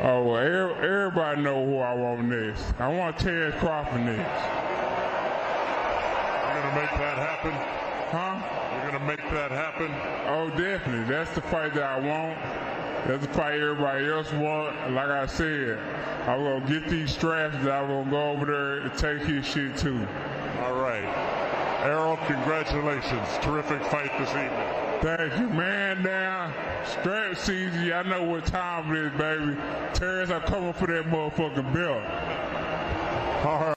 Oh, well, everybody know who I want next. I want Terrence Crawford next. You're going to make that happen? Huh? You're going to make that happen? Oh, definitely. That's the fight that I want. That's the fight everybody else want. Like I said, I'm going to get these straps that I'm going to go over there and take his shit too. All right. Errol, congratulations. Terrific fight this evening. Thank you, man. Now, strap season, I know what time it is, baby. Terrence, I'm coming for that motherfucking belt. All right.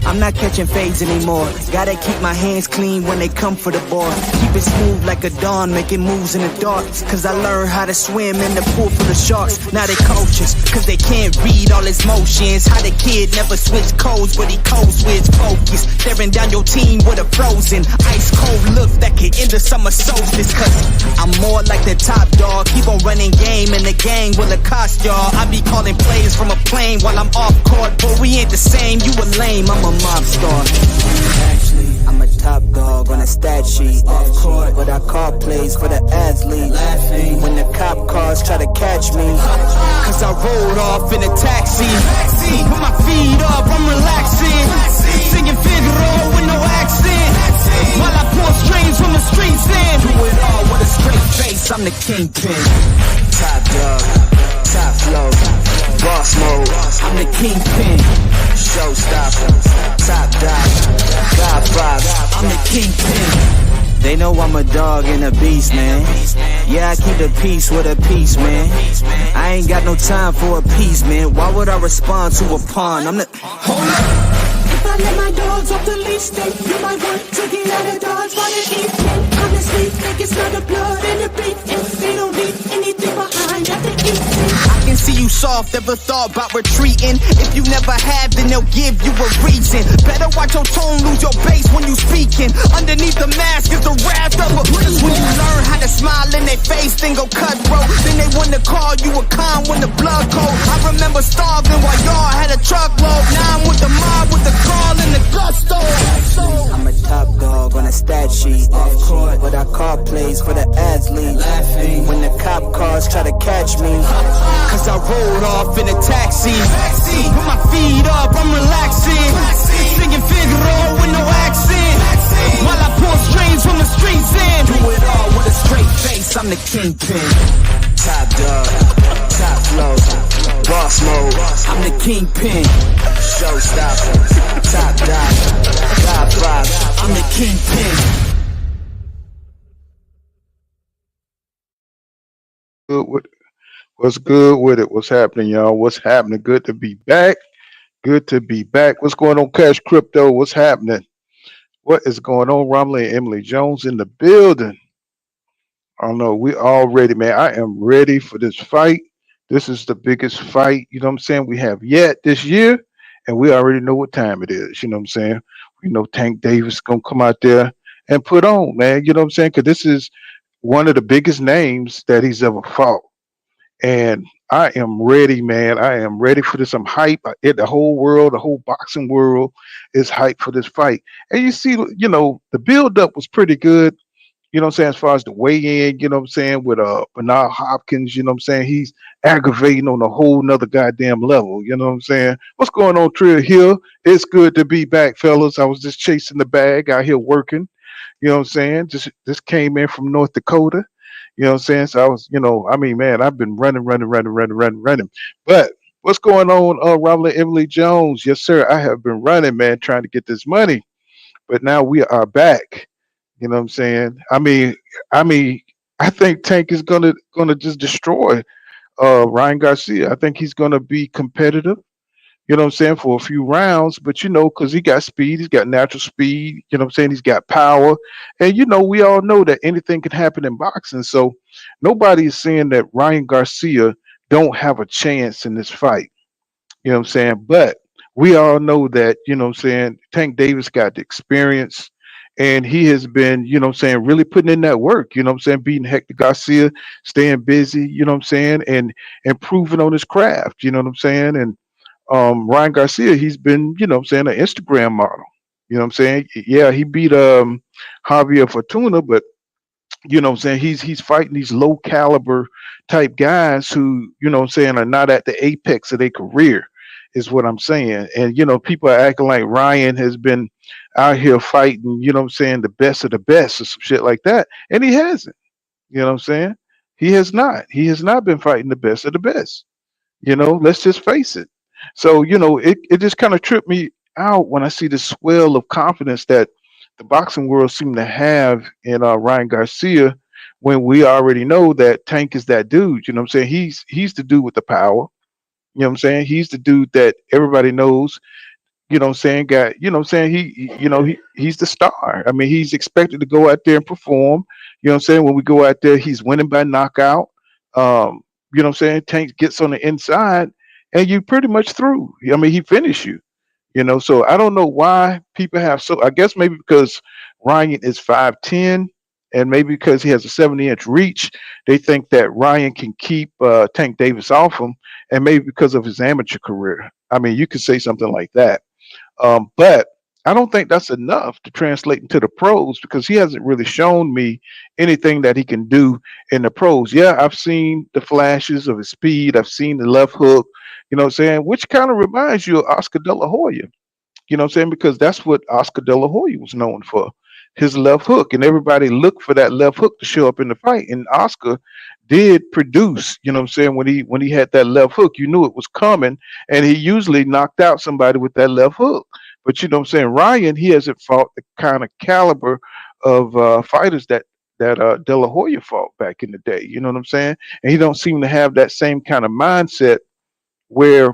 I'm not catching fades anymore. Gotta keep my hands clean when they come for the board. Keep it smooth like a dawn, making moves in the dark. Cause I learned how to swim in the pool full of sharks. Now they coaches, cause they can't read all his motions. How the kid never switched codes, but he code switch focus. Staring down your team with a frozen, ice cold look that could end the summer solstice. Cause I'm more like the top dog. Keep on running game and the gang will accost y'all. I be calling plays from a plane while I'm off court. But we ain't the same, you a lame, I'm a mob star. Actually, I'm a top dog on a stat sheet. Off court, but I call plays for the athlete. Laughing when the cop cars try to catch me. Cause I rolled off in a taxi. Put my feet up, I'm relaxing. Singing Figaro with no accent. While I pour strings from the streets in. Do it all with a straight face, I'm the kingpin. Top dog, top flow, boss mode. I'm the kingpin. Showstopper, top dog, God vibes, I'm the kingpin. They know I'm a dog and a beast, man. Yeah, I keep the peace with a piece, man. I ain't got no time for a piece, man. Why would I respond to a pawn? I'm the... Hold up. If I let my dogs off the leash, then you might want to get out of Dodge while the evening. Honestly, think it's not the blood and the beef. If they don't leave anything behind after eating. I can see you soft, ever thought about retreating. If you never have, then they'll give you a reason. Better watch your tone, lose your bass when you speaking. Underneath the mask is the wrath of a priest. When you learn how to smile in their face, then go cutthroat. Then they want to call you a con when the blood cold. I remember starving while y'all had a truckload. Now I'm with the mob with the call and the gusto. I'm a top dog on a stat sheet. Off court, but I call plays for the athlete. Laughing when the cop cars try to catch me. Cause I rolled off in a taxi. Put my feet up, I'm relaxing. Singing Figaro with no accent. While I pour strings from the streets in. Do it all with a straight face, I'm the kingpin. Top dog, top flow, boss mode. I'm the kingpin. Showstopper, top dog, God vibes, I'm the kingpin. What's good with it? What's happening, y'all? What's happening? Good to be back. Good to be back. What's going on, Cash Crypto? What's happening? What is going on? Romley and Emily Jones in the building. I don't know. We all ready, man. I am ready for this fight. This is the biggest fight, you know what I'm saying, we have yet this year. And we already know what time it is, you know what I'm saying? We know Tank Davis going to come out there and put on, man. You know what I'm saying? Because this is one of the biggest names that he's ever fought. And I am ready, man. I am ready for this. I'm hype. The whole world, the whole boxing world is hyped for this fight. And you see, you know, the build-up was pretty good, you know what I'm saying, as far as the weigh-in, you know what I'm saying, with Bernard Hopkins, you know what I'm saying? He's aggravating on a whole nother goddamn level, you know what I'm saying? What's going on, Trill Hill? It's good to be back, fellas. I was just chasing the bag out here working, you know what I'm saying? Just came in from North Dakota. You know what I'm saying? So I was, you know, I mean, man, I've been running. But what's going on, Robert Emily Jones? Yes, sir. I have been running, man, trying to get this money. But now we are back. You know what I'm saying? I mean, I think Tank is gonna just destroy Ryan Garcia. I think he's gonna be competitive. You know what I'm saying, for a few rounds, but you know, because he got speed, he's got natural speed, you know what I'm saying, he's got power. And you know, we all know that anything can happen in boxing. So nobody is saying that Ryan Garcia don't have a chance in this fight. You know what I'm saying? But we all know that, you know what I'm saying, Tank Davis got the experience and he has been, you know what I'm saying, really putting in that work, you know what I'm saying, beating Hector Garcia, staying busy, you know what I'm saying, and improving on his craft, you know what I'm saying? And Ryan Garcia, he's been, you know what I'm saying, an Instagram model. You know what I'm saying? Yeah, he beat Javier Fortuna, but you know what I'm saying, he's fighting these low caliber type guys who, you know what I'm saying, are not at the apex of their career, is what I'm saying. And you know, people are acting like Ryan has been out here fighting, you know what I'm saying, the best of the best or some shit like that. And he hasn't. You know what I'm saying? He has not. He has not been fighting the best of the best. You know, let's just face it. So, you know, it just kind of tripped me out when I see the swell of confidence that the boxing world seemed to have in Ryan Garcia, when we already know that Tank is that dude. You know what I'm saying? He's the dude with the power. You know what I'm saying? He's the dude that everybody knows, you know what I'm saying, got, you know what I'm saying, you know, he's the star. I mean, he's expected to go out there and perform. You know what I'm saying? When we go out there, he's winning by knockout. You know what I'm saying? Tank gets on the inside and you pretty much through. I mean, he finished you. You know, so I don't know why people have, so I guess maybe because Ryan is 5'10", and maybe because he has a 70-inch reach, they think that Ryan can keep Tank Davis off him, and maybe because of his amateur career. I mean, you could say something like that. But I don't think that's enough to translate into the pros, because he hasn't really shown me anything that he can do in the pros. Yeah, I've seen the flashes of his speed. I've seen the left hook, you know what I'm saying, which kind of reminds you of Oscar De La Hoya. You know what I'm saying? Because that's what Oscar De La Hoya was known for, his left hook. And everybody looked for that left hook to show up in the fight. And Oscar did produce, you know what I'm saying, when he had that left hook, you knew it was coming. And he usually knocked out somebody with that left hook. But you know what I'm saying? Ryan, he hasn't fought the kind of caliber of fighters that De La Hoya fought back in the day. You know what I'm saying? And he don't seem to have that same kind of mindset where,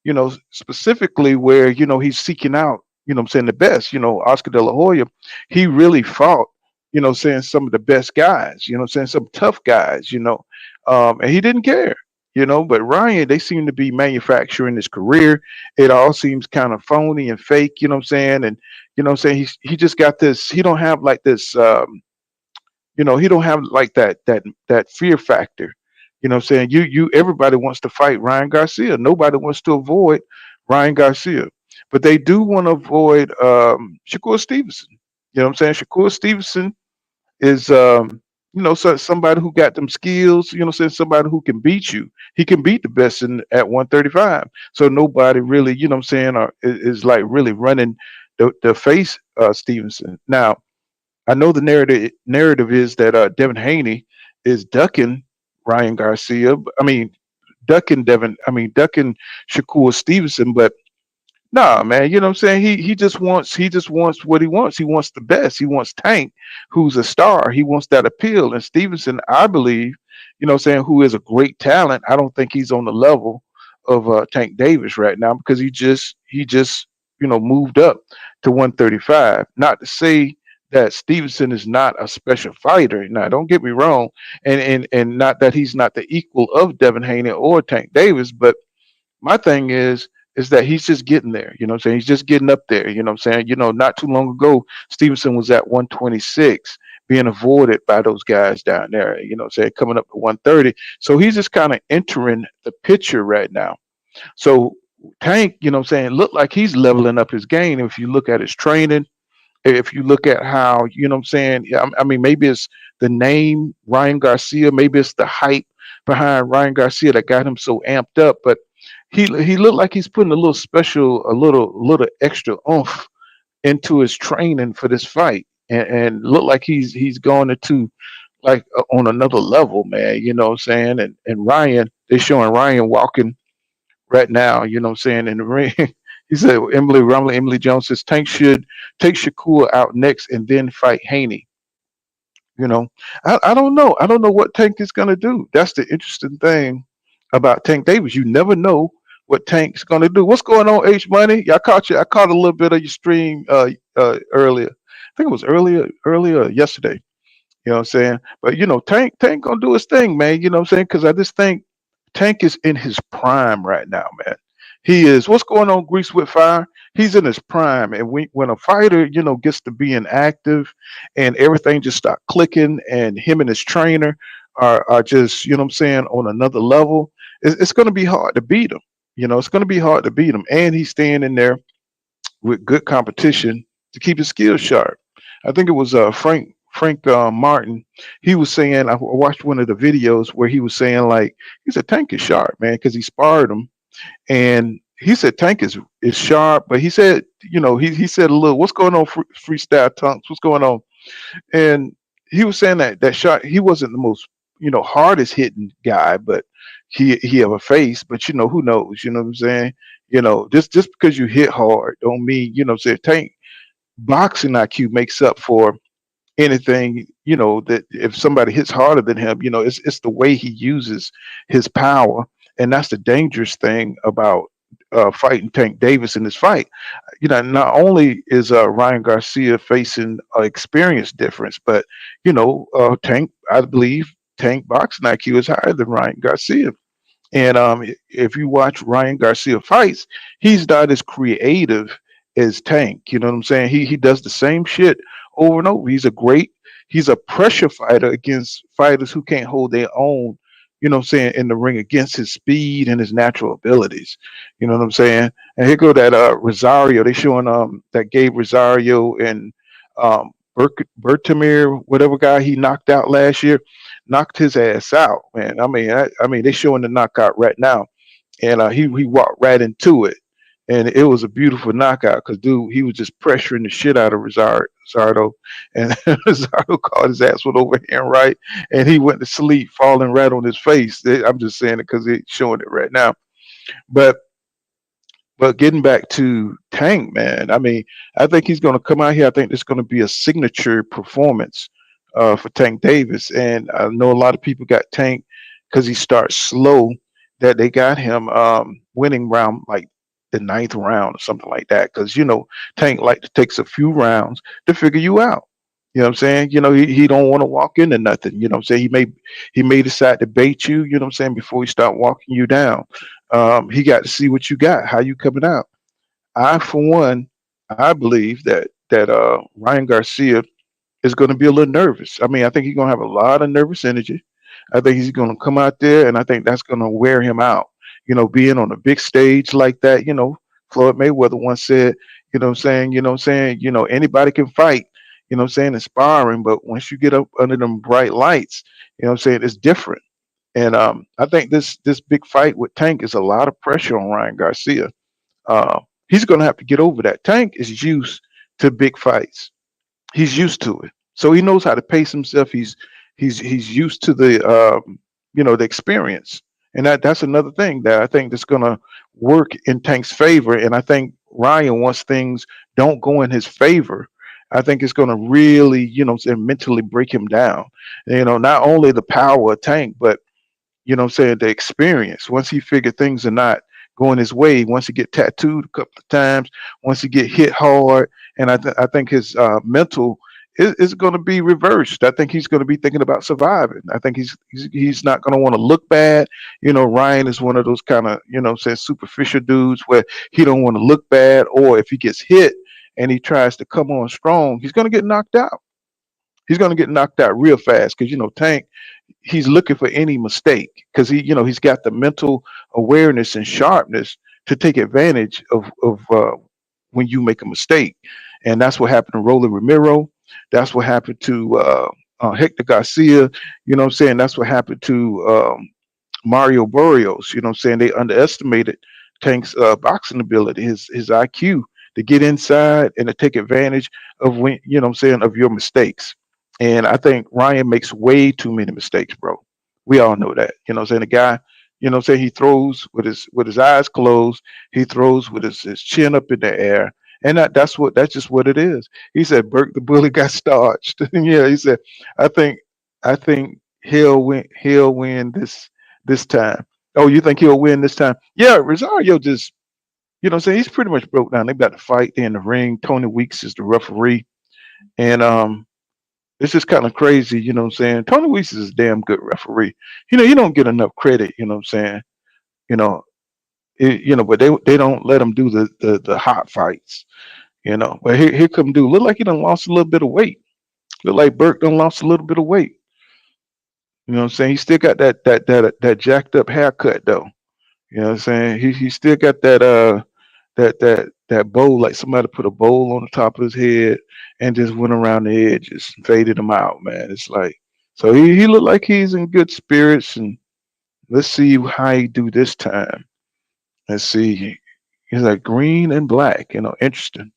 you know, specifically where, you know, he's seeking out, you know what I'm saying, the best. You know, Oscar De La Hoya, he really fought, you know what I'm saying, some of the best guys, you know what I'm saying, some tough guys, you know, and he didn't care, you know. But Ryan, they seem to be manufacturing his career. It all seems kind of phony and fake, you know what I'm saying. And, you know what I'm saying, he just got this, he don't have like this, you know, he don't have like that fear factor. You know what I'm saying? Everybody wants to fight Ryan Garcia. Nobody wants to avoid Ryan Garcia. But they do want to avoid Shakur Stevenson. You know what I'm saying? Shakur Stevenson is you know, somebody who got them skills, you know what I'm saying, somebody who can beat you. He can beat the best at 135. So nobody really, you know what I'm saying, is like really running the face Stevenson. Now, I know the narrative is that Devin Haney is ducking Ryan Garcia. I mean, ducking Devin. I mean, ducking Shakur Stevenson. But nah, man, you know what I'm saying? He just wants what he wants. He wants the best. He wants Tank, who's a star. He wants that appeal. And Stevenson, I believe, you know what I'm saying, who is a great talent. I don't think he's on the level of Tank Davis right now, because he just you know, moved up to 135. Not to say that Stevenson is not a special fighter. Now, don't get me wrong, and not that he's not the equal of Devin Haney or Tank Davis, but my thing is that he's just getting there. You know what I'm saying? He's just getting up there. You know what I'm saying? You know, not too long ago, Stevenson was at 126, being avoided by those guys down there, you know what I'm saying, coming up to 130. So he's just kind of entering the picture right now. So Tank, you know what I'm saying, look like he's leveling up his game. If you look at his training, if you look at how, you know what I'm saying, yeah, I mean, maybe it's the name Ryan Garcia, maybe it's the hype behind Ryan Garcia that got him so amped up, but he looked like he's putting a little extra oomph into his training for this fight, and look like he's going into like on another level, man. You know what I'm saying? And Ryan, they're showing Ryan walking right now, you know what I'm saying, in the ring. He said Emily Jones says Tank should take Shakur out next and then fight Haney. You know, I don't know. I don't know what Tank is gonna do. That's the interesting thing about Tank Davis. You never know what Tank's gonna do. What's going on, H Money? Yeah, I caught you. I caught a little bit of your stream earlier. I think it was earlier yesterday. You know what I'm saying? But you know, Tank gonna do his thing, man. You know what I'm saying? Because I just think Tank is in his prime right now, man. He is. What's going on, Grease with Fire? He's in his prime, and when a fighter, you know, gets to being active, and everything just start clicking, and him and his trainer are just, you know what I'm saying, on another level, it's going to be hard to beat him. It's going to be hard to beat him, and he's staying in there with good competition to keep his skills sharp. I think it was Frank Martin. He was saying, I watched one of the videos where he was saying, like, he said Tank is sharp, man, because he sparred him, and he said Tank is sharp, but he said, he said a little, what's going on, freestyle Tunks, what's going on? And he was saying that shot, he wasn't the most, hardest hitting guy, but he have a face, but who knows, you know what I'm saying? Just because you hit hard don't mean, say Tank boxing IQ makes up for anything, that if somebody hits harder than him, it's the way he uses his power. And that's the dangerous thing about fighting Tank Davis in this fight. Not only is Ryan Garcia facing experience difference, but Tank, I believe Tank boxing IQ is higher than Ryan Garcia. And if you watch Ryan Garcia fights, he's not as creative as Tank. You know what I'm saying? He does the same shit over and over. He's a pressure fighter against fighters who can't hold their own, in the ring against his speed and his natural abilities. You know what I'm saying? And here go that Rosario. They showing that Gabe Rosario and Bertamir, whatever guy he knocked out last year, knocked his ass out, man. I mean, they showing the knockout right now, and he walked right into it, and it was a beautiful knockout because dude, he was just pressuring the shit out of Rosario, and Rosario caught his ass with overhand right, and he went to sleep, falling right on his face. I'm just saying it because they're showing it right now, but. But getting back to Tank, man, I mean, I think he's going to come out here. I think there's going to be a signature performance for Tank Davis. And I know a lot of people got Tank because he starts slow, that they got him winning round like the ninth round or something like that. Because, Tank like to takes a few rounds to figure you out. You know what I'm saying? He don't want to walk into nothing. You know what I'm saying? He may decide to bait you, you know what I'm saying, before he start walking you down. He got to see what you got, how you coming out. For one, I believe that Ryan Garcia is going to be a little nervous. I mean, I think he's going to have a lot of nervous energy. I think he's going to come out there, and I think that's going to wear him out. Being on a big stage like that. Floyd Mayweather once said, anybody can fight. Inspiring, but once you get up under them bright lights, it's different. And I think this big fight with Tank is a lot of pressure on Ryan Garcia. He's going to have to get over that. Tank is used to big fights. He's used to it, so he knows how to pace himself. He's used to the experience, and that's another thing that I think that's going to work in Tank's favor. And I think Ryan, once things don't go in his favor, I think it's going to really, mentally break him down. Not only the power of Tank, but the experience. Once he figured things are not going his way, once he get tattooed a couple of times, once he get hit hard, and I think his mental is going to be reversed. I think he's going to be thinking about surviving. I think he's not going to want to look bad. Ryan is one of those kind of superficial dudes where he don't want to look bad, or if he gets hit and he tries to come on strong, he's going to get knocked out. He's going to get knocked out real fast because Tank, he's looking for any mistake because he's got the mental awareness and sharpness to take advantage of when you make a mistake. And that's what happened to Rolly Romero. That's what happened to Hector Garcia. That's what happened to Mario Barrios. They underestimated Tank's boxing ability, his IQ to get inside and to take advantage of of your mistakes. And I think Ryan makes way too many mistakes, bro. We all know that. The guy, he throws with his eyes closed, he throws with his chin up in the air. And that's just what it is. He said Burke the Bully got starched. Yeah, he said, I think he'll win this time. Oh, you think he'll win this time? Yeah, Rosario just he's pretty much broke down. They got to fight in the ring. Tony Weeks is the referee. And it's just kind of crazy, Tony Weeks is a damn good referee. You don't get enough credit, but they don't let him do the hot fights, But here come dude. Look like he done lost a little bit of weight. Look like Burke done lost a little bit of weight. He still got that jacked up haircut though. You know what I'm saying? He still got that bowl, like somebody put a bowl on the top of his head and just went around the edges and faded him out, man. It's like so he looked like he's in good spirits, and let's see how he do this time. Let's see. He's like green and black, interesting,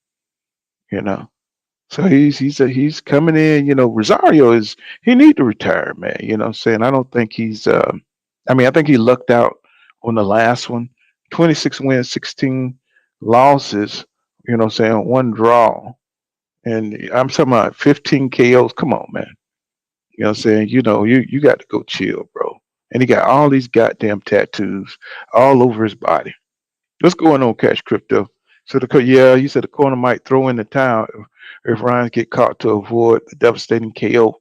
you know. So he's coming in, Rosario he need to retire, man. You know what I'm saying? I don't think he's I mean, I think he lucked out on the last one. 26 wins, 16 losses, what I'm saying, one draw. And I'm talking about 15 KOs. Come on, man. You know what I'm saying? You got to go chill, bro. And he got all these goddamn tattoos all over his body. What's going on, Cash Crypto? So yeah, you said the corner might throw in the towel if Ryan get caught to avoid the devastating KO.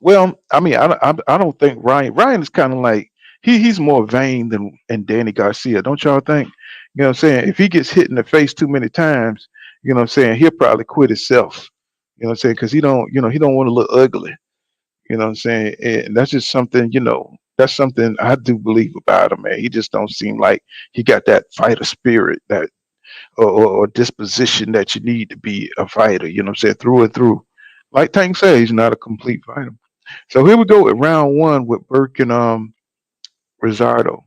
Well, I mean, I don't think Ryan is kind of like he's more vain than Danny Garcia, don't y'all think? You know what I'm saying? If he gets hit in the face too many times, you know what I'm saying, he'll probably quit himself. You know what I'm saying? Because he don't want to look ugly. You know what I'm saying? And that's just something, that's something I do believe about him, man. He just don't seem like he got that fighter spirit that or disposition that you need to be a fighter, you know what I'm saying, through and through. Like Tank said, he's not a complete fighter. So here we go with round one with Burke and Rosardo.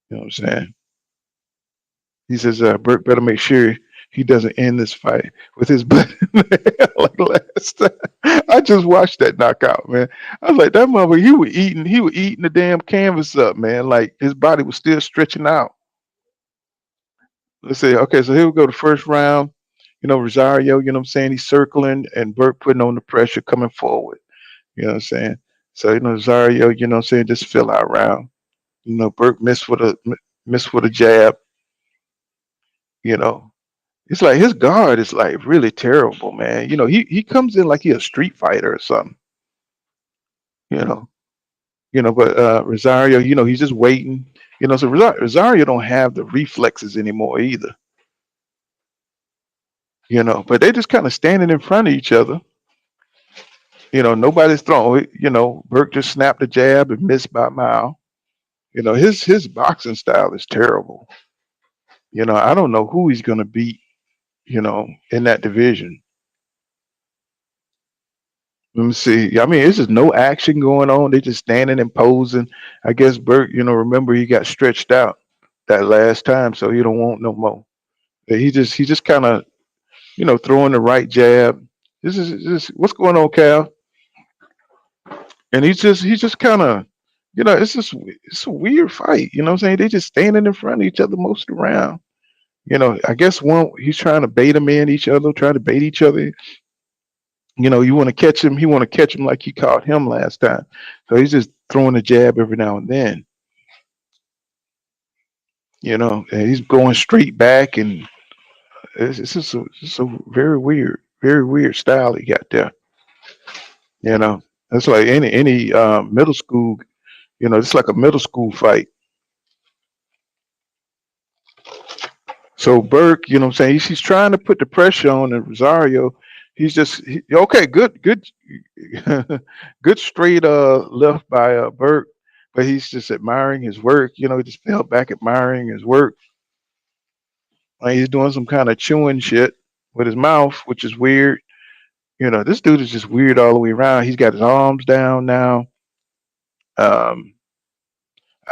You know what I'm saying? He says Burke better make sure he doesn't end this fight with his butt in the hell like last time. I just watched that knockout, man. I was like, that motherfucker, he was eating the damn canvas up, man. Like his body was still stretching out. Let's see. Okay, so here we go. The first round. Rosario, you know what I'm saying? He's circling and Burke putting on the pressure coming forward. You know what I'm saying? So, Rosario, you know what I'm saying, just fill out round. Burke missed with a jab. It's like his guard is like really terrible, man. He comes in like he a street fighter or something. You know. But Rosario, he's just waiting. So Rosario don't have the reflexes anymore either. But they just kind of standing in front of each other. Nobody's throwing. Burke just snapped the jab and missed by a mile. His boxing style is terrible. I don't know who he's gonna beat. In that division. Let me see. I mean, it's just no action going on. They just standing and posing. I guess Burke, remember he got stretched out that last time, so he don't want no more. He just kind of, throwing the right jab. This is what's going on, Cal? And he's just kind of, it's a weird fight. You know what I'm saying? They just standing in front of each other most of the round. I guess he's trying to bait them in each other, trying to bait each other. You want to catch him. He want to catch him like he caught him last time. So he's just throwing a jab every now and then. And he's going straight back, and it's just a very weird style he got there. It's like any middle school. It's like a middle school fight. So Burke, you know what I'm saying, he's trying to put the pressure on and Rosario. He's just okay, good good straight left by Burke, but he's just admiring his work. He just fell back admiring his work. Like he's doing some kind of chewing shit with his mouth, which is weird. This dude is just weird all the way around. He's got his arms down now. I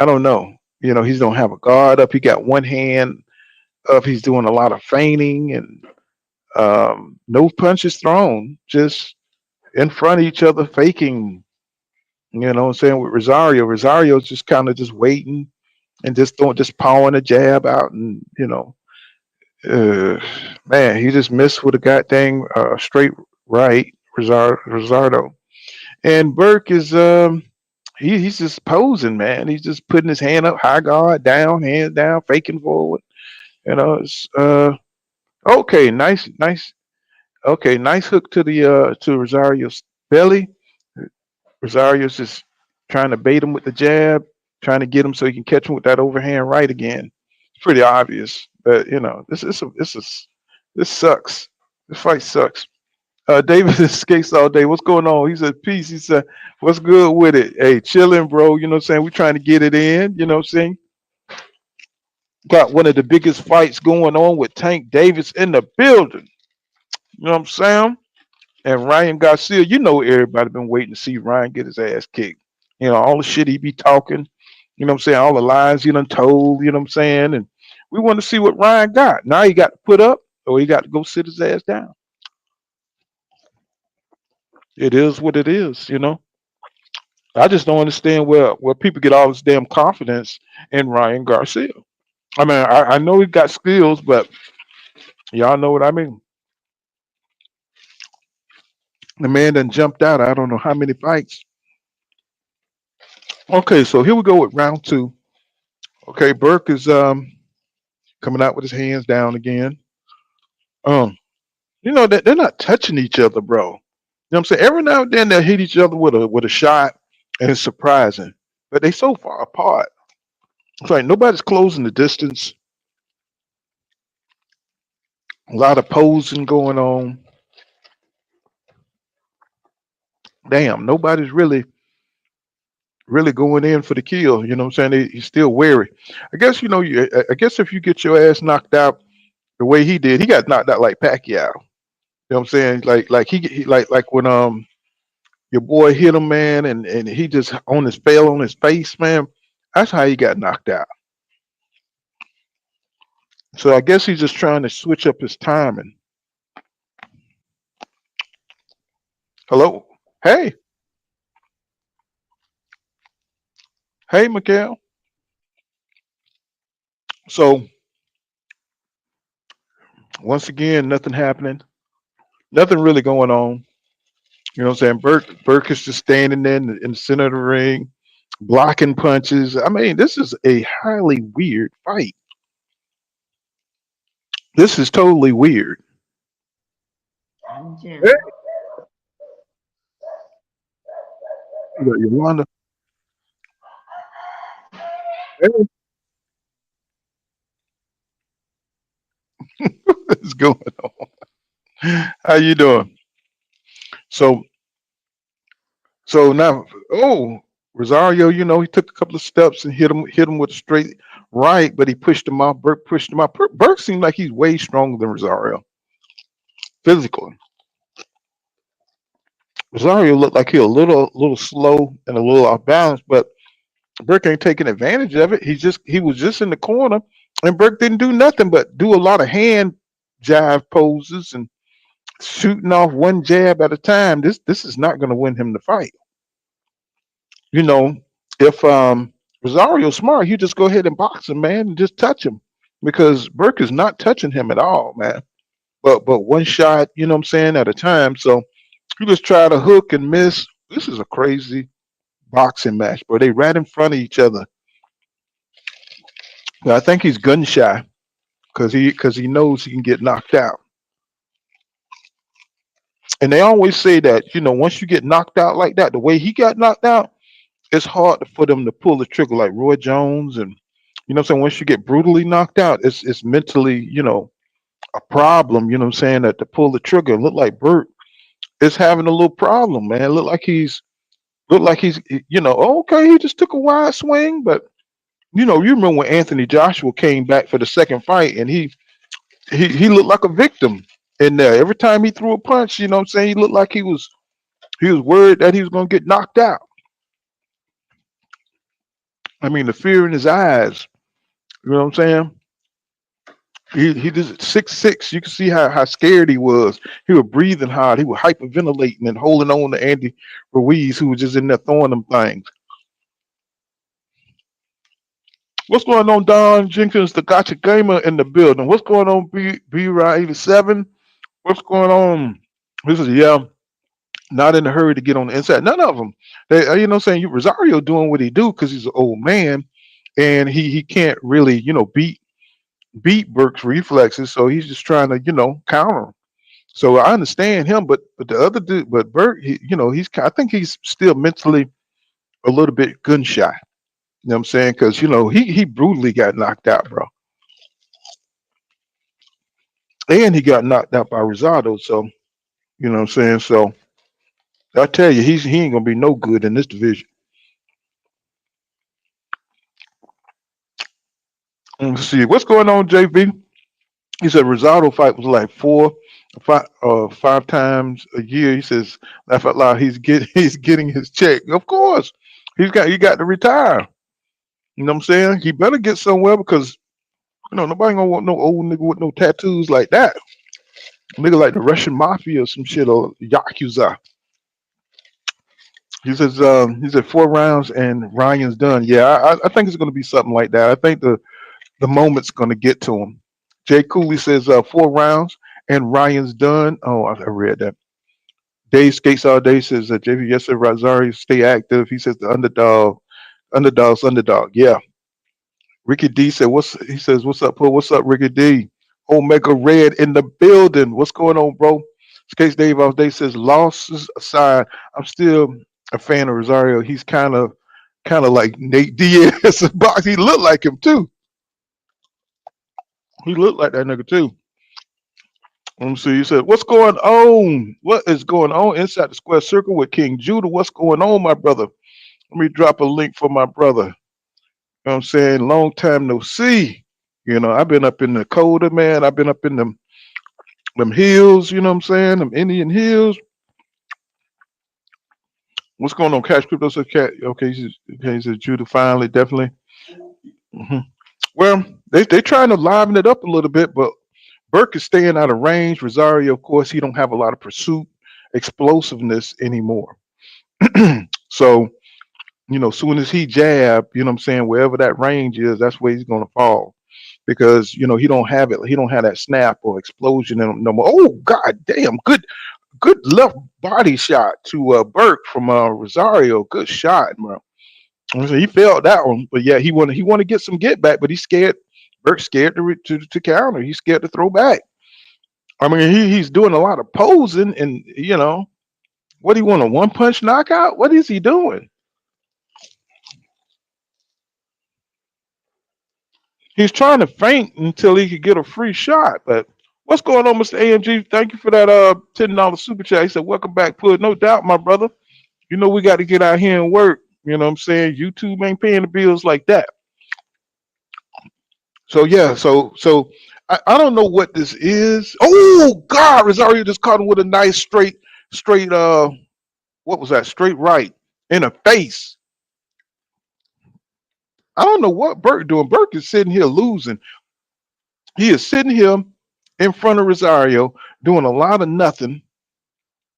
don't know. He don't have a guard up. He got one hand up. He's doing a lot of feigning and no punches thrown, just in front of each other, faking. What I'm saying, with Rosario's just kind of just waiting and just pawing a jab out, and man, he just missed with a goddamn straight right, Rosardo. And Burke is he's just posing, man. He's just putting his hand up, high guard down, hands down, faking forward. It's okay, nice. Okay, nice hook to the to Rosario's belly. Rosario's just trying to bait him with the jab, trying to get him so he can catch him with that overhand right again. It's pretty obvious, but this sucks. This fight sucks. David escapes all day. What's going on? He said, peace. He said, what's good with it? Hey, chilling, bro. You know what I'm saying? We're trying to get it in. You know what I'm saying? Got one of the biggest fights going on with Tank Davis in the building. You know what I'm saying? And Ryan Garcia, you know everybody been waiting to see Ryan get his ass kicked. You know, all the shit he be talking, you know what I'm saying, all the lies he done told, you know what I'm saying? And we want to see what Ryan got. Now he got to put up or he got to go sit his ass down. It is what it is, you know. I just don't understand where people get all this damn confidence in Ryan Garcia. I mean, I know he got skills, but y'all know what I mean. The man done jumped out. I don't know how many fights. Okay, so here we go with round two. Okay, Burke is coming out with his hands down again. Um, you know that they're not touching each other, bro. You know what I'm saying? Every now and then they'll hit each other with a shot, and it's surprising. But they so far apart. It's like nobody's closing the distance. A lot of posing going on. Damn, nobody's really going in for the kill. You know what I'm saying? He's still wary. I guess you know. I guess if you get your ass knocked out the way he did, he got knocked out like Pacquiao. You know what I'm saying? Like when your boy hit him, man, and he just on his fell on his face, man. That's how he got knocked out. So I guess he's just trying to switch up his timing. Hello, hey, hey, Mikael. So once again, nothing happening. Nothing really going on. You know what I'm saying? Burke is just standing there in the center of the ring, blocking punches. I mean, this is a highly weird fight. This is totally weird. Hey, you got Yolanda. Hey, what's going on? How you doing? So so now, oh, Rosario, you know, he took a couple of steps and hit him with a straight right, but he pushed him off. Burke pushed him off. Burke seemed like he's way stronger than Rosario physically. Rosario looked like he a little slow and a little off balance, but Burke ain't taking advantage of it. He was just in the corner, and Burke didn't do nothing but do a lot of hand jive poses and shooting off one jab at a time. This is not going to win him the fight. You know, if Rosario's smart, you just go ahead and box him, man, and just touch him because Burke is not touching him at all, man. But one shot, you know what I'm saying, at a time. So you just try to hook and miss. This is a crazy boxing match, bro. They right in front of each other. But I think he's gun shy because he knows he can get knocked out. And they always say that, you know, once you get knocked out like that, the way he got knocked out, it's hard for them to pull the trigger like Roy Jones and you know what I'm saying. Once you get brutally knocked out, it's mentally, you know, a problem. You know what I'm saying, that to pull the trigger. Look like Burt is having a little problem, man. Look like he's you know, okay, he just took a wide swing, but you know, you remember when Anthony Joshua came back for the second fight and he looked like a victim in there. Every time he threw a punch, you know what I'm saying, he looked like he was worried that he was gonna get knocked out. I mean, the fear in his eyes, you know what I'm saying? He just 6'6". You can see how scared he was. He was breathing hard. He was hyperventilating and holding on to Andy Ruiz, who was just in there throwing them things. What's going on, Don Jenkins, the Gotcha Gamer in the building? What's going on, B Ride 87? What's going on? This is not in a hurry to get on the inside. None of them. They, you know, what I'm saying Rosario doing what he do because he's an old man, and he can't really, you know, beat Burke's reflexes, so he's just trying to, you know, counter him. So I understand him, but the other dude, but Burke, you know, I think he's still mentally a little bit gun shy. You know what I'm saying? Because you know he brutally got knocked out, bro, and he got knocked out by Rosado. So you know what I'm saying. So I tell you, he ain't gonna be no good in this division. Let's see what's going on, JV. He said Rosado fight was like five times a year. He says laugh out loud. He's getting his check. Of course, he got to retire. You know what I'm saying? He better get somewhere because nobody gonna want no old nigga with no tattoos like that. Nigga like the Russian mafia or some shit or yakuza. He said 4 rounds and Ryan's done. Yeah, I think it's gonna be something like that. I think the moment's gonna get to him. Jay Cooley says 4 rounds and Ryan's done. Oh, I read that. Dave Skates All Day says JV, yes sir, Rosario stay active. He says the underdog's underdog. Yeah. Ricky D said what's up, Paul? What's up, Ricky D? Omega Red in the building. What's going on, bro? Skates Dave All Day says losses aside, I'm still a fan of Rosario. He's kind of like Nate Diaz. Box. He looked like him too. He looked like that nigga too. Let me see. He said, "What's going on? What is going on inside the square circle with King Judah? What's going on, my brother? Let me drop a link for my brother. You know what I'm saying? Long time no see. I've been up in the Dakota, man. I've been up in them hills. You know what I'm saying? Them Indian hills. What's going on, Cash Crypto? Says Cat. Okay, he says Judah finally, definitely. Well, they trying to liven it up a little bit, but Burke is staying out of range. Rosario, of course, he don't have a lot of pursuit, explosiveness anymore. So, soon as he jab, you know what I'm saying, wherever that range is, that's where he's gonna fall. Because he don't have it, he don't have that snap or explosion in him no more. Oh god damn, good left body shot to Burke from Rosario. Good shot, bro. So he failed that one, but yeah, he want to get some get back, but he's scared. Burke's scared to counter. He's scared to throw back. I mean, he's doing a lot of posing, and what do you want, a one punch knockout? What is he doing? He's trying to feint until he could get a free shot. But what's going on, Mr. AMG? Thank you for that $10 super chat. He said, "Welcome back, Pud." No doubt, my brother. We got to get out here and work. You know what I'm saying? YouTube ain't paying the bills like that. So yeah, so I don't know what this is. Oh God, Rosario just caught him with a nice straight what was that? Straight right in the face. I don't know what Burke doing. Burke is sitting here losing. He is sitting here in front of Rosario doing a lot of nothing.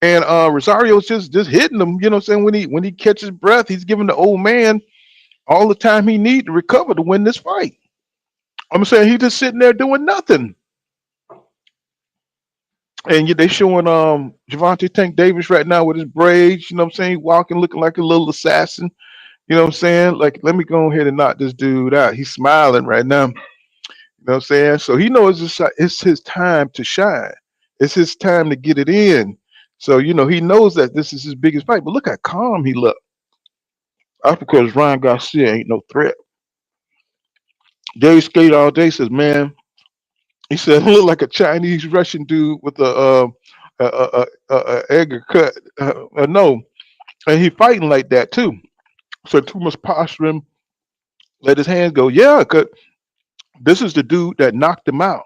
And Rosario's just hitting him, you know what I'm saying? When he catches breath, he's giving the old man all the time he needs to recover to win this fight. I'm saying he's just sitting there doing nothing. And they showing Gervonta Tank Davis right now with his braids, you know what I'm saying? Walking looking like a little assassin. You know what I'm saying? Like, let me go ahead and knock this dude out. He's smiling right now. You know what I'm saying? So he knows it's his time to shine. It's his time to get it in. So, he knows that this is his biggest fight. But look how calm he looked. That's because Ryan Garcia ain't no threat. Dave Skate All Day says, man, he said, look like a Chinese Russian dude with a egg cut. No. And he fighting like that too. So too much posturing. Let his hands go. Yeah, cause this is the dude that knocked him out.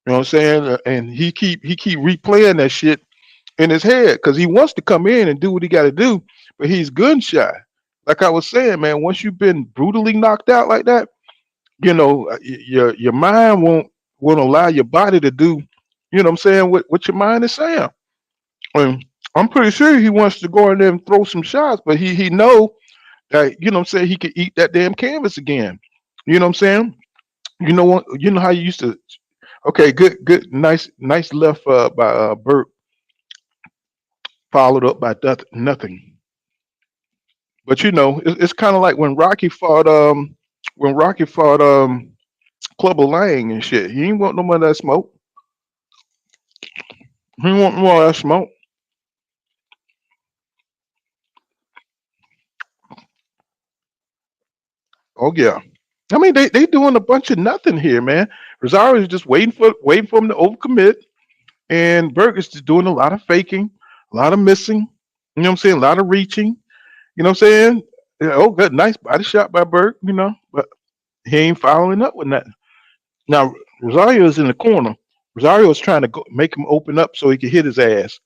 You know what I'm saying? And he keep replaying that shit in his head because he wants to come in and do what he got to do, but he's gun shy. Like I was saying, man, once you've been brutally knocked out like that, your mind won't allow your body to do, you know what I'm saying, what your mind is saying. And I'm pretty sure he wants to go in there and throw some shots, but he know that, you know what I'm saying, he could eat that damn canvas again. You know what I'm saying? You know what? You know how you used to. Okay, good, nice left by Burke, followed up by nothing. But it's kind of like when Rocky fought Clubber Lang and shit. He ain't want no more of that smoke. He ain't want more of that smoke. Oh yeah. I mean, they doing a bunch of nothing here, man. Rosario is just waiting for him to overcommit, and Burke is just doing a lot of faking, a lot of missing. You know what I'm saying? A lot of reaching. You know what I'm saying? Oh, good, nice body shot by Burke. But He ain't following up with that. Now Rosario's in the corner. Rosario's trying to make him open up so he can hit his ass.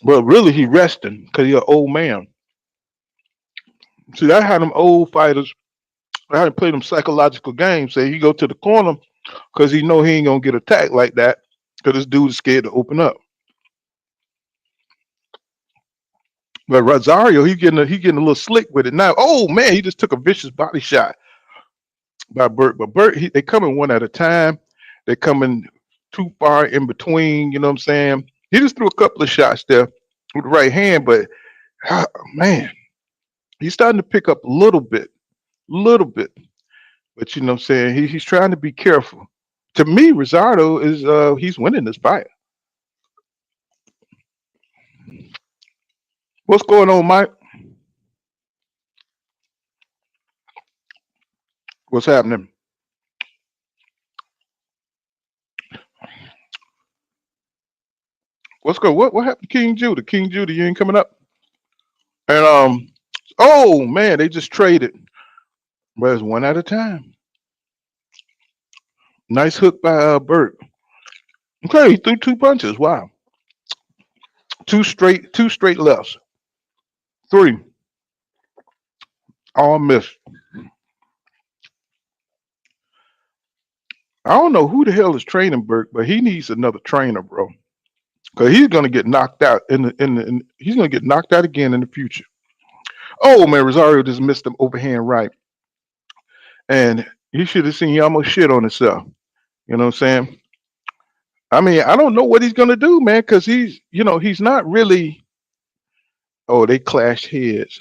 But really, he resting because he's an old man. See, that's how them old fighters, how they play them psychological games. Say he go to the corner because he know he ain't gonna get attacked like that because this dude is scared to open up. But Rosario, he getting a little slick with it now. Oh man, he just took a vicious body shot by Burt. But Burt, they coming one at a time. They coming too far in between. You know what I'm saying? He just threw a couple of shots there with the right hand, but man, he's starting to pick up a little bit. But you know what I'm saying? He's trying to be careful. To me, Rosado is he's winning this fight. What's going on, Mike? What's happening? What's going? What happened to King Judah? King Judah, you ain't coming up. And oh man, they just traded. But it's one at a time. Nice hook by Burt. Okay, he threw two punches. Wow, two straight lefts. Three, all missed. I don't know who the hell is training Burt, but he needs another trainer, bro. Because he's gonna get knocked out he's gonna get knocked out again in the future. Oh man, Rosario just missed him overhand right. And he should have seen he almost shit on himself. You know what I'm saying? I mean, I don't know what he's gonna do, man, because he's not really. Oh, they clashed heads.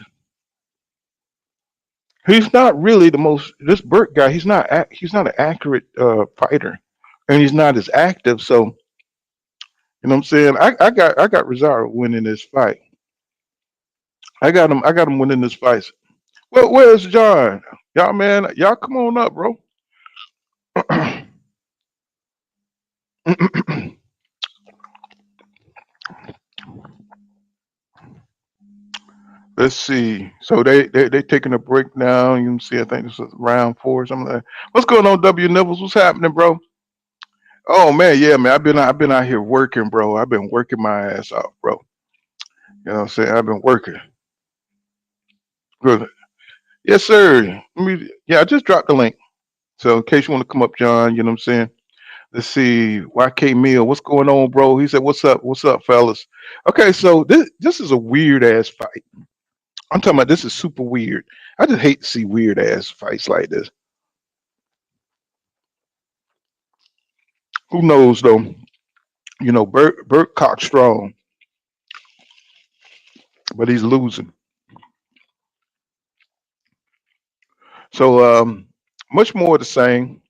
He's not really this Burt guy. He's not an accurate fighter, and he's not as active. So you know what I'm saying? I got Rosario winning this fight. I got him winning this fight. Well, where's John? Y'all, man, y'all come on up, bro. Let's see. So they taking a break now. You can see. I think this is round 4 or something like that. What's going on, W Nibbles? What's happening, bro? Oh man, yeah, man. I've been out here working, bro. I've been working my ass off, bro. You know what I'm saying? I've been working. Good. Yes, sir. I just dropped the link. So in case you want to come up, John, you know what I'm saying? Let's see. YK Mill, what's going on, bro? He said, What's up, fellas? Okay, so this is a weird ass fight. I'm talking about this is super weird. I just hate to see weird ass fights like this. Who knows though? You know, Burt Cox strong, but he's losing. So much more of the same.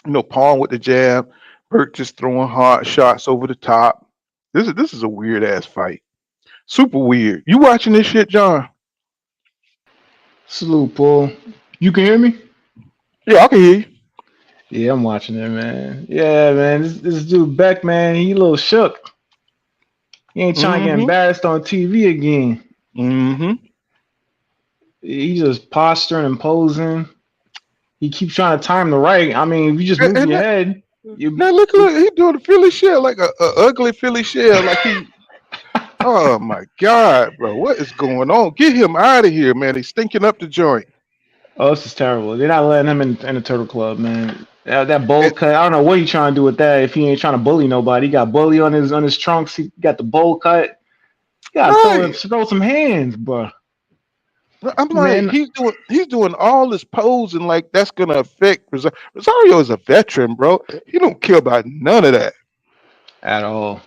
You know, Pawn with the jab, Burt just throwing hard shots over the top. This is a weird ass fight. Super weird. You watching this shit, John? Salute, Paul. You can hear me? Yeah, I can hear you. Yeah, I'm watching it, man. Yeah, man. This dude Beck, man, he a little shook. He ain't trying to get embarrassed on TV again. Mm-hmm. He just posturing and posing. He keeps trying to time the right. I mean, if you just move your head. Now look, he doing a Philly shell, like a ugly Philly shell, like he. Oh my God, bro, what is going on? Get him out of here, man. He's stinking up the joint. Oh, this is terrible. They're not letting him in the Turtle Club, man. That bowl cut. I don't know what he's trying to do with that. If he ain't trying to bully nobody, he got bully on his trunks. He got the bowl cut. You gotta throw some hands, bro. I'm like, he's doing all this posing like that's gonna affect Rosario. Rosario is a veteran, bro. He don't care about none of that at all.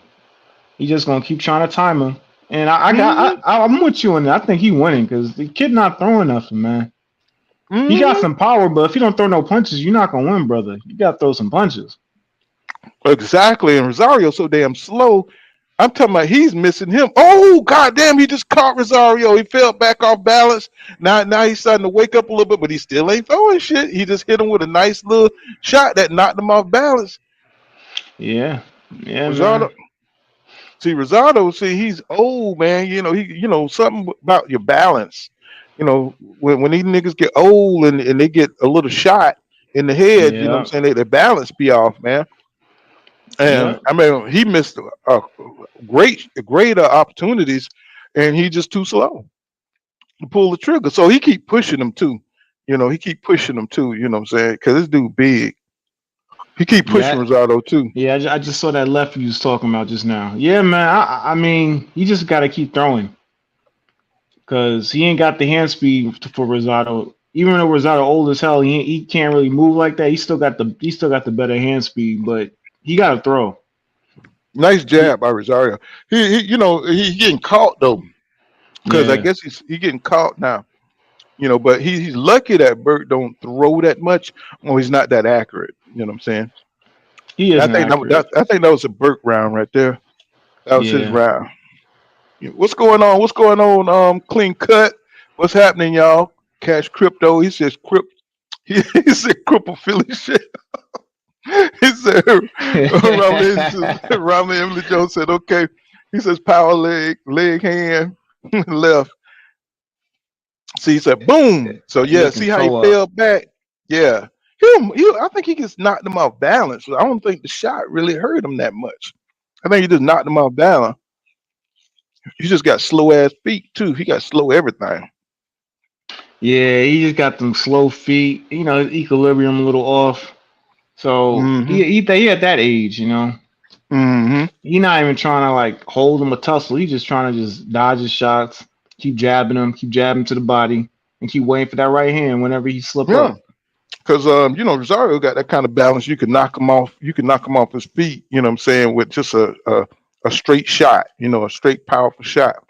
He just gonna keep trying to time him. And I'm with you on that. I think he winning because the kid not throwing nothing, man. He got some power, but if you don't throw no punches, you're not gonna win, brother. You gotta throw some punches. Exactly. And Rosario's so damn slow. I'm talking about he's missing him. Oh goddamn! He just caught Rosario. He fell back off balance. Now he's starting to wake up a little bit, but he still ain't throwing shit. He just hit him with a nice little shot that knocked him off balance. Yeah, Rosado. See, Rosado. See, he's old, man. You know something about your balance. You know, when these niggas get old and they get a little shot in the head, you know what I'm Yeah, saying? Their balance be off, man. yeah, And I mean, he missed great opportunities, and he just too slow to pull the trigger. So he keep pushing them too. You know, he keep pushing them too. You know what I'm saying? Because this dude big. He keep pushing yeah. Rosado too. Yeah, I just saw that left you was talking about just now. Yeah, man. I mean, you just got to keep throwing because he ain't got the hand speed for Rosado. Even though Rosado old as hell, he can't really move like that. He still got the better hand speed, but he got to throw. Nice He, jab by Rosario. He you know, he getting caught though, because I yeah, guess he getting caught now. You know, but he's lucky that Burt don't throw that much, or he's not that accurate. You know what I'm saying? he I isn't think accurate. I think that was a Burt round right there. That was his Yeah, round. What's going on? What's going on? Clean cut. What's happening, y'all? Cash crypto. He says he said cripple Philly shit. He said Romney Emily Jones said, okay. He says power leg hand, left. See, he said boom. So he yeah, looking see how he toe up. fell back? Yeah. I think he just knocked him off balance. I don't think the shot really hurt him that much. I think he just knocked him off balance. He just got slow ass feet too. He got slow everything. Yeah, he just got them slow feet. You know, his equilibrium a little off. So Mm-hmm. he at that age, you know. Mm-hmm. He not even trying to like hold him or tussle. He just trying to just dodge his shots, keep jabbing to the body, and keep waiting for that right hand whenever he slip Yeah. up. Because you know, Rosario got that kind of balance. You can knock him off. You can knock him off his feet. You know what I'm saying? With just a straight shot. You know, a straight powerful shot.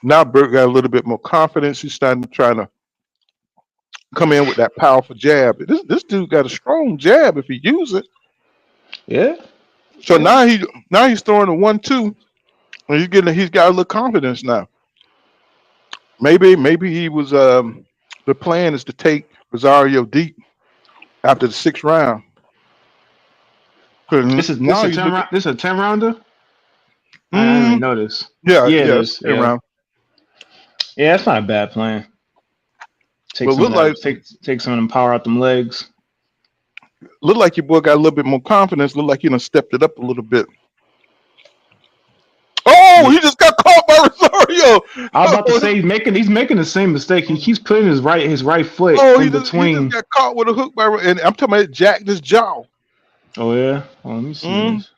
Now Burt got a little bit more confidence. He's starting to try to come in with that powerful jab. This dude got a strong jab if he use it. Yeah, So now he's throwing a 1-2, and he's got a little confidence now. Maybe he was the plan is to take Rosario deep after the 6th round. Because this now a he's looking. this a 10 rounder. I didn't even Mm, notice. yeah, Yeah, it yeah, it's is. 10 Yeah, round. yeah, that's not a bad plan. Take But some of that. Take some of them power out them legs. look like your boy got a little bit more confidence. Look like he done stepped it up a little bit. Oh, Yeah. he just got caught by Rosario. I was about to Oh, say he's making the same mistake. He keeps putting his right foot oh, in he just between. got caught with a hook by, and I'm talking about it jacked his jaw. Oh yeah. Well, let me see Mm. this.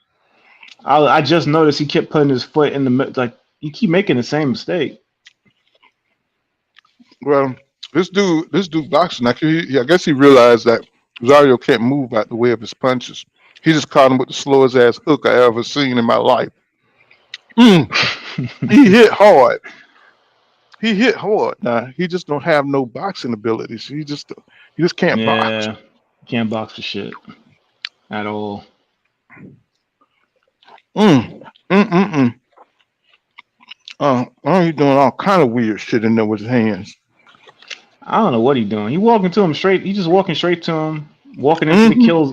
I just noticed he kept putting his foot in the like. You keep making the same mistake. Well, this dude boxing. Actually, I guess he realized that Rosario can't move out the way of his punches. He just caught him with the slowest ass hook I ever seen in my life. Mm. He hit hard. He hit hard. Now he just don't have no boxing abilities. He just can't box. Yeah, can't box for shit at all. Mm. Mm. He's doing all kind of weird shit in there with his hands. I don't know what he's doing. He walking to him straight. He just walking straight to him, walking into the Mm-hmm. kill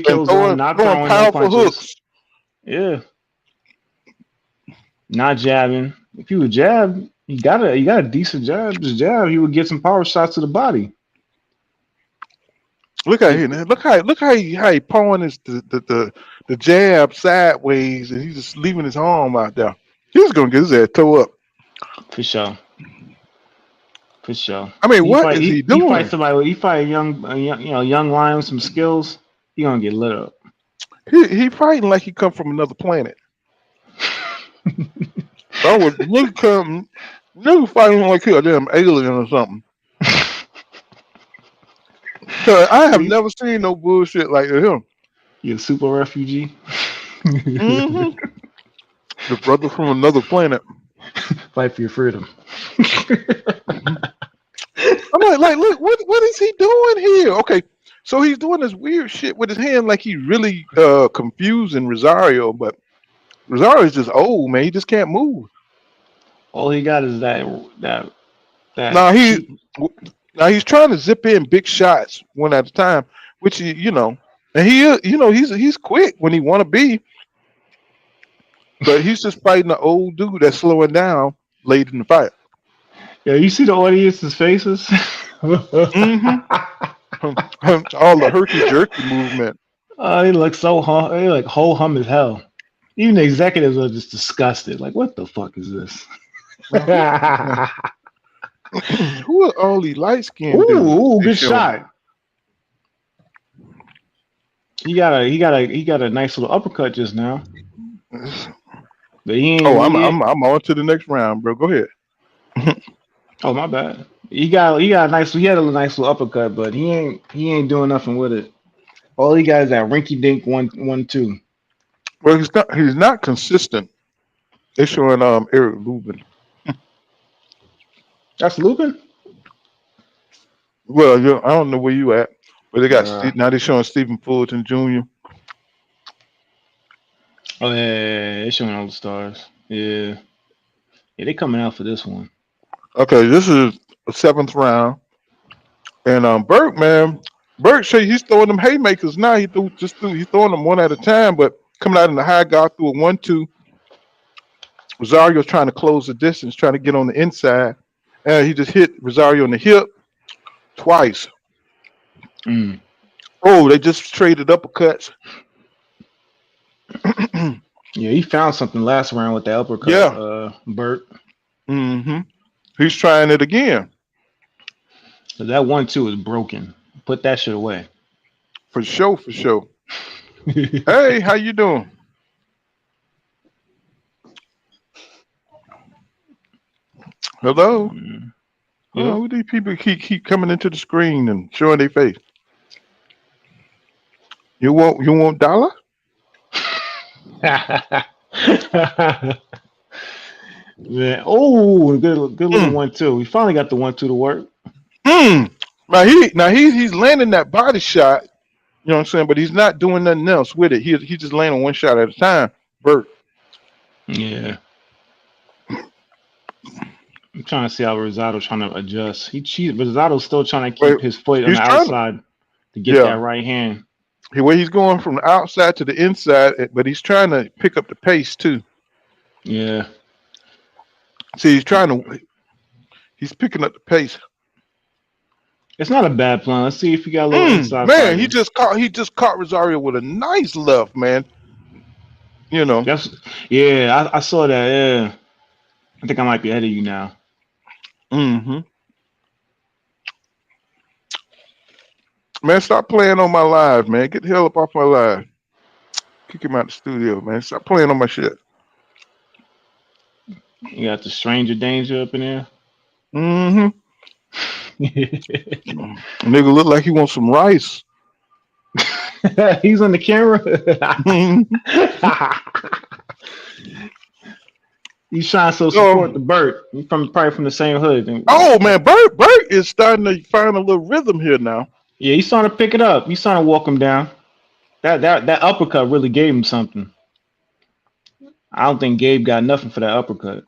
And zone, not throwing throwing no powerful punches. hooks. Yeah, not jabbing. If you would jab, you got a decent jab. Just jab, he would get some power shots to the body. Look at him. Look how he pawing the jab sideways, and he's just leaving his arm out there. He's gonna get his ass toe up. For sure. For sure. I mean, what is he He fight doing? somebody. He fight a young lion with some skills. He gonna get lit up. He fighting like he come from another planet. I was nigga fighting like he a damn alien or something. Cause I have never seen no bullshit like him. You a super refugee? Mm-hmm. The brother from another planet. Fight for your freedom. I'm like, look, what is he doing here? Okay, so he's doing this weird shit with his hand, like he's really confusing Rosario, but Rosario's just old, man. He just can't move. All he got is that. Now he's trying to zip in big shots one at a time, which you know, and he's quick when he want to be, but he's just fighting an old dude that's slowing down late in the fight. Yeah, you see the audience's faces. All the herky jerky movement. Oh, they look so they like whole hum as hell. Even the executives are just disgusted. Like, what the fuck is this? Now, who are all these light skinned dudes? Ooh, they good showing? shot. He got a nice little uppercut just now. But he ain't, Oh, I'm on to the next round, bro. Go ahead. Oh, my bad. He had a nice little uppercut, but he ain't doing nothing with it. All he got is that rinky dink 1-2. Well, he's not consistent. They're showing Eric Lubin. That's Lupin? Well, I don't know where you at, but they got now they're showing Stephen Fulton Jr. Oh yeah, they're showing all the stars. Yeah, they coming out for this one. Okay, this is a 7th round, and Burke say he's throwing them haymakers now. He's throwing them one at a time, but coming out in the high guard through a 1-2. Rosario's trying to close the distance, trying to get on the inside, and he just hit Rosario in the hip twice. Oh, they just traded uppercuts. Yeah, he found something last round with that uppercut. Yeah, Burt. He's trying it again. So that 1-2 is broken. Put that shit away. For sure. Hey, how you doing? Hello. Who these people keep coming into the screen and showing their face? You want dollar? Man, oh, good little 1-2. We finally got the 1-2 to work. Now he's landing that body shot. You know what I'm saying? But he's not doing nothing else with it. He's just landing one shot at a time. Burt. Yeah. I'm trying to see how Rosado's trying to adjust. Rosado's still trying to keep his foot on the outside to get that right hand. He's going from the outside to the inside, but he's trying to pick up the pace too. Yeah. See, he's picking up the pace. It's not a bad plan. Let's see if he got a little inside. Man, he just caught Rosario with a nice left, man. You know. I saw that. Yeah. I think I might be ahead of you now. Man, stop playing on my live, man. Get the hell up off my live. Kick him out the studio, man. Stop playing on my shit. You got the stranger danger up in there. Nigga look like he wants some rice. He's on the camera. He's trying to support the Burt. He's probably from the same hood. Oh man, Burt is starting to find a little rhythm here now. Yeah, he's starting to pick it up. He's starting to walk him down. That uppercut really gave him something. I don't think Gabe got nothing for that uppercut.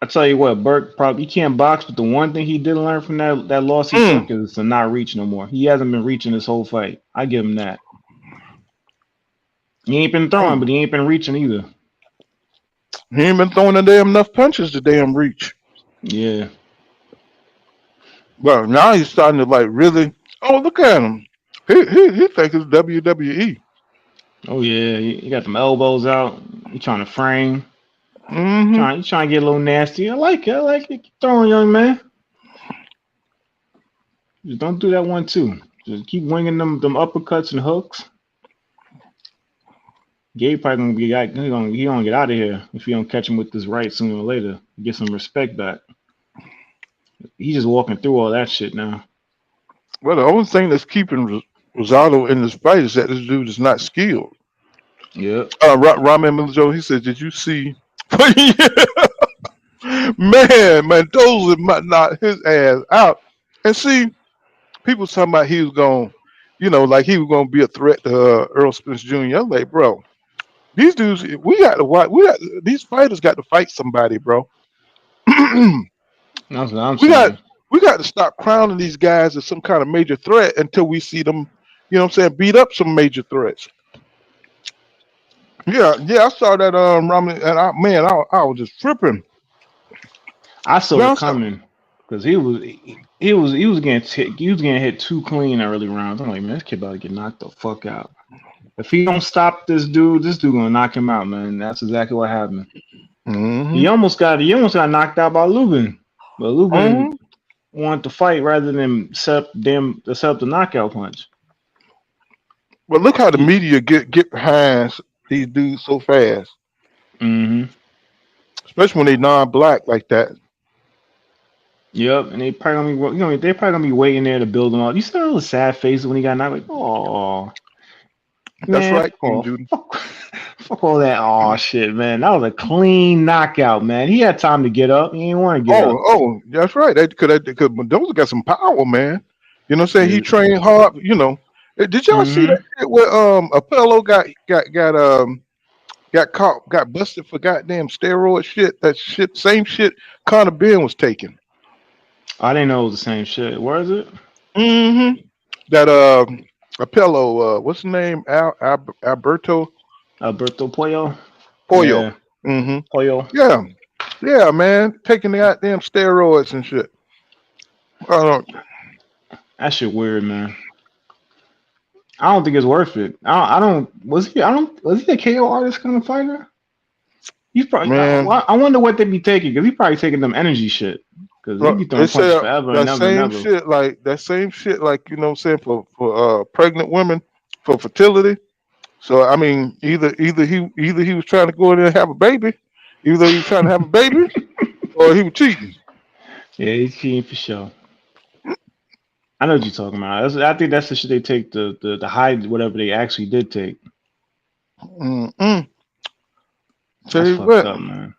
I tell you what, Burke he can't box, but the one thing he did learn from that loss he took is to not reach no more. He hasn't been reaching this whole fight. I give him that. He ain't been throwing, but he ain't been reaching either. He ain't been throwing enough punches to damn reach. Yeah. Well, now he's starting to like really. Oh, look at him. He thinks it's WWE. Oh yeah, he got them elbows out. He trying to frame. Trying to get a little nasty. I like it. Keep throwing, young man. Just don't do that 1-2. Just keep winging them uppercuts and hooks. Gabe probably gonna get out of here if you don't catch him with this right sooner or later. Get some respect back. He's just walking through all that shit now. Well, the only thing that's keeping Rosado in this fight is that this dude is not skilled. Yeah. Ramen Milajo, he said, "Did you see?" man, those might knock his ass out. And see, people talking about he was going, like he was going to be a threat to Earl Spence Jr. I'm like, bro, these dudes, these fighters got to fight somebody, bro. That's what I'm saying. We got to stop crowning these guys as some kind of major threat until we see them, beat up some major threats. Yeah, I saw that Roman, and I was just tripping. I saw Man, it coming because he was getting hit too clean early rounds. I'm like, man, this kid about to get knocked the fuck out. If he don't stop this dude gonna knock him out, man. That's exactly what happened. He mm-hmm. almost got knocked out by Lubin, but Lubin wanted to fight rather than set up the knockout punch. But look how the media get behind these dudes so fast, Mm-hmm. especially when they non-black like that. Yep, and they probably gonna be waiting there to build him up. You saw all the sad faces when he got knocked. Like, oh That's man, right, King Judy. fuck all that. Oh shit, man, that was a clean knockout, man. He had time to get up. He didn't want to get up. Oh, that's right. Because those got some power, man. You know what I'm saying? Yeah. He trained hard. You know, did y'all see that shit where Apollo got busted for goddamn steroid shit? That shit, same shit Conor Ben was taking. I didn't know it was the same shit. Where is it? Mm-hmm. That Apollo, what's his name? Alberto Pollo. Pollo. Yeah, Mm-hmm. Pollo. Yeah, man, taking the goddamn steroids and shit. That shit weird, man. I don't think it's worth it. I don't. Was he a KO artist kind of fighter? He's probably. Man. I wonder what they be taking because he's probably taking them energy shit. Because they be throwing punches forever and never. That same shit, like you know, what I'm saying for pregnant women for fertility. So I mean, either he was trying to go in there and have a baby, either he was trying to have a baby, or he was cheating. Yeah, he's cheating for sure. I know what you're talking about. I think that's the shit they take to hide whatever they actually did take. Mm-mm. That's fucked up, man.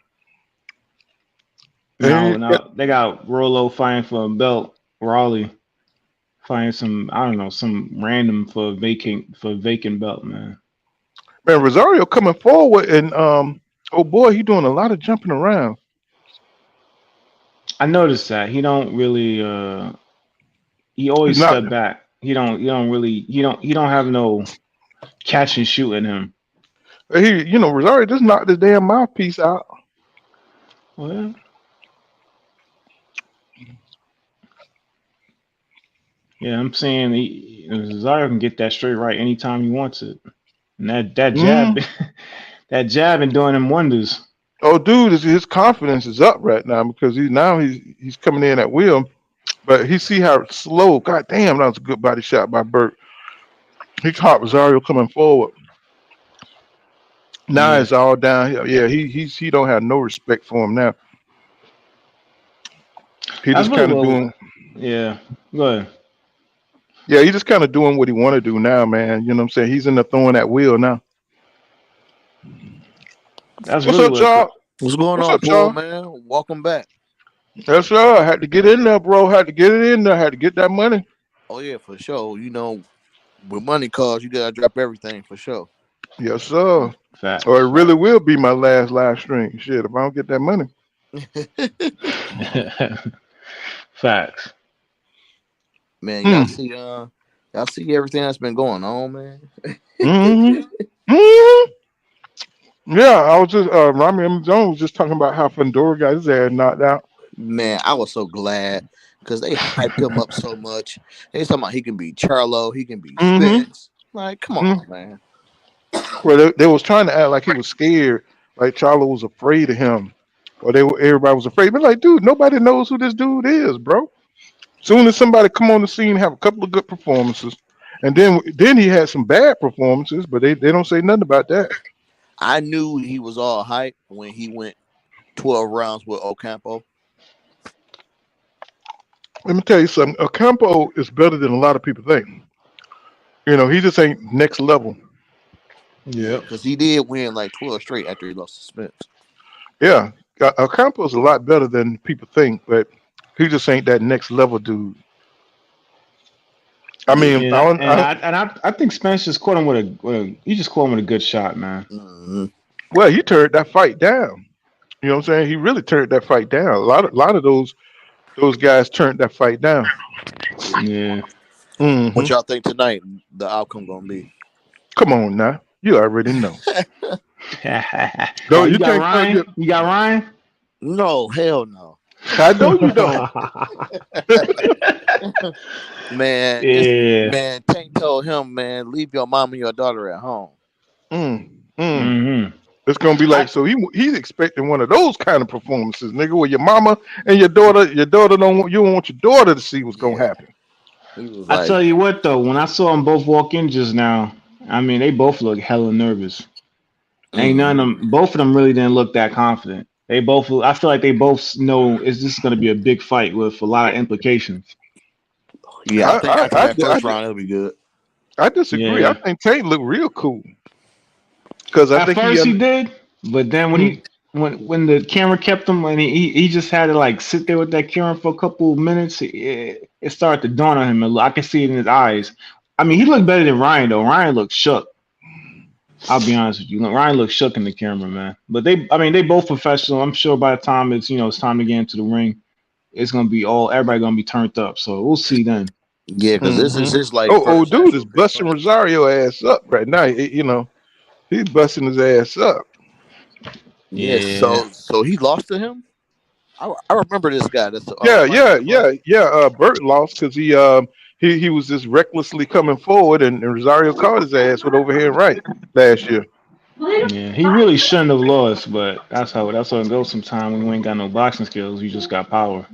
Now they got Rollo fighting for a belt. Raleigh fighting some random for vacant belt, man. Man, Rosario coming forward and oh boy, he doing a lot of jumping around. I noticed that he don't really he always step back. He don't have no catch and shoot in him. Rosario just knocked his damn mouthpiece out. Well, yeah, I'm saying Rosario can get that straight right anytime he wants it. And that jab, that jab been doing him wonders. Oh, dude, his confidence is up right now because he's coming in at will, but he see how slow. God damn, that was a good body shot by Burt. He caught Rosario coming forward. Now it's all down. Yeah, he don't have no respect for him now. He just kind of doing. Yeah, go ahead. Yeah, he's just kind of doing what he want to do now, man. You know what I'm saying? He's in the throwing that wheel now. That's What's really up, y'all? What's going on, Paul, man? Welcome back. That's right. I had to get in there, bro. Had to get it in there. Had to get that money. Oh yeah, for sure. You know, with money calls, you gotta drop everything for sure. Yes, sir. Facts. Or it really will be my last live stream. Shit, if I don't get that money. Facts. Man, y'all see everything that's been going on, man. Yeah, I was just Rami M. Jones was just talking about how Fundora got his ass knocked out. Man, I was so glad because they hyped him up so much. They talking about he can be Charlo, he can be Spence. Like, come on, man. Well, they was trying to act like he was scared, like Charlo was afraid of him, or everybody was afraid. But like, dude, nobody knows who this dude is, bro. Soon as somebody come on the scene, have a couple of good performances, and then he had some bad performances, but they don't say nothing about that. I knew he was all hype when he went 12 rounds with Ocampo. Let me tell you something. Ocampo is better than a lot of people think. You know, he just ain't next level. Yeah, because he did win like 12 straight after he lost to Spence. Yeah, Ocampo is a lot better than people think, but he just ain't that next level dude. I mean, I think Spence just caught him with a good shot, man. Mm-hmm. Well, he turned that fight down. You know what I'm saying? He really turned that fight down. A lot of those guys turned that fight down. Yeah. Mm-hmm. What y'all think tonight the outcome gonna be? Come on now, you already know. No, You you got can't claim Ryan? You got Ryan? No, hell no. I know you don't. Man, Yeah. man, Tank told him, man, leave your mom and your daughter at home. Mm. Mm-hmm. It's gonna be like so. He's expecting one of those kind of performances, nigga, where your mama and your daughter don't want you don't want your daughter to see what's gonna Yeah. happen. He was I like, tell you what, though, when I saw them both walk in just now, I mean, they both look hella nervous. Ain't none of them. Both of them really didn't look that confident. They both. I feel like they both know this is going to be a big fight with a lot of implications. yeah, I think that first round it'll be good. I disagree. I Yeah. think Tank looked real cool because I At think first he did, but then when the camera kept him and he just had to like sit there with that camera for a couple of minutes, it started to dawn on him. I could see it in his eyes. I mean, he looked better than Ryan though. Ryan looked shook. I'll be honest with you. Ryan looks shook in the camera, man. But they both professional. I'm sure by the time it's time to get into the ring, it's gonna be everybody gonna be turned up. So we'll see then. Yeah, because this is his like old first dude is actual big busting fight. Rosario ass up right now. He's busting his ass up. Yes, Yeah. so he lost to him. I remember this guy. That's fighting in the fight. Burt lost because he was just recklessly coming forward, and Rosario caught his ass with overhand right last year. Yeah, he really shouldn't have lost, but that's how it goes sometimes when you ain't got no boxing skills, you just got power.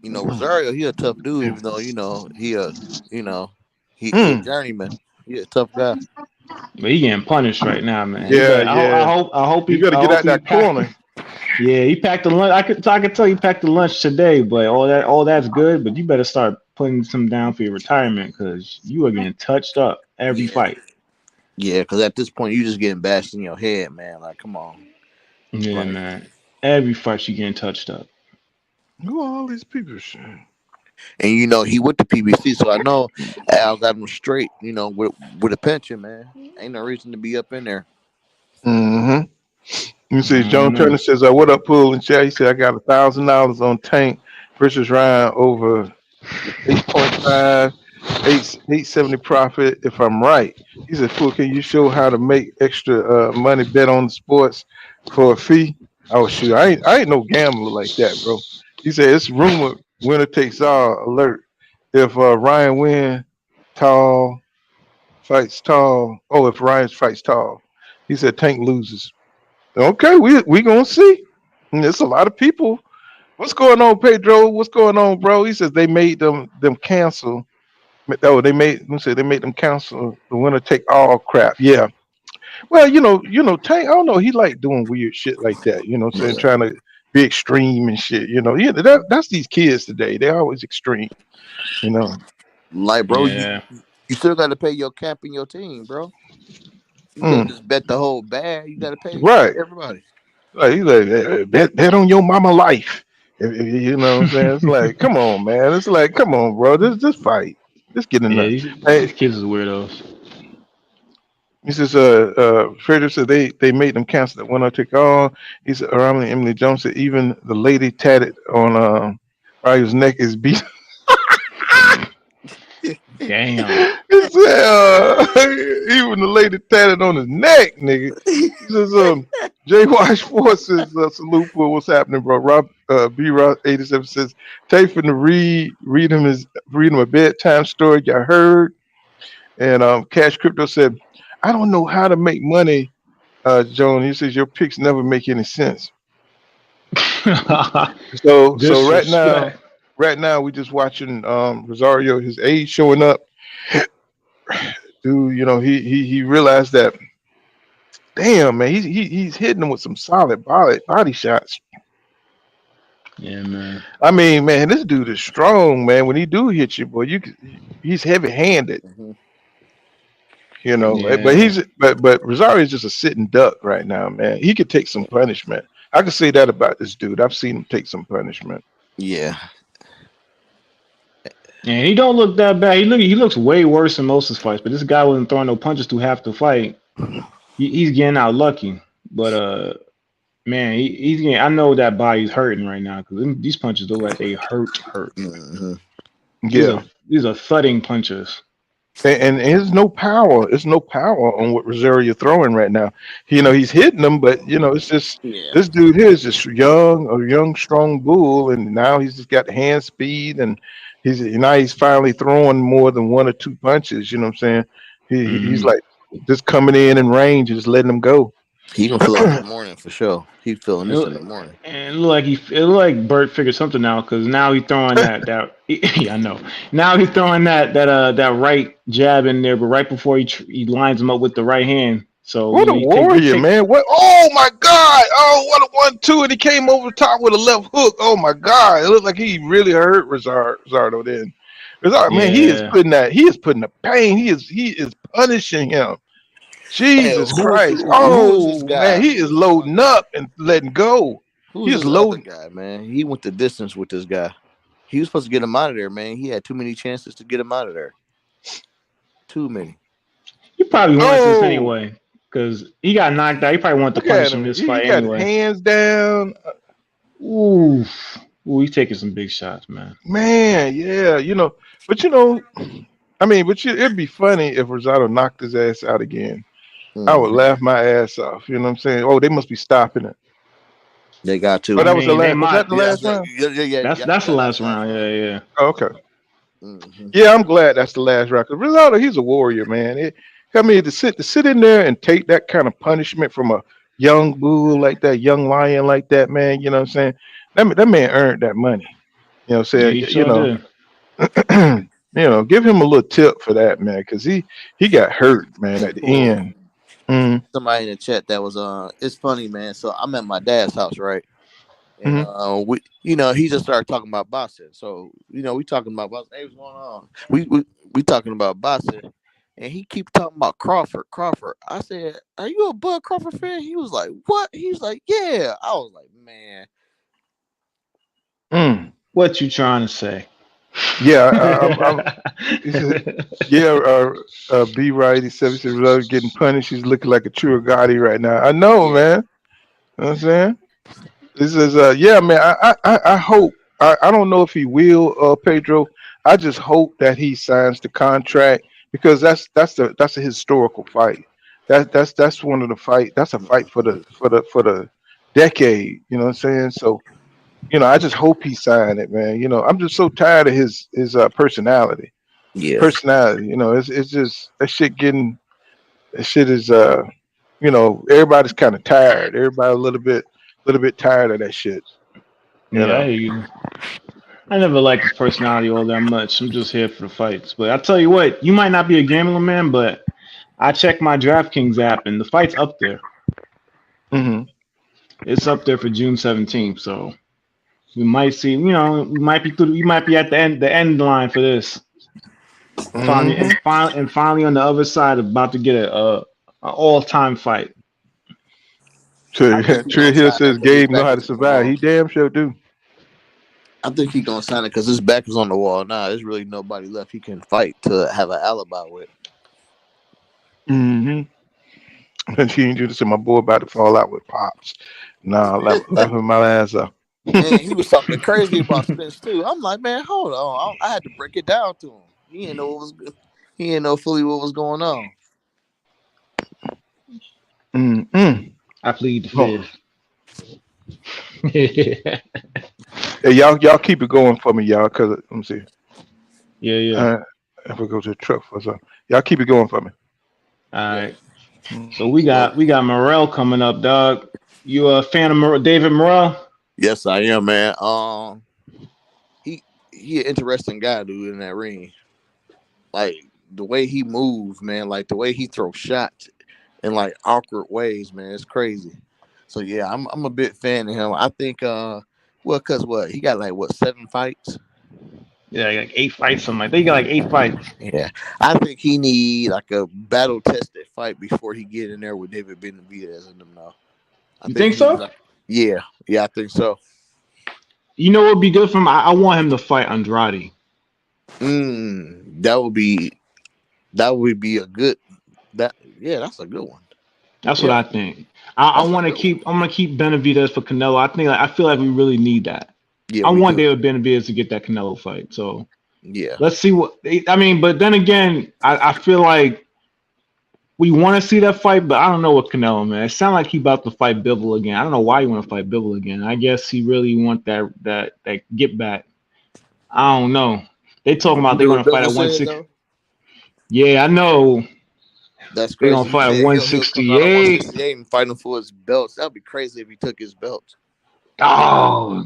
Rosario, he a tough dude, even though he he a Mm. journeyman. He a tough guy. But he getting punished right now, man. Yeah, I hope you he got to I get hope out he that packed. corner. Yeah, he packed the lunch. I could tell he packed the lunch today, but all that's good. But you better start putting some down for your retirement because you are getting touched up every Yeah, fight. yeah. Because at this point, you just getting bashed in your head, man. Like, come on. Yeah, Like, man. Every fight you getting touched up. Who are all these people? Shit? and he with the PBC, so I know Al got him straight. With a pension, man. Ain't no reason to be up in there. Mm-hmm. You I see, don't John know. Turner says, "What up, Pool and chat?" He said, "I got $1,000 on Tank versus Ryan over 8.5, 870 profit. If I'm right." He said, "Fool, can you show how to make extra money bet on the sports for a fee?" Oh shoot, I ain't no gambler like that, bro. He said it's rumor winner takes all. Alert. If Ryan win, tall fights tall. Oh, if Ryan fights tall, he said Tank loses. Okay, we gonna see. And there's a lot of people. What's going on, Pedro? What's going on, bro? He says they made them cancel. Oh, they made them cancel the winner take all crap. Yeah. Well, Tank. I don't know. He like doing weird shit like that. You know, what I'm saying Yeah. trying to be extreme and shit. That's these kids today. They're always extreme. You know. Like, bro, Yeah. you still got to pay your camp and your team, bro. You can't Mm, just bet the whole bag. You got to pay right. everybody. Like he's like bet on your mama life. You know what I'm saying? It's like, come on, man. It's like, come on, bro. Just fight. Just get in Yeah, there. these Hey, kids is weirdos. he says, Frederick said they made them cancel that one I took on. He said, Emily Jones said even the lady tatted on Ryer's neck is beat. Damn. He said, even the lady tatted on his neck, nigga. He says, J. Wash Force says, salute for what's happening, bro. Rob B. Ross 87 says, take him to read him a bedtime story. I heard. And Cash Crypto said, I don't know how to make money, Joan. He says your picks never make any sense. So Disrespect. right now we just watching Rosario, his age showing up. Dude, he realized that damn man, he's hitting them with some solid body shots. Yeah, man. I mean, man, this dude is strong, man. When he do hit you, boy, he's heavy handed, Mhm. But Yeah. but Rosario is just a sitting duck right now, man. He could take some punishment. I can say that about this dude. I've seen him take some punishment. Yeah. And he don't look that bad. He looks way worse than most of his fights. But this guy wasn't throwing no punches through half the fight. He's getting out lucky. But man, he's getting. I know that body's hurting right now because these punches look like they hurt. Mhm. These Yeah. are thudding punches. And there's no power. There's no power on what Rosario throwing right now. He's hitting them, but it's just Yeah. this dude here is just a young, strong bull, and now he's just got hand speed, and he's finally throwing more than one or two punches. You know what I'm saying? He's Mhm. like just coming in range and just letting them go. He gonna feel out in the morning for sure. He feeling It, this in look- the morning. and it looked like Bert figured something out because now he's throwing that yeah, I know. Now he's throwing that right jab in there, but right before he lines him up with the right hand. So What a he warrior, take man! What? Oh my God! Oh, what a 1-2, and he came over the top with a left hook. Oh my God! It looked like he really hurt Rosario then. Rosario, man, yeah. he is putting the pain. He is punishing him. Hey, Jesus Christ! who is this Oh man, guy? he is loading up and letting go. He Who's is this other loading. guy, man? He went the distance with this guy. He was supposed to get him out of there, man. He had too many chances to get him out of there. Too many. He probably wants this Oh, anyway because he got knocked out. He probably wanted to look punish at him him. this He fight got his anyway. hands down. Ooh, he's taking some big shots, man. Man, yeah, but it'd be funny if Rosado knocked his ass out again. I would Hmm. laugh my ass off. You know what I'm saying? Oh, they must be stopping it. They got Oh, I to. that was the mean, they last. Was that might. the Yeah, last round? That's the that's last the last round. round. Yeah, yeah. Oh, okay. Hmm. Yeah, I'm glad that's the last round. Because Rosado, he's a warrior, man. To sit in there and take that kind of punishment from a young bull like that, young lion like that, man. You know what I'm saying? That man earned that money. You know what I'm Yeah, saying? he sure did. Give him a little tip for that, man, because he got hurt, man, at the Cool. end. Mm, Somebody in the chat that was it's funny, man. So I'm at my dad's house, right? And mm. we, he just started talking about boxing. So we talking about boxing. Hey, what's going on? We talking about boxing, and he keep talking about Crawford. Crawford. I said, "Are you a Bud Crawford fan?" He was like, "What?" He's like, "Yeah." I was like, "Man, Mm. What you trying to say? Yeah, I'm. He said, yeah, B right. He said, Rosado getting punished. He's looking like a true Gotti right now. I know, yeah, man. You know what I'm saying? This is yeah, man. I hope. I don't know if he will, Pedro. I just hope that he signs the contract because that's a historical fight. That's one of the fight. That's a fight for the decade. You know what I'm saying? So I just hope he signed it, man. I'm just so tired of his personality. yeah, Personality. It's just that shit is everybody's kind of tired. Everybody a little bit tired of that shit. You Yeah, I know. hear you. I never liked his personality all that much. I'm just here for the fights. But I tell you what, you might not be a gambling man, but I checked my DraftKings app and the fight's up there. Hmm. It's up there for June 17th. So we might see. We might be at the end line for this. Finally, Hmm. and finally on the other side, about to get a all-time fight. I think he Trill gonna Hill sign it says because his Gabe know back how to is on the survive. wall. He damn sure do. I think he gonna sign it because his back is on the wall now. There's really nobody left he can fight to have an alibi with. Hmm. And she ain't do this, and my boy about to fall out with pops. Nah, laughing my ass off. And he was talking crazy about Spence too. I'm like, man, hold on. I had to break it down to him. He didn't know what was good. He didn't know fully what was going on. Mm-mm. I plead the Oh. fifth. Yeah, Hey, y'all keep it going for me, y'all. Cause let me see. yeah. Uh, if we go to the truck for some, y'all keep it going for me. All Yeah. right. Mm. So we Well, got Morel coming up, dog. You a fan of David Morel? yes, I am, man. He an interesting guy, dude, in that ring. Like the way he moves, man. Like the way he throws shots in like awkward ways, man. It's crazy. So yeah, I'm a big fan of him. I think cause what he got like what 7 fights. Yeah, like 8 fights, something like that. He got like 8 fights. Yeah, I think he need like a battle tested fight before he get in there with David Benavidez and them now. I You think think he needs so? like yeah, I think so. You know what would be good for him? I want him to fight Andrade. That would be a good that's a good one. That's what Yeah, I think. I that's a want to good one. keep. I'm gonna keep Benavidez for Canelo. I feel like we really need that. Yeah, I we want do. David Benavidez to get that Canelo fight. So Yeah. Let's see what I mean. But then again, I feel like we want to see that fight, but I don't know what Canelo, man. It sounds like he about to fight Bivol again. I don't know why he want to fight Bivol again. I guess he really want that get back. I don't know. They talking You about they're know what gonna fight Bevel at said 160. though? Yeah, I know. That's They're gonna crazy. He fight at said he'll come out at 168. 168 and fight him for his belts. That'd be crazy if he took his belts. Oh,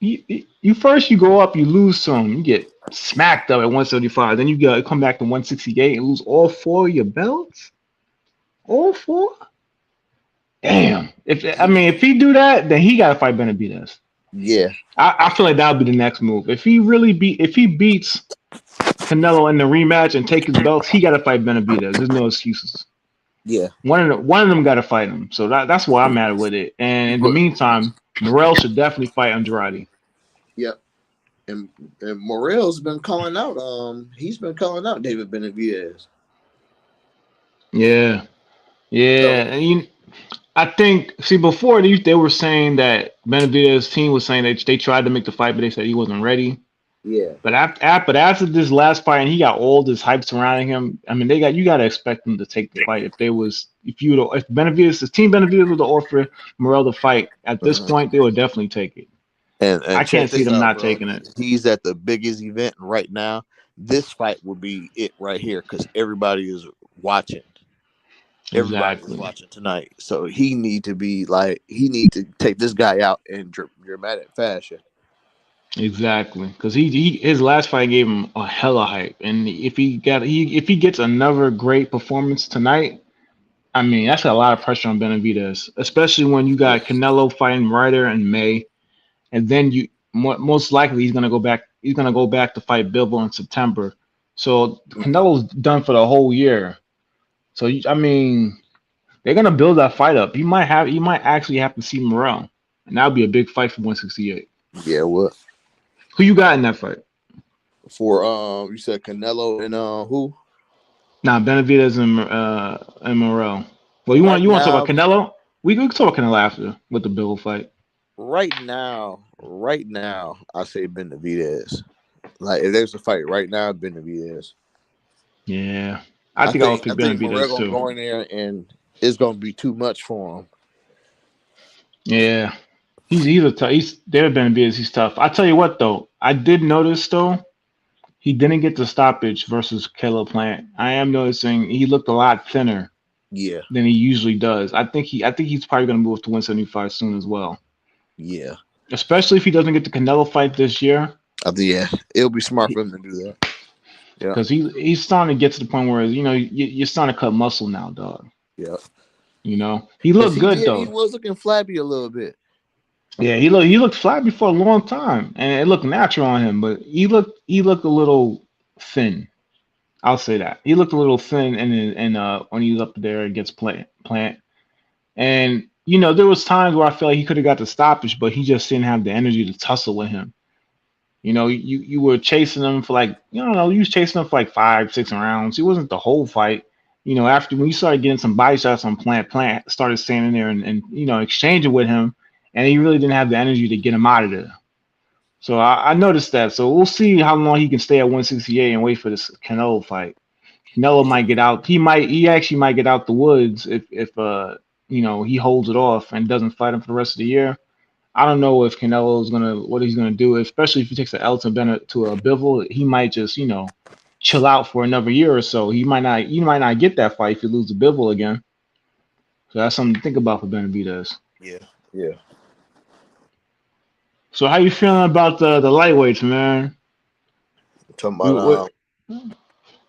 you first you go up, you lose some, you get smacked up at 175. Then you come back to 168 and lose all 4 of your belts. All 4. Damn. If he do that, then he gotta fight Benavidez. Yeah. I feel like that would be the next move. If he beats Canelo in the rematch and take his belts, he gotta fight Benavidez. There's no excuses. Yeah. One of them gotta fight him. So that's why I'm mad with it. And in the meantime, Morel should definitely fight Andrade. Yep. And Morel's been calling out. He's been calling out David Benavidez. Yeah. Yeah. So, And I think before they were saying that Benavidez' team was saying that they tried to make the fight, but they said he wasn't ready. yeah. But after this last fight, and he got all this hype surrounding him. I mean, you got to expect them to take the fight. If Team Benavidez would offer Morel the fight at this point, they would definitely take it. And I can't see them not bro. taking it. He's at the biggest event right now. This fight will be it right here because everybody is watching. Everybody's watching tonight, so he need to take this guy out in dramatic fashion. Exactly, because his last fight gave him a hella hype, and if he gets another great performance tonight, I mean that's a lot of pressure on Benavidez, especially when you got Canelo fighting Ryder in May, and then most likely he's gonna go back to fight Bivol in September, so Canelo's done for the whole year. So I mean, they're gonna build that fight up. You might actually have to see Morel, and that would be a big fight for 168. Yeah, what? Who you got in that fight? For you said Canelo and who? Nah, Benavidez and Morel. Well, you want to talk about Canelo? We can talk about Canelo after with the Bivol fight. Right now, I say Benavidez. Like if there's a fight right now, Benavidez. Yeah, I think I'll pick Benavidez too. Go in there and it's gonna be too much for him. Yeah, he's a tough. David Benavidez. He's tough. I tell you what though, I did notice though, he didn't get the stoppage versus Caleb Plant. I am noticing he looked a lot thinner. Yeah. Than he usually does. I think he's probably gonna move to 175 soon as well. Yeah. Especially if he doesn't get the Canelo fight this year. Yeah, it'll be smart for him to do that. Yeah. Because he's starting to get to the point where you're starting to cut muscle now, dog. Yeah. He looked good though. He was looking flabby a little bit. Yeah, he looked flabby for a long time, and it looked natural on him. But he looked a little thin. I'll say that he looked a little thin, and when he was up there against Plant, and there was times where I feel like he could have got the stoppage, but he just didn't have the energy to tussle with him. You were chasing him for you was chasing him for 5-6 rounds. He wasn't the whole fight. After when you started getting some body shots on Plant started standing there and exchanging with him, and he really didn't have the energy to get him out of there. So I noticed that. So we'll see how long he can stay at 168 and wait for this Canelo fight. Canelo might get out. He actually might get out the woods if he holds it off and doesn't fight him for the rest of the year. I don't know if Canelo is what he's gonna do, especially if he takes an L to a Bivol. He might just chill out for another year or so. You might not get that fight if you lose to Bivol again. So that's something to think about for Benavidez. Yeah. So how you feeling about the lightweights, man? Talking about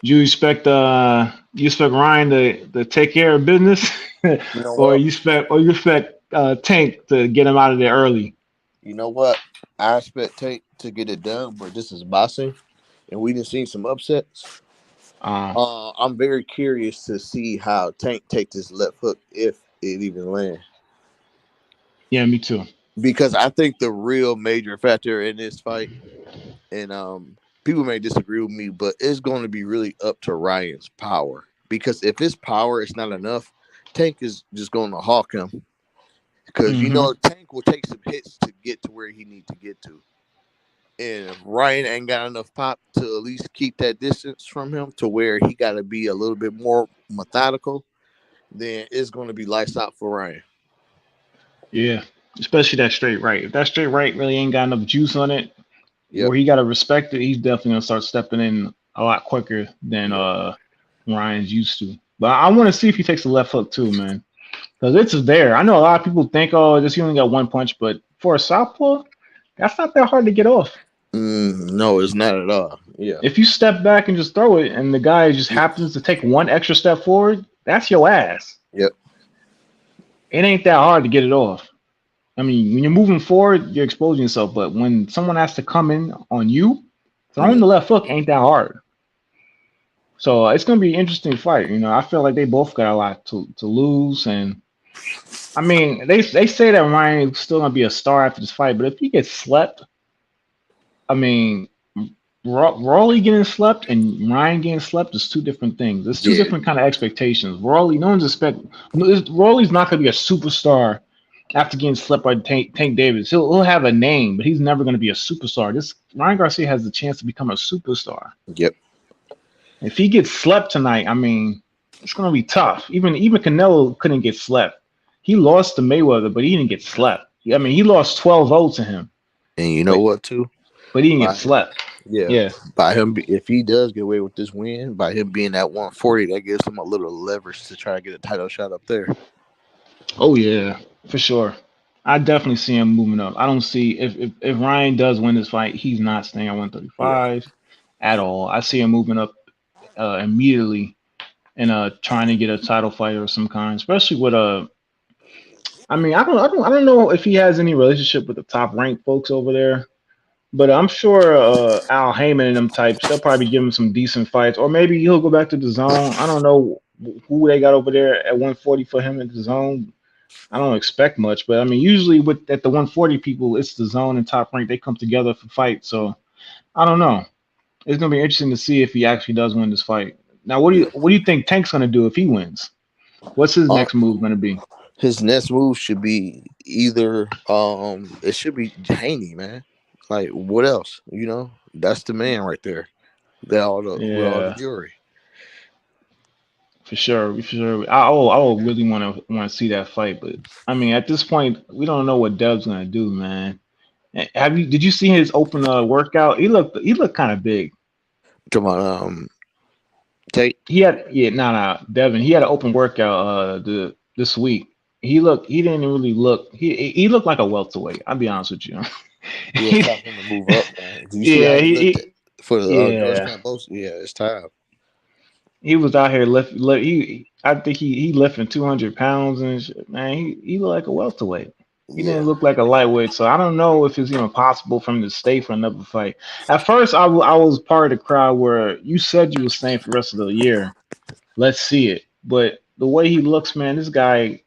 you expect Ryan to take care of business, or you expect Tank to get him out of there early? You know what? I expect Tank to get it done, but this is boxing, and we done seen some upsets. I'm very curious to see how Tank takes this left hook if it even lands. Yeah, me too. Because I think the real major factor in this fight, and people may disagree with me, but it's going to be really up to Ryan's power. Because if his power is not enough, Tank is just going to hawk him. Because Tank will take some hits to get to where he needs to get to. And if Ryan ain't got enough pop to at least keep that distance from him to where he got to be a little bit more methodical, then it's going to be lights out for Ryan. Yeah, especially that straight right. If that straight right really ain't got enough juice on it, Yep. where he got to respect it, he's definitely gonna start stepping in a lot quicker than Yep. Ryan's used to. But I want to see if he takes the left hook too, man, because it's there. I know a lot of people think, oh, this he only got one punch, but for a southpaw, that's not that hard to get off. No, it's not at all. Yeah. If you step back and just throw it, and the guy just happens to take one extra step forward, that's your ass. Yep. It ain't that hard to get it off. I mean, when you're moving forward, you're exposing yourself. But when someone has to come in on you, throwing the left hook ain't that hard. So it's gonna be an interesting fight. You know, I feel like they both got a lot to lose, and I mean, they say that Ryan is still gonna be a star after this fight, but if he gets slept, I mean, Rawley getting slept and Ryan getting slept is two different things. It's two different kind of expectations. Rawley's not gonna be a superstar after getting slept by Tank Davis. He'll have a name, but he's never gonna be a superstar. This Ryan Garcia has the chance to become a superstar. Yep. If he gets slept tonight, I mean, it's gonna be tough. Even Canelo couldn't get slept. He lost to Mayweather, but he didn't get slept. I mean, he lost 12-0 to him. And you know what, too? But he didn't get slept. Yeah. By him, if he does get away with this win, by him being at 140, that gives him a little leverage to try to get a title shot up there. Oh yeah, for sure. I definitely see him moving up. I don't see if Ryan does win this fight, he's not staying at 135 at all. I see him moving up immediately and trying to get a title fight of some kind, especially with I mean, I don't know if he has any relationship with the top ranked folks over there. But I'm sure Al Heyman and them types, they'll probably give him some decent fights. Or maybe he'll go back to the zone. I don't know who they got over there at 140 for him at the zone. I don't expect much. But, I mean, usually at the 140 people, it's the zone and top rank. They come together for fights. So, I don't know. It's going to be interesting to see if he actually does win this fight. Now, what do you think Tank's going to do if he wins? What's his next move going to be? His next move should be either it should be Haney, man. Like, what else? You know, that's the man right there. With all the jury. For sure. I really want to see that fight, but I mean, at this point, we don't know what Dev's gonna do, man. Did you see his open workout? He looked kind of big. Come on, Tate. Devin. He had an open workout this week. He didn't really look. He looked like a welterweight. I'll be honest with you. It's time for him to move up, man. It's time. He was out here I think he lifting 200 pounds and shit, man. He looked like a welterweight. He didn't look like a lightweight, so I don't know if it's even possible for him to stay for another fight. At first, I was part of the crowd where you said you were staying for the rest of the year. Let's see it. But the way he looks, man, this guy,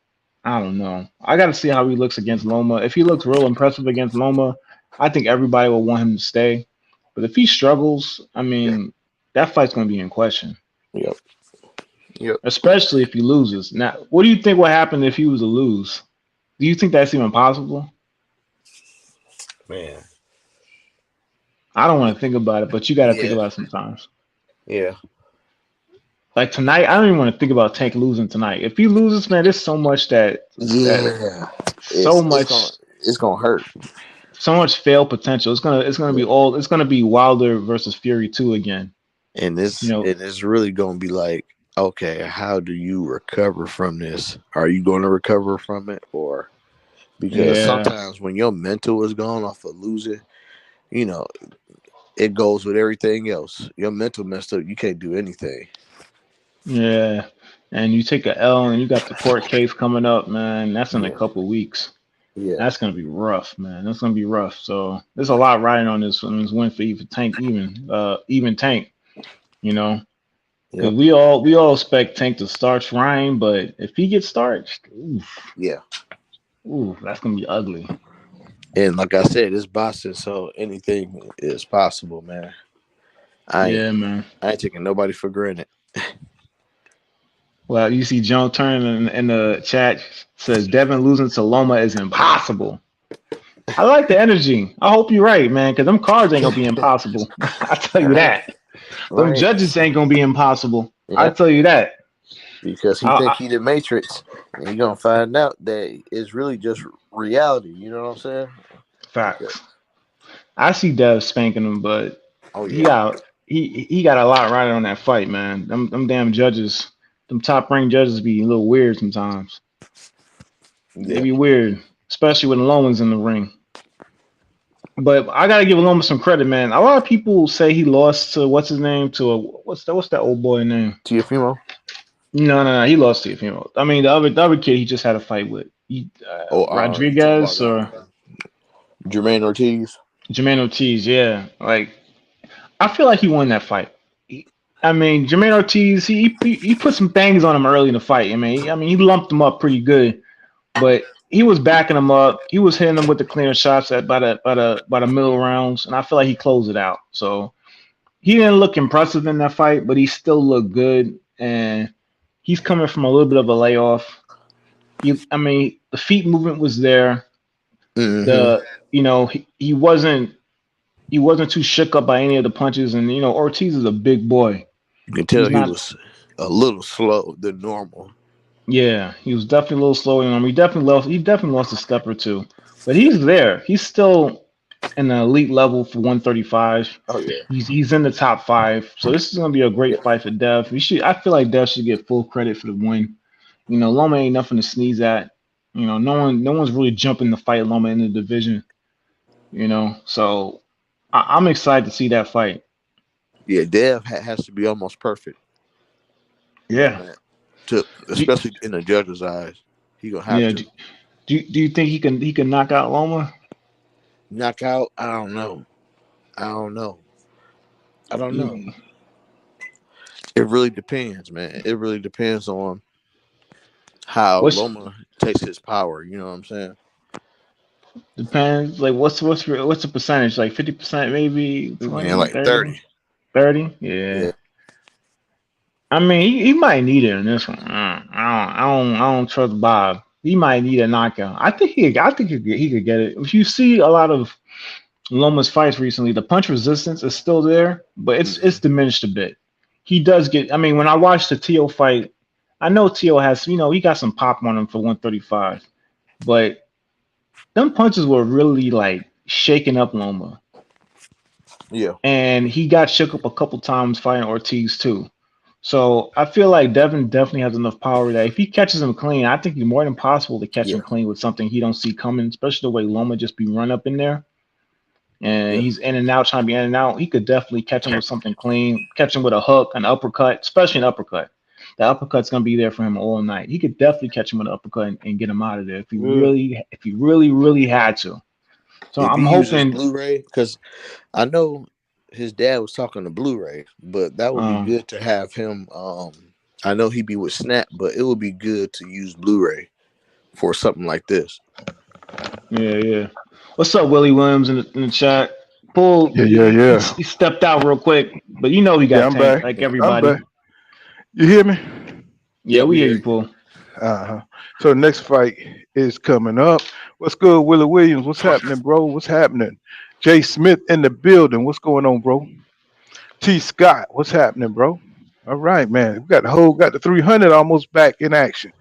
I don't know. I got to see how he looks against Loma. If he looks real impressive against Loma, I think everybody will want him to stay. But if he struggles, I mean, that fight's going to be in question. Yep. Especially if he loses. Now, what do you think will happen if he was to lose? Do you think that's even possible? Man. I don't want to think about it, but you got to think about it sometimes. Yeah. Like tonight, I don't even want to think about Tank losing tonight. If he loses, man, there's so much it's gonna hurt. So much failed potential. It's gonna be Wilder versus Fury 2 again. And it's really gonna be like, okay, how do you recover from this? Are you gonna recover from it, or because sometimes when your mental is gone off of losing, you know, it goes with everything else. Your mental messed up, you can't do anything. Yeah, and you take a L, and you got the court case coming up, man. That's in a couple of weeks. Yeah, that's gonna be rough, man. That's gonna be rough. So there's a lot riding on this win for even Tank, even Tank. You know, because we all expect Tank to starch Ryan, but if he gets starched, that's gonna be ugly. And like I said, it's boxing, so anything is possible, man. Man. I ain't taking nobody for granted. Well, you see Joan Turner in the chat says Devin losing to Loma is impossible. I like the energy. I hope you're right, man, because them cards ain't gonna be impossible. I tell you Right. that. Them Right. judges ain't gonna be impossible. I Yeah. tell you that. Because he think he the Matrix, and you're gonna find out that it's really just reality. You know what I'm saying? Facts. I see Dev spanking him, but Oh he yeah. got he got a lot riding on that fight, man. Them damn judges, them top ranked judges be a little weird sometimes. They Yeah. be weird, especially when Loman's in the ring. But I gotta give Loma some credit, man. A lot of people say he lost to what's his name to a what's that old boy name? Tiafimo? No, he lost to a female. I mean, the other kid he just had a fight with. You talking Rodriguez about or Jermaine Ortiz? Jermaine Ortiz, yeah. Like I feel like he won that fight. I mean, Jermaine Ortiz, he put some things on him early in the fight. I mean, he lumped him up pretty good, but he was backing him up. He was hitting him with the clear shots by the middle rounds, and I feel like he closed it out. So he didn't look impressive in that fight, but he still looked good, and he's coming from a little bit of a layoff. The feet movement was there. Mm-hmm. He wasn't too shook up by any of the punches, and Ortiz is a big boy. You can tell He's he not. was a little slow than normal. Yeah, he was definitely a little slower than him. He definitely lost a step or two, but he's there. He's still in the elite level for 135. Oh yeah. He's in the top 5. So this is gonna be a great fight for Dev. I feel like Dev should get full credit for the win. Loma ain't nothing to sneeze at. No one's really jumping to fight Loma in the division. So I'm excited to see that fight. Yeah, Dev has to be almost perfect. Yeah. Especially in the judge's eyes, he gonna have to Do you think he can knock out Loma? knock out. I don't know. It really depends, man. It really depends on how Loma takes his power. You know what I'm saying? Depends. Like what's the percentage? Like 50% maybe? 20, Man, like 30. 30? Yeah. I mean, he might need it in this one. I don't trust Bob. He might need a knockout. I think he could get it. If you see a lot of Loma's fights recently, the punch resistance is still there, but it's diminished a bit. He does get. I mean, when I watched the Tio fight, I know Tio has. He got some pop on him for 135, but them punches were really like shaking up Loma. Yeah, and he got shook up a couple times fighting Ortiz too. So I feel like Devin definitely has enough power that if he catches him clean, I think it's more than possible to catch him clean with something he don't see coming, especially the way Loma just be run up in there. And he's in and out, trying to be in and out. He could definitely catch him with something clean, catch him with a hook, an uppercut, especially an uppercut. The uppercut's gonna be there for him all night. He could definitely catch him with an uppercut and get him out of there if he really had to. So if I'm hoping Blu-ray, because I know his dad was talking to Blu-ray, but that would be good to have him. I know he'd be with Snap, but it would be good to use Blu-ray for something like this. Yeah. What's up, Willie Williams in the chat? Paul, Yeah. He stepped out real quick, but he got tanked like everybody. You hear me? Yeah, we hear you, Paul. So the next fight is coming up. What's good, Willie Williams? What's happening, bro? What's happening? Jay Smith in the building. What's going on, bro? T. Scott, what's happening, bro? All right, man. We got the 300 almost back in action.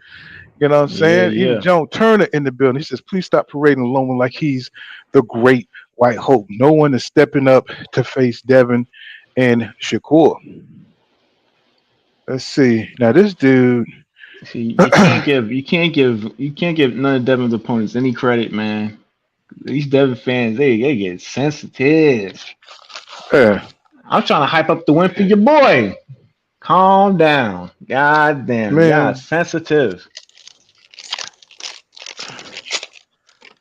You know what I'm saying? Yeah. Even Joan Turner in the building. He says, please stop parading Loma like he's the great white hope. No one is stepping up to face Devin and Shakur. Let's see. Now this dude. See, you can't give none of Devin's opponents any credit, man. These Devin fans, they get sensitive. Yeah. I'm trying to hype up the win for your boy. Calm down. God damn, man. Yeah, sensitive.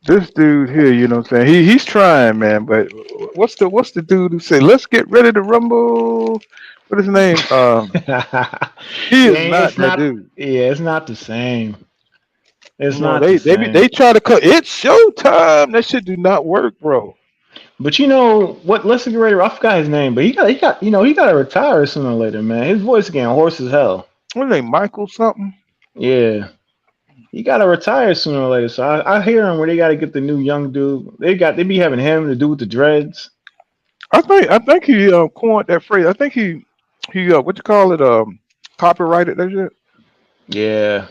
This dude here, you know what I'm saying? He's trying, man, but what's the dude who say, let's get ready to rumble? What is his name? He is not that dude. Yeah, it's not the same. It's not they the same. They try to cut it's showtime. That shit do not work, bro. But you know what? Let's get ready. I forgot his name, but he got to retire sooner or later, man. His voice getting hoarse as hell. What name? Michael something? Yeah. he gotta retire sooner or later. So I hear him where they gotta get the new young dude. They be having him to do with the dreads. I think he coined that phrase. I think he what you call it copyrighted that shit. Yeah.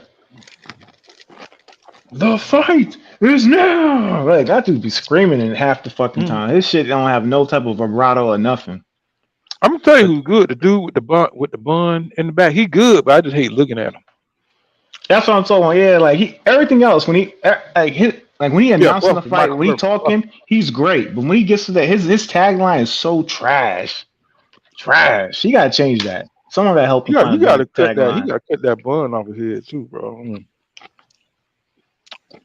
The fight is now. Like that dude be screaming in half the fucking time. His shit don't have no type of vibrato or nothing. I'm gonna tell you who's good. The dude with the bun in the back. He good, but I just hate looking at him. That's what I'm talking. Yeah, like everything else when he when he announcing the fight, when he talking, he's great. But when he gets to that, his tagline is so trash. Trash. He gotta change that. Someone gotta help him. You gotta cut that. He gotta cut that bun off his head too, bro.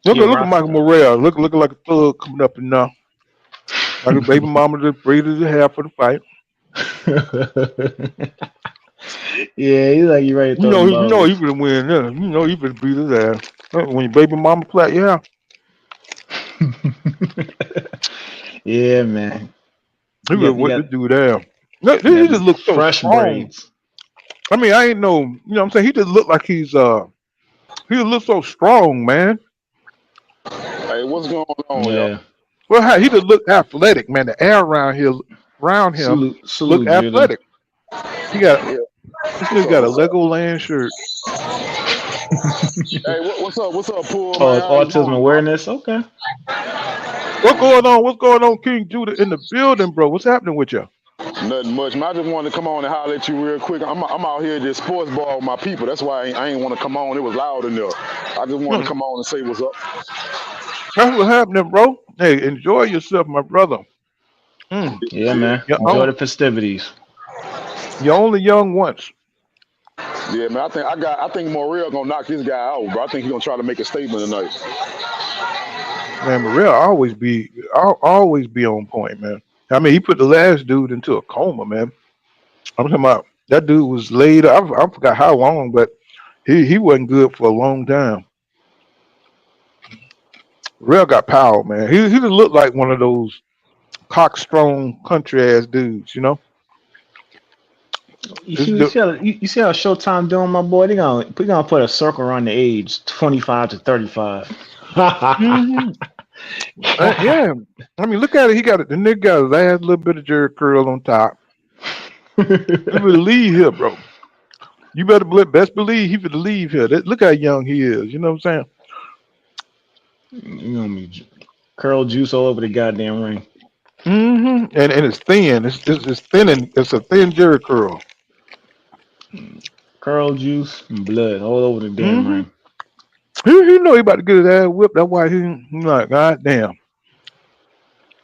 Look at Michael Morel. Looking like a thug coming up and now. Like a baby mama just braided his hair for the fight. Yeah, he's like you ready to you know he gonna win this. You know he gonna beat his ass. When your baby mama play, yeah. Yeah, man. He was what to do there. He just looks so fresh strong. braids. I mean, I ain't know, you know what I'm saying? He just looked like he looks so strong, man. Hey, what's going on, y'all? Well, he just looked athletic, man. The air around him look athletic. He got a Legoland shirt. Hey, what's up, Pool? Oh, it's autism awareness. Okay. What's going on, King Judah in the building, bro? What's happening with you? Nothing much. I just wanted to come on and holler at you real quick. I'm out here at this sports bar with my people. That's why I ain't want to come on. It was loud in there. I just wanted to come on and say what's up. That's what's happening, bro. Hey, enjoy yourself, my brother. Yeah, man. Enjoy the festivities. You're only young once. Yeah, man. I think Morel gonna knock this guy out, bro. I think he's gonna try to make a statement tonight. Man, Morel always be on point, man. I mean, he put the last dude into a coma, man. I'm talking about that dude was laid up. I forgot how long, but he wasn't good for a long time. Morel got power, man. He just looked like one of those cock-strong country ass dudes, you know. You see how Showtime doing, my boy? They gonna put a circle around the age 25 to 35. Yeah, I mean, look at it. The nigga got his last little bit of jerry curl on top. He would leave here, bro. You better best believe he would leave here. Look how young he is. You know what I'm saying? You know me, curl juice all over the goddamn ring. And it's thin. It's thin and it's a thin jerry curl. Curl juice and blood all over the damn ring. He know he about to get his ass whipped. That's why he like, God damn.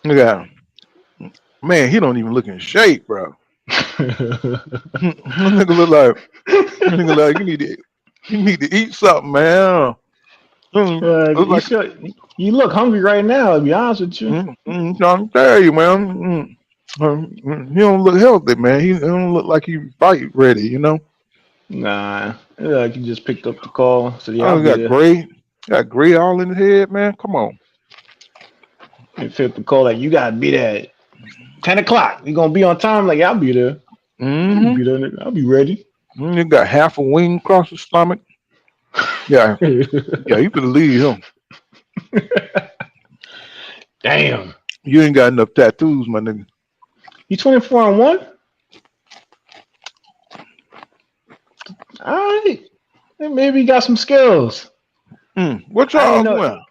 Look at him. Man, he don't even look in shape, bro. Nigga look like you need to eat something, man. You look hungry right now, to be honest with you. I'm tell you, man. He don't look healthy, man. He don't look like he fight ready, you know. Nah, like you just picked up the call. So got gray all in his head, man. Come on. You picked up the call like you gotta be there at 10 o'clock. You gonna be on time? Like I'll be there. I'll be ready. You got half a wing across the stomach. Yeah, you could leave him. Damn. You ain't got enough tattoos, my nigga. You 24-1? All right. Maybe you got some skills. What y'all doing?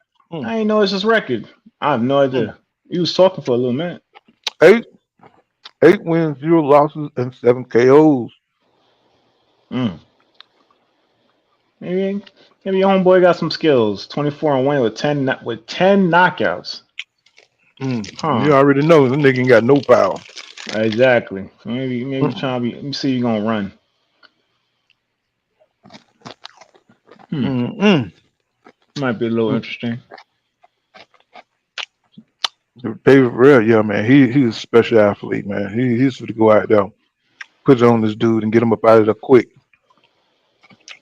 I ain't know it's his record. I have no idea. He was talking for a little minute. 8 wins, 0 losses, and 7 KOs. Maybe your homeboy got some skills. 24-1 with 10 knockouts. You already know the nigga ain't got no power. Exactly. Maybe trying to be. Let me see you gonna run. Might be a little interesting. David Morel, yeah, man. He's a special athlete, man. He's to go out there, put it on this dude, and get him up out of there quick.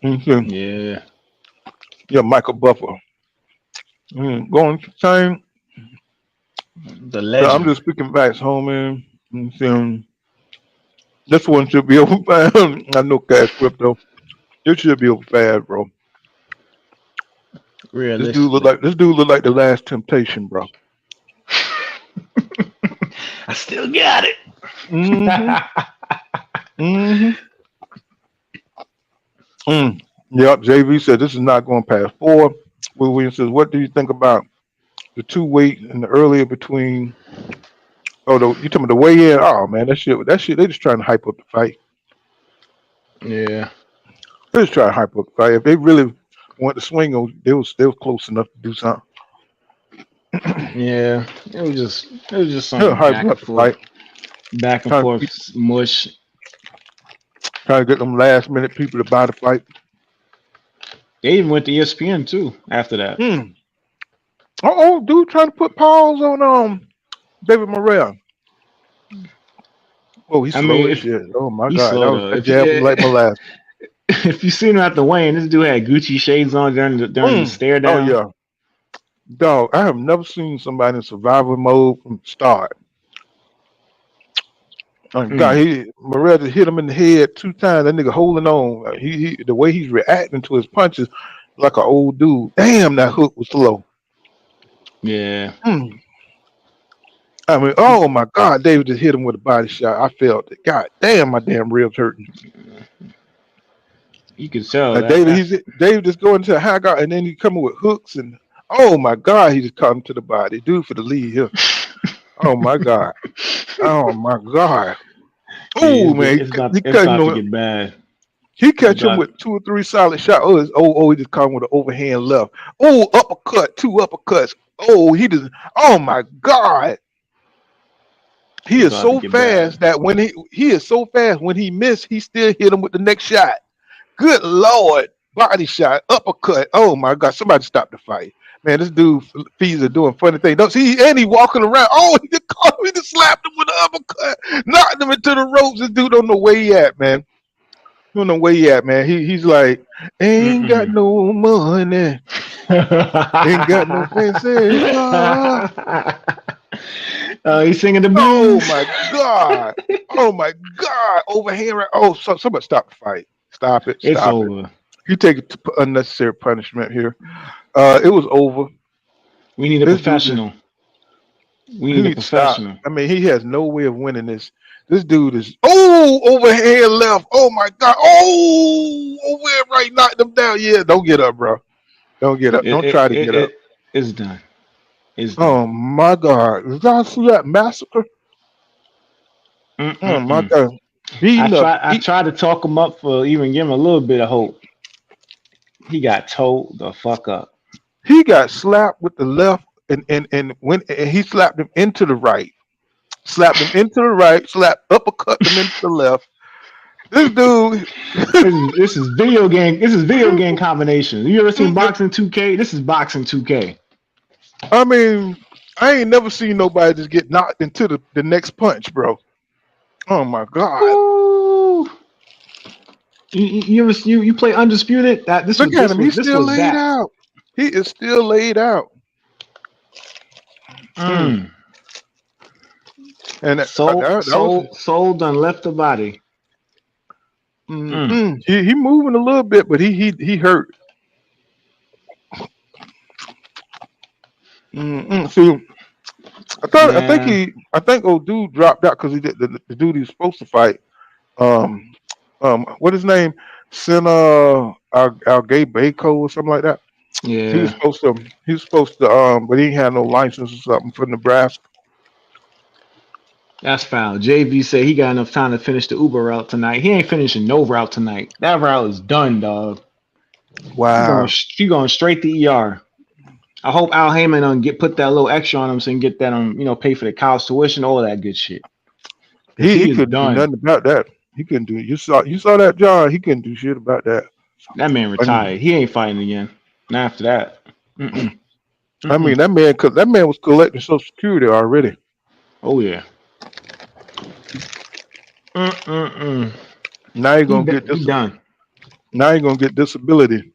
Yeah. Yeah, Michael Buffer. Going to time. The legend. I'm just speaking facts, homie. This one should be over fast. I know Cash Crypto. It should be over fast, bro. This dude look like the Last Temptation, bro. I still got it. Yep. JV said this is not going past 4. Will Williams says, what do you think about the 2 weight and the earlier between? Oh, you talking about the weigh in? Oh man, that shit. They just trying to hype up the fight. Yeah. They just trying to hype up the fight. If they really want to swing, they was close enough to do something. Yeah, it was just something back and forth. Back and forth mush. Trying to get them last minute people to buy the fight. They even went to ESPN too after that. Dude trying to put pause on David Morel. Oh, he's slow as shit. Oh my god, that jab was like molasses. If you seen him at the weigh-in, this dude had Gucci shades on during the stare down. Oh yeah. Dog, I have never seen somebody in survival mode from the start. God, Morel just hit him in the head 2 times. That nigga holding on. The way he's reacting to his punches, like an old dude. Damn, that hook was slow. Yeah. I mean, oh my God, David just hit him with a body shot. I felt it. God damn, my damn ribs hurting. You can tell. David just going to a high guard, and then he coming with hooks, and oh my God, he just caught him to the body. Dude for the lead here. Oh my God. Oh my God. Oh man, it's about to get bad. He catch him with 2 or 3 solid shots. He just caught him with an overhand left. Oh, uppercut, 2 uppercuts. Oh, oh my God. He is so fast that when he missed, he still hit him with the next shot. Good Lord. Body shot, uppercut. Oh my God. Somebody stop the fight. Man, this dude fees are doing funny things. Don't see, and he walking around. Oh, he just caught him. He just slapped him with an uppercut, knocked him into the ropes. This dude don't know where he at, man. Don't know where he at, man. He's like, ain't got no money, ain't got no fancy car. He's singing the blues. Oh my God! Oh my God! Overhand. Oh, somebody stop the fight. Stop it. It's over. You take unnecessary punishment here. It was over. We need a professional. We need a professional. I mean, he has no way of winning this. This dude is overhand left. Oh my God. Oh, overhand right, knocked him down. Yeah, don't get up, bro. Don't get up. Don't try to get up. It's done. It's done. Oh my God. Did y'all see that massacre? Oh my God. I tried to talk him up for even give him a little bit of hope. He got towed the fuck up. He got slapped with the left and he slapped him into the right. Slapped him into the right, uppercut him into the left. This dude this is video game combination. You ever seen boxing 2K? This is boxing 2K. I mean, I ain't never seen nobody just get knocked into the next punch, bro. Oh my God. Ooh. You play Undisputed? Look at him, he's still laid out. He is still laid out. And soul done left the body. He moving a little bit, but he hurt. See, I think old dude dropped out because the dude he was supposed to fight. What his name? Senna Algay-Baco or something like that. Yeah, he was supposed to but he didn't have no license or something for Nebraska. That's foul. JV said he got enough time to finish the Uber route tonight. He ain't finishing no route tonight. That route is done, dog. Wow. He going straight to ER. I hope Al Heyman put that little extra on him so he can get that pay for the college tuition, all of that good shit. He couldn't do nothing about that. He couldn't do it. You saw that, John. He couldn't do shit about that. That man retired. He ain't fighting again. Not after that. I mean, that man was collecting Social Security already. Oh yeah. Now you're gonna get this done. Now you're gonna get disability.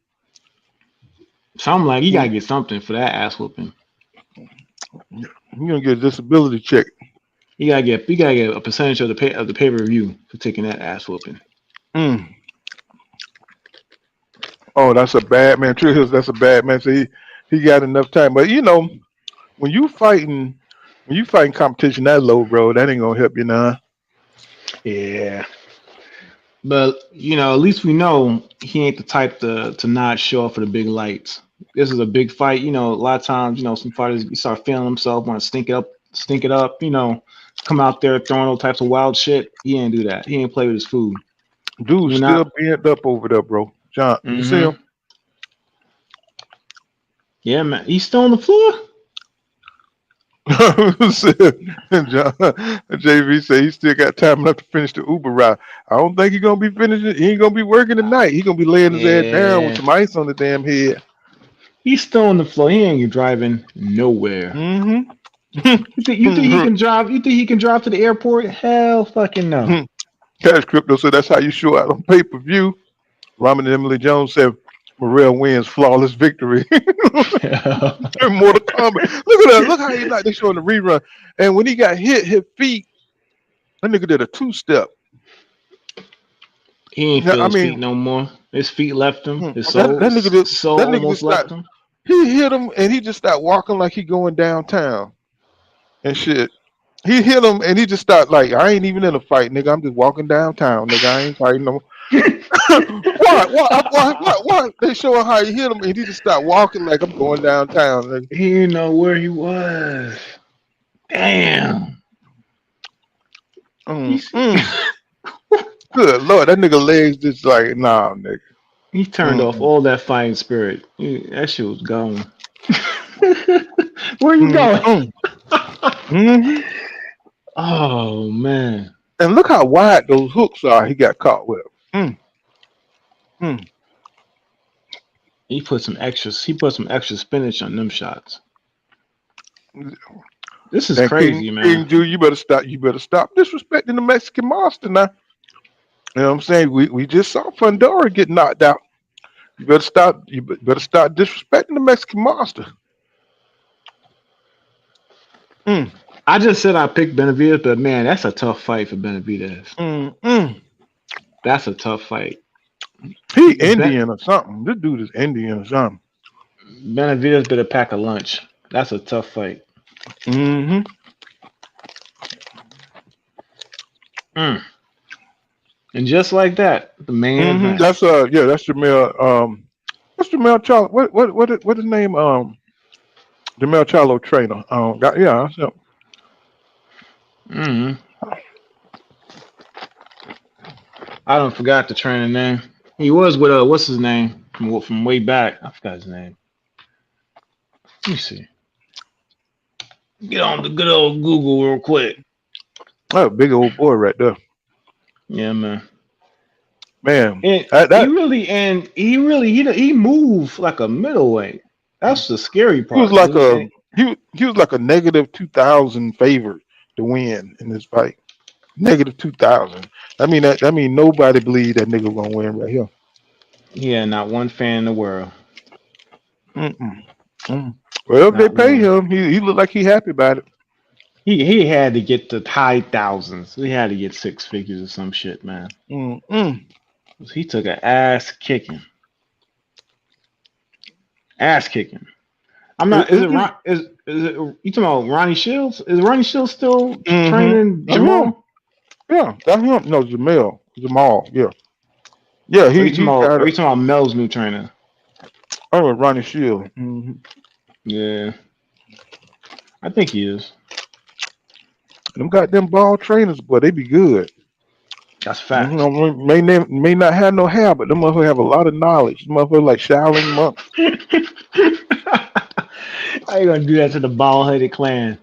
So I'm like, you gotta get something for that ass whooping. You're gonna get a disability check. You gotta get a percentage of the pay per view for taking that ass whooping. Oh, that's a bad man. Trill Hills, that's a bad man. So he got enough time. But you know, when you fighting competition that low, bro, that ain't gonna help you none. Yeah. But at least we know he ain't the type to not show up for the big lights. This is a big fight. A lot of times, some fighters start feeling themselves, want to stink it up, come out there throwing all types of wild shit. He ain't do that. He ain't play with his food. Dude You're still not. bent up over there, bro. John, you see Mm-hmm. him? Yeah, man. He's still on the floor. John, JV said he still got time enough to finish the Uber ride. I don't think he's gonna be finishing. He ain't gonna be working tonight. He gonna be laying his head down with Yeah. some ice on the damn head. He's still on the floor. He ain't driving nowhere. Mm-hmm. You think he can drive? You think he can drive to the airport? Hell, fucking no. Cash Crypto said that's how you show out on pay-per-view. Ramen and Emily Jones said Morel wins flawless victory. Mortal Kombat. Look at that. Look how they showing the rerun. And when he got his feet, that nigga did a two-step. He ain't feel his feet no more. His feet left him. His soul, that nigga almost left him. He hit him and he just started walking like he going downtown and shit. He hit him and he just started like, I ain't even in a fight, nigga. I'm just walking downtown, nigga. I ain't fighting no more. Why? They showing how he hit him and he just started walking like I'm going downtown, nigga. He didn't know where he was. Damn. Good Lord, that nigga legs just like, nah, nigga. He turned off all that fighting spirit. That shit was gone. Where you going? Oh man! And look how wide those hooks are. He got caught with. He put some extra spinach on them shots. This is crazy, man. King Jew, you better stop. You better stop disrespecting the Mexican monster now. You know what I'm saying? We just saw Fundora get knocked out. You better stop. You better start disrespecting the Mexican monster. I just said I picked Benavidez, but man, that's a tough fight for Benavidez. That's a tough fight. He Indian or something. This dude is Indian or something. Benavidez better pack a lunch. That's a tough fight. And just like that, the main event. That's that's Jamel. What's Jamel Charlo? What his name? Jamel Charlo trainer. That's him. I don't forgot the trainer name. He was with what's his name from way back. I forgot his name. Let me see. Get on the good old Google real quick. Oh, big old boy right there. Yeah, man. Man, he moved like a middleweight. That's the scary part. He was like he was like a negative 2,000 favorite to win in this fight. Negative 2,000. I mean nobody believed that nigga gonna win right here. Yeah, not one fan in the world. Well, if they pay him, he looked like he happy about it. He had to get to high thousands. He had to get six figures or some shit, man. He took an ass kicking. I'm not. Is it you talking about Ronnie Shields? Is Ronnie Shields still training Jamal? Yeah, that's him. No, Jamal. Yeah. Yeah, you talking about Mel's new trainer? Oh, Ronnie Shields. Yeah, I think he is. Them goddamn ball trainers, boy, they be good. That's fact. May not have no hair, but them motherfuckers have a lot of knowledge. Them motherfuckers like Shaolin monks. How you gonna do that to the bald-headed clan?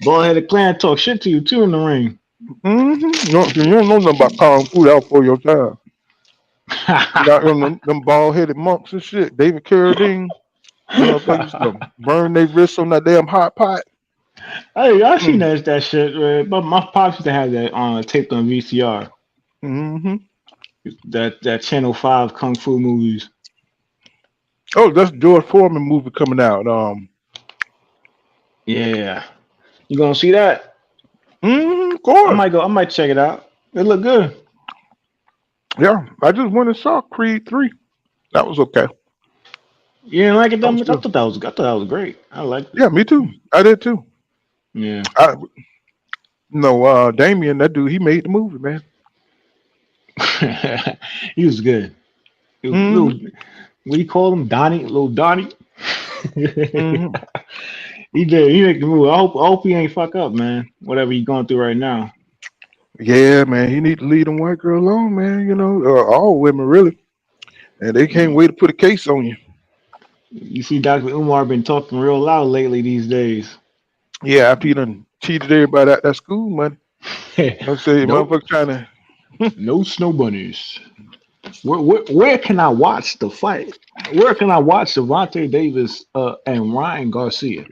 Bald-headed clan talk shit to you too in the ring. You don't know nothing about Kung Fu out for your time. You got them bald-headed monks and shit. David Carradine. Burn their wrists on that damn hot pot. Hey, I seen that shit, man. But my pops used to have that taped on VCR. That Channel 5 Kung Fu movies. Oh, that's George Foreman movie coming out. Yeah. You gonna see that? Of course. I might check it out. It look good. Yeah, I just went and saw Creed 3. That was okay. You didn't like it That that was much? I good. thought that was great. I liked it. Yeah, me too. I did too. Yeah. I no Damien, that dude, he made the movie, man. He was good. Little, Hmm. what do you call him? Donnie, little Donnie. Hmm. He did. He make the move. I hope he ain't fuck up, man. Whatever he going through right now. Yeah, man, he need to lead them white girl alone, man. You know, all women really, and they can't wait to put a case on you. You see, Dr. Umar been talking real loud lately these days. Yeah, after he done cheated everybody out that school money. I say, Nope, motherfucker trying to. no snow bunnies. Where can I watch the fight? Where can I watch Gervonta Davis and Ryan Garcia?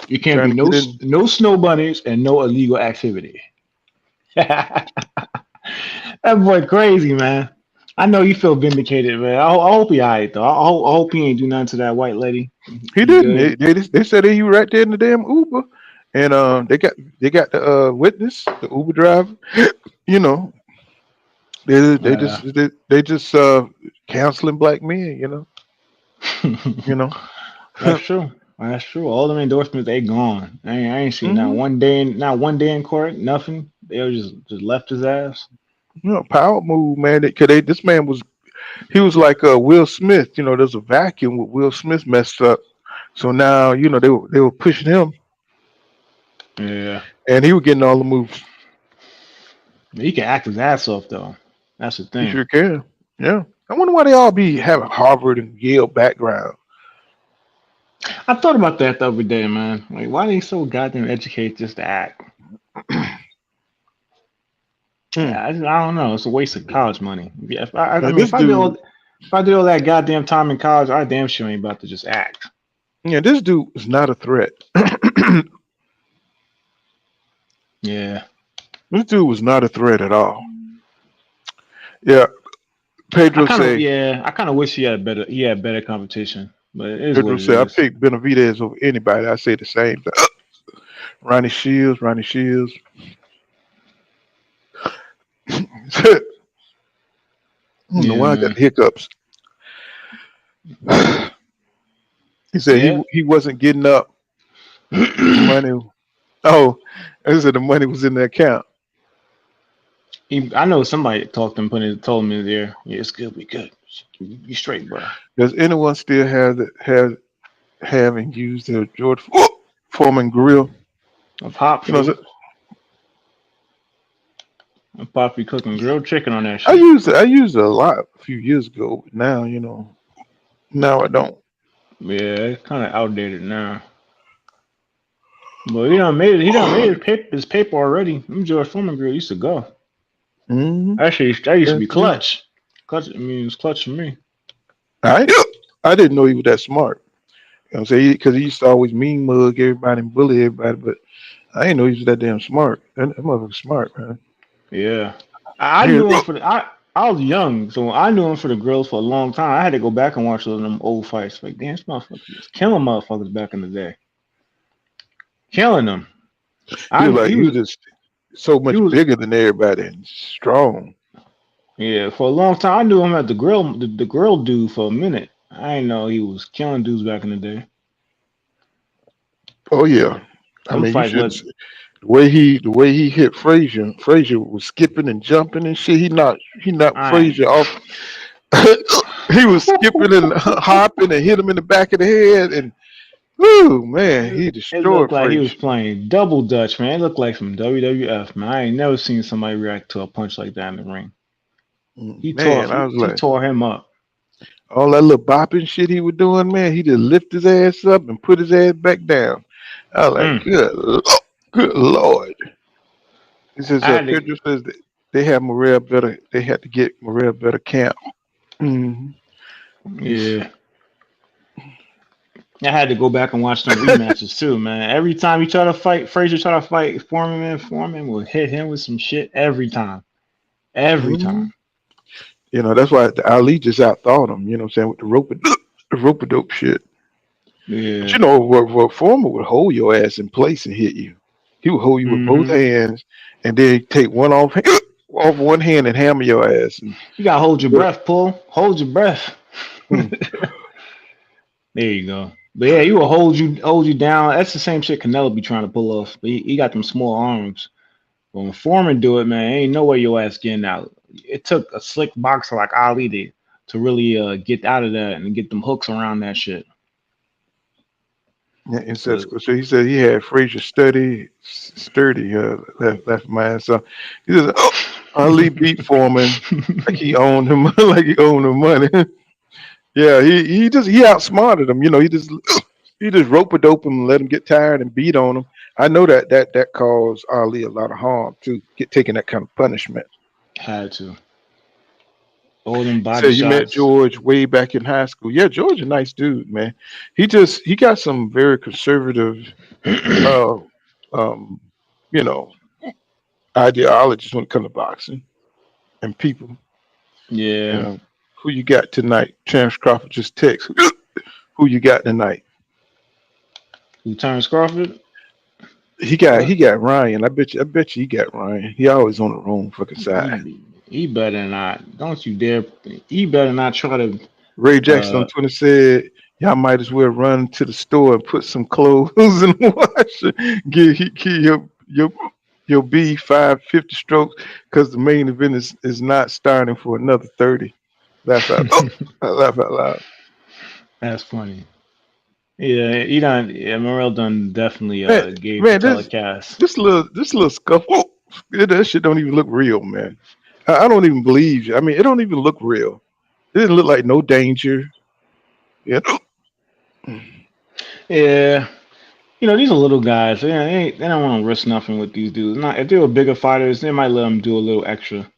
You can't Trying be to no get in. no snow bunnies and no illegal activity. That boy crazy, man. I know you feel vindicated, man. I hope he alright though. I hope he ain't do nothing to that white lady. He He didn't. good. They said that he was right there in the damn Uber, and they got the witness, the Uber driver. You know, Uh, they just counseling black men. You know. that's true. That's true. All them endorsements, they gone. I ain't seen Hmm. not one day in court. Nothing. They were just left his ass. Power move, man. This man he was like Will Smith. There's a vacuum with Will Smith messed up. So now they were pushing him, Yeah, and he was getting all the moves. he can act his ass off though. That's the He thing. sure can. Yeah. I wonder why they all be having Harvard and Yale background. I thought about that the other day, man. Like, why they so goddamn educated just to act? Hmm. I don't know. It's a waste of college money. Yeah, I Now mean, this dude, if I did all that goddamn time in college, I damn sure ain't about to just act. this dude is not a threat. Yeah, This dude was not a threat at all. Yeah. Pedro say, I kind of wish he had better competition, but it is what Pedro it say, I is. pick Benavidez over anybody. I say the same thing. Ronnie Shields. I don't know Yeah, why I got man. the hiccups. He said Yeah. he wasn't getting up. The money. Oh, I said the money was in the account. I know somebody told him in there. Yeah, it's good. We good. You straight, bro. Does anyone still have and use their George Foreman grill? A pop You know, food. A pop be cooking grilled chicken on that I shit. used it. I used it a lot a few years ago. But now, now I don't. Yeah, it's kind of outdated now. But he done made it. He done made his paper already. Them George Foreman grill used to go. Mm-hmm. Actually, that used to Yes, be it is. clutch. Clutch. I mean, it's clutch for me. I I didn't know he was that smart. You know what I'm saying? Because he used to always mean mug everybody and bully everybody, but I didn't know he was that damn smart. That motherfucker's smart, man. Yeah, I Here, knew him for the. I was young, so I knew him for the grills for a long time. I had to go back and watch those them old fights. Like, damn, this motherfucker was killing motherfuckers back in the day. Killing them. he I was like he was just so he much was bigger than everybody and strong. yeah, for a long time I knew him at the grill dude for a minute. I didn't know he was killing dudes back in the day. Oh yeah. I Them mean, you fights should led the way he hit Frazier. Frazier was skipping and jumping and shit. He knocked I Frazier off. He was skipping and hopping and hit him in the back of the head and whoo man, he it destroyed looked like he was Frazier. playing double dutch, man. It looked like some WWF, man. I ain't never seen somebody react to a punch like that in the ring. Man, I was He like, tore him up. all that little bopping shit he was doing, man, he just lift his ass up and put his ass back down. I was like, Mm. good lord. He says, I had to Pedro says that they have Morel better. They had to get Morel better camp. Hmm. yeah. I had to go back and watch them rematches too, man. Every time he tried to fight, Frazier tried to fight Foreman, man, Foreman would hit him with some shit every time. Every Hmm. time. That's why the Ali just outthought him. You know what I'm saying, with the rope dope shit. But Yeah. what Foreman would hold your ass in place and hit you. He would hold you with both Hmm. hands and then take one off off one hand and hammer your ass. And, You gotta hold your breath, Paul. Hold your breath. hmm. There you go. But yeah, he will hold you down. That's the same shit Canelo be trying to pull off. But he got them small arms. But when Foreman do it, man, ain't no way your ass getting out. It took a slick boxer like Ali to really get out of that and get them hooks around that shit. Yeah, it says, so he said he had Frazier sturdy left man. So he says, Ali beat Foreman like he owned him, like he owned him money. Yeah, he outsmarted him. You know, he just rope a dope him and let him get tired and beat on him. I know that caused Ali a lot of harm to get taking that kind of punishment. Had to. All them body So shots. you met George way back in high school. Yeah, George a nice dude, man. He got some very conservative you know, ideologies when it comes to boxing and people. Yeah. Who you got tonight? Terrence Crawford just text. Who you got tonight? Who, Terrence Crawford? He got Ryan. I bet you he got Ryan. He always on the wrong fucking side. He better not. Don't you dare. He better not try to. Ray Jackson on Twitter said, "Y'all might as well run to the store and put some clothes in the washer. Give your B 550 strokes because the main event is not starting for another 30." Laugh out. I laugh out loud. That's funny. Yeah, he done. Yeah, Morel done definitely gave Man, the telecast. this little scuffle. That shit don't even look real, man. I don't even believe you. I mean, it don't even look real. It didn't look like no danger. Yeah. Yeah. You know, these are little guys. They don't want to risk nothing with these dudes. Not if they were bigger fighters, they might let them do a little extra.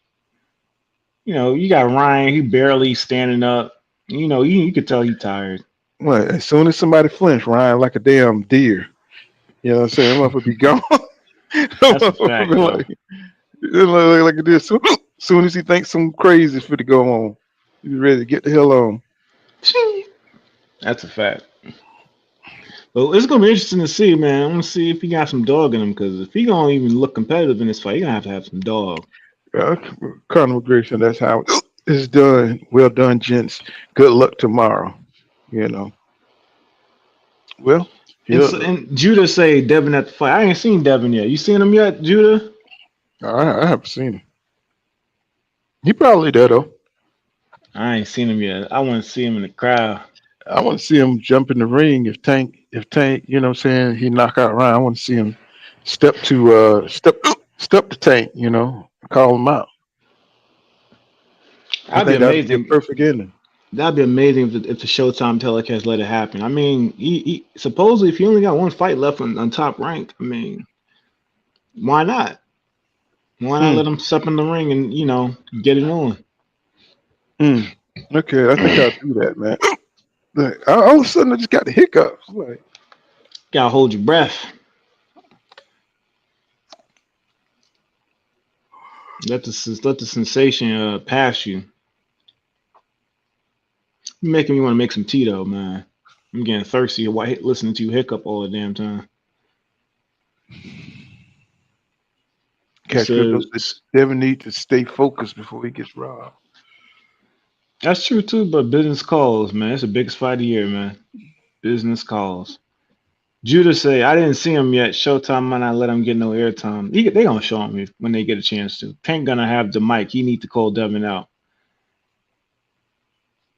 You know, you got Ryan. He barely standing up. You know, you could tell he's tired. Well, as soon as somebody flinch, Ryan like a damn deer. You know what I'm saying? I'm gonna be gone. That's a fact, like this. Soon as he thinks some crazy is fit to go on, he's ready to get the hell on. That's a fact. But it's gonna be interesting to see, man. I'm gonna see if he got some dog in him, because if he gonna even look competitive in this fight, he gonna have to have some dog. Conor McGregor, that's how it's done. Well done, gents. Good luck tomorrow. You know. Well, and Judah say Devin at the fight. I ain't seen Devin yet. You seen him yet, Judah? I haven't seen him. He probably there though. I ain't seen him yet. I want to see him in the crowd. I want to see him jump in the ring if Tank, you know what I'm saying, he knock out Ryan. I want to see him step to Tank, you know, call him out. That'd be amazing. That'd be a perfect ending. That'd be amazing if the Showtime telecast let it happen. I mean, he supposedly if he only got one fight left on Top Rank, I mean, why not? Why not let him step in the ring and, you know, get it on? Okay, I think I'll do that, man. All of a sudden, I just got the hiccups. Like, gotta hold your breath. Let the sensation pass you. You're making me want to make some tea, though, man. I'm getting thirsty listening to you hiccup all the damn time. Devin needs to stay focused before he gets robbed. That's true too, but business calls, man. It's the biggest fight of the year, man. Business calls. Judah say, I didn't see him yet. Showtime might not let him get no airtime. They gonna show him when they get a chance to. Tank gonna have the mic. He need to call Devin out.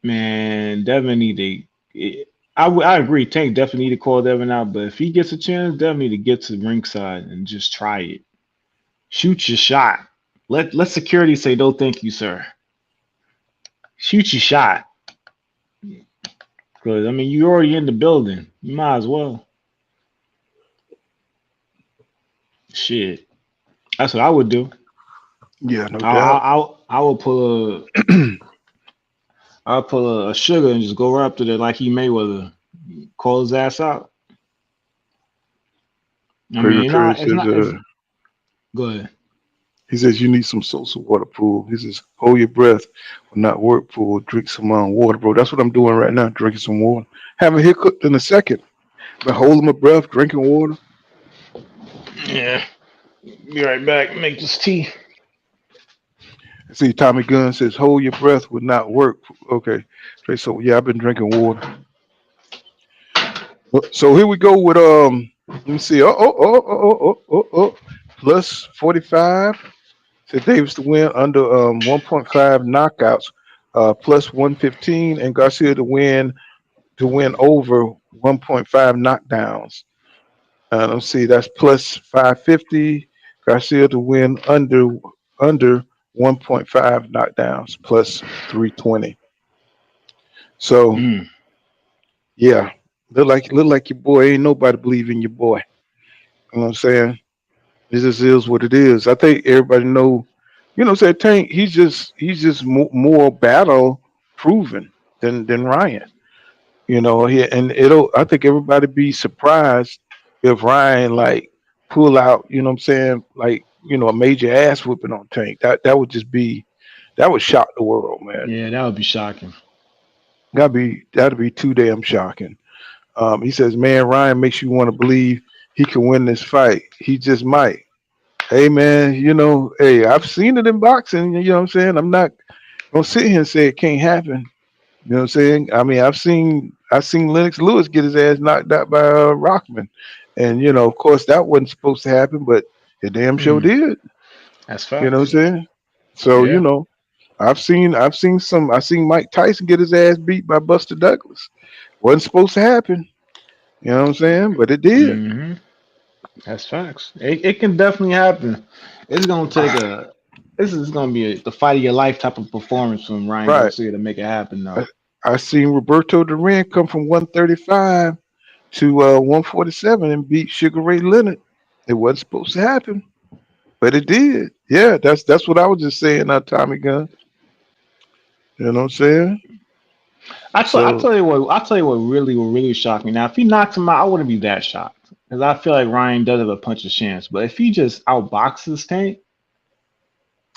Man, Devin need to. I agree. Tank definitely need to call Devin out, but if he gets a chance, Devin need to get to the ringside and just try it. Shoot your shot. Let security say, no, thank you, sir. Shoot your shot. Because, I mean, you're already in the building. You might as well. Shit. That's what I would do. Yeah, no doubt. I would pull a sugar and just go right up to there like he Mayweather. Call his ass out. I mean, go ahead. He says you need some salsa water pool. He says hold your breath, will not work pool. Drink some water, bro. That's what I'm doing right now. Drinking some water. Haven't hiccup in a second, but holding my breath, drinking water. Yeah. Be right back. Make this tea. See, Tommy Gunn says, "Hold your breath would not work." Okay, okay, so yeah, I've been drinking water. So here we go with Let me see. Plus 45. Said Davis to win under 1.5 knockouts. Plus 115, and Garcia to win over 1.5 knockdowns. Let's see, that's plus 550. Garcia to win under 1.5 knockdowns, plus 320. So yeah, look like your boy. Ain't nobody believe in your boy. You know what I'm saying? It just is what it is. I think everybody know. You know, what I'm saying Tank. He's just more battle proven than Ryan. You know, and it'll. I think everybody be surprised if Ryan like pull out. You know what I'm saying? Like a major ass whipping on Tank. That would shock the world, man. Yeah, that would be shocking. That'd be too damn shocking. He says, man, Ryan makes you want to believe he can win this fight. He just might. Hey, man, hey, I've seen it in boxing. You know what I'm saying? I'm not gonna sit here and say it can't happen. You know what I'm saying? I mean, I've seen Lennox Lewis get his ass knocked out by Rockman, and of course, that wasn't supposed to happen, but it damn sure did. That's You know what facts. I'm saying? So Yeah. I've seen Mike Tyson get his ass beat by Buster Douglas. Wasn't supposed to happen. You know what I'm saying? But it did. hmm That's facts. It can definitely happen. It's gonna take a. This is gonna be the fight of your life type of performance from Ryan Right. Garcia to make it happen, I, though. I seen Roberto Duran come from 135 to 147 and beat Sugar Ray Leonard. It wasn't supposed to happen, but it did. Yeah, that's what I was just saying. Tommy Gun. You know what I'm saying? I So tell you what. I tell you what really shocked me. Now, if he knocks him out, I wouldn't be that shocked because I feel like Ryan does have a puncher's chance. But if he just outboxes Tank,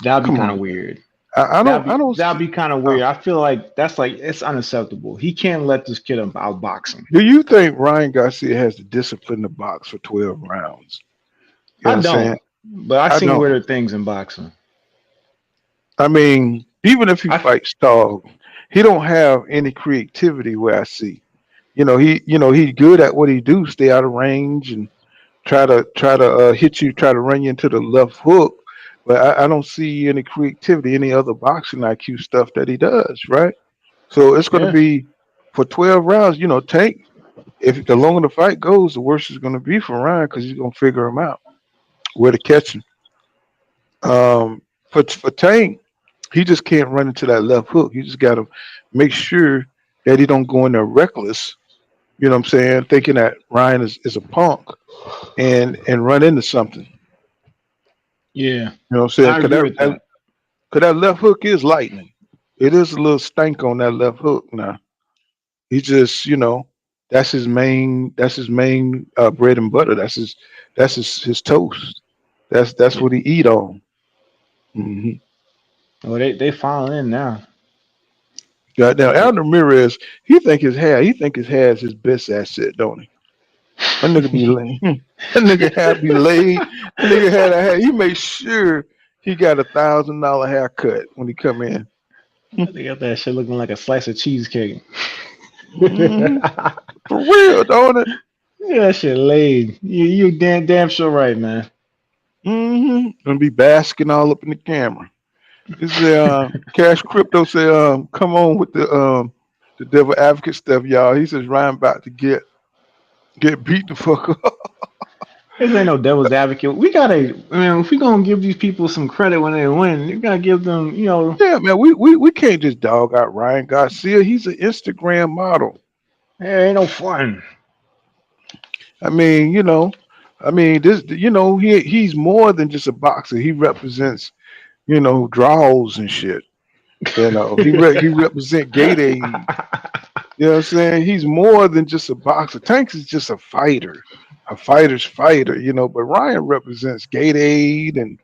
that'd be come kind of on. weird. I don't I don't That'd see. be kind of Uh, weird. I feel like it's unacceptable. He can't let this kid outbox him. do you think Ryan Garcia has the discipline to box for 12 rounds? You know I what I'm saying? don't, but I've I seen don't. weirder things in boxing. I mean, even if he I fights Stall, he don't have any creativity where I see. He's good at what he do, stay out of range and try to hit you, try to run you into the left hook. But I don't see any creativity, any other boxing IQ stuff that he does, right? So it's gonna yeah, be for 12 rounds, Tank, if the longer the fight goes, the worse it's gonna be for Ryan because he's gonna figure him out where to catch him. For Tank, he just can't run into that left hook. You just got to make sure that he don't go in there reckless. You know what I'm saying? Thinking that Ryan is a punk and run into something. yeah, You know what I'm saying? I agree with that. Cause that left hook is lightning. It is a little stank on that left hook now. He just, that's his main bread and butter. That's his toast. That's what he eat on. Hmm. Well, they falling in now. Now, Al Ramirez, he think his hair is his best asset, don't he? That nigga be laid. That nigga hair be laid. That nigga had a hair. He make sure he got $1,000 haircut when he come in. They got that shit looking like a slice of cheesecake. Hmm. Yeah, For real, don't it? that shit laid. You damn sure right, man. Gonna be basking all up in the camera. This is Cash Crypto say come on with the devil advocate stuff, y'all. He says Ryan about to get beat the fuck up. This ain't no devil's advocate. We gotta, man. If we gonna give these people some credit when they win, you gotta give them, Yeah, man, we can't just dog out Ryan Garcia. He's an Instagram model. hey, ain't no fun. I mean, this, he's more than just a boxer. He represents, draws and shit. He represent gate age. You know what I'm saying? He's more than just a boxer. Tanks is just a fighter's fighter. But Ryan represents gate aid and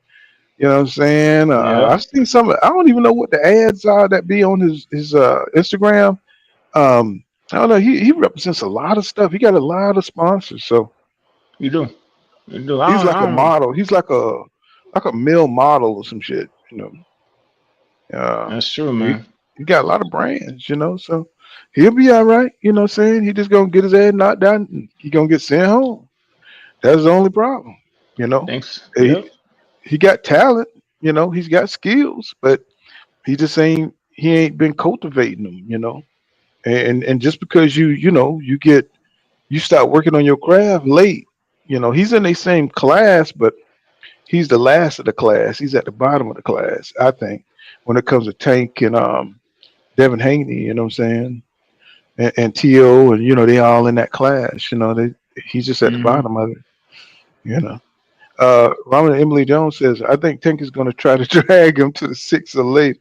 you know what I'm saying. Yep. I've seen some. I don't even know what the ads are that be on his Instagram. I don't know. He represents a lot of stuff. He got a lot of sponsors. So You do. You do. he's like I a don't. model. He's like a male model or some shit. That's true, He, man. he got a lot of brands, so he'll be all right. You know what I'm saying? He just gonna get his ass knocked down. And he gonna get sent home. That's the only problem. You know, Thanks. he, Yep. he got talent. He's got skills, but he ain't been cultivating them. And just because you start working on your craft late. He's in the same class, but he's the last of the class. He's at the bottom of the class, I think, when it comes to Tank and Devin Haney. You know what I'm saying? And T.O. and they all in that class. He's just at the Hmm. bottom of it. You know. Robin Emily Jones says, I think Tank is going to try to drag him to the six or later.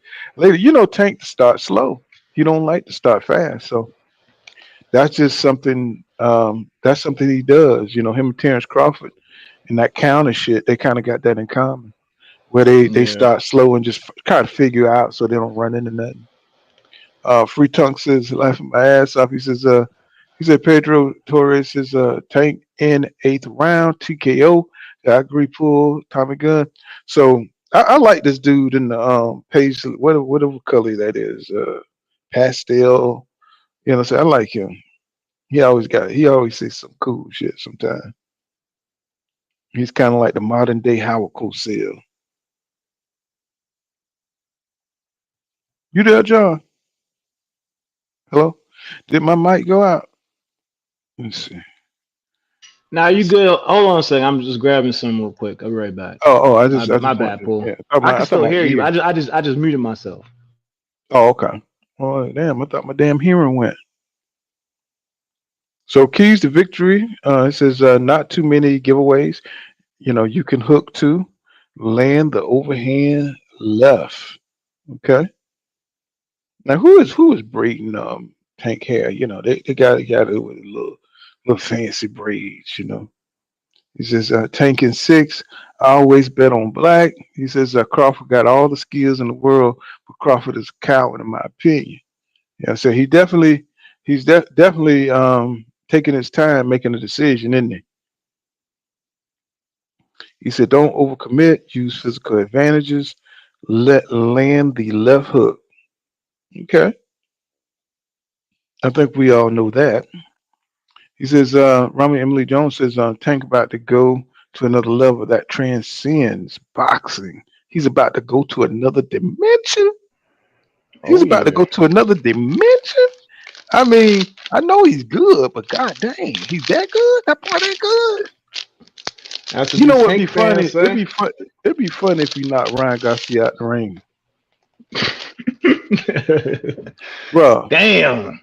Tank to start slow. He don't like to start fast. So that's just something. That's something he does. Him and Terrence Crawford and that counter shit. They kind of got that in common, where they Yeah. start slow and just kind of figure out so they don't run into nothing. Free Tongue says, laughing my ass off. He said Pedro Torres is Tank in eighth round TKO. I agree, pull Tommy Gunn. So I like this dude in the page, whatever color that is, pastel. I like him. He always says some cool shit sometimes. He's kind of like the modern day Howard Cosell. You there, John? Hello? Did my mic go out? Let's see. Now you good? Hold on a second. I'm just grabbing some real quick. I'll be right back. I My just my wanted bad, to, Paul. yeah. I I can thought still my hear you. ear. I just muted myself. Oh, okay. Oh, damn! I thought my damn hearing went. So keys to victory. It says not too many giveaways. You can hook to land the overhand left. Okay. Now who is braiding Tank hair? They got it with little fancy braids. He says Tank in six. I always bet on black. He says Crawford got all the skills in the world, but Crawford is a coward in my opinion. Yeah, so definitely taking his time making a decision, isn't he? He said, don't overcommit, use physical advantages, let land the left hook. Okay. I think we all know that. He says, Rami Emily Jones says, Tank about to go to another level that transcends boxing. He's about to go to another dimension. He's Oh about to yeah. go to another dimension. I mean, I know he's good, but god dang, he's that good? That part ain't good. That's what You know these what'd be Tank funny? fans It'd say. be fun. It'd be funny if you knocked Ryan Garcia out the ring, bro. Damn.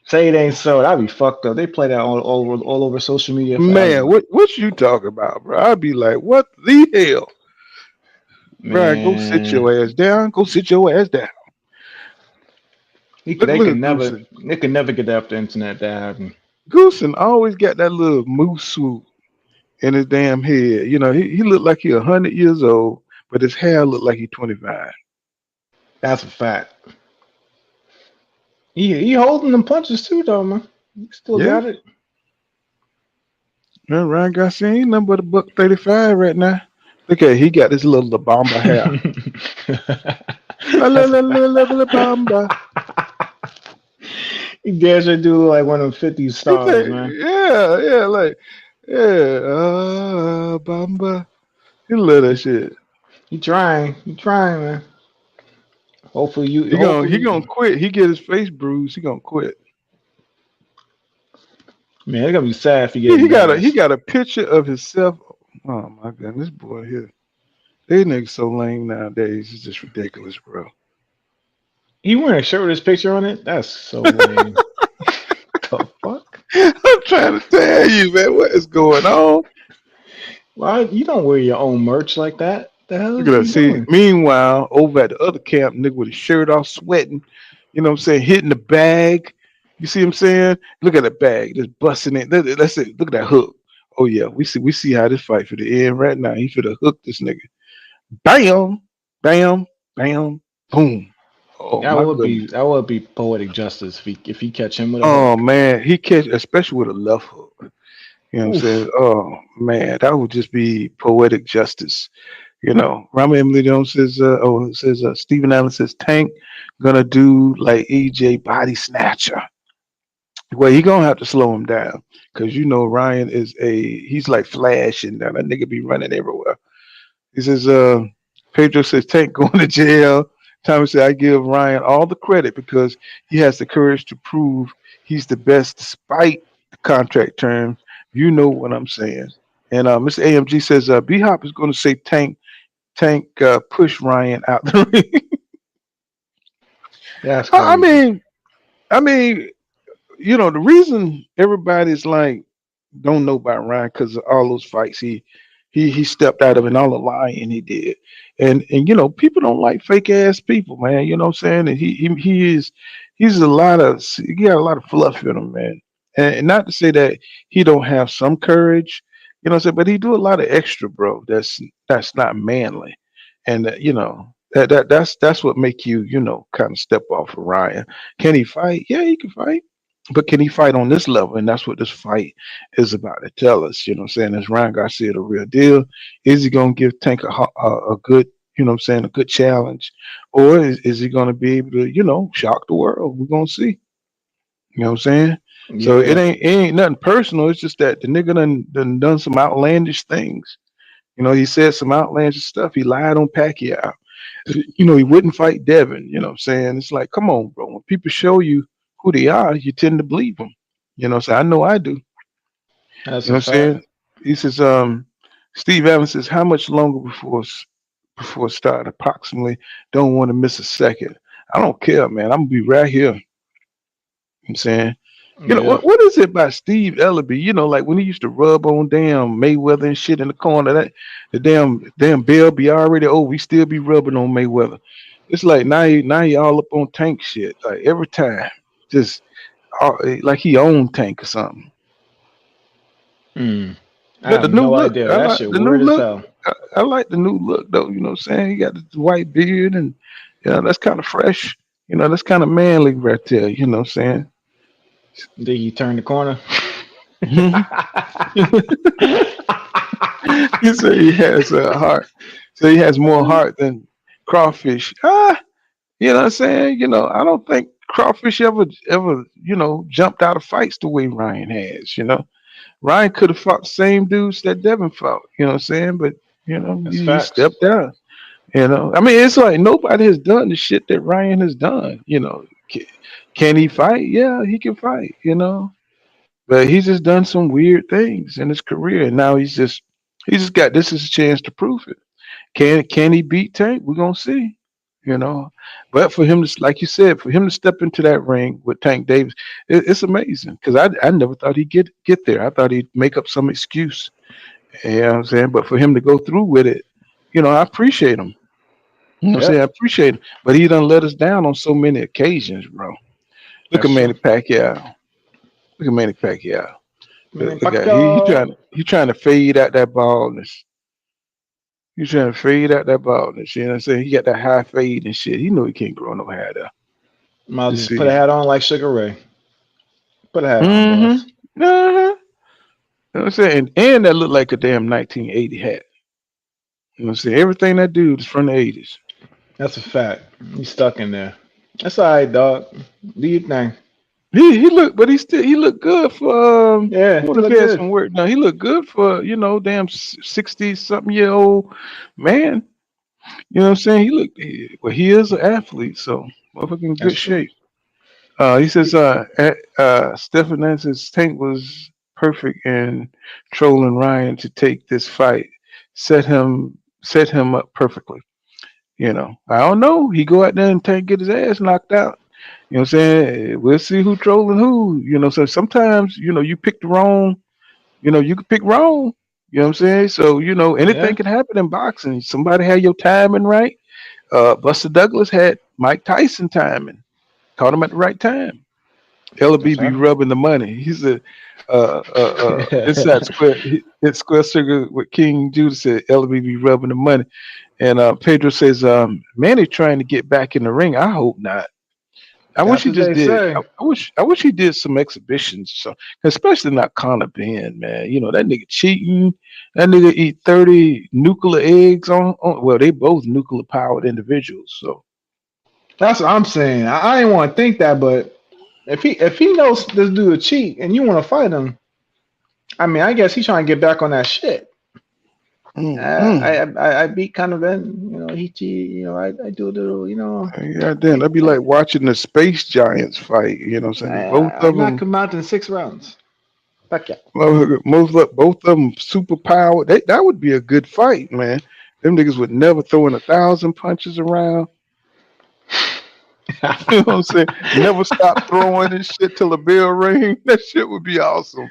Say it ain't so. That'd be fucked up. They play that all over social media Man, forever. what you talking about, bro? I'd be like, what the hell, Ryan? Go sit Man, your ass down. Go sit your ass down. they Look could at never Goosen. get that off the internet. That happen. Goosen always got that little moose swoop in his damn head. He looked like he 100 years old, but his hair looked like he 25. That's a fact. He holding them punches too, though, man. He still Yeah, got it. man, Ryan Garcia ain't nothing but a buck 35 right now. Look at he got this little La Bamba hair. La la That's a la la la fact. la Bamba. He damn sure do look like one of them 50 He stars, said, man. yeah, like, yeah, Bamba. He love that shit. He trying, man. He gonna Hopefully, quit. He get his face bruised. He gonna quit. man, it's gonna be sad if he He, get he got a he embarrassed. got a picture of himself. Oh my god, this boy here. These niggas so lame nowadays. It's just ridiculous, bro. He wearing a shirt with his picture on it? That's so lame. The fuck? I'm trying to tell you, man, what is going on? Why you don't wear your own merch like that? The hell Look is at that. you See, doing? meanwhile, over at the other camp, nigga with his shirt off, sweating, hitting the bag. You see what I'm saying? Look at the bag, just busting it. That's it. Look at that hook. Oh yeah, we see how this fight for the end right now. He finna hook this nigga. Bam, bam, bam, boom. Oh my goodness. That would be poetic justice if he catch him with a Oh hook. man, he catch especially with a left hook. You know what I'm saying? Oof. Oh man, that would just be poetic justice. You know, Rama Emily Jones says, Stephen Allen says, Tank gonna do like EJ body snatcher. Well, he gonna have to slow him down because you know Ryan he's like Flash and that nigga be running everywhere. He says, Pedro says Tank going to jail. Thomas said, I give Ryan all the credit because he has the courage to prove he's the best despite the contract terms. You know what I'm saying. And Mr. AMG says, B Hop is going to say Tank push Ryan out the ring. That's I crazy. mean, you know, the reason everybody's like don't know about Ryan because of all those fights he stepped out of and all the lying he did. And you know, people don't like fake ass people, man. You know what I'm saying? And he's he got a lot of fluff in him, man. And not to say that he don't have some courage, you know what I'm saying, but he do a lot of extra, bro. That's not manly. And you know, that's what make you, you know, kind of step off of Ryan. Can he fight? Yeah, he can fight. But can he fight on this level? And that's what this fight is about to tell us. You know what I'm saying? Is Ryan Garcia the real deal? Is he going to give Tank a good, you know what I'm saying, a good challenge? Or is he going to be able to, you know, shock the world? We're going to see. You know what I'm saying? So Yeah, it ain't nothing personal. It's just that the nigga done some outlandish things. You know, he said some outlandish stuff. He lied on Pacquiao. You know, he wouldn't fight Devin. You know what I'm saying? It's like, come on, bro. When people show you who they are, you tend to believe them. You know, so I know I do. that's You know a what I'm fact. saying? He says, Steve Evans says, how much longer before start? Approximately. Don't want to miss a second. I don't care, man. I'm gonna be right here. You know what I'm saying? You know Yeah, what is it about Steve Ellaby? You know, like when he used to rub on damn Mayweather and shit in the corner, that the damn bell be already over. He still be rubbing on Mayweather. It's like now he all up on Tank shit. Like every time, just like he owned Tank or something. hmm. I But have the new no look, idea. I That like shit the new weird as look. hell. I like the new look though. You know what I'm saying? He got this white beard and that's kind of fresh. You know, that's kind of manly right there. You know what I'm Did he turn the corner? saying? You say he has a heart. So he has more heart than crawfish. You know what I'm saying? You know, I don't think crawfish ever, you know, jumped out of fights the way Ryan has, you know. Ryan could have fought the same dudes that Devin fought, you know what I'm saying? But, you know, That's he facts. stepped down. You know, I mean, it's like nobody has done the shit that Ryan has done. You know, can he fight? Yeah, he can fight. You know, but he's just done some weird things in his career, and now he just got this is a chance to prove it. Can he beat Tank? We're gonna see. You know, but for him to, like you said, for him to step into that ring with Tank Davis, it's amazing because I never thought he'd get there. I thought he'd make up some excuse. You know what I'm saying? But for him to go through with it, you know, I appreciate him. You know what I'm saying? I Yep, appreciate him. But he done let us down on so many occasions, bro. Look at that's Manny true. Pacquiao. Look at Manny Pacquiao. Man, Look fuck at y'all. he trying to fade out that baldness. He's trying to fade out that baldness. You know what I'm saying? He got that high fade and shit. He know he can't grow no hair there. Might You as well just put a see. hat on like Sugar Ray. Put a hat on, boss. Mm-hmm. Uh-huh. You know what I'm saying? And that looked like a damn 1980 hat. You know what I'm saying? Everything that dude is from the 80s. That's a fact. He's stuck in there. That's all right, dog. Do your thing. He looked, but he looked good for Yeah, what he if he look had good. some work done. He looked good for, you know, damn 60-something-year-old man. You know what I'm saying? Well, he is an athlete, so motherfucking in That's good true. shape. He says, Stephen Nance's Tank was perfect in trolling Ryan to take this fight, set him up perfectly. You know, I don't know. He go out there and Tank get his ass knocked out. You know what I'm saying? We'll see who trolling who. You know, so sometimes, you know, you pick the wrong, you know, you can pick wrong. You know what I'm saying? So, you know, anything Yeah, can happen in boxing. Somebody had your timing right. Buster Douglas had Mike Tyson timing. Caught him at the right time. that's LB be her. rubbing the money. He's a inside square it's square circle with King Judah said LB be rubbing the money. And Pedro says, Manny trying to get back in the ring. I hope not. I wish That's he what just they did. say. I wish he did some exhibitions, so especially not Conor Ben, man. You know that nigga cheating. That nigga eat 30 nuclear eggs on. Well, they both nuclear powered individuals. So That's what I'm saying. I didn't want to think that, but if he knows this dude a cheat and you want to fight him, I mean, I guess he's trying to get back on that shit. mm-hmm. I beat Conor Ben. You know, he cheat. You know, I do a little. You know, Yeah, then that'd be like watching the space giants fight. You know what I'm saying? Both I of knock them, him out in 6 rounds. Fuck yeah. both of them super powered. That would be a good fight, man. Them niggas would never throw in 1,000 punches around. You know what I'm saying? Never stop throwing and shit till the bell ring. That shit would be awesome.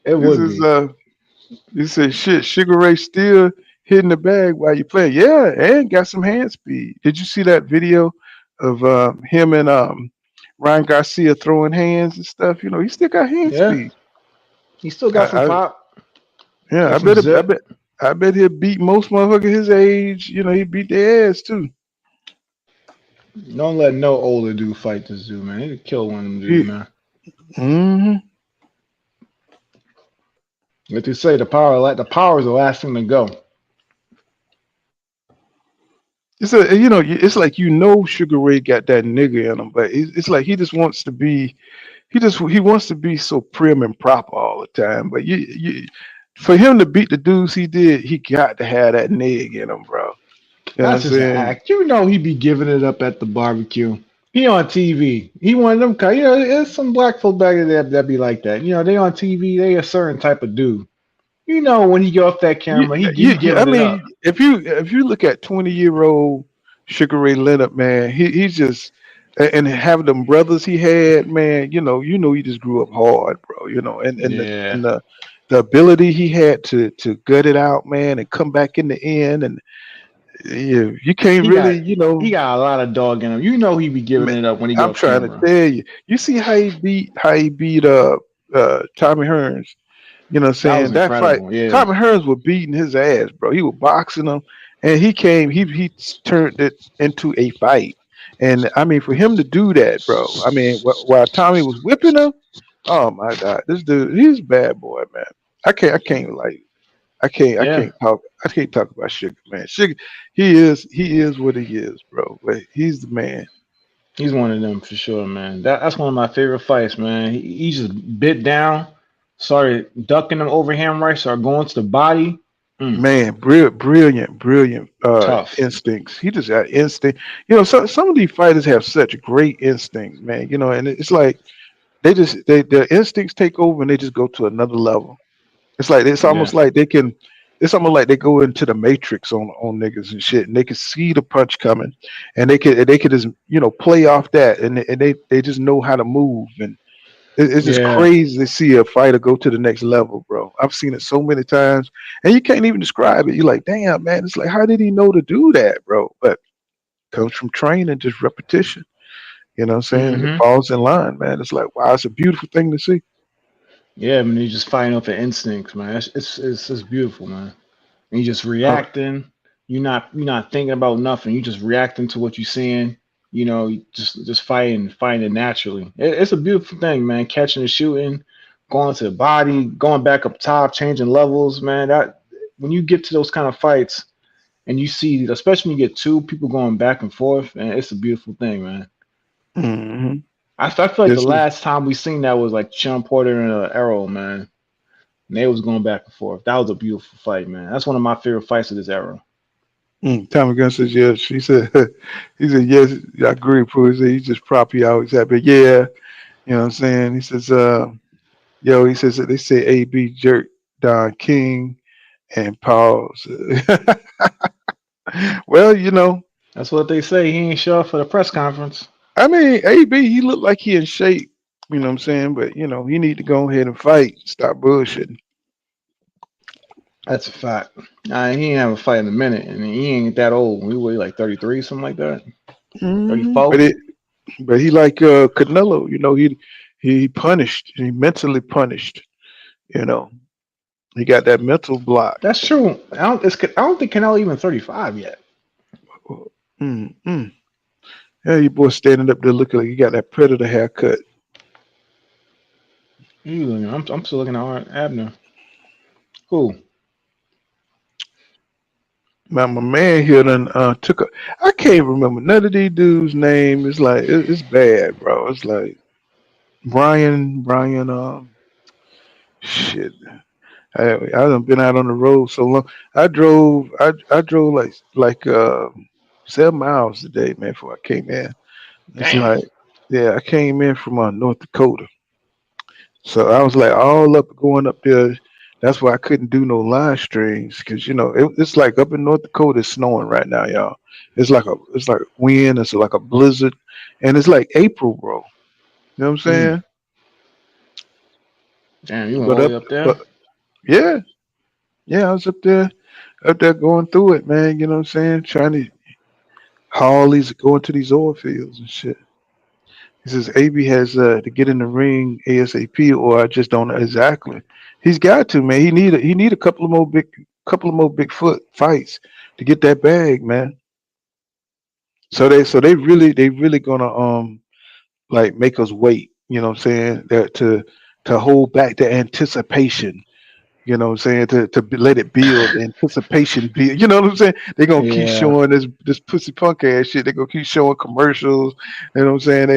It This would is be. you said shit. Sugar Ray still hitting the bag while you playing. Yeah, and got some hand speed. Did you see that video of him and Ryan Garcia throwing hands and stuff? You know, he still got hand Yeah, speed. he still I, got some I pop yeah, and I some bet it, I zip. bet I bet he'll beat most motherfuckers his age. You know, he beat their ass too. Don't let no older dude fight this dude, man. He'd kill one of them dudes, He, man. hmm What they say, the power is the last thing to go. it's like Sugar Ray got that nigga in him, but it's like he just wants to be he wants to be so prim and proper all the time. But for him to beat the dudes he did, he got to have that nigga in him, bro. You know what I'm That's just an saying? act. You know he be giving it up at the barbecue. He on TV. He one of them. You know, there's some black folk back there that be like that. You know, they on TV. They a certain type of dude. You know, when he get off that camera, he I giving it up. mean, if you look at 20-year-old Sugar Ray Leonard, man, he's just and having them brothers he had, man, he just grew up hard, bro. You know, and the Yeah, and the ability he had to gut it out, man, and come back in the end, and you can't he really, got he got a lot of dog in him. You know he be giving man, it up when he get I'm off trying to camera. tell you. You see how he beat Tommy Hearns. You know what I'm That was saying? That fight, incredible. Yeah, Tommy Hearns was beating his ass, bro. He was boxing him, and he turned it into a fight. And I mean, for him to do that, bro. I mean, while Tommy was whipping him, oh my God, this dude, he's a bad boy, man. yeah. I can't talk about Sugar, man. Sugar, he is what he is, bro. But he's the man. He's one of them for sure, man. That's one of my favorite fights, man. He just bit down, started ducking them overhand right, started going to the body. Man, brilliant Tough. instincts. He just got instinct. You know, some of these fighters have such great instincts, man. You know, and it's like their instincts take over and they just go to another level. It's like it's Yeah. almost like they can. It's almost like they go into the matrix on niggas and shit, and they can see the punch coming, and they could just play off that, and they just know how to move, and it's just Yeah. crazy to see a fighter go to the next level, bro. I've seen it so many times, and you can't even describe it. You're like, damn, man. It's like, how did he know to do that, bro? But it comes from training, just repetition. You know what I'm saying? And it Hmm. falls in line, man. It's like, wow, it's a beautiful thing to see. Yeah, I mean, you just fighting off the instincts, man. It's just beautiful, man. And you just Uh, reacting. You're not thinking about nothing. You just reacting to what you're seeing. You know, you just fighting it naturally. It's a beautiful thing, man. Catching and shooting, going to the body, going back up top, changing levels, man. That when you get to those kind of fights and you see, especially when you get two people going back and forth, and it's a beautiful thing, man. hmm I feel like the This is last time we seen that was like Sean Porter and Arrow, man. And they was going back and forth. That was a beautiful fight, man. That's one of my favorite fights of this era. Tommy Gunn says yes. He said, he said yes. I agree, Pooh. He said he's just prop he always had, but yeah, you know what I'm saying. He says, yo, he says that they say AB jerk Don King and pause. Well, That's what they say. He ain't show up for the press conference. I mean, AB, he looked like he in shape. You know what I'm saying? But he need to go ahead and fight. Stop bullshitting. That's a fact. He ain't have a fight in a minute, and he ain't that old. We were like 33, something like that. But 34. he like Canelo. He punished. He mentally punished. You know, he got that mental block. That's true. I don't think Canelo even 35 yet. Mm-mm. Yeah, your boy standing up there looking like he got that predator haircut. I'm still looking at Abner. Cool. Man, my man here done took a. I can't remember none of these dudes' name. It's like it's bad, bro. It's like Brian. Shit. I done been out on the road so long. I drove like 7 miles today, man. Before I came in. It's Damn. like, yeah, I came in from North Dakota, so I was like all up going up there. That's why I couldn't do no live streams because it's like up in North Dakota, it's snowing right now, y'all. It's like wind, it's like a blizzard, and it's like April, bro. You know what I'm Mm. saying? Damn, you went all But the up, way up there? but yeah, yeah, I was up there going through it, man. You know what I'm saying? Trying to haul these, going to these oil fields and shit. He says AB has to get in the ring ASAP, or I just don't know exactly. He's got to, man. He need a couple of more Bigfoot fights to get that bag, man. So they really gonna like make us wait. You know what I'm saying? That to hold back the anticipation. You know what I'm saying? Let it build, the anticipation build. You know what I'm saying? They're gonna keep Yeah. showing this pussy punk ass shit. They're gonna keep showing commercials. You know what I'm saying?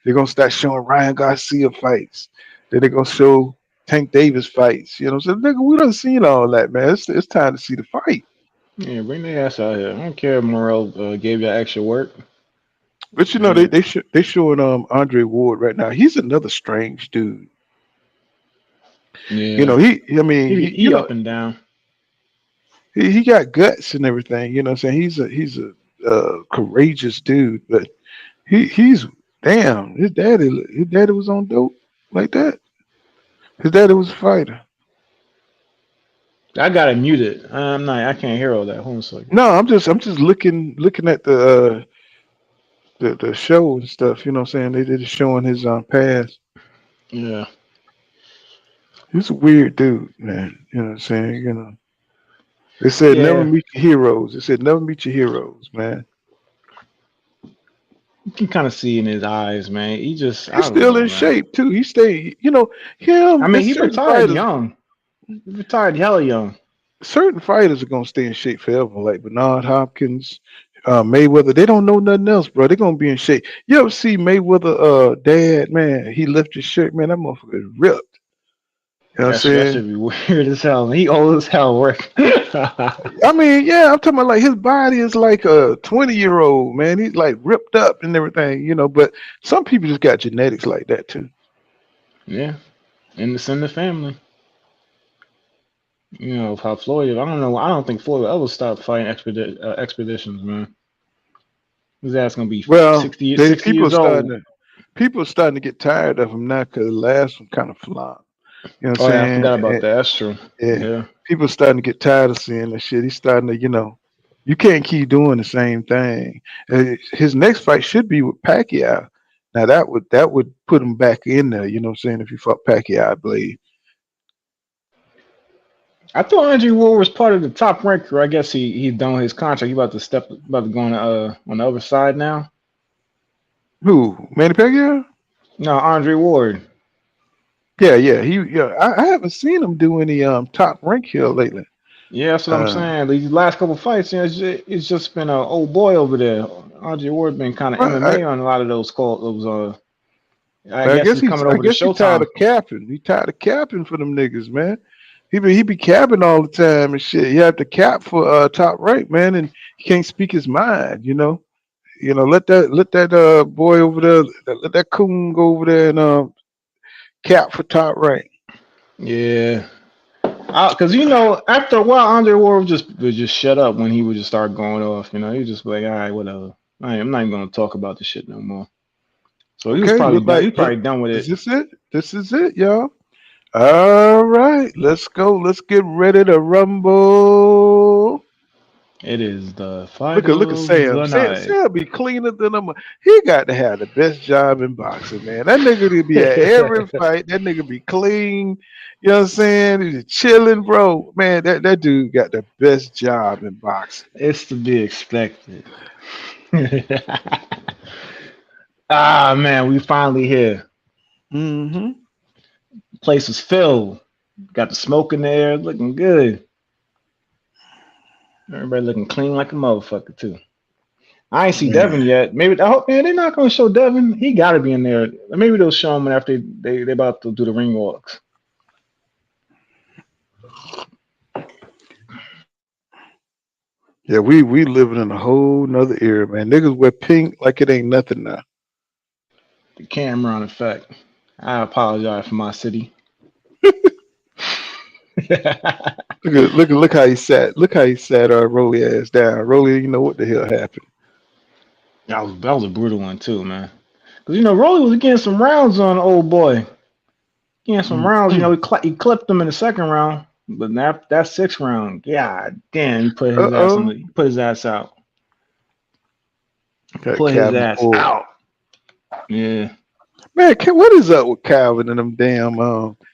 They're gonna start showing Ryan Garcia fights. Then they're gonna show Tank Davis fights. You know what I'm saying? Nigga, we done seen all that, man. It's time to see the fight. Yeah, bring their ass out here. I don't care if Morel gave you extra work. But Yeah. they showing Andre Ward right now. He's another strange dude. Yeah. I mean He up and down. he got guts and everything. You know what I'm saying? He's a courageous dude, but he's damn. His daddy was on dope like that. His daddy was a fighter. I got it muted. I'm not. I can't hear all that. Hold on a second. No, I'm just looking at the show and stuff. You know what I'm saying? They just showing his past. Yeah. He's a weird dude, man. You know what I'm saying? They said never Yeah. meet your heroes. They said never meet your heroes, man. You can kind of see in his eyes, man. He just. He's I don't still know, in man. shape too. He stay, I him mean, and he certain retired fighters. young. He retired hella young. Certain fighters are gonna stay in shape forever, like Bernard Hopkins, Mayweather. They don't know nothing else, bro. They're gonna be in shape. You ever see Mayweather dad, man? He lifted his shirt, man, that motherfucker is ripped. You know what I'm That saying? should be weird as hell. He old as hell. Work. I mean, yeah, I'm talking about like his body is like a 20-year-old, man. He's like ripped up and everything. But some people just got genetics like that too. Yeah, and it's in the family. You know how Floyd. I don't know. I don't think Floyd will ever stop fighting expeditions, man. His ass gonna be Well, 60, they 60 years old. people are starting to get tired of him now because the last one kind of flopped. You know what Oh I'm yeah, I saying? forgot about that. That's true. Yeah, Yeah. people starting to get tired of seeing that shit. He's starting to, you can't keep doing the same thing. His next fight should be with Pacquiao. Now that would put him back in there. You know what I'm saying? If he fought Pacquiao, I believe. I thought Andrew Ward was part of the top ranker. I guess he's done with his contract. He about to go on the other side now. Who? Manny Pacquiao? No, Andre Ward. Yeah. I haven't seen him do any top rank here lately. Yeah, that's what I'm Uh, saying. These last couple fights, it's just been an old boy over there. Andre Ward been kind of well, MMA on a lot of those calls. I I guess guess he's coming I over to guess he tired Showtime. of capping. He tired of capping for them niggas, man. He be capping all the time and shit. You have to cap for top rank, man, and he can't speak his mind. Let that boy over there, let that coon go over there and cap for top rank. Yeah, because after a while, Andre Ward would just shut up when he would just start going off. He would just be like, all right, whatever. I'm not even gonna talk about this shit no more. So he was Okay, probably look done. He like was probably done with is it. this it? This is it, y'all. All right, let's go. Let's get ready to rumble. It is the fight Look at of Sam. the Sam. night. Sam be cleaner than him. He got to have the best job in boxing, man. That nigga to be at every fight. That nigga be clean. You know what I'm saying? He's chilling, bro. Man, that dude got the best job in boxing. It's to be expected. Ah man, we finally here. Mm-hmm. Place is filled. Got the smoke in the air, looking good. Everybody looking clean like a motherfucker too. I ain't see Man. Devin yet. Maybe I hope man they're not gonna show Devin. He gotta be in there. Maybe they'll show him after they about to do the ring walks. Yeah, we living in a whole nother era, man. Niggas wear pink like it ain't nothing now. The Cameron effect. I apologize for my city. Look how he sat. Look how he sat Rolly ass down. Rolly, you know what the hell happened. That was a brutal one too, man. Cause Rolly was getting some rounds on the old boy. Getting some rounds. He clipped him in the second round, but that sixth round, god damn, he put his ass on he put his ass out. Put his ass out. Yeah. Man, what is up with Calvin and them damn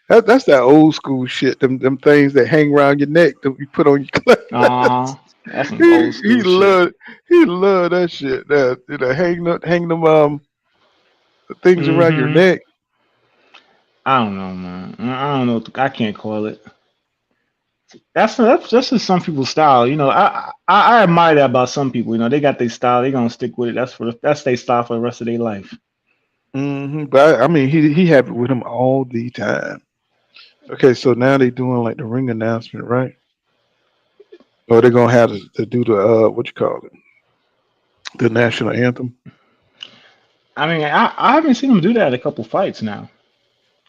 that's that old school shit. Them things that hang around your neck that you put on your clothes. That's some old school shit. He loved that shit. That hang them things around your neck. I don't know, man. I don't know. I can't call it. That's just some people's style. I admire that about some people. They got their style. They gonna stick with it. That's their style for the rest of their life. Mm-hmm. But I mean, he happy with him all the time. Okay, so now they doing like the ring announcement, right? Or they're gonna have to do the what you call it, the national anthem. I mean, I haven't seen them do that at a couple fights now.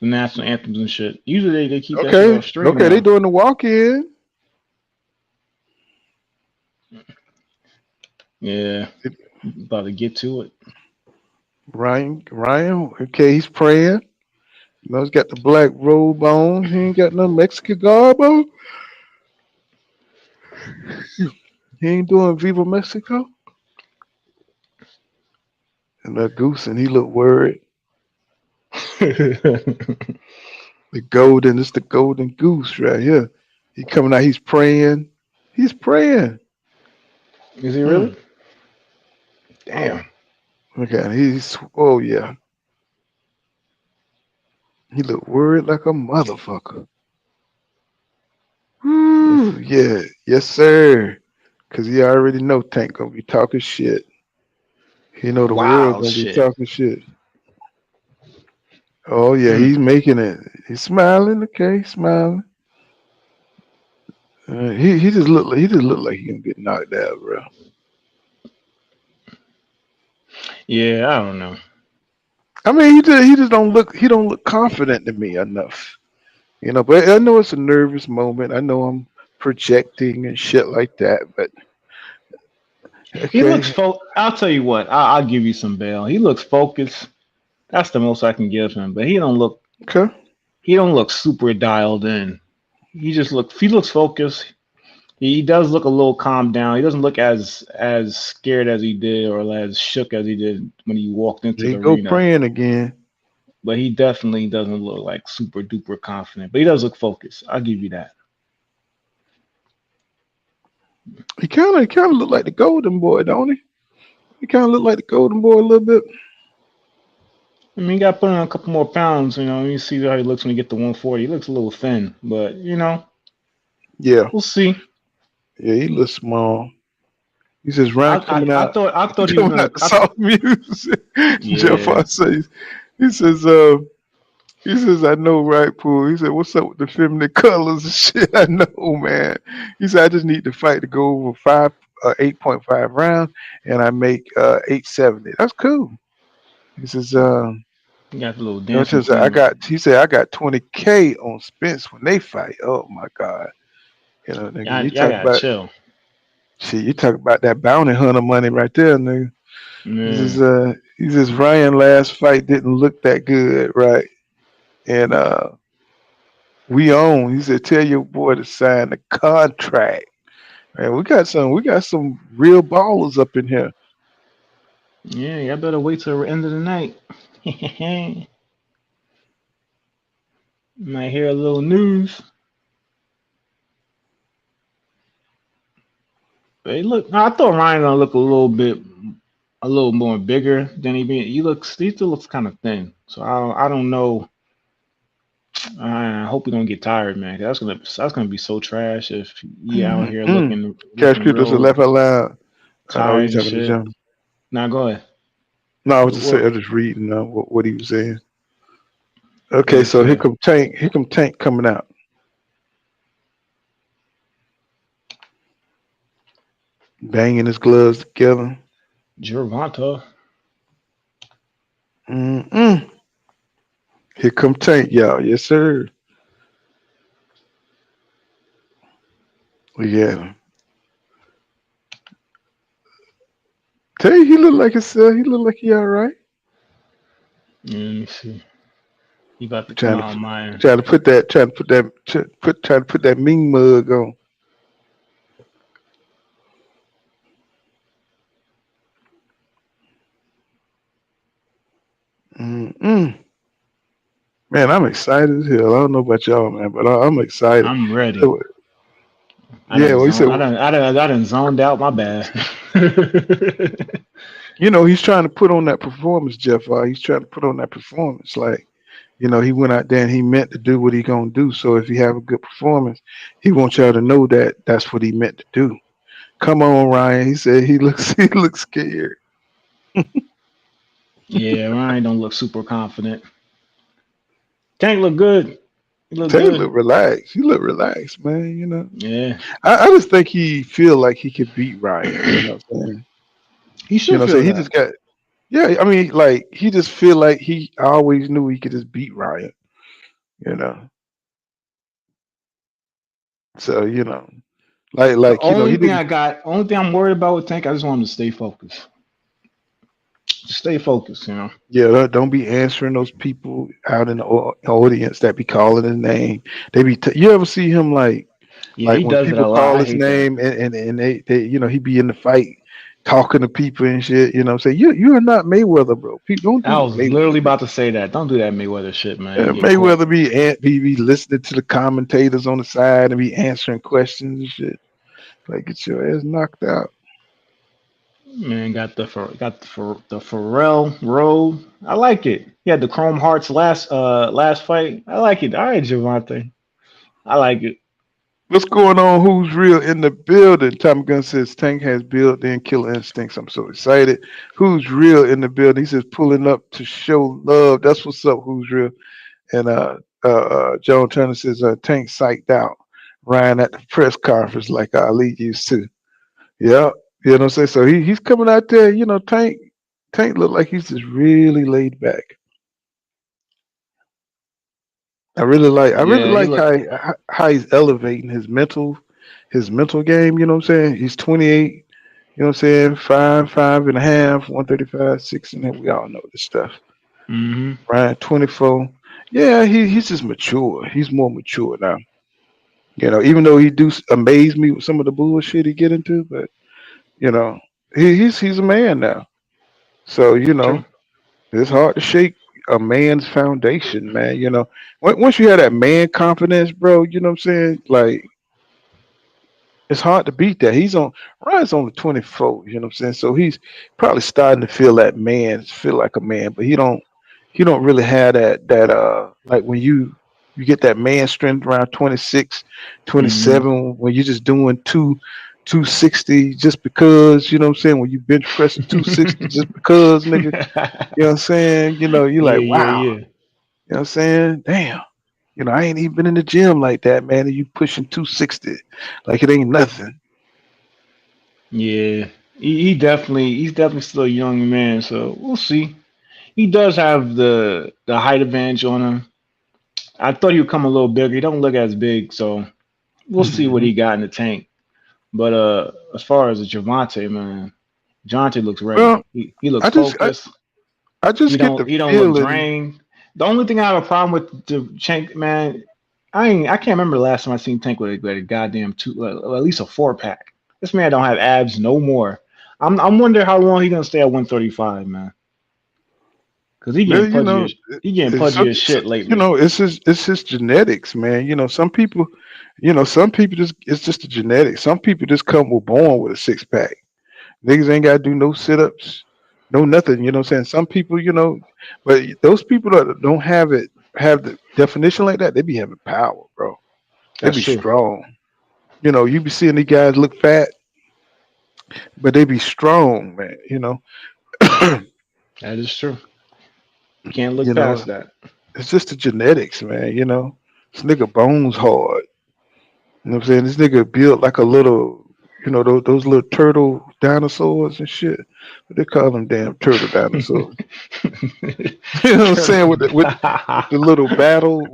The national anthems and shit. Usually they keep that shit off stream. Okay, they doing the walk-in. Yeah, about to get to it. Ryan, okay, he's praying. He's got the black robe on. He ain't got no Mexican garb on. He ain't doing Viva Mexico. And that goose, and he look worried. It's the golden goose right here. He coming out, he's praying. He's praying. Is he really? Damn. Okay, oh yeah. He look worried like a motherfucker. Woo, yeah, yes sir. Cause he already know Tank gonna be talking shit. He know the world gonna be talking shit. Oh yeah, he's making it. He's smiling. Okay, he's smiling. He just look like he gonna get knocked out, bro. Yeah, I don't know. I mean, he just don't look confident to me enough. But I know it's a nervous moment. I know I'm projecting and shit like that, but okay. He looks I'll tell you what. I'll give you some bail. He looks focused. That's the most I can give him. But he don't look. Okay. He don't look super dialed in. He looks focused. He does look a little calmed down. He doesn't look as scared as he did or as shook as he did when he walked into the arena. He go praying again. But he definitely doesn't look like super duper confident. But he does look focused. I'll give you that. He kind of look like the Golden Boy, don't he? He kind of look like the Golden Boy a little bit. I mean, he got to put on a couple more pounds. You see how he looks when he get to 140. He looks a little thin, but yeah, we'll see. Yeah, he looks small. He says, "Ryan coming out." I thought he was going to soft music. Jeff says, he says, "I know, right, Pool." He said, "What's up with the feminine colors and shit?" I know, man. He said, "I just need the fight to go over 8.5 rounds, and I make 870." That's cool. He says, "You got a little dance." He said, "I got $20K on Spence when they fight." Oh my God. Nigga, you talk about chill. Shit, you talk about that bounty hunter money right there, nigga. He says Ryan last fight didn't look that good, right? And we own. He said, "Tell your boy to sign the contract." Man, we got some real ballers up in here. Yeah, y'all better wait till the end of the night. Might hear a little news. But I thought Ryan gonna look a little bit a little more bigger than he still looks kind of thin. So I don't know. I hope he don't get tired, man. That's gonna be so trash if he out here Mm-mm. Cash looking Crypto said real laugh out loud. Oh, you tired and talking to shit. John? Now go ahead. No, I was just saying, I What was just reading what he was saying. Okay, he so here said? come Tank. Here come Tank coming out. Banging his gloves together. Gervonta. Mm-mm. Here come Tank, y'all. Yes, sir. Yeah. Tell you, he look like himself. He look like he all right. Let me see. He about to come Trying out to of mine. trying to put that mean mug on. Mm-mm. Man, I'm excited as hell. I don't know about y'all, man, but I'm excited. I'm ready. So, yeah, well, he said, I done zoned out. My bad. he's trying to put on that performance, Jeff. He's trying to put on that performance. Like, he went out there and he meant to do what he gonna do. So if he have a good performance, he wants y'all to know that that's what he meant to do. Come on, Ryan. He said he looks he looks scared. Yeah, Ryan don't look super confident. Tank look good. He look Tay good. look relaxed. He look relaxed, man. Yeah, I just think he feel like he could beat Ryan. You know what I'm saying? he should So feel he that. just got yeah. I mean, like he just feel like he always knew he could just beat Ryan. You know. So The he didn't. only thing I'm worried about with Tank, I just want him to stay focused. Just stay focused, you know. Yeah, don't be answering those people out in the audience that be calling his name. They be. You ever see him Yeah, like he when does it people a lot. call I his hate that. name and they he be in the fight talking to people and shit. Say you are not Mayweather, bro. People don't do I what was literally Mayweather do. about to say that. Don't do that Mayweather shit, man. You get caught. Mayweather be listening to the commentators on the side and be answering questions and shit. Like get your ass knocked out. Man, the Pharrell roll. I like it. He had the Chrome Hearts last fight. I like it. All right, Gervonta. I like it. What's going on? Who's real in the building? Tommy Gunn says Tank has built-in killer instincts. I'm so excited. Who's real in the building? He says pulling up to show love. That's what's up. Who's real? And Joe Turner says Tank psyched out. Ryan at the press conference like Ali used to. Yeah, you know what I'm saying. So he's coming out there. Tank look like he's just really laid back. I really Yeah, he like look. how he's elevating his mental game. You know what I'm saying? He's 28. You know what I'm saying? 5'5.5", 135, 6, and we all know this stuff. Hmm. Right, 24. Yeah, he's just mature. He's more mature now. Even though he do amaze me with some of the bullshit he get into, but you know, he's a man now. So True. it's hard to shake a man's foundation, man. Once you have that man confidence, bro, you know what I'm saying? Like it's hard to beat that. Ryan's only 24, you know what I'm saying? So he's probably starting to feel like a man, but he don't really have that like when you get that man strength around 26, Hmm. 27 when you're just doing 260 just because, you know what I'm saying? When you bench pressing 260 just because, nigga, you know what I'm saying? You're Yeah, like, yeah, wow, yeah, you know what I'm saying? Damn. I ain't even been in the gym like that, man. And you pushing 260 like it ain't nothing. yeah. He's definitely still a young man, so we'll see. He does have the height advantage on him. I thought he would come a little bigger. He don't look as big, so we'll see what Mhm. he got in the tank. But as far as Javante, man, Javante looks ready. Well, He looks I just I, focused. I just get the He don't look feeling. drained. The only thing I have a problem with the Tank, man, I can't remember the last time I seen Tank with a goddamn at least a 4 pack. This man don't have abs no more. I'm wondering how long he gonna stay at 135, man. Cause Well, he getting it's, pudgy as shit lately. it's his genetics, man. Some people just it's just the genetics. Some people just come with born with a 6 pack. Niggas ain't gotta do no sit ups. no nothing. You know what I'm saying? Some people, but those people that don't have the definition like that, they be having power, bro. They That's be true. strong. You be seeing these guys look fat, but they be strong, man. That is true. You can't look You know, past that. it's just the genetics, man. This nigga bones hard. You know what I'm saying? This nigga built like a little, those little turtle dinosaurs and shit. What they call them damn turtle dinosaurs. You know what I'm saying? With the little battle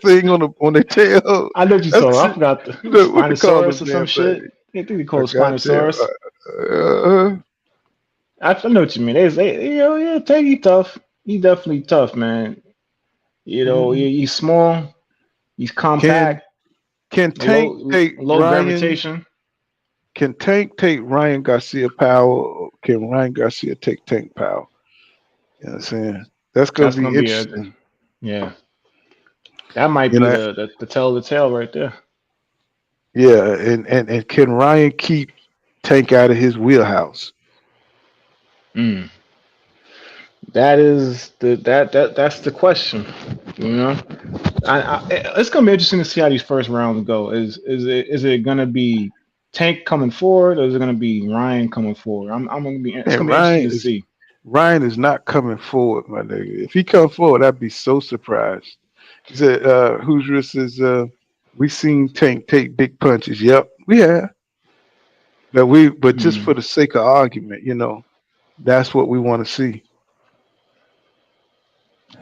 thing on their tail. I know what you That's saw. I shit. forgot the What they call Spinosaurus them or some damn shit. things? I think they I call it got you. Spinosaurus. Uh, I know what you mean. Yeah, Tank, he tough. He definitely tough, man. mhm. He's small. He's Can compact. can Tank take Low Ryan? gravitation. Can Tank take Ryan Garcia power? Or can Ryan Garcia take Tank power? You know what I'm saying? That's gonna That's be gonna be interesting. yeah. That might You be know, the tell of the tale right there. yeah, and can Ryan keep Tank out of his wheelhouse? Mm. That is that's the question. You know, it's gonna be interesting to see how these first rounds go. Is it gonna be Tank coming forward, or is it gonna be Ryan coming forward? I'm gonna be. It's Man, gonna be interesting to see. Ryan is not coming forward, my nigga. If he come forward, I'd be so surprised. He said, Hoosier says, we seen Tank take big punches. Yep, we have. But just Mm. for the sake of argument, that's what we want to see.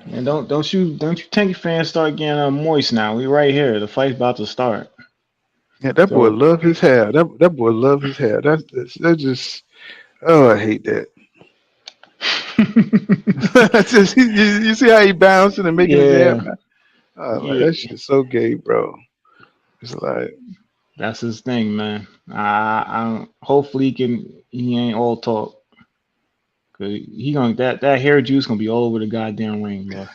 And don't you Tank fans start getting moist now? We right here. The fight's about to start. Yeah, that boy So love his hair. That boy love his hair. That's just, oh, I hate that. That's just, you see how he bouncing and making his hair, yeah, man? Oh, like, yeah, that shit is so gay, bro. It's like, that's his thing, man. Hopefully he ain't all talk. Cause he gonna that hair juice gonna be all over the goddamn ring, bro.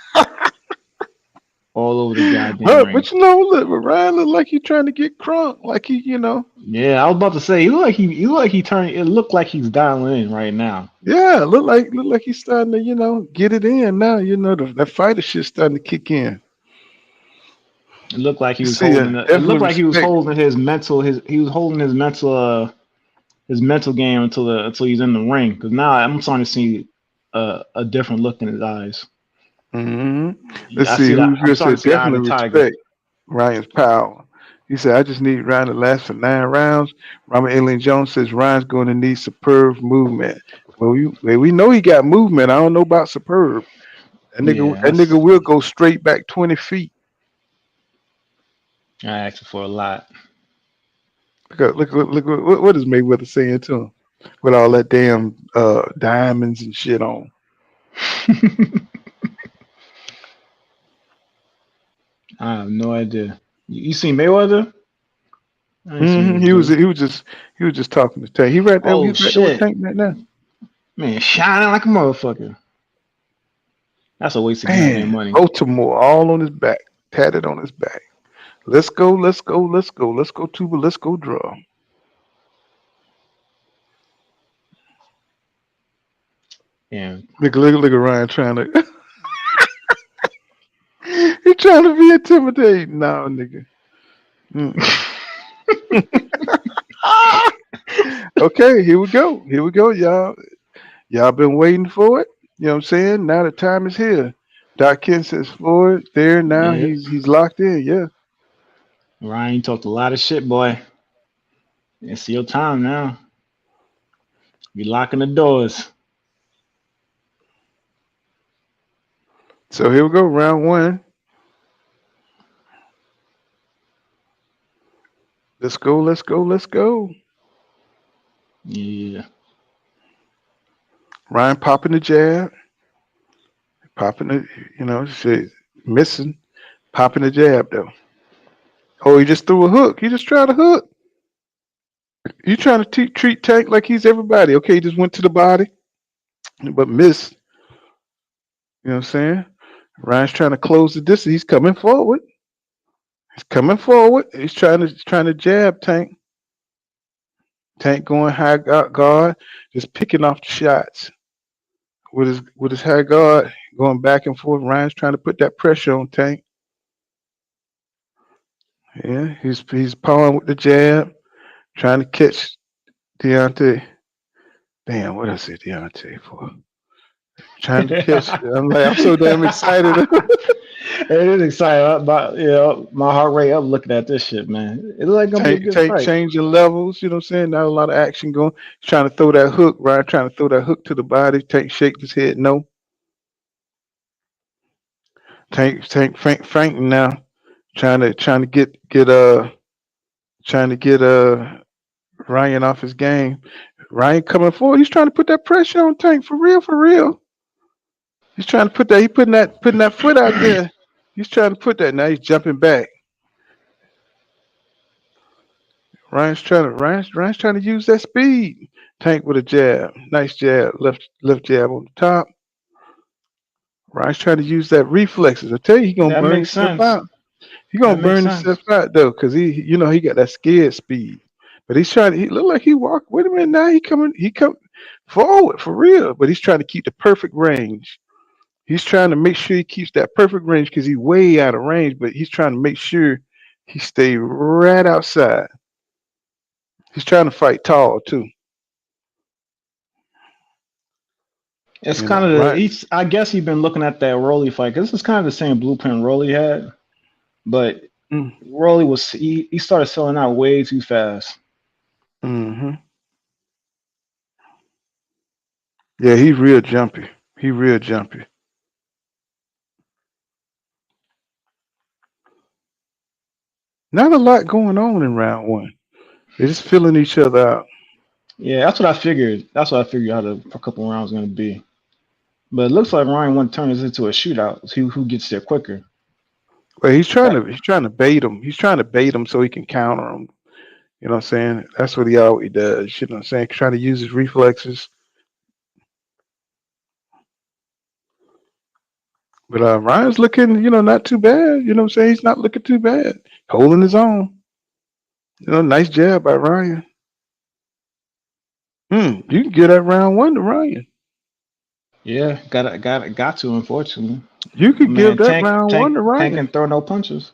All over the goddamn ring. but look, Ryan look like he trying to get crunk, like he. Yeah, I was about to say he turned. It looked like he's dialing in right now. Yeah, look like he's starting to, get it in now. That fighter shit starting to kick in. It looked like he You was see, holding. It definitely looked like he was respect. holding he was holding his mental game until he's in the ring. Because now I'm starting to see a different look in his eyes. hmm Let's I see see that. who's I'm just starting said to see the eye of the definitely tiger. respect Ryan's power. He said, I just need Ryan to last for 9 rounds. Robert Alien Jones says Ryan's going to need superb movement. Well, we know he got movement. I don't know about superb. Yeah, That nigga will go straight back 20 feet. I asked for a lot. Look what is Mayweather saying to him with all that damn diamonds and shit on. I have no idea. You seen Mayweather? I ain't seen Hmm this He was dude. just talking to Tank. He right there. Oh He's right there with shit, Tank right now. man, shining like a motherfucker. That's a waste of goddamn Man, money. Baltimore all on his back, tatted on his back. Let's go, let's go, let's go, let's go Tuba, let's go draw. Yeah. Look at Ryan trying to. He trying to be intimidating now, nigga. Mm-mm. Okay, here we go, y'all. Y'all been waiting for it. You know what I'm saying? Now the time is here. Doc Ken says forward there. Now Yeah. he's locked in. Yeah. Ryan, you talked a lot of shit, boy. It's your time now. Be locking the doors. So here we go, round one. Let's go, let's go, let's go. Yeah. Ryan popping the jab, popping the, shit, missing, popping the jab though. Oh, he just threw a hook. He just tried a hook. You trying to treat Tank like he's everybody? Okay, he just went to the body, but missed. You know what I'm saying? Ryan's trying to close the distance. He's coming forward. He's coming forward. He's trying to jab Tank. Tank going high guard, just picking off the shots. with his high guard going back and forth. Ryan's trying to put that pressure on Tank. Yeah, he's pawing with the jab, trying to catch Deontay. Damn, what I said Deontay for? Trying to catch. I'm so damn excited. It is exciting. About my heart rate up looking at this shit, man. It looks like gonna be a good Tank fight. changing levels. You know what I'm saying? Not a lot of action going. He's trying to throw that hook. Ryan trying to throw that hook to the body. Tank shake his head. No. Frank now trying to get Ryan off his game. Ryan coming forward. He's trying to put that pressure on Tank for real, for real. He's trying to put that. He putting that foot out there. He's trying to put that. Now he's jumping back. Ryan's trying to use that speed. Tank with a jab. Nice jab. Left jab on the top. Ryan's trying to use that reflexes. I tell you, he gonna That burn makes himself sense. out. He That gonna makes burn sense. himself out though, cause he got that scared speed. But he's trying. He look like he walk. Wait a minute now. He come forward for real. But he's trying to keep the perfect range. He's trying to make sure he keeps that perfect range because he's way out of range. But he's trying to make sure he stay right outside. He's trying to fight tall too. It's You kind know, of right? I guess he's been looking at that Rolly fight because this is kind of the same blueprint Rolly had, but Rolly he started selling out way too fast. Mm-hmm. Yeah, he's real jumpy. He real jumpy. Not a lot going on in round one. They're just filling each other out. Yeah, that's what I figured. That's what I figured how a couple rounds going to be. But it looks like Ryan want to turn this into a shootout. See who gets there quicker. But Like, he's trying to bait him. He's trying to bait him so he can counter him. You know what I'm saying? That's what he always does. You know what I'm saying? Trying to use his reflexes. But Ryan's looking, not too bad. You know what I'm saying? He's not looking too bad. Holding his own. Nice jab by Ryan. You can get that round one to Ryan. yeah, got to. Unfortunately, You could give man, that round one to Tank Ryan. can throw no punches.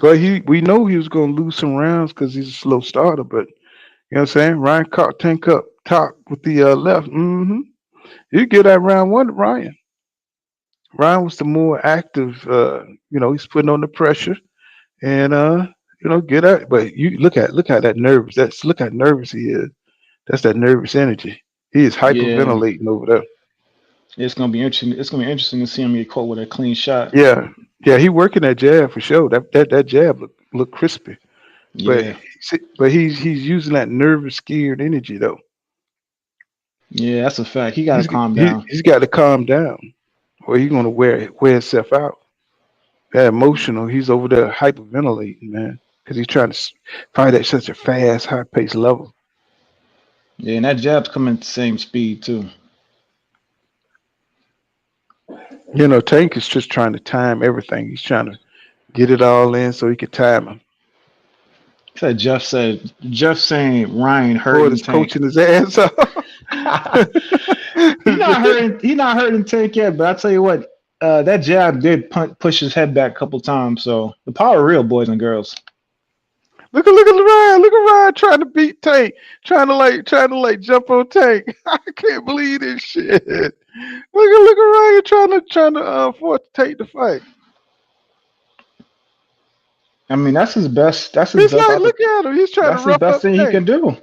But we know he was going to lose some rounds because he's a slow starter. But you know what I'm saying? Ryan caught Tank up top with the left. You give that round one to Ryan. Ryan was the more active. He's putting on the pressure and get out. But you look at that nervous. Look how nervous he is. That's that nervous energy. He is Yeah, hyperventilating over there. it's gonna be interesting. It's gonna be interesting to see him get caught with a clean shot. Yeah, yeah. He working that jab for sure. That jab look crispy. But Yeah, he's using that nervous, scared energy though. yeah, that's a fact. He got to He's calm he, down. he's got to calm down, or he's gonna wear himself out. That emotional. He's over there hyperventilating, man, because he's trying to fight at such a fast, high paced level. Yeah, and that jab's coming at the same speed too. Tank is just trying to time everything. He's trying to get it all in so he can time him. Jeff saying Ryan Ford hurting is Tank. coaching his ass off. He not hurting Tank yet, but I tell you what, that jab did push his head back a couple times. So the power real, boys and girls. Look at Ryan. Look at Ryan trying to beat Tank. Trying to jump on Tank. I can't believe this shit. Look at Ryan trying to force Tank to fight. I mean, that's his best. He's like, look at him. He's trying to That's his rough best up thing he Tank. can do.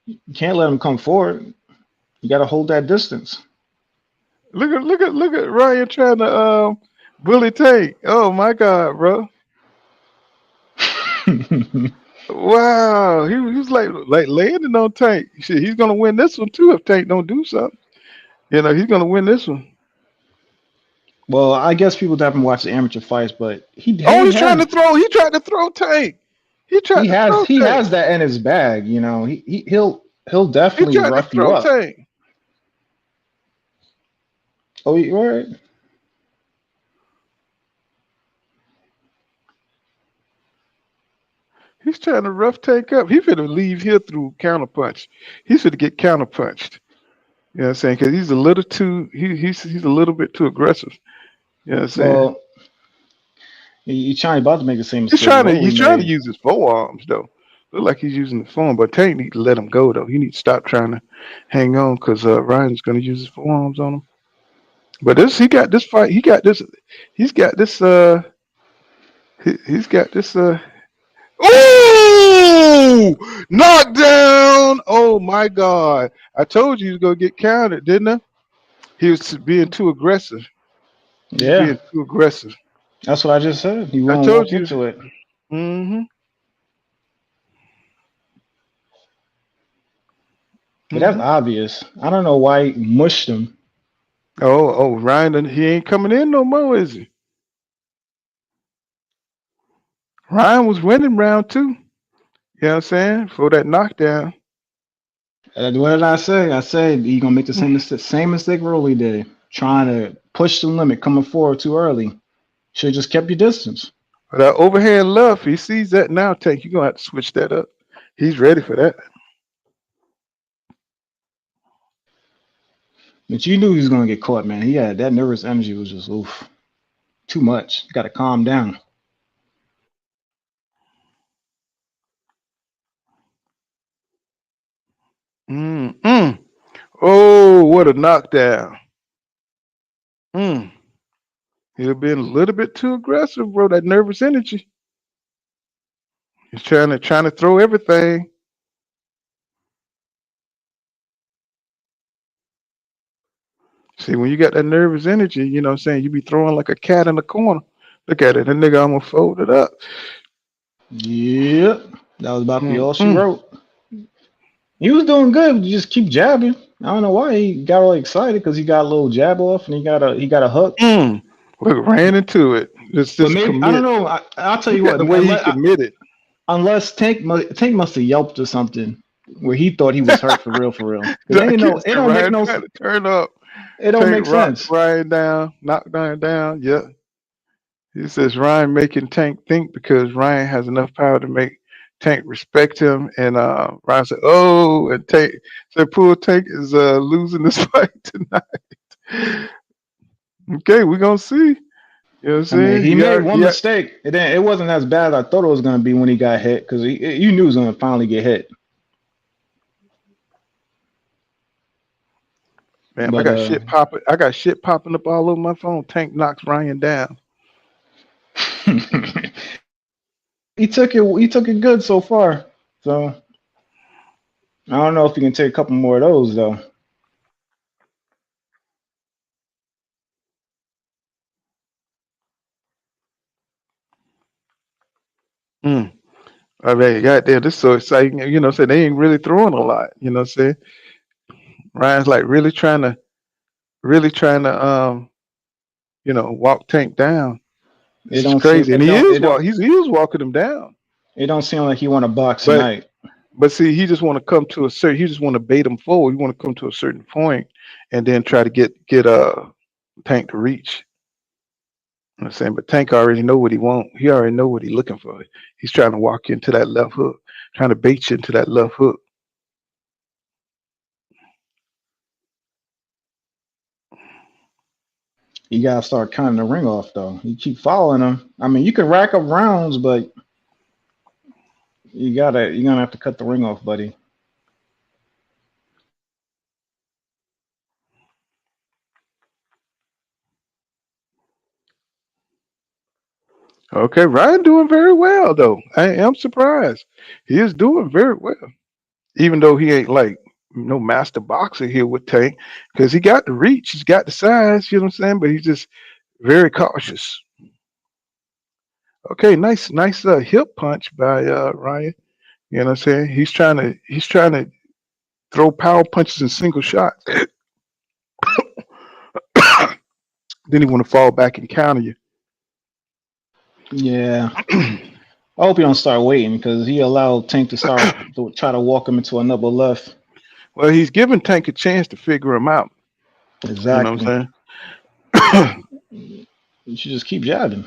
You can't let him come forward. You got to hold that distance. Look at Ryan trying to bully Tank. Oh my God, bro. Wow. He was like landing on Tank. Shit, he's gonna win this one too if Tank don't do something. He's gonna win this one. Well, I guess people haven't watched the amateur fights, but Oh, he's trying to throw. He tried to throw Tank. He tried to throw he Tank. has that in his bag. He'll He definitely tried to rough you throw up. Tank. Oh, you all right? He's trying to rough Tank up. He finna leave here through counterpunch. He's finna get counterpunched. You know what I'm saying? Because he's a little too. He's a little bit too aggressive. You know what I'm saying? Well, he trying about to make the same He's mistake trying to Rolly he's trying to made. use his forearms though. Look like he's using the forearm, but Tank need to let him go though. He need to stop trying to hang on because Ryan's gonna use his forearms on him. But he got this fight. He's got this. He's got this. Ooh! Knockdown! Oh my God! I told you he was gonna get counted, didn't I? He was being too aggressive. He was Yeah, being too aggressive. that's what I just said. He I won't told walk you. into it. Mm-hmm. But that's Mm-hmm. obvious. I don't know why he mushed him. Oh, Ryan, he ain't coming in no more, is he? Ryan was winning round two. You know what I'm saying? For that knockdown. What did I say? I said he gonna make the same mistake Rolly did, trying to push the limit, coming forward too early. Should have just kept your distance. But that overhand left, he sees that now, Tank. You're gonna have to switch that up. He's ready for that. But you knew he was gonna get caught, man. He had that nervous energy was just oof, too much. You got to calm down. Mm-mm. Oh, what a knockdown. Mm. He'd have been a little bit too aggressive, bro. That nervous energy. He's trying to throw everything. See, when you got that nervous energy, you know what I'm saying, you be throwing like a cat in the corner. Look at it. That nigga almost folded up. Yep, that was about to be all she Mm-mm. wrote. He was doing good. You just keep jabbing. I don't know why he got all excited because he got a little jab off and he got a hook. Mm. Look, ran into it. But Just maybe I don't commit. know. I'll tell you Look at what. the way he committed. Unless Tank must have yelped or something where he thought he was hurt for real, for real. Because I ain't no, can't it say don't make Ryan no, trying to turn up. it don't Tank make sense. Ryan down, knock Ryan down. Yeah. He says Ryan making Tank think because Ryan has enough power to make Tank respect him. And Ryan said, "Oh," and Tank said, "Poor Tank is losing this fight tonight." Okay, we're gonna see. You know what I'm I mean, saying? he made one Yeah. mistake. It wasn't as bad as I thought it was gonna be when he got hit because you knew he was gonna finally get hit. Man, I But got shit popping. I got shit popping up all over my phone. Tank knocks Ryan down. he took it. He took it good so far. So I don't know if he can take a couple more of those though. Mm. I mean, goddamn, this is so exciting. You know, what I'm saying they ain't really throwing a lot. You know, what I'm saying Ryan's like really trying to, walk Tank down. It This is don't seem. crazy, and It don't. It don't. he is walking him down. It don't seem like he want to box But tonight. see, he just want to come to a certain. He just want to bait him forward. He want to come to a certain point, and then try to get Tank to reach. You know what I'm saying, but Tank already know what he want. He already know what he looking for. He's trying to walk into that left hook, trying to bait you into that left hook. You gotta start counting the ring off though. You keep following him. I mean, you can rack up rounds, but you're gonna have to cut the ring off, buddy. Okay, Ryan doing very well though. I am surprised. He is doing very well, even though he ain't like no master boxer here with Tank, because he got the reach, he's got the size. You know what I'm saying? But he's just very cautious. Okay, nice hip punch by Ryan. You know what I'm saying? He's trying to throw power punches in single shots. Then he want to fall back and counter you. Yeah. I hope he don't start waiting because he allowed Tank to try to walk him into another left. Well, he's giving Tank a chance to figure him out. You know what Exactly. I'm saying? You should just keep jabbing.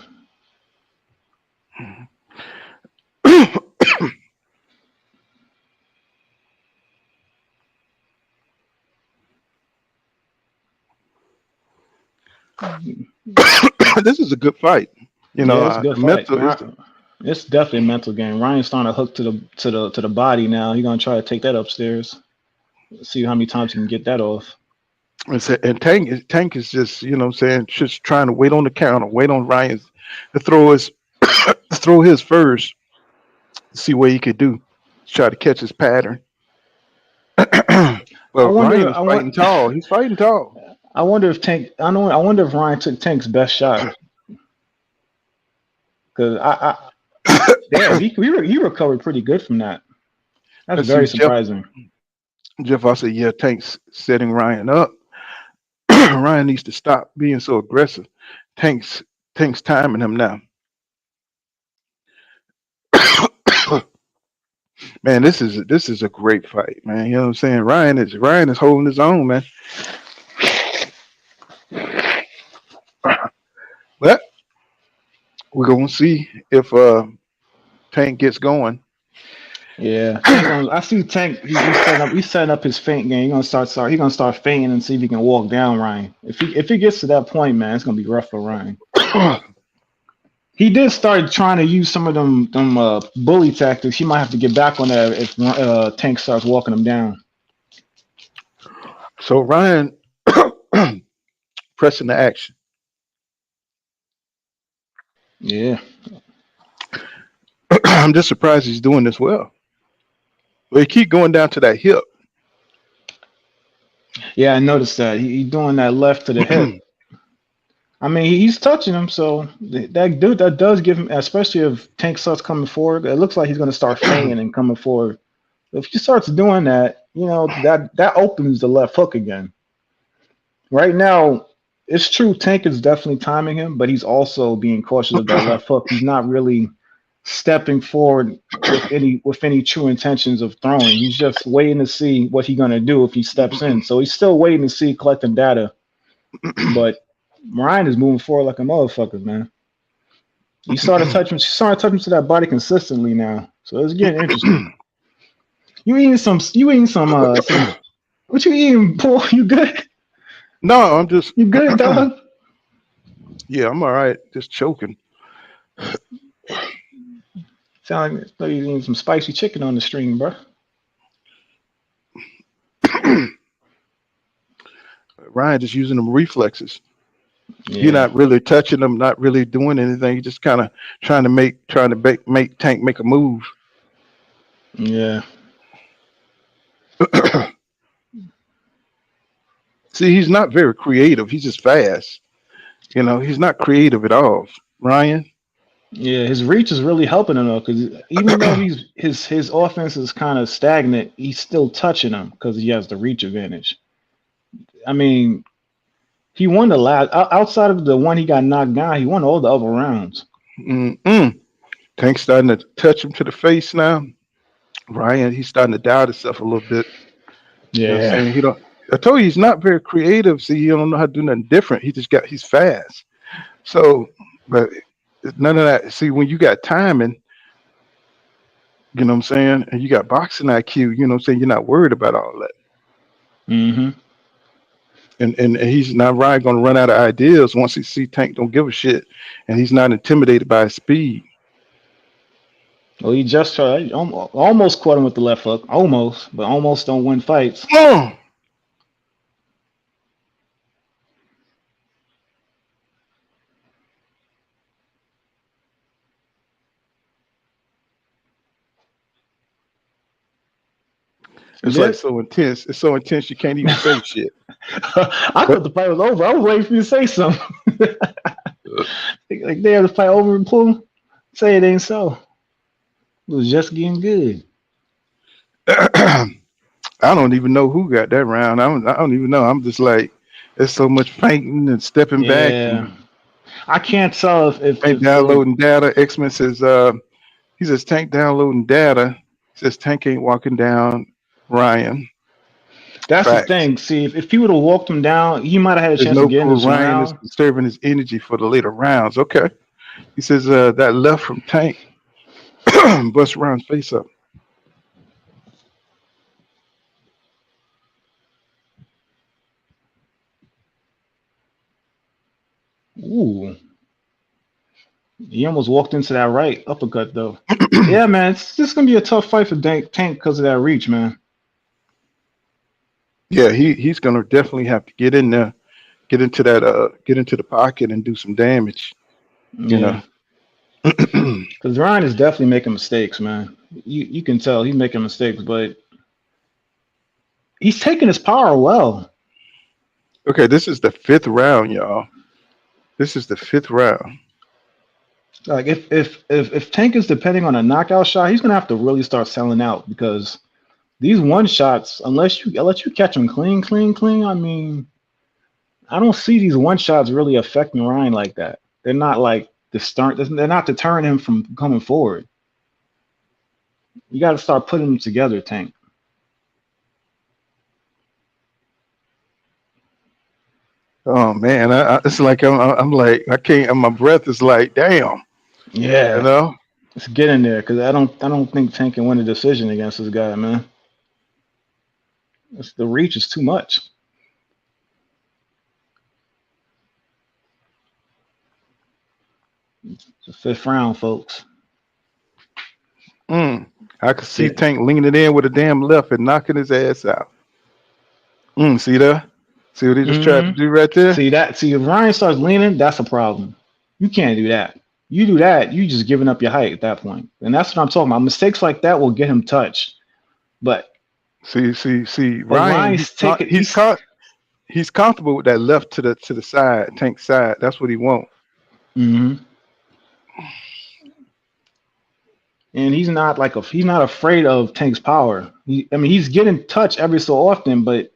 This is a good fight. You know, Yeah, it's a good the fight. mental is It's definitely a mental game. Ryan's starting to hook to the body now. He's gonna try to take that upstairs. See how many times he can get that off. and Tank is just, you know what I'm saying, just trying to wait on the counter, wait on Ryan to throw his throw his first, see what he could do. Try to catch his pattern. I But Ryan wonder. is fighting tall. He's fighting tall. I wonder if Tank. I know. I wonder if Ryan took Tank's best shot. Because damn, he recovered pretty good from that. That's Let's see, very surprising. Jeff, I said, yeah, Tank's setting Ryan up. Ryan needs to stop being so aggressive. Tank's timing him now. Man, this is a great fight, man. You know what I'm saying? Ryan is holding his own, man. But we're gonna see if Tank gets going. Yeah, I see Tank. He's setting up his feint game. He's gonna start feinting and see if he can walk down Ryan. If he gets to that point, man, it's gonna be rough for Ryan. He did start trying to use some of them bully tactics. He might have to get back on that if Tank starts walking him down. So Ryan pressing the action. Yeah. I'm just surprised he's doing this well. But he keep going down to that hip. Yeah, I noticed that. He's doing that left to the hip. I mean, he's touching him, so that does give him, especially if Tank starts coming forward, it looks like he's going to start feigning and coming forward. If he starts doing that, you know, that opens the left hook again. Right now, it's true, Tank is definitely timing him, but he's also being cautious of that left hook. He's not really stepping forward with any true intentions of throwing. He's just waiting to see what he's going to do if he steps in. So he's still waiting to see, collecting data. But Ryan is moving forward like a motherfucker, man. He started touching to that body consistently now. So it's getting interesting. You eating some what you eating, Paul? You good? No, I'm just You good, dog? yeah, I'm all right. Just choking. Sound like you eating some spicy chicken on the stream, bro. Ryan just using them reflexes. Yeah. You're not really touching them, not really doing anything. You're just kind of trying to make Tank make a move. Yeah. See, he's not very creative. He's just fast. You know, he's not creative at all. Ryan. Yeah, his reach is really helping him though, because even though his offense is kind of stagnant, he's still touching him because he has the reach advantage. I mean, he won the last outside of the one he got knocked down. He won all the other rounds. Tank's starting to touch him to the face now. Ryan, he's starting to doubt himself a little bit. Yeah, you know what I'm saying? I told you he's not very creative. See, he don't know how to do nothing different. He's fast. So, but none of that. See, when you got timing, you know what I'm saying, and you got boxing IQ, you know what I'm saying, you're not worried about all that. Mm-hmm. And he's not Ryan going to run out of ideas once he see Tank don't give a shit, and he's not intimidated by his speed. Well, he just tried, almost caught him with the left hook, but almost don't win fights. Oh. It's like so intense. It's so intense you can't even say shit. I thought the fight was over. I was waiting for you to say something. Like they have the fight over and pull. Say it ain't so. It was just getting good. I don't even know who got that round. I don't even know. I'm just like, there's so much fainting and stepping back. And I can't tell if downloading data. X-Men says he says Tank downloading data. Says Tank ain't walking down Ryan. That's the thing. See, if he would have walked him down, he might have had a chance to get in this Ryan round. is conserving his energy for the later rounds. Okay. He says that left from Tank bust Ryan's face up. Ooh. He almost walked into that right uppercut though. Yeah, man, it's just gonna be a tough fight for Tank because of that reach, man. Yeah, he's gonna definitely have to get in there, get into the pocket and do some damage. You know. Yeah, because Ryan is definitely making mistakes, man. You can tell he's making mistakes, but he's taking his power well. Okay, this is the 5th round, y'all. This is the 5th round. Like if Tank is depending on a knockout shot, he's gonna have to really start selling out because these one shots, unless you catch them clean. I mean, I don't see these one shots really affecting Ryan like that. They're not like they're not deterring him from coming forward. You got to start putting them together, Tank. Oh man, it's like I'm like I can't. My breath is like, damn. Yeah, You know. let's get in there because I don't think Tank can win a decision against this guy, man. The reach is too much. It's the 5th round, folks. I could see Yeah. Tank leaning in with a damn left and knocking his ass out. See that? See what he just tried to do right there? See if Ryan starts leaning, that's a problem. You can't do that. You do that, you just giving up your height at that point. And that's what I'm talking about. Mistakes like that will get him touched. But See, Ryan, Ryan's he's comfortable with that left to the side, Tank side. That's what he wants. And he's not he's not afraid of Tank's power. He's getting touched every so often, but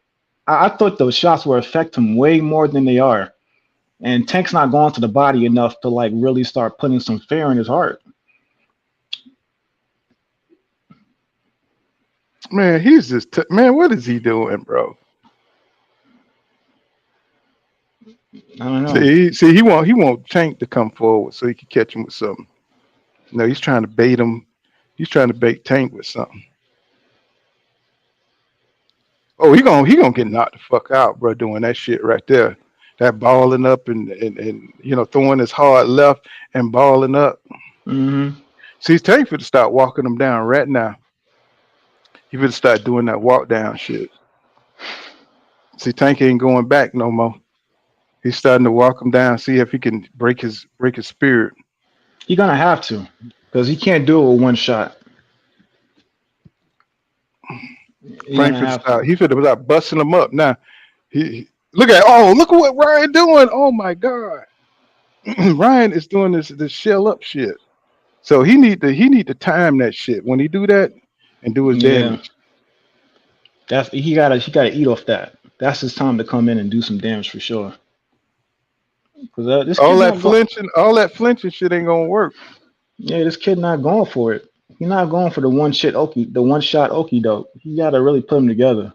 I thought those shots will affect him way more than they are. And Tank's not going to the body enough to like really start putting some fear in his heart. Man, he's just man. What is he doing, bro? I don't know. See, he want Tank to come forward so he can catch him with something. No, he's trying to bait him. He's trying to bait Tank with something. Oh, he gonna get knocked the fuck out, bro, doing that shit right there. That balling up and throwing his hard left and balling up. See, Tank finna start walking him down right now. He finna start doing that walk down shit. See, Tank ain't going back no more. He's starting to walk him down, see if he can break his spirit. He's gonna have to, because he can't do it with one shot. Frank finna start busting him up now. Look at what Ryan doing. Oh my God. Ryan is doing this shell up shit. So he need to time that shit when he do that and do his damage. He gotta eat off that. That's his time to come in and do some damage for sure. All that flinching shit ain't gonna work. Yeah, this kid not going for it. He's not going for the one shot okie doke. He gotta really put them together.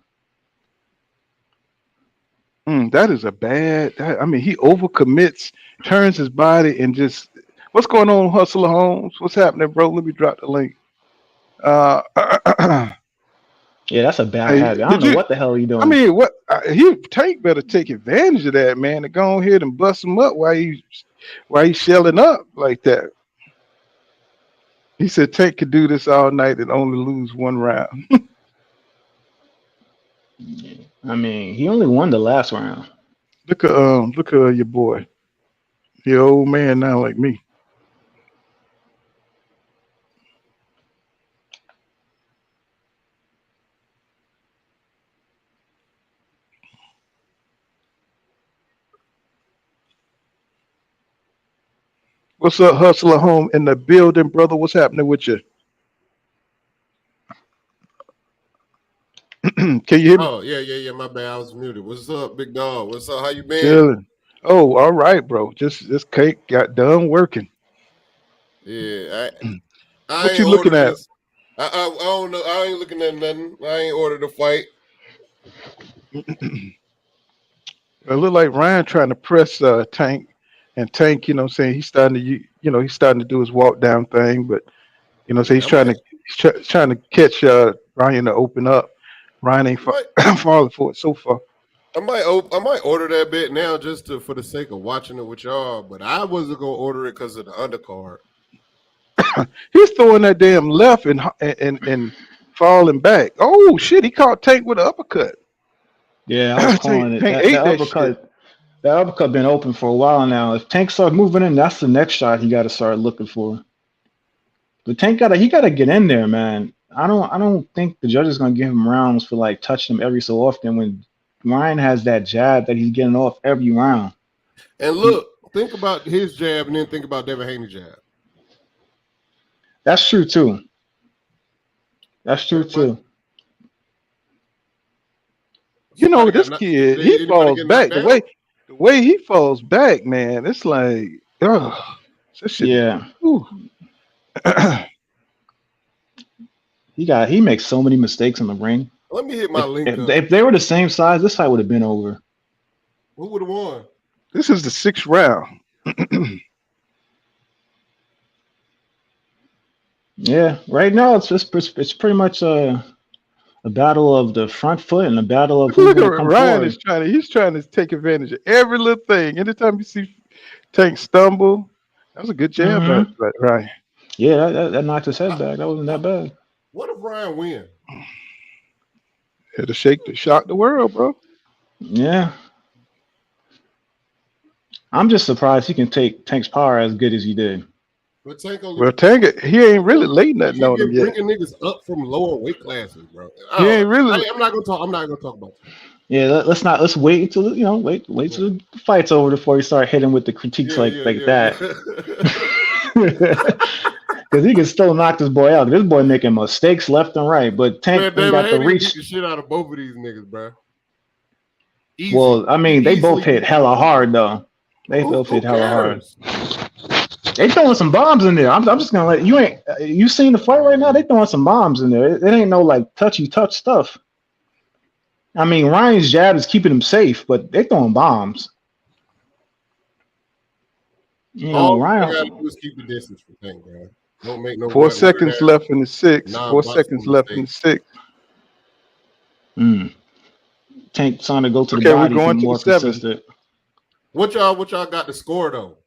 That is a bad. He overcommits, turns his body, and just what's going on, Hustler Holmes? What's happening, bro? Let me drop the link. Yeah, that's a bad habit. I don't know what the hell he doing. Tank better take advantage of that, man, to go ahead and bust him up while he's shelling up like that. He said Tank could do this all night and only lose one round. He only won the last round. Look at your boy. He old man now like me. What's up, Hustler Home in the building, brother? What's happening with you? Can you hear me? Oh, yeah. My bad. I was muted. What's up, big dog? What's up? How you been? Chilling. Oh, all right, bro. Just this cake got done working. Yeah. What you looking at? I don't know. I ain't looking at nothing. I ain't ordered a fight. It look like Ryan trying to press Tank, and Tank, saying he's starting to do his walk down thing, but so he's trying to catch Ryan to open up. Ryan ain't falling for it so far. I might order that bit now just for the sake of watching it with y'all, but I wasn't gonna order it because of the undercard. He's throwing that damn left and falling back. Oh shit! He caught Tank with an uppercut. Yeah, I was calling it. Tank That ate that uppercut. shit. That uppercut been open for a while now. If Tank starts moving in, that's the next shot he got to start looking for. But Tank gotta get in there, man. I don't think the judge is gonna give him rounds for like touching him every so often when Ryan has that jab that he's getting off every round. And look, think about his jab and then think about Devin Haney's jab. That's true too. That's true too. You know, this kid, he falls back. The way he falls back, man, it's like, oh, that shit. Yeah. He makes so many mistakes in the ring. Let me hit my link up. If they were the same size, this fight would have been over. Who would have won? This is the 6th round. Yeah, right now it's pretty much a battle of the front foot and a battle of look at Ryan is trying to take advantage of every little thing. Anytime you see Tank stumble, that was a good jab, right? Yeah, that knocked his head back. That wasn't that bad. What if Ryan win? Had to shock the world, bro. Yeah. I'm just surprised he can take Tank's power as good as he did. But Tank, he ain't really laid nothing on him yet. Bringing niggas up from lower weight classes, bro. He ain't really. I'm not gonna talk about that. Yeah, let's wait until wait till the fight's over before you start hitting with the critiques like that. Because he can still knock this boy out. This boy making mistakes left and right, but Tank ain't got the reach. The shit out of both of these niggas, bro. Easy. Well, I mean, they both hit hella hard though. They both hit hella hard. They throwing some bombs in there. I'm just gonna let you seen the fight right now? They throwing some bombs in there. It ain't no like touch stuff. I mean, Ryan's jab is keeping him safe, but they throwing bombs. You know, Ryan gotta do is keep the distance from Tank, bro. Don't make no 4 seconds left in the 6th. 4 seconds left in the 6th. Tank trying to go to the body. We're going to more the 7th. consistent. What y'all got the score though?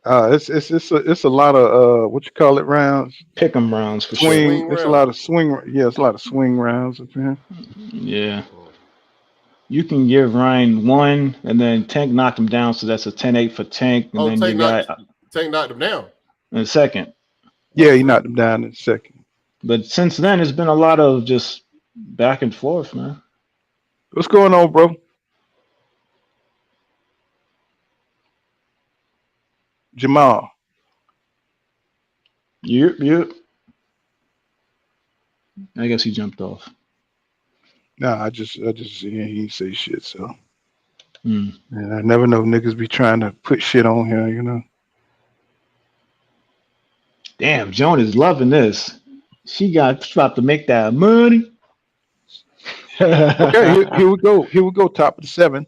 It's a lot of what you call it rounds. Pick'em rounds for swing. sure. It's a lot of swing. Yeah, it's a lot of swing rounds up here. Yeah. You can give Ryan 1, and then Tank knocked him down, so that's a 10-8 for Tank. And then Tank knocked him down in the 2nd. Yeah, he knocked him down in the 2nd. But since then, it's been a lot of just back and forth, man. What's going on, bro? Jamal. Yep. I guess he jumped off. Nah, I just he ain't say shit, so. And I never know niggas be trying to put shit on here, you know. Damn, Joan is loving this. She's about to make that money. Okay, here we go. Top of the 7th.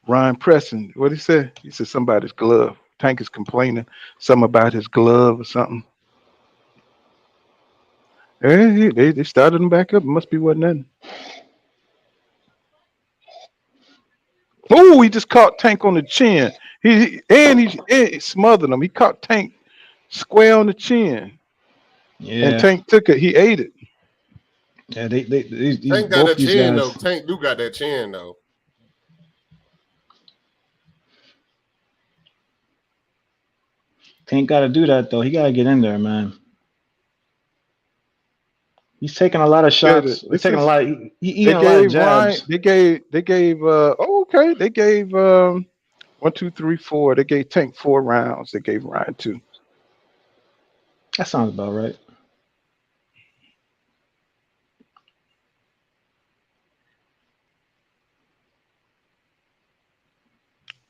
Ryan Preston. What he said? He said somebody's glove. Tank is complaining something about his glove or something. Hey, they started him back up. It must be wasn't nothing. Oh, he just caught Tank on the chin. He smothered him. He caught Tank square on the chin. Yeah. And Tank took it. He ate it. Yeah, Tank got that chin though. Tank do got that chin though. Tank got to do that though. He got to get in there, man. He's taking a lot of shots. He's taking a lot. He eating a lot of jabs. They gave. They gave 1, 2, 3, 4. They gave Tank 4 rounds. They gave Ryan 2. That sounds about right.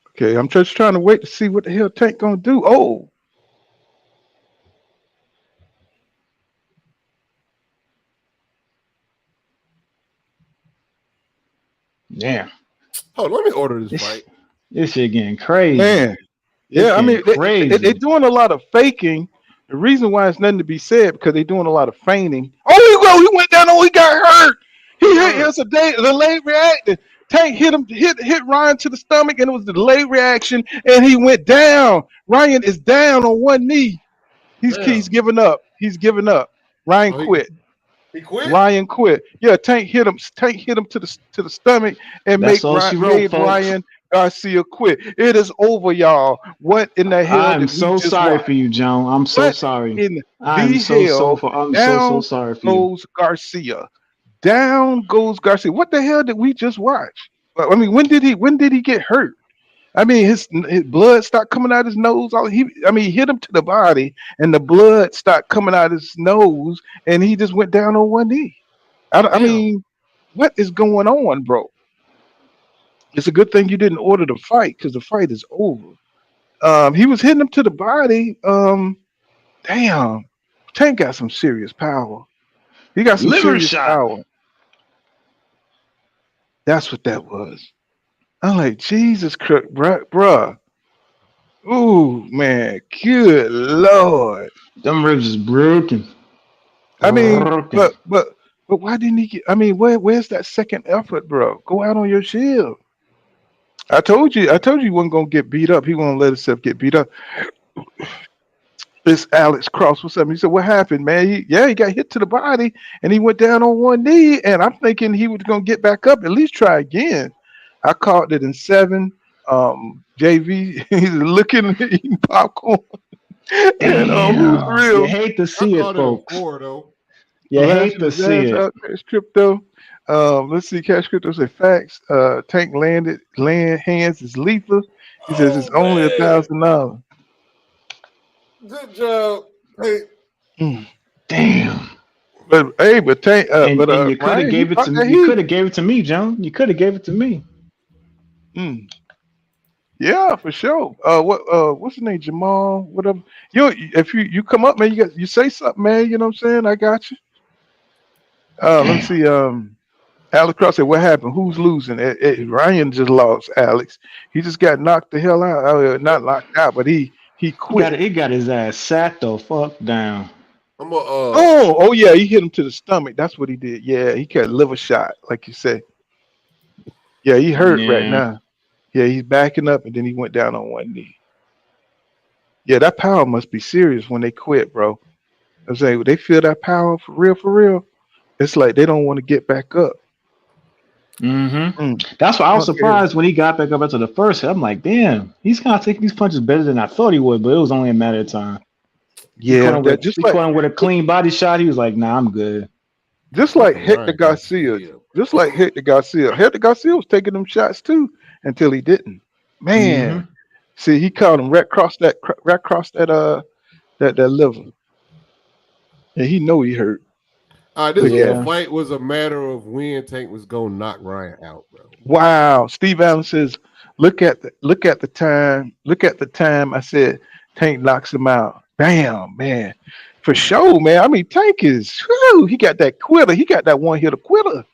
Okay, I'm just trying to wait to see what the hell Tank gonna do. Oh. Damn. Oh, let me order this fight. This shit getting crazy. Man. Yeah, I mean, they're doing a lot of faking. The reason why it's nothing to be said because they're doing a lot of feigning. Oh, he went down. Oh, he got hurt. He hit it was a delayed reaction. Tank hit Ryan to the stomach, and it was the delayed reaction, and he went down. Ryan is down on one knee. He's giving up. He's giving up. Ryan quit. He quit. Ryan quit. Yeah, Tank hit him. Tank hit him to the stomach and That's all she wrote, folks. Ryan Garcia quit. It is over, y'all. What in the hell? I'm so sorry for you, John. I'm so sorry. I'm so sorry for you. Goes Garcia. Down goes Garcia. What the hell did we just watch? I mean, when did he get hurt? I mean, his blood started coming out his nose. He hit him to the body, and the blood started coming out his nose, and he just went down on one knee. I mean, what is going on, bro? It's a good thing you didn't order the fight because the fight is over. He was hitting him to the body. Damn, Tank got some serious power. He got some serious power. That's what that was. I'm like, Jesus Christ, bruh. Ooh, man, good Lord. Them ribs is broken. I mean, but why didn't he get? I mean, where's that second effort, bro? Go out on your shield. I told you he wasn't gonna get beat up. He wasn't let himself get beat up. This Alex Cross, what's up? He said, "What happened, man?" He got hit to the body, and he went down on one knee. And I'm thinking he was gonna get back up, at least try again. I caught it in 7. JV, he's looking eating popcorn. And who's real? You hate to see it, folks. You hate to see it. Cash Crypto. Let's see. Cash Crypto say facts. Tank land hands is lethal. He says it's only $1,000. Good job. Hey. Damn. But Tank. And you could have gave it to me. You could have gave it to me, John. You could have gave it to me. Yeah, for sure. What's his name? Jamal. Whatever. If you come up, man, you say something, man. You know what I'm saying? I got you. Let's see. Alex Cross said, "What happened? Who's losing?" Ryan just lost. Alex. He just got knocked the hell out. Not knocked out, but he quit. He got his ass sat the fuck down. Oh yeah, he hit him to the stomach. That's what he did. Yeah, he got a liver shot, like you said. Yeah, he hurt right now. Yeah, he's backing up, and then he went down on one knee. Yeah, that power must be serious when they quit, bro. I'm saying they feel that power for real. It's like they don't want to get back up. That's why I was surprised when he got back up after the first hit. I'm like, damn, he's kind of taking these punches better than I thought he would, but it was only a matter of time. Yeah, he caught him with a clean body shot. He was like, nah, I'm good. Just like Hector Garcia. Hector Garcia was taking them shots too until he didn't. Man, see, he caught him right across that liver, and he know he hurt. This fight was a matter of when Tank was gonna knock Ryan out, bro. Wow, Steve Allen says, look at the time. Look at the time. I said Tank knocks him out. Bam, man. For sure, man. I mean, Tank is, he got that quitter. He got that one hitter quitter.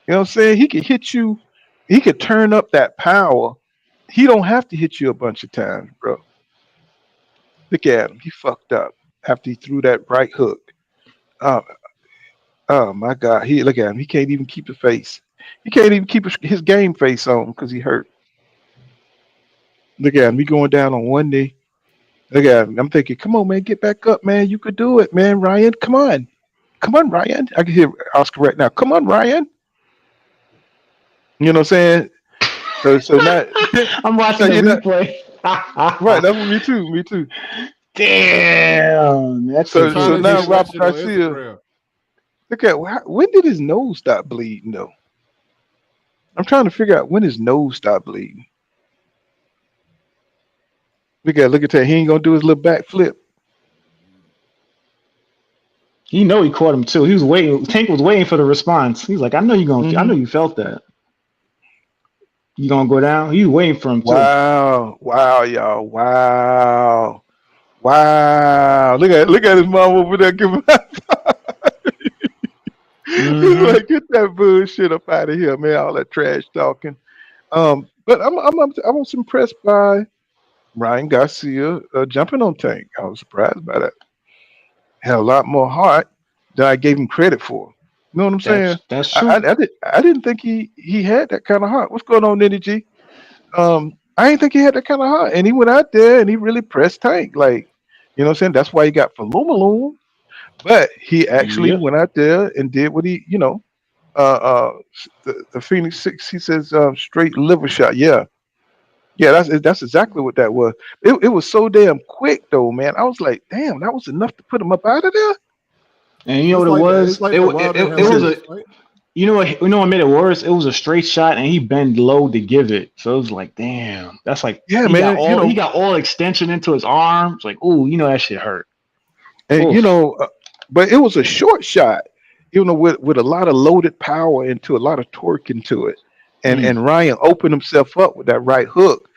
You know what I'm saying? He can hit you. He could turn up that power. He don't have to hit you a bunch of times, bro. Look at him. He fucked up after he threw that right hook. Oh my God. Look at him. He can't even keep the face. He can't even keep his game face on because he hurt. Look at him. He going down on one knee. Look at him. I'm thinking, come on, man, get back up, man. You could do it, man. Ryan, come on. Come on, Ryan. I can hear Oscar right now. Come on, Ryan. You know what I'm saying? So now I'm watching the replay. Right, that's me too. Damn. That's so now Robert Garcia. Look at when did his nose stop bleeding though? I'm trying to figure out when his nose stopped bleeding. Look at that. He ain't gonna do his little back flip. He know he caught him too. He was waiting. Tank was waiting for the response. He's like, I know you're gonna. I know you felt that. You gonna go down? He waiting for him too. Wow, y'all. Wow. Look at his mom over there giving He's like, get that bullshit up out of here, man. All that trash talking. But I was impressed by Ryan Garcia jumping on Tank. I was surprised by that. Had a lot more heart than I gave him credit for. You know what I'm saying? That's I, true. I didn't think he had that kind of heart. What's going on, Nitty G? I didn't think he had that kind of heart, and he went out there and he really pressed Tank. Like, you know what I'm saying? That's why he got for Lumaloon. But he actually Yep. went out there and did what he, the Phoenix Six. He says straight liver shot. Yeah, yeah. That's exactly what that was. It was so damn quick though, man. I was like, damn, that was enough to put him up out of there. And you know It's what it like was? the Wilder It was a Hernandez fight. you know what made it worse? It was a straight shot and he bent low to give it. So it was like, damn, that's like Yeah, he got man. all extension into his arm. It's like, ooh, you know that shit hurt. And Oof. but it was a short shot, with a lot of loaded power into a lot of torque into it. And Ryan opened himself up with that right hook.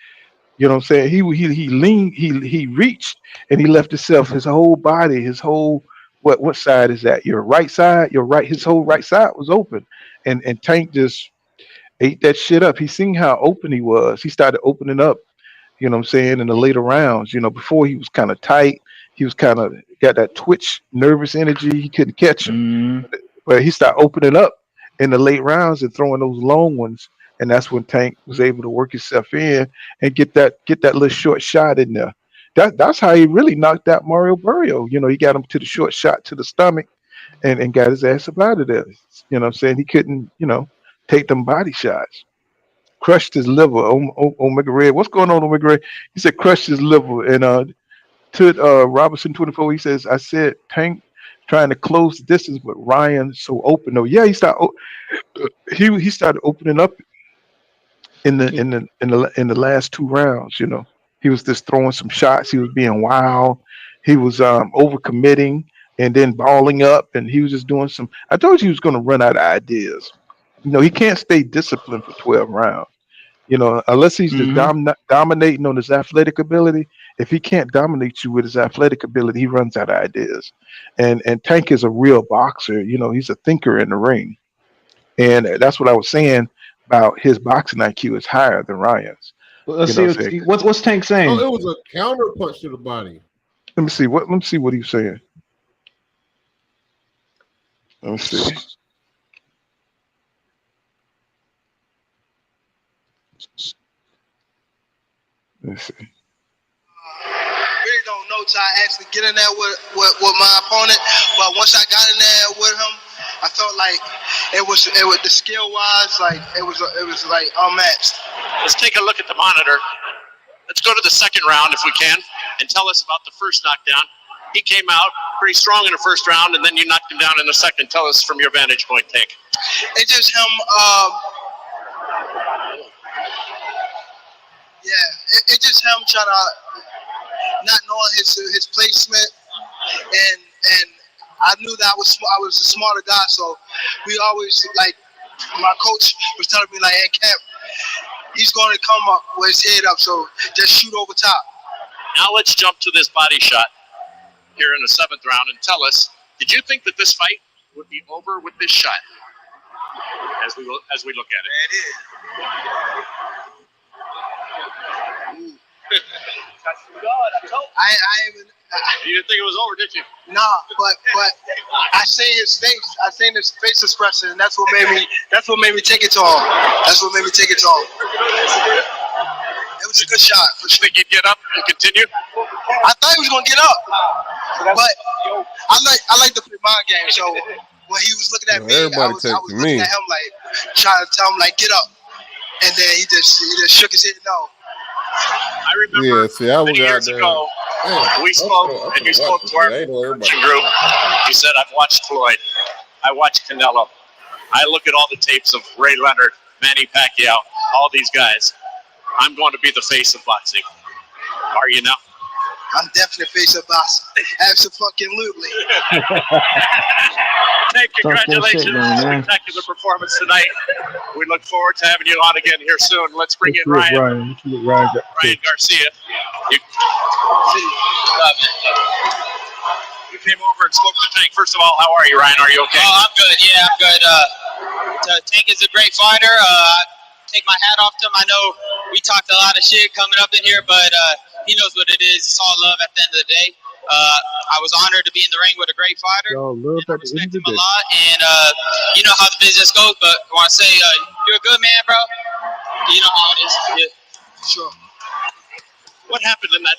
You know what I'm saying? He leaned, he reached, and he left his whole body, his whole what side is that? Your right side, your right, his whole right side was open, and Tank just ate that shit up. He seen how open he was. He started opening up. You know what I'm saying? In the later rounds, before he was kind of tight, he was kind of got that twitch, nervous energy. He couldn't catch him, Mm, but he started opening up in the late rounds and throwing those long ones. And that's when Tank was able to work himself in and get that little short shot in there. That's how he really knocked out Mario Burrio. He got him to the short shot to the stomach and got his ass up out of there. You know what I'm saying? He couldn't, take them body shots. Crushed his liver. Omega Red. What's going on, Omega Red? He said crushed his liver. And to Robinson 24, he says, I said Tank trying to close the distance, but Ryan so open though. Yeah, he started opening up in the last two rounds. He was just throwing some shots. He was being wild. He was overcommitting and then balling up, and he was just doing some. I told you he was going to run out of ideas. He can't stay disciplined for 12 rounds. Unless he's just hmm dominating on his athletic ability. If he can't dominate you with his athletic ability, he runs out of ideas. And Tank is a real boxer. He's a thinker in the ring. And that's what I was saying about his boxing IQ is higher than Ryan's. Let's You know see what I'm saying? what's Tank Oh, saying. it was a counter punch to the body. Let me see what he's saying. Let me see. Let's see. Really don't know till I actually get in there with my opponent. But once I got in there with him, I felt like it was the skill wise, like it was like unmatched. Let's take a look at the monitor. Let's go to the second round if we can, and tell us about the first knockdown. He came out pretty strong in the first round, and then you knocked him down in the second. Tell us from your vantage point, Tank. It's just him. It's just him trying to not knowing his placement, and I knew that I was a smarter guy, so we always, like, my coach was telling me, like, hey, Camp, he's going to come up with his head up, so just shoot over top. Now let's jump to this body shot here in the seventh round and tell us, did you think that this fight would be over with this shot as we look at it? You didn't think it was over, did you? Nah, but I seen his face. I seen his face expression, and that's what made me take it to him. That's what made me take it to him. It was a good shot. You think he'd get up and continue? I thought he was gonna get up, but I like to play mind games. So when he was looking at me, I was looking at him like trying to tell him like get up, and then he just shook his head no. I remember many years ago, we spoke, and you spoke to our coaching group. You said, I've watched Floyd. I watched Canelo. I look at all the tapes of Ray Leonard, Manny Pacquiao, all these guys. I'm going to be the face of boxing. Are you now? I'm definitely face of boxing. Absolutely. Tank, congratulations. Spectacular performance tonight. We look forward to having you on again here soon. Let's bring in Ryan Garcia. You came over and spoke to Tank. First of all, how are you, Ryan? Are you okay? Oh, I'm good. Yeah, I'm good. Tank is a great fighter. Take my hat off to him. I know we talked a lot of shit coming up in here, but he knows what it is. It's all love at the end of the day. I was honored to be in the ring with a great fighter. Y'all love I at the end respect of him the a day. lot, and you know how the business goes. But I want to say you're a good man, bro. You know how it is. Yeah. Sure. What happened in that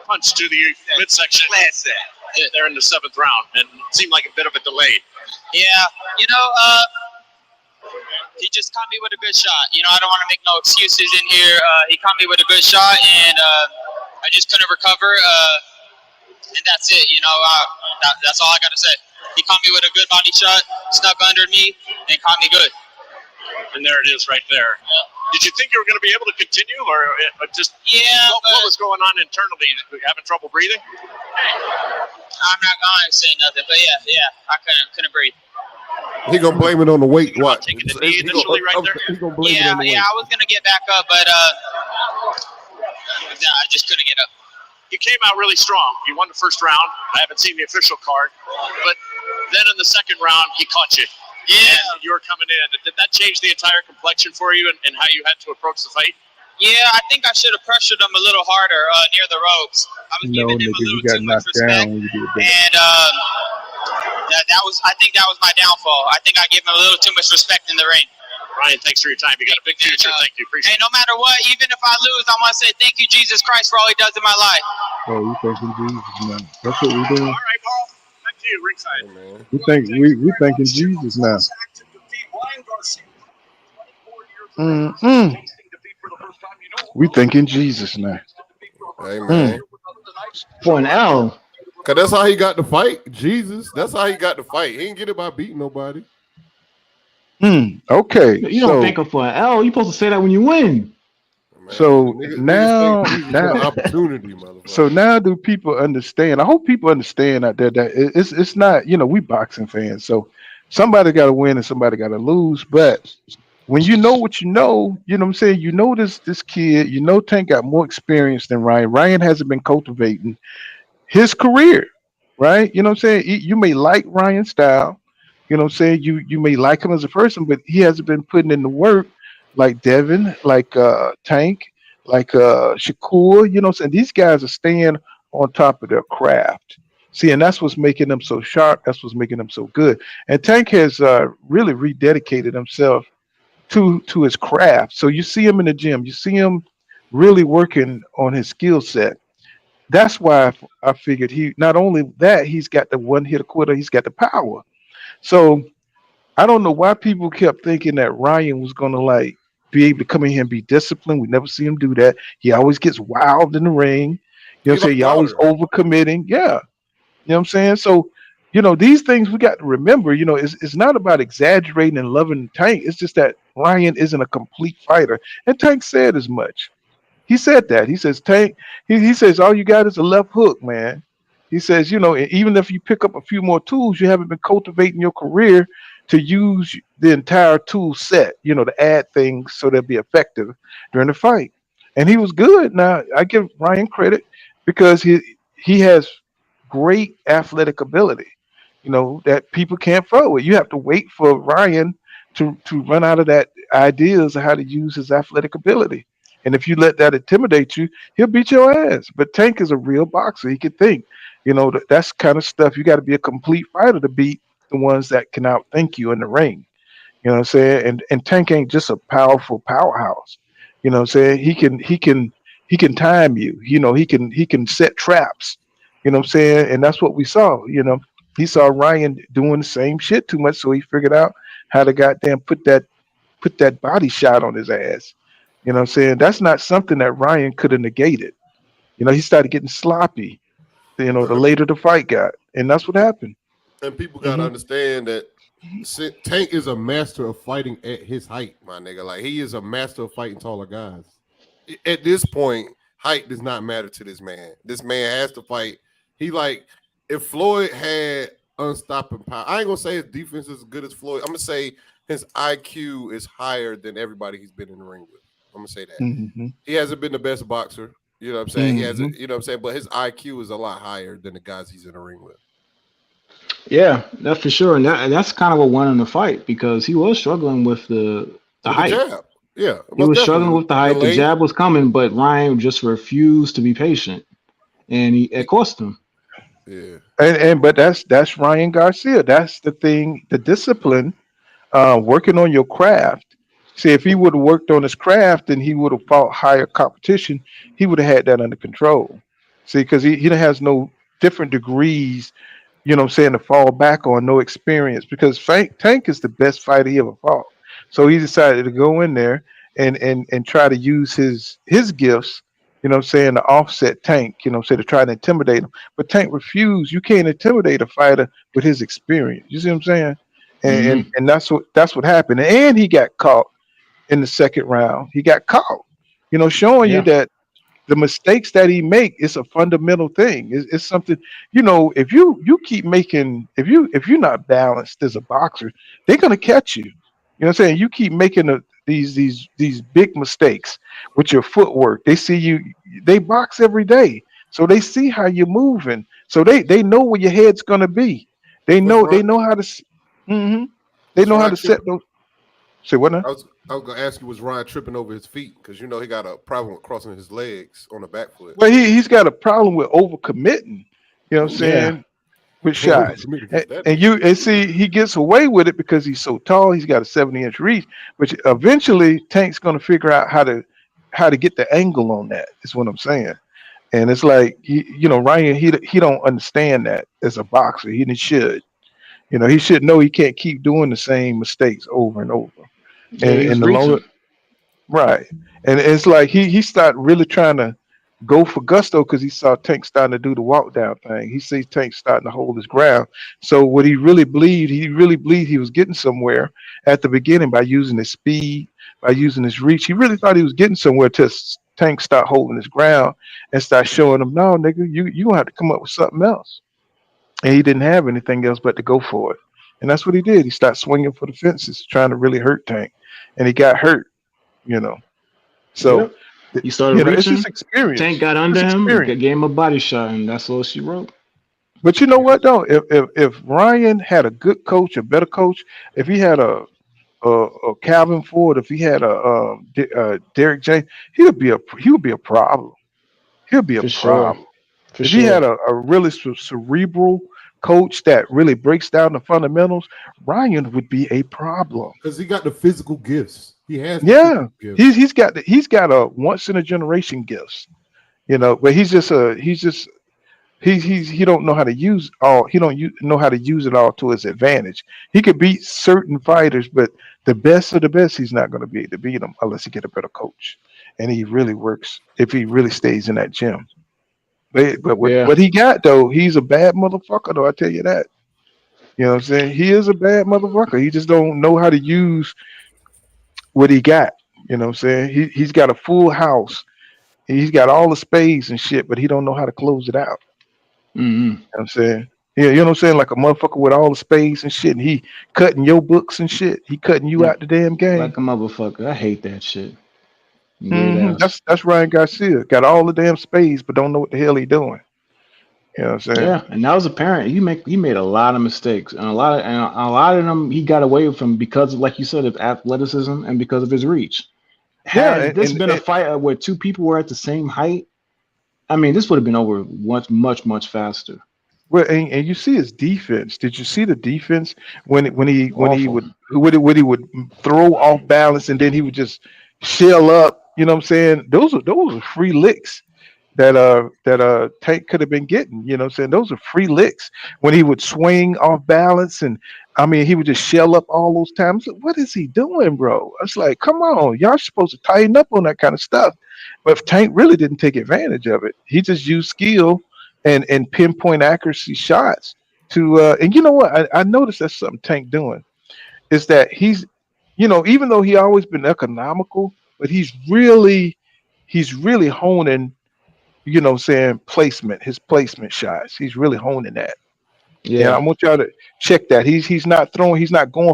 punch to the midsection there in the 7th round? And it seemed like a bit of a delay. Yeah, you know, he just caught me with a good shot. You know, I don't want to make no excuses in here. He caught me with a good shot, and I just couldn't recover. And that's it. You know, that's all I got to say. He caught me with a good body shot, snuck under me, and caught me good. And there it is right there. Did you think you were going to be able to continue, or just what was going on internally? Having trouble breathing? I'm not going to say nothing, but yeah, I couldn't breathe. He gonna blame it on the weight. Watch. Taking the knee initially right there. He gonna blame it on the weight. I was gonna get back up, but I just couldn't get up. You came out really strong. You won the 1st round. I haven't seen the official card, but then in the 2nd round, he caught you. Yeah. And you were coming in. Did that change the entire complexion for you and how you had to approach the fight? Yeah, I think I should have pressured him a little harder near the ropes. I was giving him a little too much respect, and I think that was my downfall. I think I gave him a little too much respect in the ring. Ryan, thanks for your time. You got a big future. Thank you. Appreciate it. Hey, no matter what, even if I lose, I want to say thank you, Jesus Christ, for all He does in my life. Oh, we thanking Jesus now. That's what we're doing. All right, Paul. Back to you, ringside. We thanking Jesus now. We thanking Jesus now. Hey man. For an L. Cause that's how he got the fight. Jesus. That's how he got the fight. He didn't get it by beating nobody. Okay. You don't thank him for an L. You're supposed to say that when you win. Man, So niggas now, thank Jesus for the opportunity, motherfucker. so now do people understand? I hope people understand out there that it's not, we boxing fans. So somebody got to win and somebody got to lose. But when you know what you know what I'm saying? You know this kid, Tank got more experience than Ryan. Ryan hasn't been cultivating his career, right? You know what I'm saying? You may like Ryan's style. You know what I'm saying? You may like him as a person, but he hasn't been putting in the work like Devin, like Tank, like Shakur. You know what I'm saying? These guys are staying on top of their craft. See, and that's what's making them so sharp. That's what's making them so good. And Tank has really rededicated himself to his craft. So you see him in the gym. You see him really working on his skill set. That's why I figured he not only that he's got the one hit quitter, he's got the power. So I don't know why people kept thinking that Ryan was gonna be able to come in here and be disciplined. We never see him do that. He always gets wild in the ring. You know what I'm saying? He always overcommitting. Yeah. You know what I'm saying? So, these things we got to remember, it's not about exaggerating and loving Tank. It's just that Ryan isn't a complete fighter. And Tank said as much. He said that. He says, Tank, he says, all you got is a left hook, man. He says, even if you pick up a few more tools, you haven't been cultivating your career to use the entire tool set, to add things so they'll be effective during the fight. And he was good. Now, I give Ryan credit because he has great athletic ability, that people can't throw it. You have to wait for Ryan to run out of that ideas of how to use his athletic ability. And if you let that intimidate you, he'll beat your ass. But Tank is a real boxer. He can think. That's kind of stuff. You got to be a complete fighter to beat the ones that can outthink you in the ring. You know what I'm saying? And Tank ain't just a powerful powerhouse. You know what I'm saying? He can time you. He can set traps. You know what I'm saying? And that's what we saw. He saw Ryan doing the same shit too much, so he figured out how to goddamn put that body shot on his ass. You know what I'm saying? That's not something that Ryan could have negated. He started getting sloppy, the later the fight got. And that's what happened. And people got to understand that Tank is a master of fighting at his height, my nigga. Like, he is a master of fighting taller guys. At this point, height does not matter to this man. This man has to fight. If Floyd had unstopping power, I ain't going to say his defense is as good as Floyd. I'm going to say his IQ is higher than everybody he's been in the ring with. I'm gonna say that. He hasn't been the best boxer, you know what I'm saying? He hasn't, you know what I'm saying, but his IQ is a lot higher than the guys he's in the ring with. Yeah, that's for sure. And that's kind of what won him the fight because he was struggling with the height. The jab. Yeah. He was struggling with the height. The jab was coming, but Ryan just refused to be patient. and it cost him. Yeah. But that's Ryan Garcia. That's the thing, the discipline, working on your craft. See, if he would have worked on his craft and he would have fought higher competition, he would have had that under control. See, because he has no different degrees, what I'm saying, to fall back on, no experience. Because Tank is the best fighter he ever fought. So he decided to go in there and try to use his gifts, what I'm saying, to offset Tank, to try to intimidate him. But Tank refused. You can't intimidate a fighter with his experience. You see what I'm saying? And that's what happened. And he got caught in the second round. He got caught, showing you that the mistakes that he make is a fundamental thing. It's something, if you keep making, if you're not balanced as a boxer, they're gonna catch you. You know what I'm saying? You keep making these big mistakes with your footwork. They see you. They box every day, so they see how you're moving. So they know where your head's gonna be. They know how to. They know how to set those. Say what now? I was gonna ask you, was Ryan tripping over his feet? Because he got a problem with crossing his legs on the back foot. Well, he's got a problem with overcommitting. You know what I'm saying? With shots, and see he gets away with it because he's so tall. He's got a 70-inch reach, but eventually Tank's gonna figure out how to get the angle on that. Is what I'm saying. And it's like Ryan, he don't understand that as a boxer. He should. He should know he can't keep doing the same mistakes over and over. And the longer, right, and it's like he started really trying to go for gusto because he saw Tank starting to do the walk down thing. He sees Tank starting to hold his ground. So what he really believed he was getting somewhere at the beginning by using his speed, by using his reach. He really thought he was getting somewhere till Tank start holding his ground and start showing him, no, nigga, you gonna have to come up with something else. And he didn't have anything else but to go for it. And that's what he did. He started swinging for the fences, trying to really hurt Tank. And he got hurt, So he started reaching. It's just experience. Tank got under him, gave him a body shot, and that's all she wrote. But you know what though? If Ryan had a good coach, a better coach, if he had a Calvin Ford, if he had a Derek James, he would be a problem. He'll be a problem. If he had a really cerebral coach that really breaks down the fundamentals, Ryan would be a problem because he got the physical gifts. He has he's got a once in a generation gifts, but he don't know how to use all. He don't know how to use it all to his advantage. He could beat certain fighters, but the best of the best, he's not going to be able to beat them unless he get a better coach, and he really works if he really stays in that gym. But what he got though, he's a bad motherfucker though. I tell you that. You know what I'm saying? He is a bad motherfucker. He just don't know how to use what he got. You know what I'm saying? He's got a full house. He's got all the space and shit, but he don't know how to close it out. Mm-hmm. You know what I'm saying? Yeah, you know what I'm saying? Like a motherfucker with all the space and shit, and he cutting your books and shit. He cutting you out the damn game. Like a motherfucker. I hate that shit. That's Ryan Garcia. Got all the damn space, but don't know what the hell he doing. You know what I'm saying? Yeah, and that was apparent. He made a lot of mistakes, and a lot of them he got away from because, like you said, of athleticism and because of his reach. Had this been a fight where two people were at the same height, I mean, this would have been over much faster. Well, and you see his defense. Did you see the defense when he would throw off balance and then he would just shell up? You know what I'm saying? Those are free licks that Tank could have been getting. You know what I'm saying? Those are free licks when he would swing off balance, and I mean he would just shell up all those times. What is he doing, bro? It's like, come on, y'all supposed to tighten up on that kind of stuff. But if Tank really didn't take advantage of it, he just used skill and pinpoint accuracy shots to and you know what? I noticed that's something Tank doing is that he's, even though he always been economical, but he's really honing, his placement shots. He's really honing that. Yeah, and I want y'all to check that. He's not going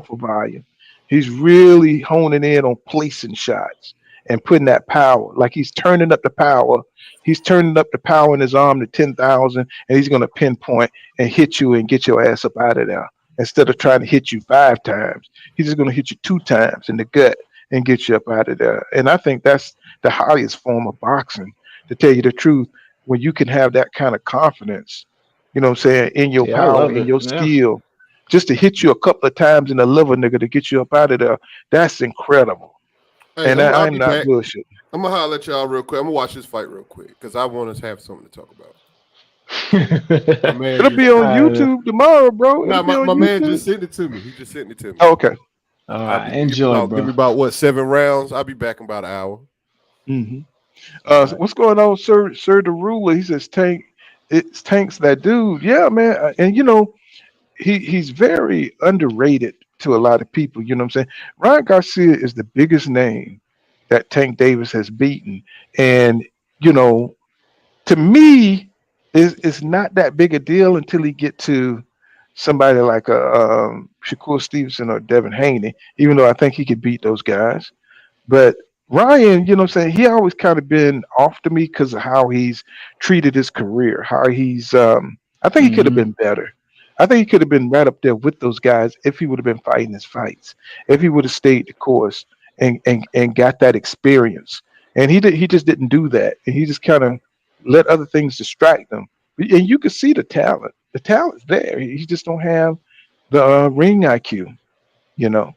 for volume. He's really honing in on placing shots and putting that power. Like he's turning up the power. He's turning up the power in his arm to 10,000, and he's gonna pinpoint and hit you and get your ass up out of there. Instead of trying to hit you 5 times, he's just gonna hit you 2 times in the gut and get you up out of there. And I think that's the highest form of boxing. To tell you the truth, when you can have that kind of confidence, you know what I'm saying, in your Yeah, I power, love in it. your Yeah. skill, just to hit you a couple of times in the liver, nigga, to get you up out of there. That's incredible. Hey, And I'll I'm be not back. bullshitting. I'm gonna holler at y'all real quick. I'm gonna watch this fight real quick because I want to have something to talk about. My man It'll be on YouTube tomorrow, bro. It'll be on my man YouTube. just sent it to me. He just sent it to me. Oh, okay. All right, enjoy, bro. Give me about what 7 rounds. I'll be back in about an hour. Mm-hmm. So what's going on, sir? Sir, the ruler. He says, "Tank, it's Tank's that dude." Yeah, man. And you know, he's very underrated to a lot of people. You know what I'm saying? Ryan Garcia is the biggest name that Tank Davis has beaten, and you know, to me, it's not that big a deal until he get to somebody like a Shakur Stevenson or Devin Haney. Even though I think he could beat those guys, but Ryan, you know what I'm saying, he always kind of been off to me because of how he's treated his career, how he's I think he could have been better. I think he could have been right up there with those guys if he would have been fighting his fights, if he would have stayed the course and got that experience. And he just didn't do that. And he just kind of let other things distract him. And you can see the talent. The talent's there. He just don't have the ring IQ, you know.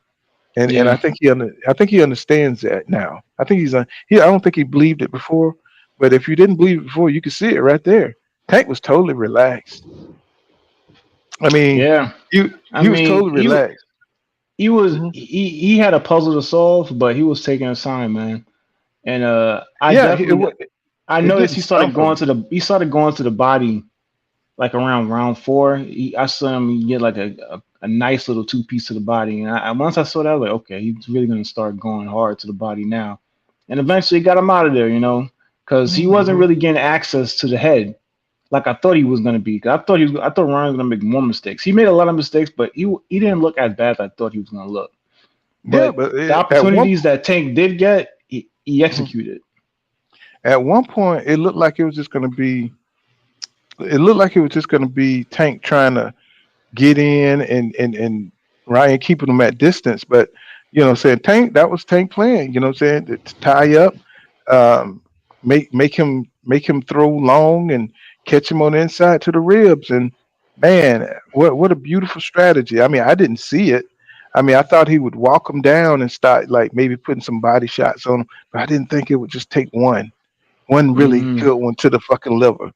And I think I think he understands that now. I think I don't think he believed it before, but if you didn't believe it before, you could see it right there. Tank was totally relaxed. I mean, Yeah. he I was mean, totally relaxed. he had a puzzle to solve, but he was taking his time, man. And I Yeah, noticed didn't stop him. he started going to the body like around round 4. I saw him get like a nice little 2-piece to the body, and once I saw that, I was like, okay, he's really gonna start going hard to the body now. And eventually got him out of there, you know, because he wasn't really getting access to the head like I thought he was gonna be. I thought Ryan was gonna make more mistakes. He made a lot of mistakes, but he didn't look as bad as I thought he was gonna look. Yeah, But but the opportunities that Tank did get, he executed. at one point it looked like it was just going to be. It looked like it was just going to be Tank trying to get in and Ryan keeping him at distance. But you know, what I'm saying that was Tank playing. You know, what I'm saying to tie up, um, make him throw long and catch him on the inside to the ribs. And man, what a beautiful strategy. I mean, I didn't see it. I mean, I thought he would walk him down and start like maybe putting some body shots on him, but I didn't think it would just take one really good one to the fucking liver.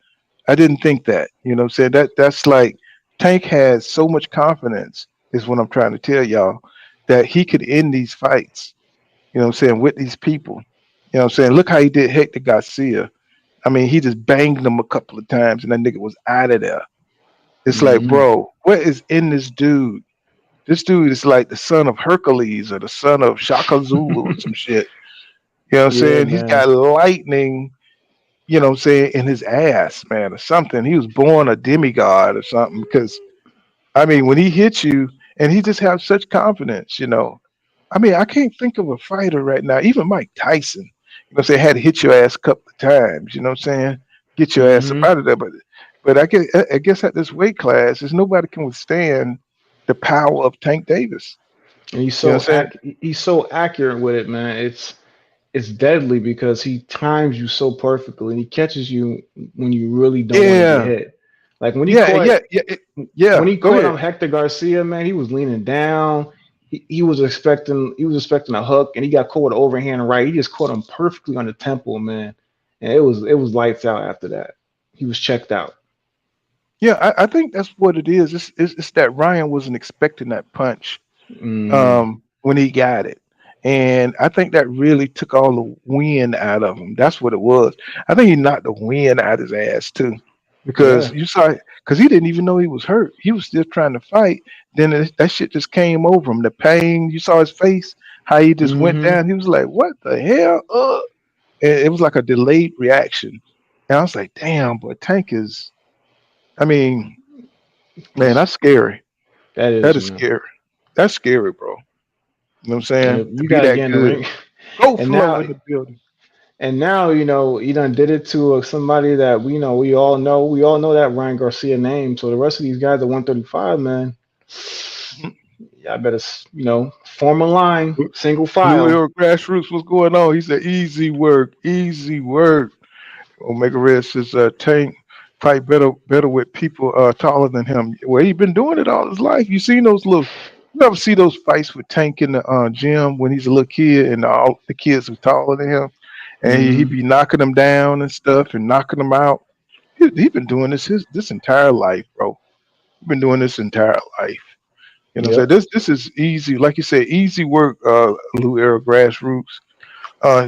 I didn't think that. You know what I'm saying? That's like Tank has so much confidence, is what I'm trying to tell y'all, that he could end these fights, you know what I'm saying, with these people. You know what I'm saying? Look how he did Hector Garcia. I mean, he just banged him a couple of times and that nigga was out of there. It's like, bro, what is in this dude? This dude is like the son of Hercules or the son of Shaka Zulu or some shit. You know what I'm saying? He's got lightning, you know what I'm saying, in his ass, man, or something. He was born a demigod or something because, I mean, when he hits you and he just has such confidence, you know. I mean, I can't think of a fighter right now, even Mike Tyson, you know what I'm saying, had to hit your ass a couple of times, you know what I'm saying, get your ass up out of there. But I guess at this weight class, there's nobody can withstand the power of Tank Davis. And he's You know so what I'm saying? he's so accurate with it, man. It's deadly because he times you so perfectly and he catches you when you really don't want to get Yeah. hit. Like when he Yeah, caught yeah. when he Go caught ahead. Hector Garcia, man, he was leaning down. He was expecting a hook and he got caught with an overhand right. He just caught him perfectly on the temple, man. And it was lights out after that. He was checked out. Yeah, I think that's what it is. It's that Ryan wasn't expecting that punch when he got it. And I think that really took all the wind out of him. That's what it was. I think he knocked the wind out his ass too. Because Yeah. you saw it, because he didn't even know he was hurt. He was still trying to fight. Then that shit just came over him. The pain, you saw his face, how he just went down. He was like, what the hell? And it was like a delayed reaction. And I was like, damn, but Tank is, I mean, man, that's scary. That That is, is man. scary. That's scary, bro. You know what I'm saying? To You be gotta that get in the good. ring. Go And flow now in the building. And now, you know, you done did it to somebody that we know. We all know that Ryan Garcia name. So the rest of these guys at 135, man, y'all better, form a line, single Blue file. Hill Grassroots, what's going on? He said, easy work, easy work. Omega Red says Tank fight better with people taller than him. Well, he been doing it all his life. You seen those little? You ever see those fights with Tank in the gym when he's a little kid and all the kids are taller than him, and he Mm-hmm. be knocking them down and stuff and knocking them out. He been doing this entire life, bro. He been doing this entire life. You know, what I'm Yep. saying this is easy, like you said, easy work. Lou Era Grassroots.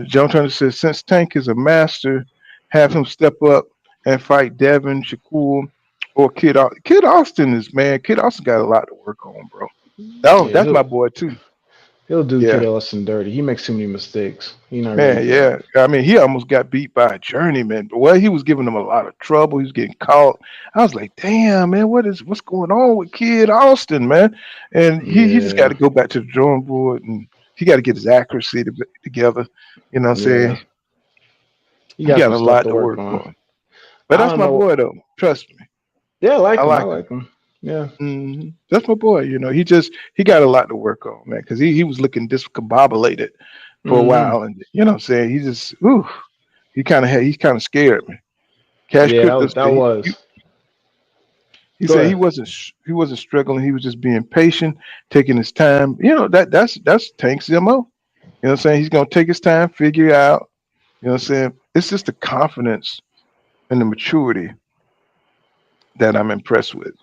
John Turner says, since Tank is a master, have him step up and fight Devin, Shakur, or Kid Austin is man. Kid Austin got a lot to work on, bro. Yeah, That's my boy too. he'll do Kid Yeah, Ellison dirty. He makes too many mistakes. He's not ready man. for that. Yeah, I mean, he almost got beat by a journeyman. But well, he was giving him a lot of trouble. He was getting caught. I was like, damn, man, what's going on with Kid Austin, man? And he just got Yeah, to go back to the drawing board and he got to get his accuracy together. You know what I'm saying? yeah. He He got got some a stuff lot to to work work on. on. But I that's don't my know. boy, though. Trust me, Yeah, I like I him. I like him. like him. Yeah. That's my boy. You know, he got a lot to work on, man, because he was looking discombobulated for a Hmm. while, and you know what I'm saying, he just, he kind of scared me. Cash Yeah, Crypto that said was. he Go said ahead. he wasn't struggling. He was just being patient, taking his time. You know that's Tank's mo. You know what I'm saying? He's gonna take his time, figure it out. You know what I'm saying? It's just the confidence and the maturity that I'm impressed with.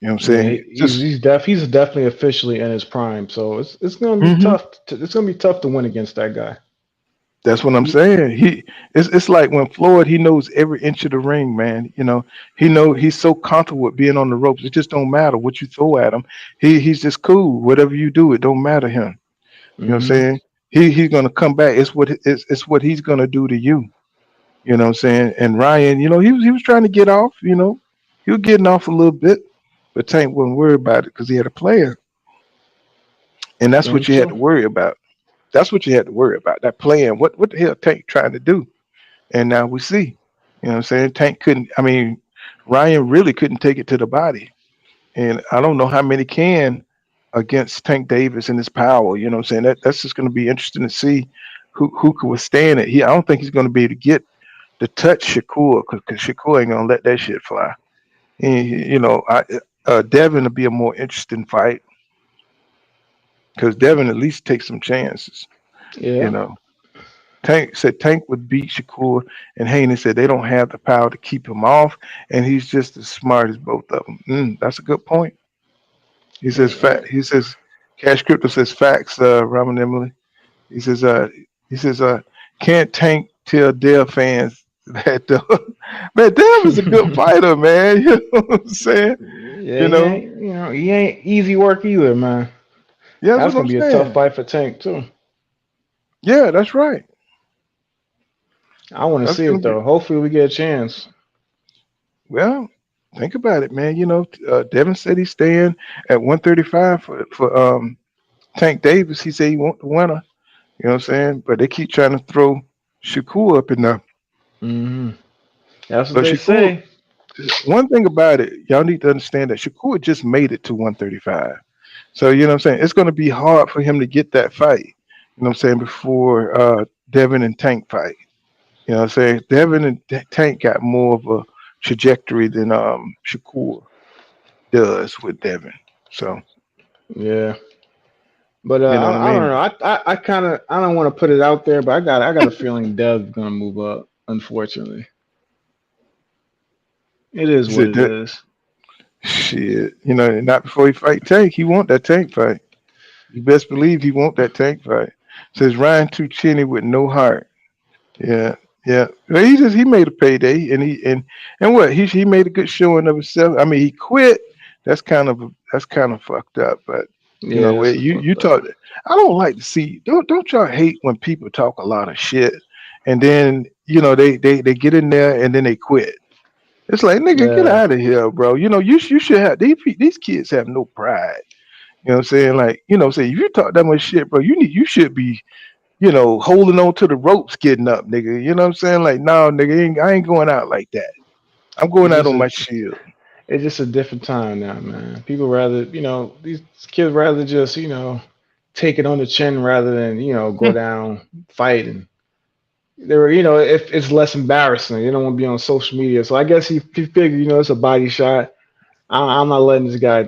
You know what I'm Yeah, saying? Just he's definitely officially in his prime. So it's gonna be hmm tough. It's gonna be tough to win against that guy. that's what I'm He, saying. It's like when Floyd, he knows every inch of the ring, man. You know, he's so comfortable with being on the ropes. It just don't matter what you throw at him. He's just cool. Whatever you do, it don't matter him. You know what I'm hmm saying? He's gonna come back. It's what he's gonna do to you. You know what I'm saying? And Ryan, you know, he was trying to get off. You know, he was getting off a little bit, but Tank wasn't worried about it because he had a player, and that's Very what you had true. to worry about. That's what you had to worry about. That plan. What the hell Tank trying to do? And now we see. You know what I'm saying? Tank couldn't. I mean, Ryan really couldn't take it to the body, and I don't know how many can against Tank Davis and his power. You know what I'm saying? That's just going to be interesting to see who could withstand it. I don't think he's going to be able to get to touch Shakur because Shakur ain't gonna let that shit fly. And, you know, Devin will be a more interesting fight because Devin at least takes some chances. You Yeah. know, Tank said Tank would beat Shakur, and Haney said they don't have the power to keep him off, and he's just as smart as both of them. That's a good point. He says fact. He says Cash Crypto says facts. Ramen Emily. He says he says can't Tank tell Dell fans that man Dev is a good fighter, man. You know what I'm saying? Yeah, You know, he ain't easy work either, man. yeah, that's That's what gonna I'm be a tough saying. fight for Tank too. Yeah, that's right. I want to That's see gonna it be though. Hopefully, we get a chance. well. Think about it, man. You know, Devin said he's staying at 135 for Tank Davis. He said he want the winner. You know what I'm saying? But they keep trying to throw Shakur up in there. Hmm. That's what But they Shakur, say. one thing about it, y'all need to understand that Shakur just made it to 135. So, you know what I'm saying? It's going to be hard for him to get that fight, you know what I'm saying, before Devin and Tank fight. You know what I'm saying? Devin and Tank got more of a trajectory than Shakur does with Devin. So, Yeah, but you know what I I don't mean? know. I kind of I don't want to put it out there, but I got a feeling Dev's gonna move up. Unfortunately, it is He what said it that is. shit, you know, not before he fight Tank. He want that Tank fight. You best believe he want that Tank fight. Says Ryan too chinny with no heart. Yeah, yeah. Well, he made a payday, and and what he made a good showing of himself. I mean, he quit. That's kind of fucked up. But you know, Yeah, where it's you fucked up. talk. I don't like to see. Don't y'all hate when people talk a lot of shit, and then you know they get in there and then they quit. It's like nigga, get Yeah, out of here, bro. You know you should have these kids have no pride. You know what I'm saying? Like you know, say if you talk that much shit, bro, you should be holding on to the ropes, getting up, nigga. You know what I'm saying? Like, no, nigga, I ain't going out like that. I'm going it's out just on a my shield. it's just a different time now, man. People rather these kids rather just take it on the chin rather than go down fighting. There, if it's less embarrassing, you don't want to be on social media. So I guess he figured, it's a body shot. I'm not letting this guy,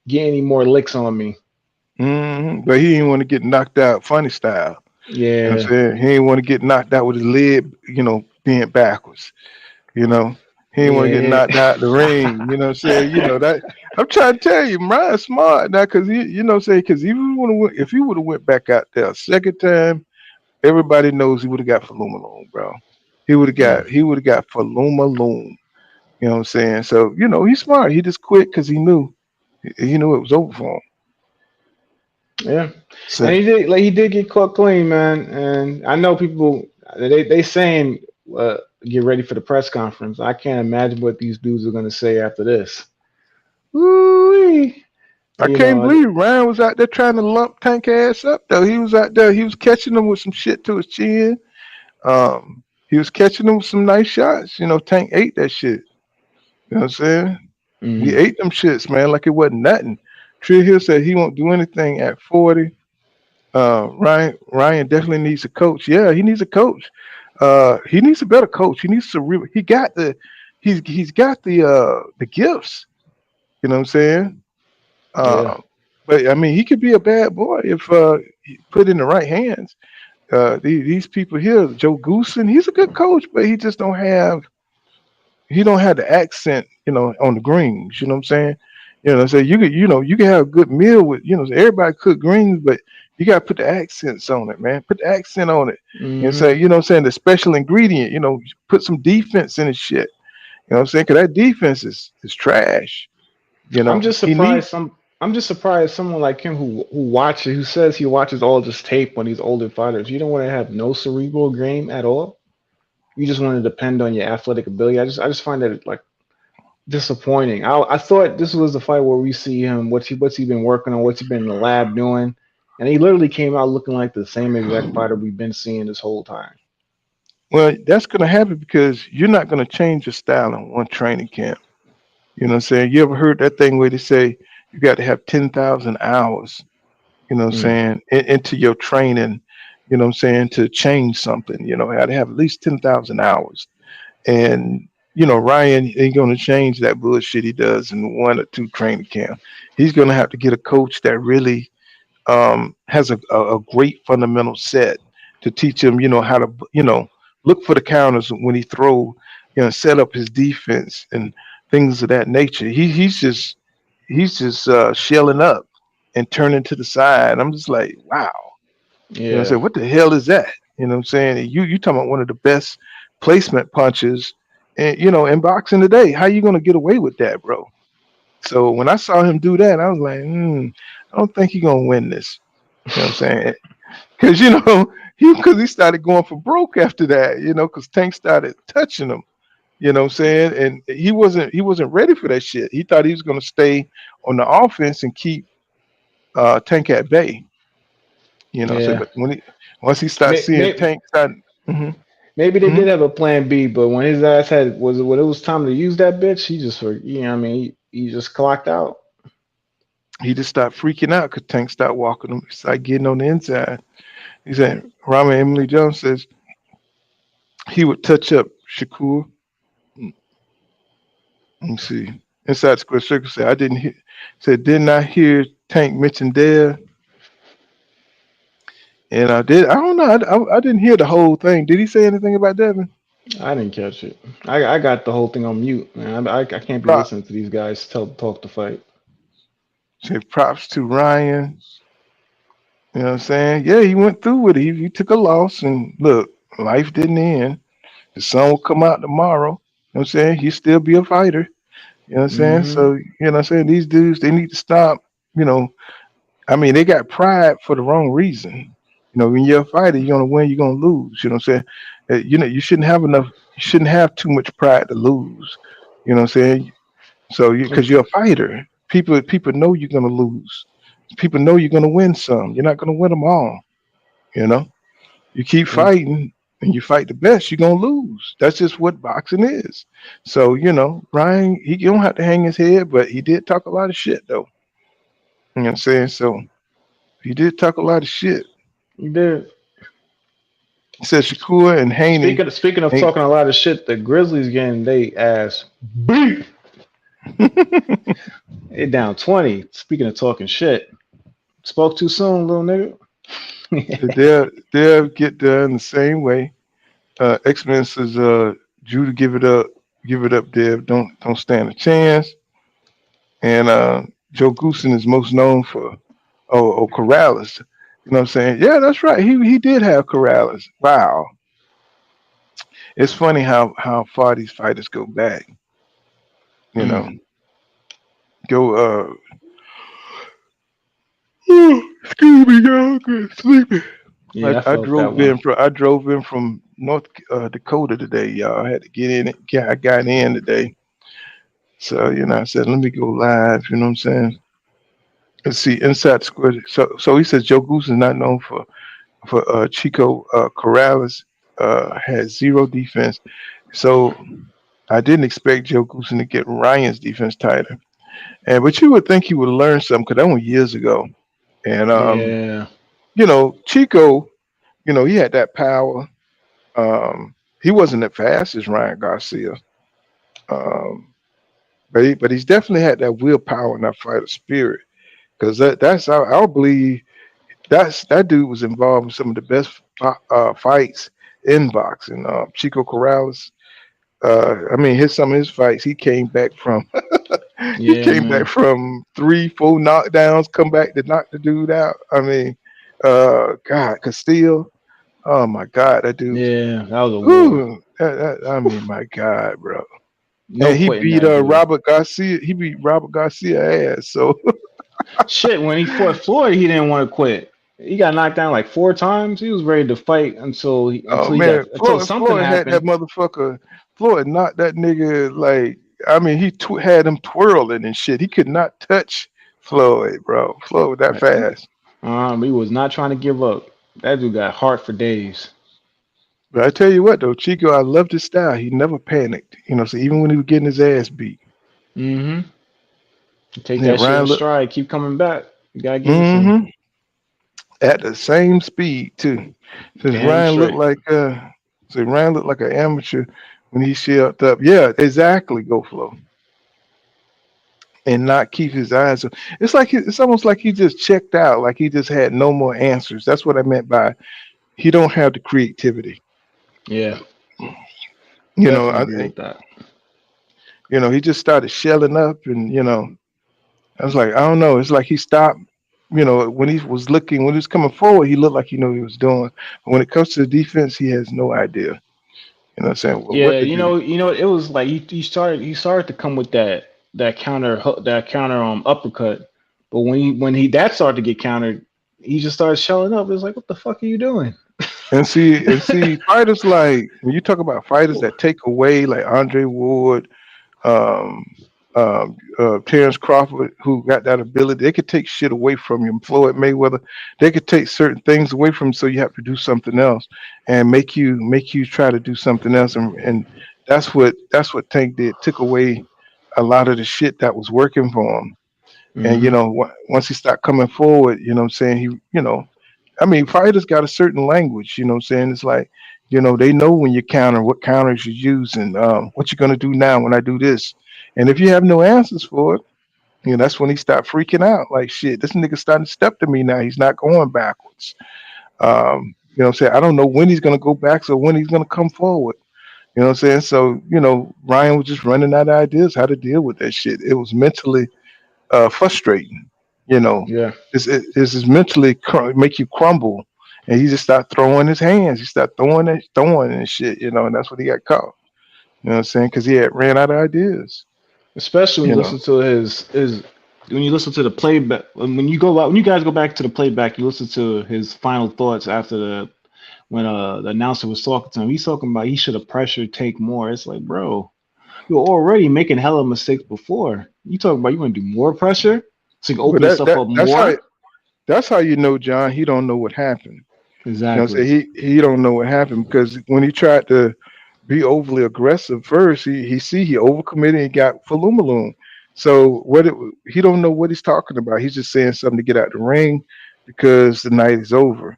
get any more licks on me. But he didn't want to get knocked out funny style. You know what I'm Yeah, saying? He didn't want to get knocked out with his leg, bent backwards. You know, he didn't want to get yeah. knocked out the ring. You know what I'm saying? That I'm trying to tell you, Ryan's smart now because because if he would have went back out there a second time, everybody knows he would have got Falumaloon, bro. Yeah. He would have got Falumaloon. You know what I'm saying? So he's smart. He just quit because he knew it was over for him. Yeah, So and he did get caught clean, man. And I know people they saying get ready for the press conference. I can't imagine what these dudes are gonna say after this. Woo-wee. I You can't know, believe Ryan was out there trying to lump Tank ass up though. He was out there. He was catching him with some shit to his chin. He was catching him with some nice shots. Tank ate that shit. You know what I'm saying? He mhm. ate them shits, man, like it wasn't nothing. Trill Hill said he won't do anything at 40. Ryan definitely needs a coach. Yeah, he needs a coach. He needs a better coach. He needs to. He got he's got the gifts. You know what I'm saying? Yeah, But I mean, he could be a bad boy if he put in the right hands. These people here, Joe Goosen, he's a good coach, but he don't have the accent, on the greens. You know what I'm saying? So you could have a good meal with, everybody cook greens, but you gotta put the accents on it, man. Put the accent on it. Say, mhm. what I'm saying, the special ingredient, put some defense in his shit. You know what I'm saying? Cause that defense is trash. I'm just He needs. surprised I'm just surprised someone like him who says he watches all this tape when these older fighters. You don't want to have no cerebral game at all. You just want to depend on your athletic ability. I just find that like disappointing. I thought this was the fight where we see him what's he been working on, what's he been in the lab doing, and he literally came out looking like the same exact fighter we've been seeing this whole time. Well, that's gonna happen because you're not gonna change your style in one training camp. You know what I'm saying? You ever heard that thing where they say you got to have 10,000 hours, Mm. into your training, what I'm saying, to change something, had to have at least 10,000 hours. And, Ryan ain't going to change that bullshit he does in one or two training camp. He's going to have to get a coach that really has a great fundamental set to teach him, how to, look for the counters when he throw, set up his defense and things of that nature. He's just shelling up and turning to the side. I'm just like, wow. I Yeah. said, what the hell is that? You know what I'm saying? You talking about one of the best placement punches and in boxing today. How you gonna get away with that, bro? So when I saw him do that, I was like, I don't think he's gonna win this. You know what I'm saying? Because he started going for broke after that, because Tank started touching him. You know what I'm saying? And he wasn't ready for that shit. He thought he was gonna stay on the offense and keep Tank at bay. So Yeah. but once he started seeing Maybe, Tank start, hmm maybe they hmm did have a plan B, but when his ass when it was time to use that bitch, he just I mean he just clocked out. he just started freaking out because Tank started walking him, started getting on the inside. He said, Rama Emily Jones says he would touch up Shakur. Let me see. Inside Square Circle said, didn't I hear Tank mention there? And I did. I don't know. I didn't hear the whole thing. Did he say anything about Devin? I didn't catch it. I got the whole thing on mute, man. I can't be Prop. listening to these guys talk to fight. Say props to Ryan. You know what I'm saying? Yeah, he went through with it. He took a loss, and look, life didn't end. The sun will come out tomorrow. You know what I'm saying? He'll still be a fighter. You know what I'm saying? Hmm. So, what I'm saying? These dudes, they need to stop. You know, I mean, they got pride for the wrong reason. When you're a fighter, you're gonna win, you're gonna lose. You know what I'm saying? You shouldn't have enough. You shouldn't have too much pride to lose. You know what I'm saying? So, because you're a fighter, people know you're gonna lose. People know you're gonna win some. You're not gonna win them all. You know, you keep fighting and you fight the best, you're gonna lose. That's just what boxing is. So, Ryan, he don't have to hang his head, but he did talk a lot of shit though. You know what I'm saying? So he did talk a lot of shit. You did. He said Shakur and Haney. Speaking of talking a lot of shit, the Grizzlies getting they ass beat. They down 20. Speaking of talking shit, spoke too soon, little nigga. They'll get there in the same way. X-Men says, Drew to give it up, Dev. Don't stand a chance. And Joe Goosen is most known for Corrales. You know what I'm saying? Yeah, that's right. He did have Corrales. Wow. It's funny how far these fighters go back. You know. Go excuse me, y'all, good sleeping. Yeah, I drove in from North Dakota today, y'all. I had to get in. I got in today. So, you know, I said, let me go live. You know what I'm saying? Let's see, inside the square. So he says Joe Goose is not known for Chico Corrales had zero defense. So I didn't expect Joe Goose to get Ryan's defense tighter. But you would think he would learn something because that was years ago. And you know, Chico, you know, he had that power. He wasn't as fast as Ryan Garcia. But he's definitely had that willpower and that fighter spirit. Because that's I believe that dude was involved in some of the best fights in boxing. Chico Corrales. I mean, some of his fights, he came back from back from 3-4 knockdowns, come back to knock the dude out. I mean, God, Castillo. Oh my God, that dude. Yeah, that was a war. I mean, my God, bro. And he beat Robert Garcia. He beat Robert Garcia ass. So shit, when he fought Floyd, he didn't want to quit. He got knocked down like 4 times. He was ready to fight until something Floyd happened. Had that motherfucker. Floyd knocked that nigga like. I mean, he had him twirling and shit. He could not touch Floyd, bro. Floyd was that fast. He was not trying to give up. That dude got heart for days. But I tell you what, though, Chico, I loved his style. He never panicked. You know, so even when he was getting his ass beat. Mm-hmm. Take that shit in stride. Keep coming back. You gotta get it at the same speed too. Since Ryan looked like an amateur when he shelled up. Yeah, exactly. Go Flo. And not keep his eyes on. It's almost like he just checked out, like he just had no more answers. That's what I meant by he don't have the creativity. Yeah. You know, I think that. You know, he just started shelling up, and you know, I was like, I don't know. It's like he stopped. You know, when he was coming forward, he looked like he knew what he was doing. But when it comes to the defense, he has no idea. You know what I'm saying? Well, yeah, you know, it was like he started to come with that counter uppercut, but when he started to get countered, he just started shelling up. It was like, what the fuck are you doing? And see, fighters like when you talk about fighters that take away, like Andre Ward, Terrence Crawford, who got that ability, they could take shit away from you. Floyd Mayweather, they could take certain things away from you, so you have to do something else and make you try to do something else, and that's what Tank did. Took away a lot of the shit that was working for him. Mm-hmm. And you know, once he started coming forward, you know what I'm saying, he, you know, I mean, fighters got a certain language, you know what I'm saying? It's like, you know, they know when you counter, what counters you use, and what you're gonna do now when I do this. And if you have no answers for it, you know, that's when he stopped freaking out. Like, shit, this nigga starting to step to me now. He's not going backwards. You know what I'm saying? I don't know when he's gonna go back or when he's gonna come forward. You know what I'm saying? So, you know, Ryan was just running out of ideas how to deal with that shit. It was mentally frustrating. You know, yeah, this is mentally make you crumble, and he just start throwing his hands. He start throwing and shit. You know, and that's what he got caught. You know what I'm saying? Because he had ran out of ideas. Especially when you listen to his when you listen to the playback. When you guys go back to the playback, you listen to his final thoughts after when the announcer was talking to him. He's talking about he should have pressured Tank more. It's like, bro, you're already making hella mistakes before. You talking about you want to do more pressure? So you can open yourself up more. That's how you know, John. He don't know what happened. Exactly. You know, he don't know what happened because when he tried to be overly aggressive first, he overcommitted and got Falumaloon. So he don't know what he's talking about. He's just saying something to get out the ring because the night is over.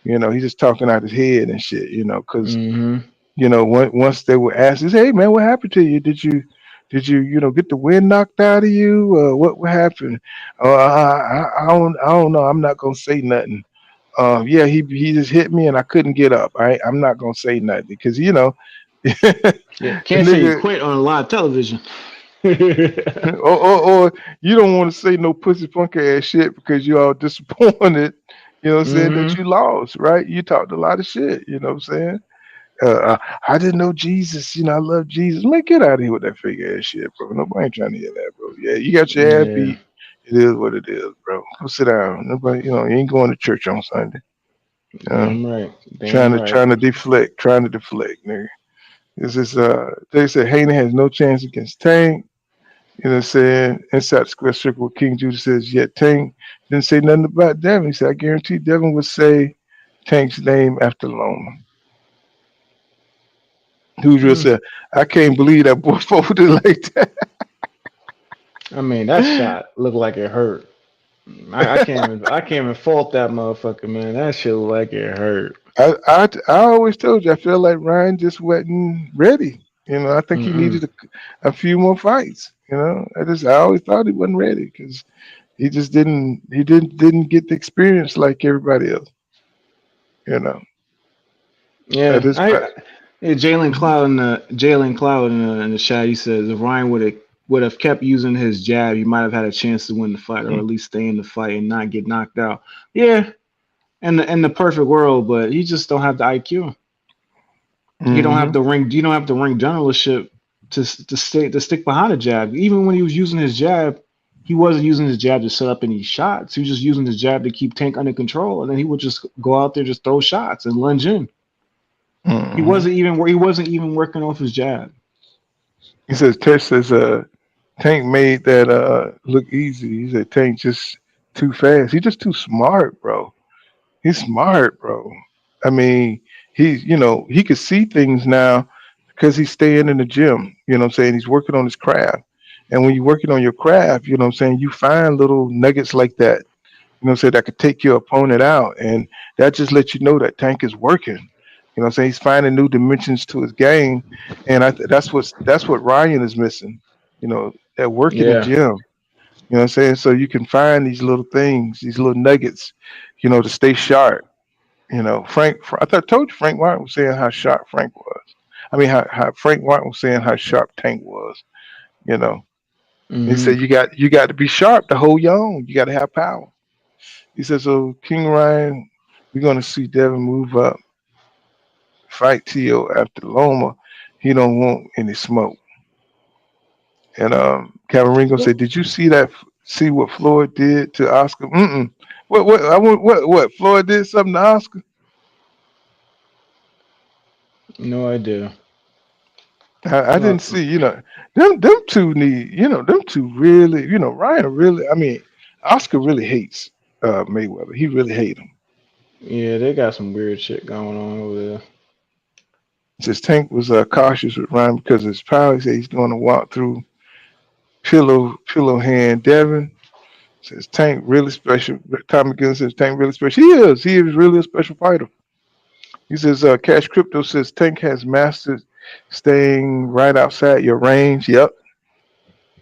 You know, he's just talking out his head and shit. You know, because Mm-hmm. you know, once they were asked, he said, "Hey man, what happened to you? Did you get the wind knocked out of you? What happened? Oh, I don't know. I'm not gonna say nothing. Yeah, he just hit me and I couldn't get up. I'm not gonna say nothing because the Yeah, can't say you nigga, quit on live television. or you don't want to say no pussy punk ass shit because you're all disappointed. You know what I'm saying that Mm-hmm. you lost, right? You talked a lot of shit. You know what I'm saying? I didn't know Jesus. You know, I love Jesus. Man, get out of here with that fake ass shit, bro. Nobody ain't trying to hear that, bro. Yeah, you got your ass Yeah, beat. It is what it is, bro. Go sit down. Nobody, you ain't going to church on Sunday. Uh, damn right, trying damn to right. trying to deflect, nigga. This is they said Haney has no chance against Tank. You know what I'm saying? Inside the square circle, King Judah says, yet Tank didn't say nothing about Devin. He said, I guarantee Devin would say Tank's name after Loma. Who's Mm. said, I can't believe that boy folded like that. I mean, that shot looked like it hurt. I can't even fault that motherfucker, man. That shit looked like it hurt. I always told you, I feel like Ryan just wasn't ready. You know, I think he Mm-mm. needed a few more fights. You know, I always thought he wasn't ready because he just didn't get the experience like everybody else. You know, at Yeah, this point. yeah, Jalen Cloud in the chat. He says if Ryan would have kept using his jab, he might have had a chance to win the fight or at least stay in the fight and not get knocked out. Yeah, in the perfect world, but he just don't have the IQ. He don't have Hmm. the ring. You don't have the ring generalship to stick behind a jab. Even when he was using his jab, he wasn't using his jab to set up any shots. He was just using his jab to keep Tank under control, and then he would just go out there just throw shots and lunge in. He Hmm. wasn't even working off his jab. He says Tess says Tank made that look easy. He said Tank just too fast. He's just too smart, bro. He's smart, bro. I mean, he could see things now because he's staying in the gym. You know what I'm saying? He's working on his craft. And when you're working on your craft, you know what I'm saying, you find little nuggets like that, you know what I'm saying, that could take your opponent out. And that just lets you know that Tank is working. You know what I'm saying? He's finding new dimensions to his game. And that's what Ryan is missing. You know, that work in the Yeah, gym. You know what I'm saying? So you can find these little things, these little nuggets, to stay sharp. I told you Frank Martin was saying how sharp Frank was. I mean, how Frank Martin was saying how sharp Tank was. You know, he hmm said you got to be sharp to hold your own. You got to have power. He said so. King Ryan, we're gonna see Devin move up, fight Tio after Loma. He don't want any smoke. And Kevin Ringo said, "Did you see that? See what Floyd did to Oscar? Mm-mm. What? I want what? Floyd did something to Oscar? no idea. I Uh, didn't see, them two need, them two really, Ryan really, I mean, Oscar really hates Mayweather. He really hates him. yeah, they got some weird shit going on over there. Says Tank was cautious with Ryan because of his power. He said he's going to walk through pillow hand Devin. Says Tank really special. Tommy Gunn says Tank really special. He is really a special fighter. He says Cash Crypto says Tank has mastered staying right outside your range. Yep.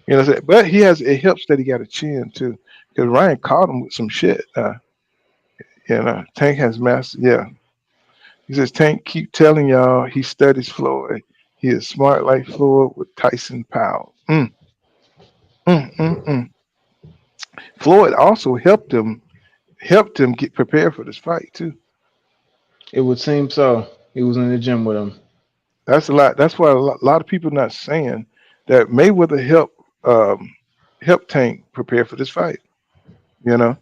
But it helps that he got a chin too, because Ryan caught him with some shit. Tank has mastered. Yeah, he says Tank keep telling y'all he studies Floyd. He is smart like Floyd with Tyson Powell. Mm. Floyd also helped him get prepared for this fight too. It would seem so. He was in the gym with him. That's a lot. That's why a lot of people not saying that Mayweather helped Tank prepare for this fight. You know.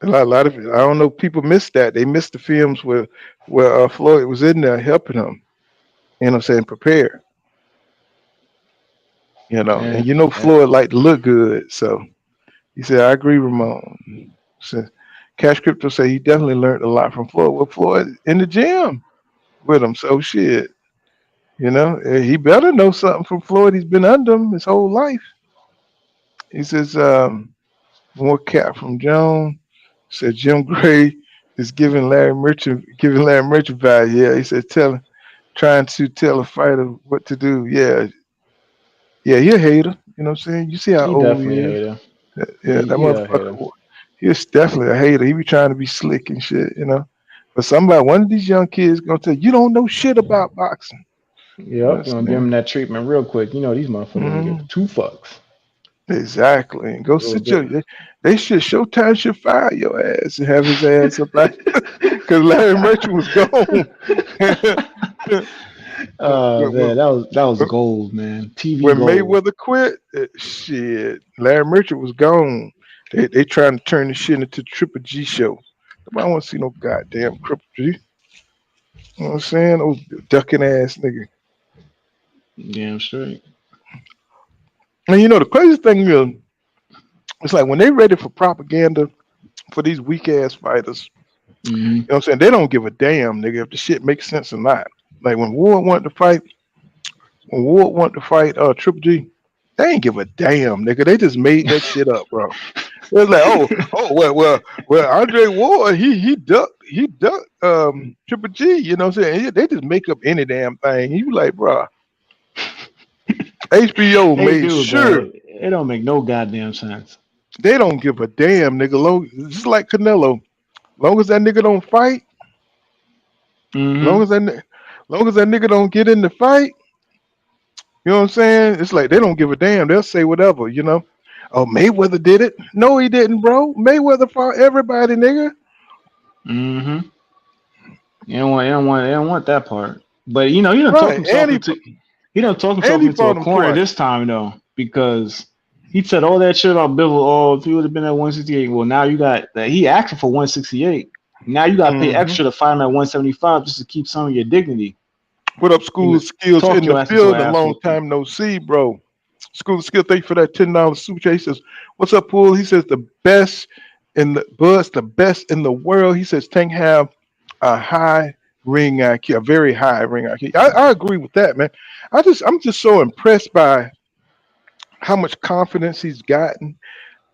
A lot of I don't know. People missed that. They missed the films where Floyd was in there helping him. You know, what I'm saying prepare. Yeah, And yeah. Floyd like to look good. So he said, "I agree, Ramon." So Cash Crypto say he definitely learned a lot from Floyd. Well, Floyd in the gym with him. So shit, he better know something from Floyd. He's been under him his whole life. He says, more cap from Joan. Said Jim Gray It's giving Larry Merchant value. Yeah, he said trying to tell a fighter what to do. Yeah, yeah, he a hater. You know what I'm saying? You see how He old he definitely a is. hater. Yeah, that He a hater. motherfucker. He's definitely a hater. He be trying to be slick and shit, you know. But one of these young kids gonna tell you, you don't know shit about boxing. You know Yep, what gonna I'm give saying? him that treatment real quick. You know these motherfuckers don't give Mhm. two fucks. Exactly. And go A little sit bit. they should Showtime should fire your ass and have his ass up like because Larry Merchant was gone. Oh when, man, that was when, gold, man. TV when gold. Mayweather quit, shit, Larry Merchant was gone. They trying to turn this shit into Triple G show. Nobody want to see no goddamn Triple G. You know what I'm saying? Those ducking ass nigga. Damn straight. And you know the crazy thing is, it's like when they ready for propaganda for these weak ass fighters. Hmm. You know what I'm saying? They don't give a damn, nigga, if the shit makes sense or not. Like when Ward wanted to fight Triple G, they ain't give a damn, nigga. They just made that shit up, bro. It's like, well, Andre Ward, he ducked Triple G, you know what I'm saying? They just make up any damn thing. You like, bro, HBO They made do, sure but it don't make no goddamn sense. they don't give a damn, nigga. Just like Canelo. Long as that nigga don't fight, long Hmm. as that ni- long as that nigga don't get in the fight, you know what I'm saying? It's like they don't give a damn. They'll say whatever, you know. Oh, Mayweather did it. No, he didn't, bro. Mayweather fought everybody, nigga. Hmm. They don't want that part. But you know, he don't talk Right. himself into he don't talk And himself he into a fought him corner twice. this time though, because he said all that shit about Bivol. Oh, if he would have been at 168, well, now you got that he asking for 168. Now you got to pay Hmm. extra to fight him at 175 just to keep some of your dignity. Put up You School know, of Skills talk in your the ass into an field. A ass long whooping. time no see, bro. School of Skills, thank you for that $10 super chat. He says, "What's up, Pool?" He says, "The best in the Bud's the best in the world." He says, "Tank have a high ring IQ, a very high ring IQ." I agree with that, man. I'm just so impressed by how much confidence he's gotten.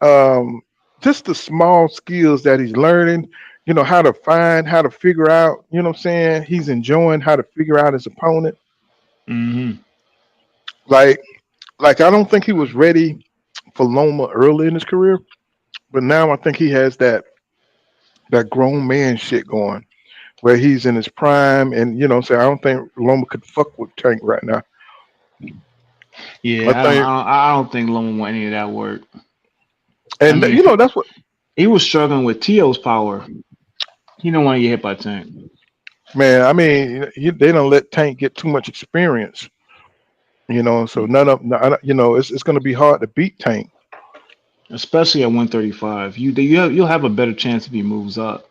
Um, just the small skills that he's learning. You know how to figure out. You know what I'm saying? He's enjoying how to figure out his opponent. Hmm. Like I don't think he was ready for Loma early in his career, but now I think he has that grown man shit going where he's in his prime, and you know, so I don't think Loma could fuck with Tank right now. I Yeah, I don't, I think, don't, I don't think Loma want any of that work. I and mean, you know, that's what, he was struggling with Tio's power. He don't want to get hit by Tank, man. I mean, they don't let Tank get too much experience, you know, so you know, it's going to be hard to beat Tank. especially at 135. You'll have a better chance if he moves up.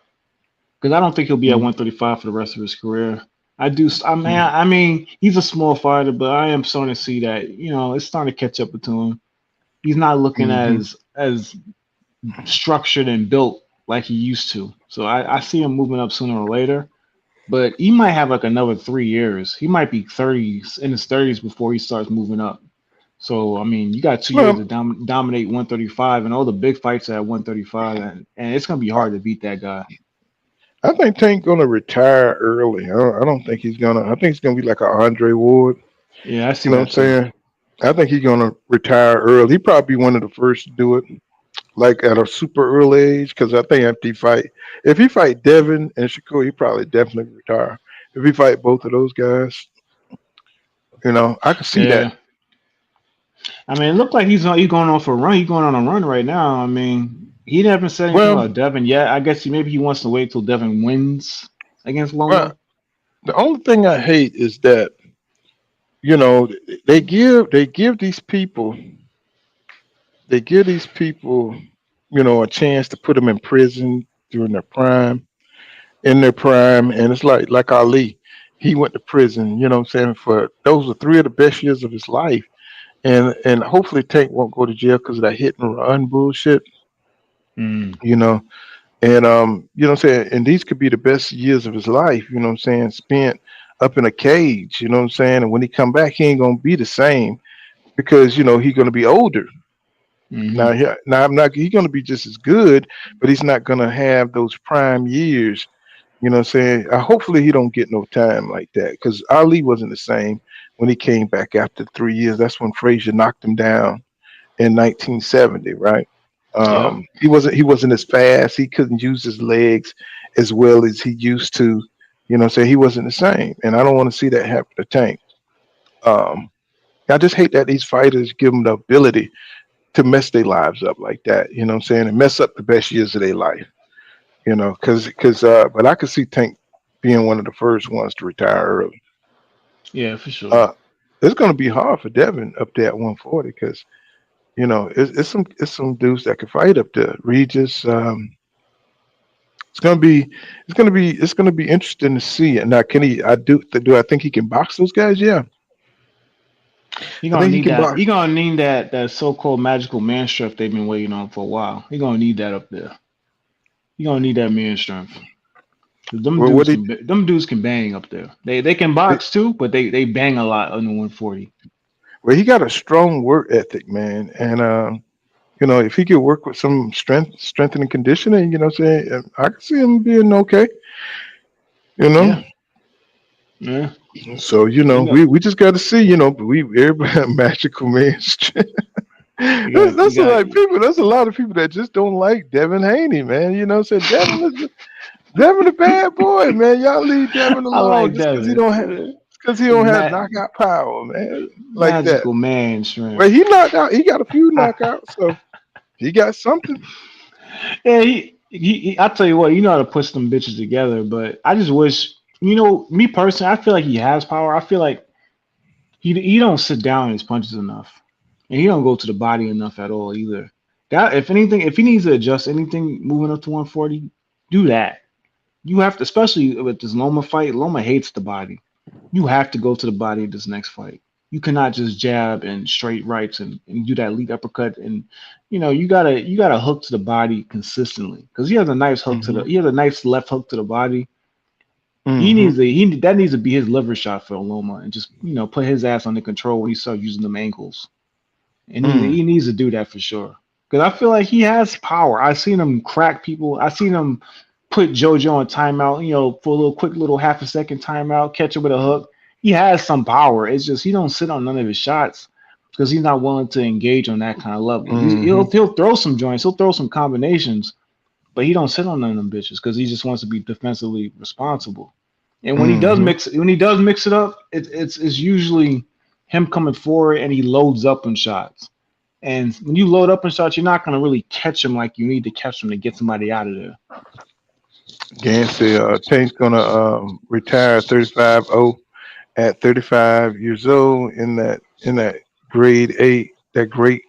Because I don't think he'll be at Mm, 135 for the rest of his career. I do. I mean, mm, I mean, he's a small fighter, but I am starting to see that it's starting to catch up to him. He's not looking mhm. as structured and built like he used to. So I see him moving up sooner or later. But he might have like another 3 years. He might be 30s in his 30s before he starts moving up. So I mean, you got 2 years to Well, dominate 135, and all the big fights are at 135, and it's gonna be hard to beat that guy. I think Tank going to retire early. I don't think he's gonna. I think he's going to be like a Andre Ward. Yeah, I You see know what I'm that too. saying? I think he's gonna retire early. He probably be one of the first to do it, like at a super early age. Because I think if he fight Devin and Shakur, he probably definitely retire. If he fight both of those guys, you know, I could see that. Yeah. I mean, it looked like he's going on for a run. He's going on a run right now. I mean, he never said anything Well, about Devin yet. I guess maybe he wants to wait till Devin wins against well, Loma. the only thing I hate is that you know they give these people you know a chance to put them in prison during their prime in their prime, and it's like Ali. He went to prison, you know what I'm saying, for those were three of the best years of his life. And hopefully Tank won't go to jail because of that hit and run bullshit, Mm. you know. And you know what I'm saying, and these could be the best years of his life, you know what I'm saying, spent up in a cage, you know what I'm saying? And when he come back, he ain't gonna be the same because you know he's gonna be older. Now I'm not. He's going to be just as good, but he's not going to have those prime years. You know what I'm saying? Hopefully he don't get no time like that because Ali wasn't the same when he came back after 3 years. That's when Frazier knocked him down in 1970, right? He wasn't as fast. He couldn't use his legs as well as he used to. You know what I'm saying? He wasn't the same, and I don't want to see that happen to Tank. I just hate that these fighters give them the ability to mess their lives up like that. You know what I'm saying? And mess up the best years of their life. You know, but I could see Tank being one of the first ones to retire early. Yeah, for sure. It's going to be hard for Devin up there at 140 because you know it's some dudes that can fight up there. Regis. It's going to be interesting to see. And now, can he? Do I think he can box those guys? Yeah. You're gonna need that. You're gonna need that so-called magical man strength they've been waiting on for a while. You're gonna need that up there. You're gonna need that man strength. Them dudes can bang up there. They can box too, but they bang a lot on the 140. Well, he got a strong work ethic, man, and you know, if he could work with some strength and conditioning, you know, what I'm saying, I could see him being okay. You know. Yeah. So you know, we just got to see. You know, everybody magical man strength. That's a lot of people that just don't like Devin Haney, man. You know, so Devin a bad boy, man. Y'all leave Devin alone because he don't have knockout power, man. Like magical that. Man strength. Well, he knocked out. He got a few knockouts, so he got something. Yeah, he I tell you what, you know how to put some bitches together, but I just wish, you know, me personally, I feel like he has power. I feel like he don't sit down in his punches enough, and he don't go to the body enough at all either. That if anything, if he needs to adjust anything moving up to 140, do that. You have to, especially with this Loma fight. Loma hates the body. You have to go to the body in this next fight. You cannot just jab and straight rights and do that lead uppercut, and you know you gotta hook to the body consistently because he has a nice hook he has a nice left hook to the body. That needs to be his liver shot for Loma, and just, you know, put his ass under control when he starts using them ankles, and he needs to do that for sure because I feel like he has power. I've seen him crack people. I've seen him put JoJo on timeout, you know, for a little quick little half a second timeout, catch him with a hook. He has some power. It's just he don't sit on none of his shots because he's not willing to engage on that kind of level. He'll throw some joints, he'll throw some combinations, but he don't sit on none of them bitches because he just wants to be defensively responsible. And when he does mix it up, it's usually him coming forward and he loads up in shots. And when you load up in shots, you're not gonna really catch him like you need to catch him to get somebody out of there. Gansey, Tank's gonna retire 35-0 at 35 years old in that grade 8. That great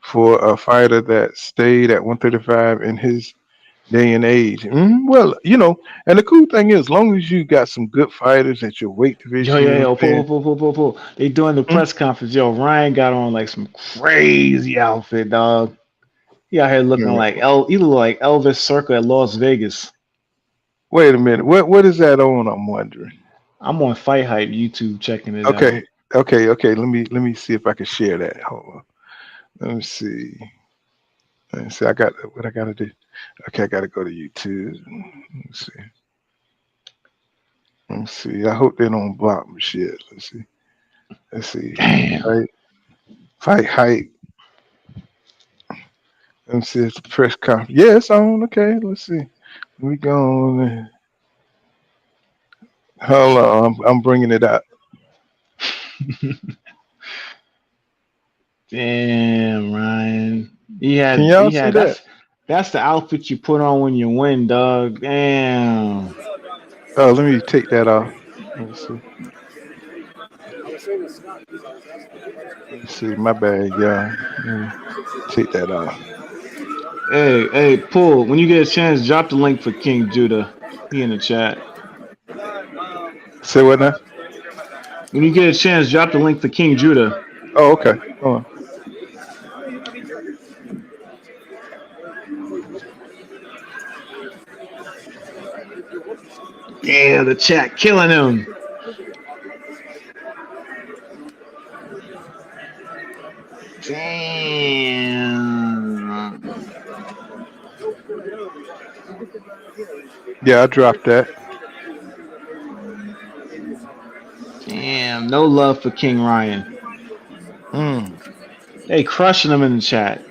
for a fighter that stayed at 135 in his day and age. Well, you know, and the cool thing is, as long as you got some good fighters at your weight division. Pull. They doing the press conference. Yo, Ryan got on like some crazy outfit, dog. He out here looking like he look like Elvis Circa at Las Vegas. Wait a minute. What is that on? I'm wondering. I'm on Fight Hype YouTube checking it out. Okay. Let me see if I can share that. Hold on. Let me see. I got what I gotta do. Okay, I gotta go to YouTube. Let me see. I hope they don't block my shit. Let's see. Damn. Fight Hype. Let me see. It's the press conference. Yeah, it's on. Okay, let's see. We go on. Hold on, I'm bringing it up. Damn, Ryan. Can y'all see that? That's the outfit you put on when you win, dog. Damn. Oh, let me take that off. Let's see. My bad, y'all. Let me take that off. Hey, Pull. When you get a chance, drop the link for King Judah. He in the chat. Say what now? When you get a chance, drop the link for King Judah. Oh, okay. Hold on. Yeah, the chat killing him. Damn. Yeah, I dropped that. Damn, no love for King Ryan. They crushing him in the chat.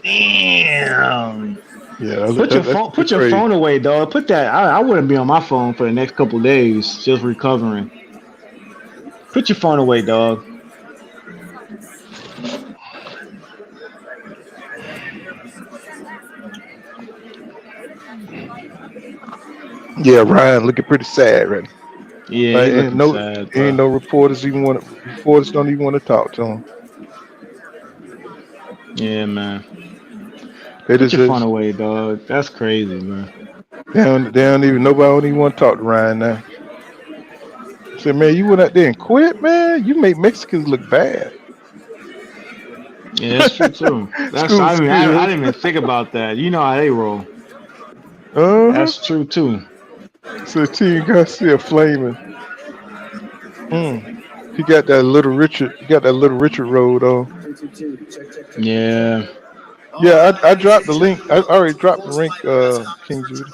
Damn. Yeah, Put your phone away, dog. Put that. I wouldn't be on my phone for the next couple days, just recovering. Put your phone away, dog. Yeah, Ryan looking pretty sad right now. Yeah, like, he looking sad. Bro. Ain't no reporters don't even want to talk to him. Yeah, man. Put your phone away, dog. That's crazy, man. Nobody don't even want to talk to Ryan now. Say, man, you went out there and quit, man. You make Mexicans look bad. Yeah, that's true too. I didn't even think about that. You know how they roll. That's true too. So Team Garcia flaming. He got that little Richard. He got that little Richard road on. Yeah. Yeah, I dropped the link. I already dropped the link. King Judah.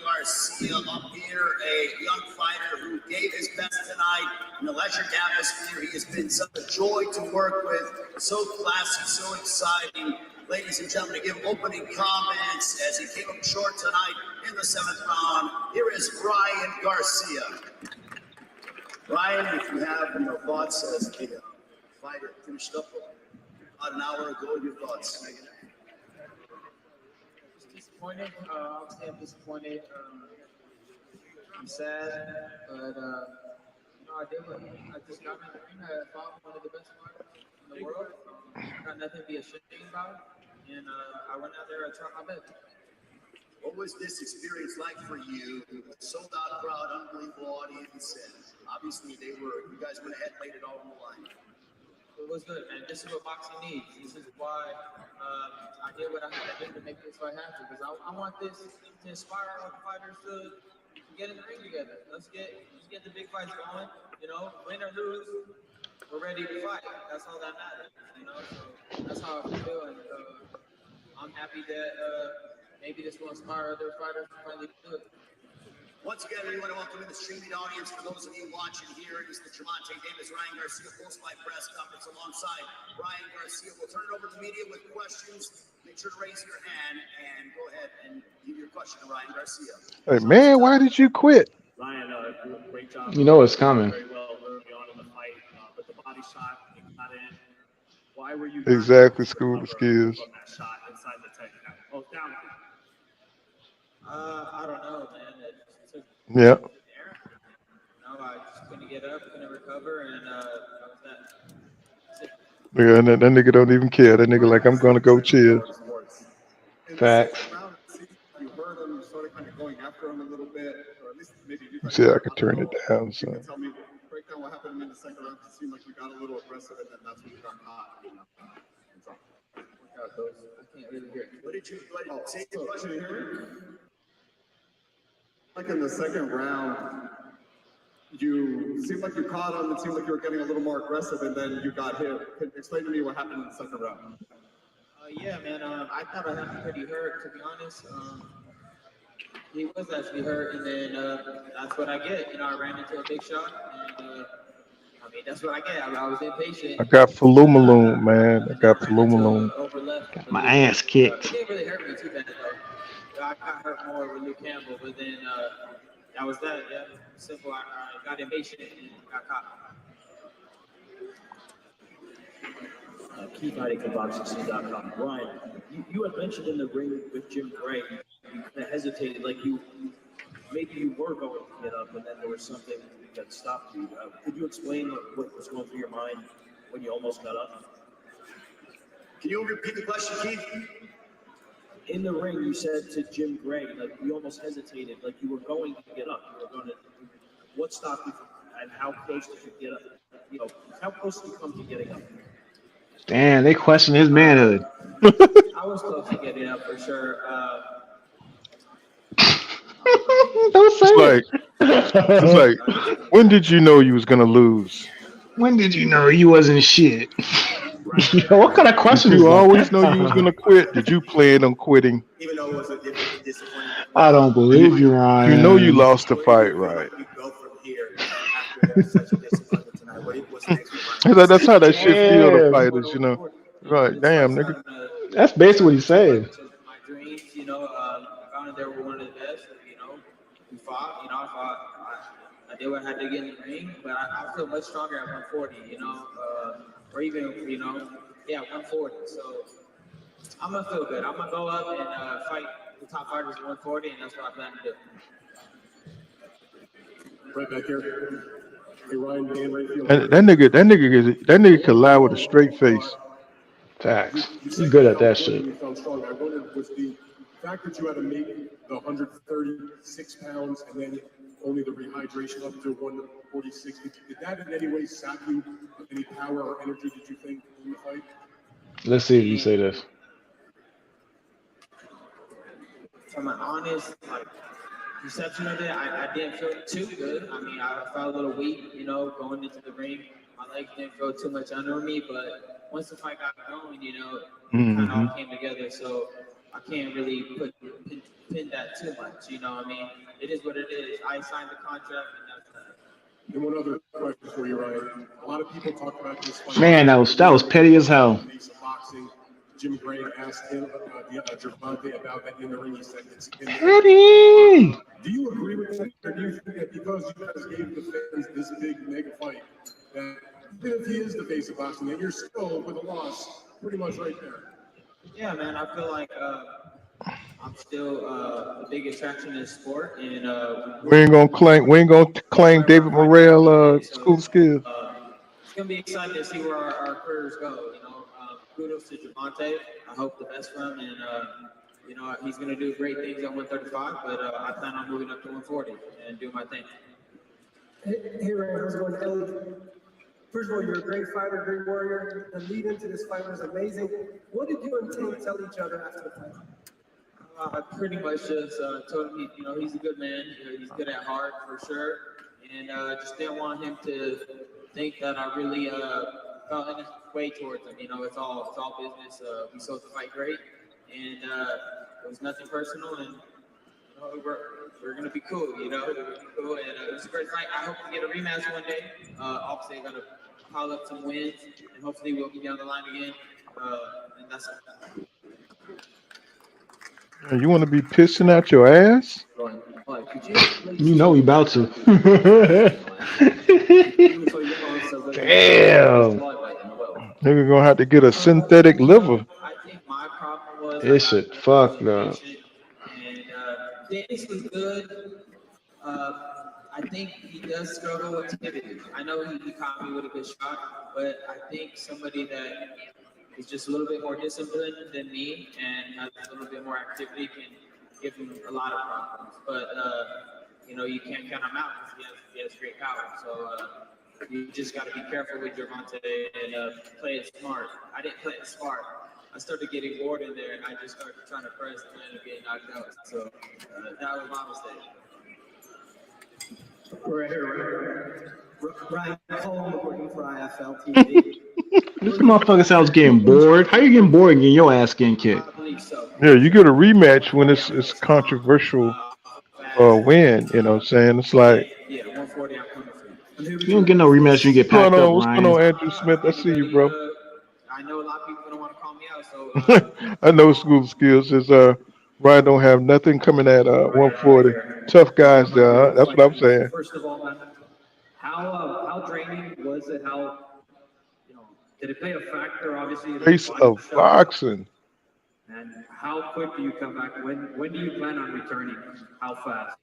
Garcia up here, a young fighter who gave his best tonight in the electric atmosphere. He has been such a joy to work with, so classy, so exciting. Ladies and gentlemen, to give opening comments as he came up short tonight in the 7th round. Here is Ryan Garcia. Ryan, if you have thoughts as the fighter finished up about an hour ago, your thoughts? Disappointed. Obviously, I'm disappointed. I'm sad, but I did what I just got in the ring. I fought one of the best fighters in the world. Got nothing to be ashamed about, and I went out there and tried my best. What was this experience like for you? A sold-out crowd, unbelievable audience, and obviously you guys went ahead and laid it all on the line. It was good, man. This is what boxing needs. This is why I did what I had to do to make this fight happen. Because I want this to inspire our fighters to get in the ring together. Let's get the big fights going. Win or lose, we're ready to fight. That's all that matters. So that's how I feel, and I'm happy that maybe this will inspire other fighters to finally do it. Once again, we want to welcome in the streaming audience. For those of you watching here, it is the Gervonta Davis, Ryan Garcia post-fight press conference alongside Ryan Garcia. We'll turn it over to the media with questions. Make sure to raise your hand and go ahead and give your question to Ryan Garcia. Hey, man, why did you quit? Ryan, great job. You know it's coming. Very well early on in the fight, but the body shot got in. Why were you exactly school the skills? From that shot inside the tank? Oh, down. I don't know, man. Yeah. I just couldn't get up, couldn't recover, and that was that. Yeah, and that nigga don't even care. That nigga like, I'm gonna go chill. Facts. You heard him sort of kind of going after him a little bit, or at least maybe you See, I could turn it down. So. tell me, break down what happened in the second round. It seemed like you got a little aggressive, and then that's when you got caught. I can't really hear. What did you say? Like in the second round, you seemed like you caught him. It seemed like you were getting a little more aggressive, and then you got hit. Explain to me what happened in the second round. Yeah, man. I thought I had him pretty hurt, to be honest. He was actually hurt, and then that's what I get. I ran into a big shot, and that's what I get. I was impatient. I got Falumaloon, man. I got Falumaloon. Got my ass kicked. It didn't really hurt me too bad, though. I got hurt more with Luke Campbell, but then that was that. Yeah, simple. I got impatient and got caught. Key fighting for boxing.com. Ryan, you had mentioned in the ring with Jim Gray, you kind of hesitated, like maybe you were going to get up, and then there was something that stopped you. Could you explain what was going through your mind when you almost got up? Can you repeat the question, Keith? In the ring, you said to Jim Gray, like you almost hesitated, like you were going to get up. You were going to. What stopped you from, and how close did you get up? How close did you come to getting up? Damn, they question his manhood. I was close to getting up for sure. Don't say it's like, when did you know you was gonna lose? When did you know you wasn't shit? Yo, what kind of Did question is you always know you was that? gonna quit? Did you plan on quitting? Even though it was a disappointing I don't You, believe you, you know you Ryan. lost the where do you fight, feel right? like you go from here after such a disappointment tonight? What's next for Ryan? That's how that shit feel to Damn. fighters, you know. Right, damn, nigga. That's basically what he's saying. My dreams, you know, I found that they were one of the best. You know, we fought. You know, I did what I had to get in the ring, but I feel much stronger at 140. You know, or even 140. So I'm gonna feel good. I'm gonna go up and fight the top fighters at 140, and that's what I plan to do. Right back here. Hey, Ryan, Dan, right field. That nigga could lie with a straight face. Facts. You He's said good you at that felt good and shit. you felt strong. I wondered, was the fact that you had to make the 136 pounds and then only the rehydration up to 146, did that in any way sap you of any power or energy, did you think, in the fight? Let's see if you say this. From an honest perception of it, I didn't feel too good. I mean, I felt a little weak, you know, going into the ring. My legs didn't feel too much under me, but once the fight got going, you know, it kind of all came together. So I can't really pin that too much, you know what I mean? It is what it is. I signed the contract, and that's that. And one other question for you, Ryan. A lot of people talk about this fight. Man, that was petty as hell. Boxing. Jim Gray asked him, Gervonta, about that in the ring. He said it's Petty. Do you agree with that, or do you think that because you guys gave the fans this big mega fight, that even if he is the face of boxing, that you're still with a loss pretty much right there? Yeah, man, I feel like I'm still the big attraction in the sport, and We ain't gonna claim David Morel school skills. it's gonna be exciting to see where our careers go. You know, kudos to Gervonta. I hope the best for him, and you know he's gonna do great things at 135. But I plan on moving up to 140 and doing my thing. Hey Ryan, how's it going, Ellie? First of all, you're a great fighter, great warrior. The lead into this fight was amazing. What did you and Tank tell each other after the fight? I pretty much just told him, you know, he's a good man. You know, he's good at heart for sure, and just didn't want him to think that I really felt any way towards him. You know, it's all business. We sold the fight great, and it was nothing personal, and you know, we're gonna be cool. You know, we're gonna be cool, and it was a great fight. I hope to get a rematch one day. Obviously, I'm gonna pile up some wins, and hopefully we'll be down the line again. And that's it. You want to be pissing out your ass? You know he about to. Damn. Nigga gonna have to get a synthetic liver. This shit fucked up. And Davis was good. I think he does struggle with activity. I know he caught me with a good shot, but I think somebody that is just a little bit more disciplined than me and has a little bit more activity can give him a lot of problems. But you know, you can't count him out because he has great power. So you just got to be careful with Gervonta and play it smart. I didn't play it smart. I started getting bored in there, and I just started trying to press and then get knocked out. So that was my mistake. Right here, Ryan Cole working for IFL TV. This motherfucker sounds getting bored. How you getting bored and getting your ass getting kicked? Yeah, you get a rematch when it's controversial win. You know what I'm saying? It's like Yeah, 140. I'm coming for you. You don't get no rematch. You get packed up, what's Ryan. going on, Andrew Smith? I see you, bro. I know a lot of people don't want to call me out, so I know school skills is Ryan don't have nothing coming at 140. Tough guys there. Huh? That's what I'm saying. First of all, man, how draining was it? How, you know, did it play a factor? Obviously, Face of boxing. And how quick do you come back? When do you plan on returning? How fast?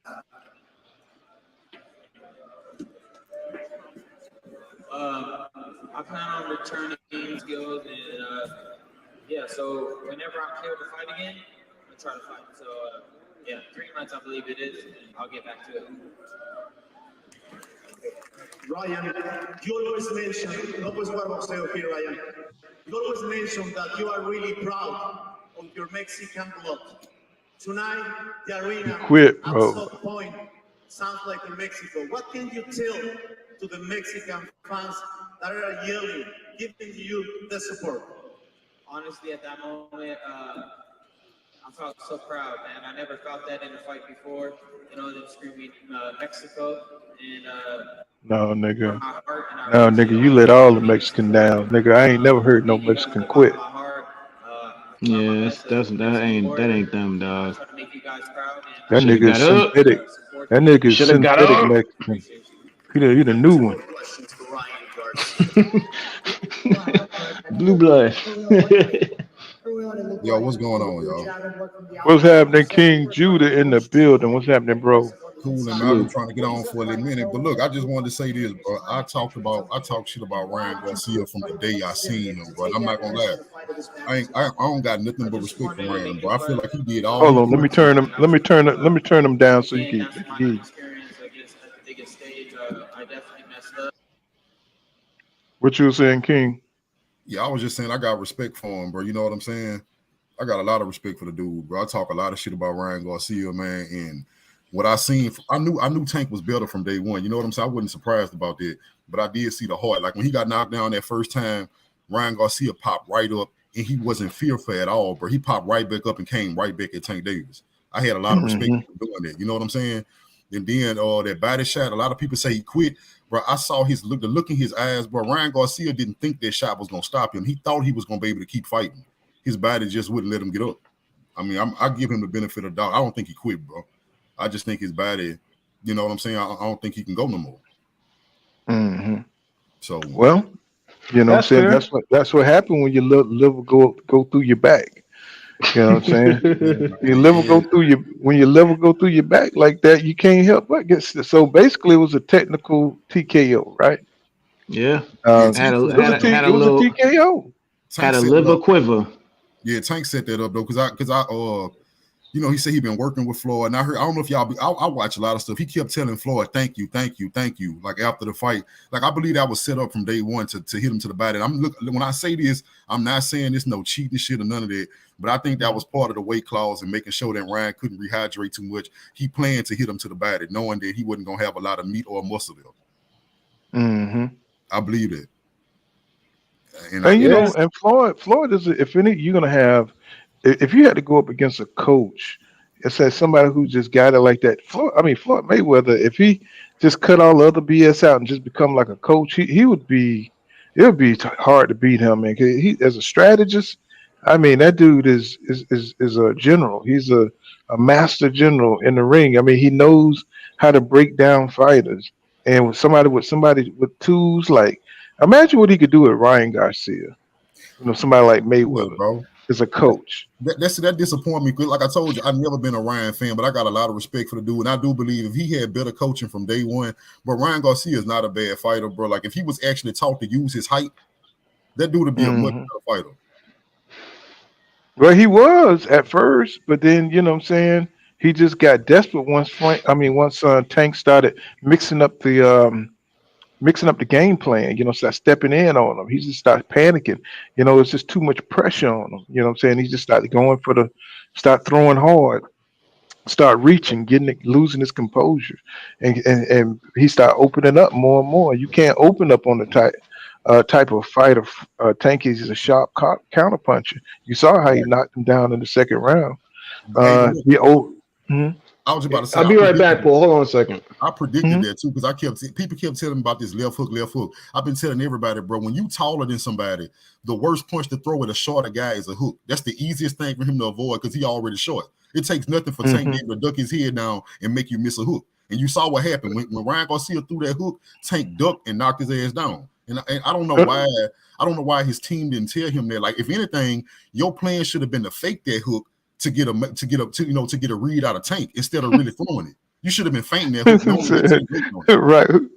I plan on returning skills, and yeah. So whenever I'm clear to fight again, I'm gonna try to fight. So yeah, 3 months I believe it is, and I'll get back to it. Ryan, you always mention, no pues jugar boxeo here, Ryan. You always mention that you are really proud of your Mexican blood. Tonight, the arena Quit, at bro. some point sounds like in Mexico. What can you tell to the Mexican fans that are yelling, giving you the support? Honestly, at that moment, I felt so proud, man. I never felt that in a fight before. You know, them screaming Mexico and No, nigga. from my heart, and I No, nigga, appreciate you all let the all the support. Mexican down. Nigga, I ain't never heard no Thank you guys Mexican from the bottom quit. of my heart. I try my Yeah, best as a that Mexican ain't warrior. them, I dog. try to make you guys proud, That and Should have nigga is got up. synthetic. support That you. nigga is Should have got synthetic up. Mexican. He the new one. Questions for Ryan Garcia. Blue blood. Yo, what's going on, y'all? What's happening, King Judah in the building? What's happening, bro? Cool, and I've been trying to get on for a minute, but look, I just wanted to say this, bro. I talked shit about Ryan Garcia from the day I seen him, bro. And I'm not gonna lie, I don't got nothing but respect for Ryan, bro. I feel like he did all Hold he on, let could. me turn him. Let me turn him down so you can That's my hear. experience against at the biggest stage. I definitely messed up. What you were saying, King? Yeah, I was just saying I got respect for him, bro. You know what I'm saying? I got a lot of respect for the dude, bro. I talk a lot of shit about Ryan Garcia, man, and what I seen, I knew Tank was better from day one. You know what I'm saying? I wasn't surprised about that, but I did see the heart. Like when he got knocked down that first time, Ryan Garcia popped right up, and he wasn't fearful at all, bro. He popped right back up and came right back at Tank Davis. I had a lot of respect for doing that. You know what I'm saying? And then that body shot, a lot of people say he quit, bro. I saw the look in his eyes, bro. Ryan Garcia didn't think that shot was gonna stop him. He thought he was gonna be able to keep fighting. His body just wouldn't let him get up. I mean, I give him the benefit of the doubt. I don't think he quit, bro. I just think his body, you know what I'm saying? I don't think he can go no more. So, well, you know what I'm saying? Fair. That's what happened when your liver go through your back. You know what I'm saying? Your liver go through when your liver go through your back like that, you can't help but get. So basically, it was a technical TKO, right? Yeah. It was a TKO. Had a liver quiver. Yeah, Tank set that up though, because I you know, he said he been working with Floyd, and I don't know if y'all. I watch a lot of stuff. He kept telling Floyd, "Thank you, thank you, thank you." Like after the fight, like I believe that was set up from day one to hit him to the body. And when I say this, I'm not saying this no cheating shit or none of that, but I think that was part of the weight clause and making sure that Ryan couldn't rehydrate too much. He planned to hit him to the body, knowing that he wasn't gonna have a lot of meat or muscle there. I believe it. And you know, and Floyd is if any you're gonna have. If you had to go up against a coach, it says somebody who just got it like that. Floyd Mayweather, if he just cut all the other BS out and just become like a coach, he would be. It would be hard to beat him, man. 'Cause he, as a strategist, I mean, that dude is a general. He's a master general in the ring. I mean, he knows how to break down fighters. And with somebody with tools, like imagine what he could do with Ryan Garcia. You know, somebody like Mayweather, bro, is a coach. That disappointed me because, like I told you, I've never been a Ryan fan, but I got a lot of respect for the dude, and I do believe if he had better coaching from day one. But Ryan Garcia is not a bad fighter, bro. Like if he was actually taught to use his height, that dude would be a much better fighter. Well, he was at first, but then you know what I'm saying, he just got desperate once Tank started mixing up the game plan, you know, start stepping in on him. He just started panicking. You know, it's just too much pressure on him. You know what I'm saying? He just started going start throwing hard, start reaching, losing his composure. And he started opening up more and more. You can't open up on the type of fighter. Tank is a sharp counter puncher. You saw how he knocked him down in the second round. I was about to say, I'll be right back, Paul. Hold on a second. I predicted that too because people kept telling me about this left hook. I've been telling everybody, bro, when you taller than somebody, the worst punch to throw at a shorter guy is a hook. That's the easiest thing for him to avoid because he already short. It takes nothing for Tank to duck his head down and make you miss a hook. And you saw what happened when Ryan Garcia threw that hook. Tank ducked and knocked his ass down. And I don't know why. I don't know why his team didn't tell him that. Like, if anything, your plan should have been to fake that hook to get a read out of Tank instead of really throwing it. You should have been fainting that hook.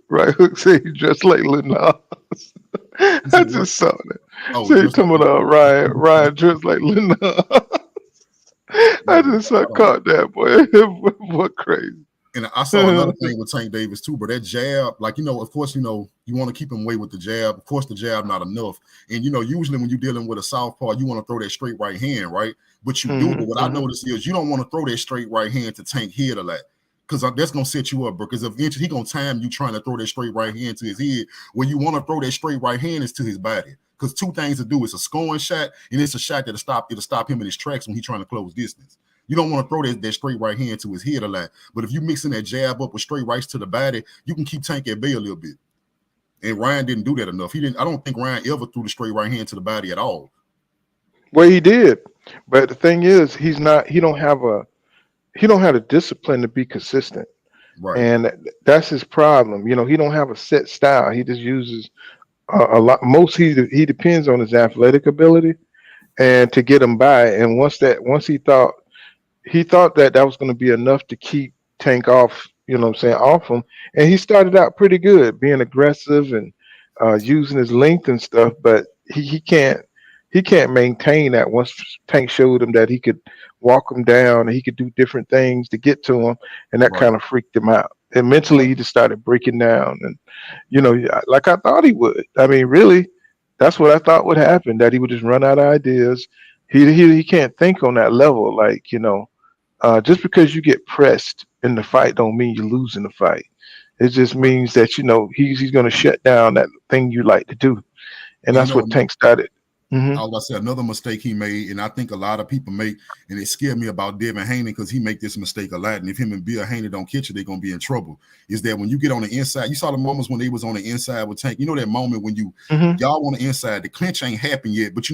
Right. Hook said he dressed like Lil Nas. I just saw that. Say talking about Ryan dressed like Lil Nas. I just caught that boy. What crazy. And I saw another thing with Tank Davis too, but that jab, like, you know, of course, you know, you want to keep him away with the jab. Of course, the jab not enough. And, you know, usually when you're dealing with a southpaw, you want to throw that straight right hand, right? But you do. But what I noticed is you don't want to throw that straight right hand to Tank head a lot because that's going to set you up, bro. Because eventually he's going to time you trying to throw that straight right hand to his head. When you want to throw that straight right hand is to his body because two things to do. It's a scoring shot, and it's a shot that'll stop him in his tracks when he's trying to close distance. You don't want to throw that straight right hand to his head a lot. But if you mixing that jab up with straight rights to the body, you can keep Tank at bay a little bit. And Ryan didn't do that enough. I don't think Ryan ever threw the straight right hand to the body at all. Well, he did, but the thing is, he don't have the discipline to be consistent, right? And that's his problem. You know, he don't have a set style. He just uses a lot. He depends on his athletic ability and to get him by. And once he thought that was going to be enough to keep Tank off. You know what I'm saying, off him, and he started out pretty good, being aggressive and using his length and stuff, but he can't maintain that. Once Tank showed him that he could walk him down and he could do different things to get to him, and that kind of freaked him out. And mentally, he just started breaking down, and like I thought he would. I mean, really, that's what I thought would happen. That he would just run out of ideas. He can't think on that level, like just because you get pressed in the fight don't mean you're losing the fight. It just means that he's going to shut down that thing you like to do, and that's what Tank started. I was about to say another mistake he made, and I think a lot of people make, and it scared me about Devin Haney because he make this mistake a lot. And if him and Bill Haney don't catch it, they're gonna be in trouble. Is that when you get on the inside, you saw the moments when they was on the inside with Tank. You know that moment when y'all on the inside, the clinch ain't happened yet, but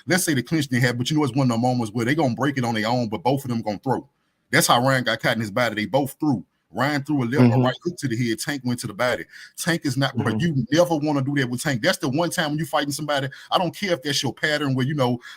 let's say the clinch didn't happen, but it's one of the moments where they gonna break it on their own, but both of them gonna throw. That's how Ryan got caught in his body. They both threw. Ryan threw a right hook to the head. Tank went to the body. Tank is not, but you never want to do that with Tank. That's the one time when you're fighting somebody. I don't care if that's your pattern where